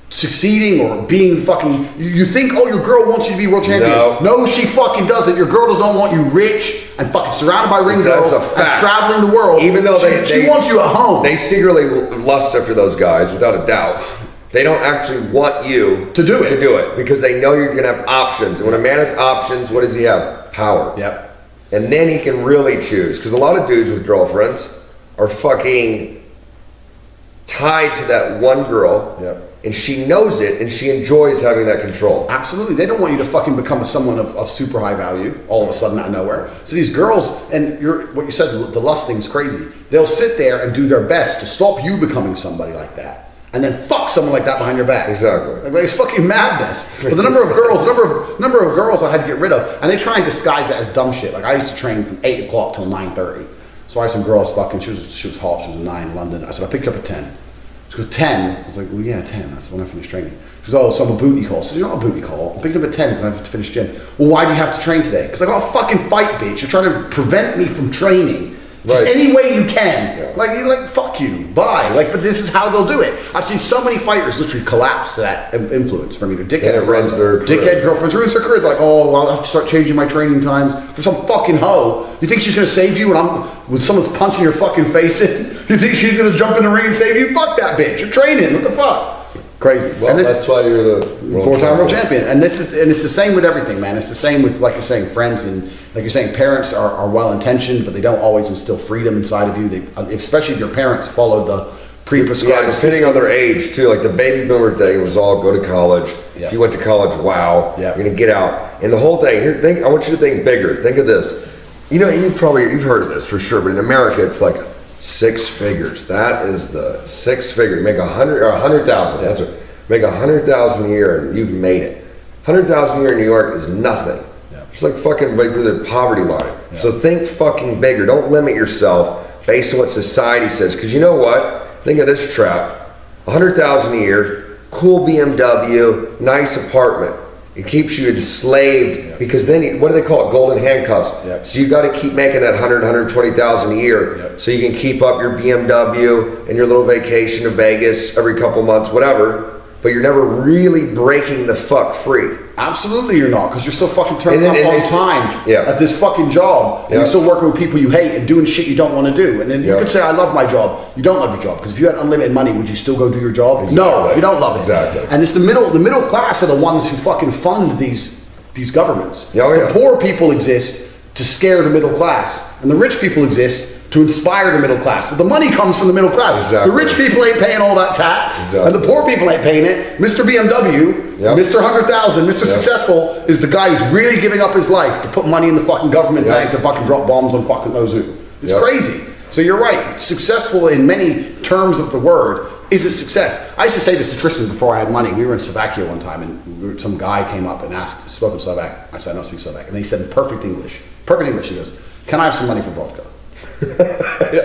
succeeding or being fucking. You think, oh, your girl wants you to be world champion? No, she fucking doesn't. Your girl does not want you rich and fucking surrounded by ring girls and traveling the world. Even though she wants you at home. They secretly lust after those guys, without a doubt. They don't actually want you to do it because they know you're gonna have options. And when a man has options, what does he have? Power. Yep. And then he can really choose. Because a lot of dudes with girlfriends are fucking tied to that one girl. Yep. and she knows it, and she enjoys having that control. Absolutely. They don't want you to fucking become someone of super high value all of a sudden out of nowhere. So these girls, and what you said, the lust thing's crazy. They'll sit there and do their best to stop you becoming somebody like that. And then fuck someone like that behind your back. Exactly. Like, it's fucking madness. But the number of girls I had to get rid of, and they try and disguise it as dumb shit. Like I used to train from 8 o'clock till 9:30. So I had some girls fucking, she was hot, she was a 9 in London. I said, I'll pick you up at 10. She goes, 10? I was like, well, yeah, 10. That's when I finished training. She goes, oh, so I'm a booty call. I said, you're not a booty call. I'm picking up at 10 because I have to finish gym. Well, why do you have to train today? Because I got a fucking fight, bitch. You're trying to prevent me from training. Just Right. any way you can. Yeah. Like, you're like, fuck you, bye. Like, but this is how they'll do it. I've seen so many fighters literally collapse to that influence from either dickhead And it ruins their career. dickhead girlfriends, ruins their career. Like, oh, well, I'll have to start changing my training times for some fucking hoe. You think she's gonna save you when someone's punching your fucking face in? You think she's gonna jump in the ring and save you? Fuck that bitch. You're training. What the fuck? Crazy. Well, and this, that's why you're the four-time world champion. And it's the same with everything, man. It's the same with, like you're saying, friends, and like you're saying, parents are well-intentioned, but they don't always instill freedom inside of you. Especially if your parents followed the pre-prescribed depending on their age too. Like the baby boomer thing was all go to college. Yeah. If you went to college, wow, Yeah. you're gonna get out. And the whole thing here, I want you to think bigger. Think of this. You know, you've heard of this for sure, but in America, it's like 6 figures. That is the 6 figure. You make 100 or 100,000. That's what. Make 100,000 a year and you've made it. 100,000 a year in New York is nothing. Yeah. It's like fucking right through the poverty line. Yeah. So think fucking bigger. Don't limit yourself based on what society says. Because you know what? Think of this trap. 100,000 a year, cool BMW, nice apartment. It keeps you enslaved because then what do they call it? Golden handcuffs. Yeah. So you got to keep making that 120,000 a year so you can keep up your BMW and your little vacation to Vegas every couple months, whatever. But you're never really breaking the fuck free. Absolutely you're not, because you're still fucking turning And up then on it's- time yeah. at this fucking job, and Yeah. you're still working with people you hate and doing shit you don't want to do. And then you Yeah. could say, I love my job. You don't love your job, because if you had unlimited money, would you still go do your job? No, Exactly. you don't love it. Exactly. And it's the middle class are the ones who fucking fund these governments. Oh, yeah. The poor people exist to scare the middle class, and the rich people exist to inspire the middle class. But the money comes from the middle class. Exactly. The rich people ain't paying all that tax, Exactly. and the poor people ain't paying it. Mr. BMW, Yep. Mr. 100,000, Mr. Yep. Successful is the guy who's really giving up his life to put money in the fucking government Yep. bank to fucking drop bombs on fucking those who. It's Yep. crazy. So you're right. Successful in many terms of the word isn't success. I used to say this to Tristan before I had money. We were in Slovakia one time, and some guy came up and spoke in Slovak. I said, I don't speak Slovak. And he said in perfect English. He goes, can I have some money for vodka?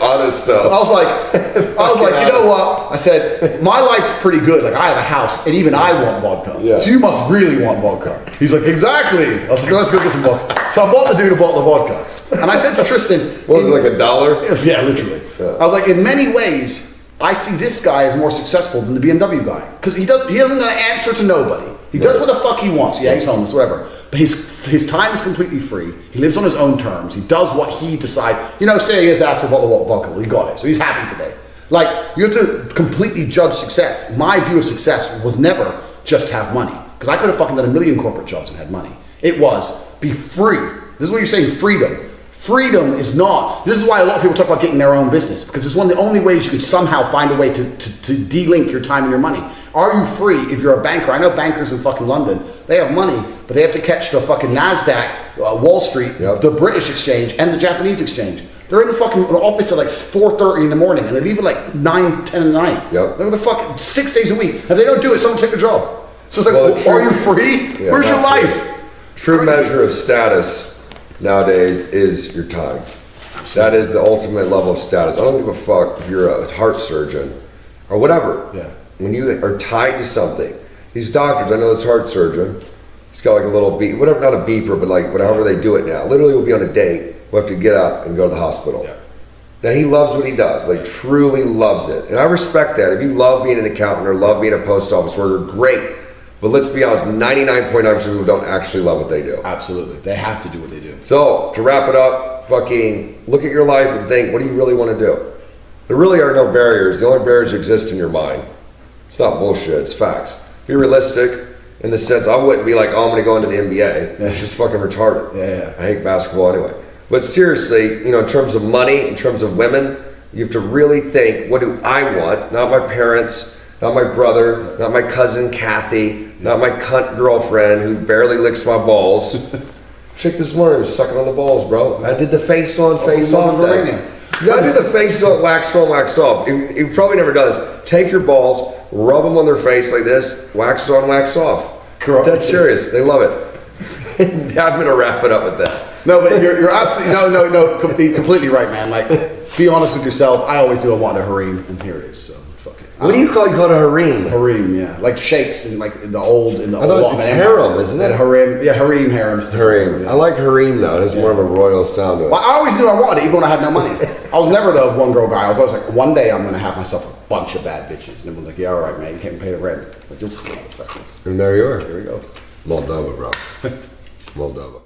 Honest though. I was like, you know what? I said, my life's pretty good. Like, I have a house, and even I want vodka. Yeah. So you must really want vodka. He's like, exactly. I was like, let's go get some vodka. So I bought the dude a bottle of vodka. And I said to Tristan, What was it, like $1? yeah, literally. Yeah. I was like, in many ways, I see this guy as more successful than the BMW guy. Because he doesn't got to answer to nobody. He does what the fuck he wants. Yeah, he's homeless, whatever. But his time is completely free. He lives on his own terms. He does what he decides. You know, say he has to ask for a bottle of vodka. Well, he got it. So he's happy today. Like, you have to completely judge success. My view of success was never just have money. Because I could have fucking done a million corporate jobs and had money. It was be free. This is what you're saying, freedom. Freedom is not. This is why a lot of people talk about getting their own business, because it's one of the only ways you can somehow find a way to de-link your time and your money. Are you free if you're a banker? I know bankers in fucking London, they have money, but they have to catch the fucking NASDAQ, Wall Street, the British exchange, and the Japanese exchange. They're in the fucking office at like 4:30 in the morning, and they leave at like 9, 10 at night. Yep. They're the fucking 6 days a week. If they don't do it, someone take a job. So it's like, Well, are you free? Yeah, Where's your not free. life? True Crazy. measure of status nowadays is your time. That is the ultimate level of status. I don't give a fuck if you're a heart surgeon or whatever. Yeah. When you are tied to something, these doctors, I know this heart surgeon, he's got like a little beep, whatever, not a beeper, but like whatever they do it now. Literally, we'll be on a date. We'll have to get up and go to the hospital. Yeah. Now he loves what he does, like truly loves it. And I respect that. If you love being an accountant or love being a post office worker, great. But let's be honest, 99.9% of people don't actually love what they do. Absolutely. They have to do what they do. So, to wrap it up, fucking look at your life and think, what do you really want to do? There really are no barriers. The only barriers exist in your mind. It's not bullshit, it's facts. Be realistic in the sense, I wouldn't be like, oh, I'm going to go into the NBA. It's just fucking retarded. Yeah. I hate basketball anyway. But seriously, in terms of money, in terms of women, you have to really think, what do I want? Not my parents, not my brother, not my cousin Kathy, not my cunt girlfriend who barely licks my balls. Chick this morning was sucking on the balls, bro. I did the face on, face off thing. You gotta do the face on, wax off. You've probably never done this. Take your balls, rub them on their face like this, wax on, wax off. Correct. Dead serious. They love it. I'm gonna wrap it up with that. No, but you're absolutely no, completely right, man. Like, be honest with yourself. I always do. I want a harem, and here it is. So fuck it. What do you call it? A harem? Harem, yeah, like sheiks and like the old I thought it's harem, isn't it? And harem, yeah, harems. Harem. I like harem though. It has more of a royal sound to it. Well, I always knew I wanted it, even when I had no money. I was never the one girl guy. I was always like, one day I'm gonna have myself a bunch of bad bitches. And everyone's like, yeah, all right, man, you can't pay the rent. It's like, you'll see, motherfuckers. And there you are. Here we go. Moldova, bro. Moldova.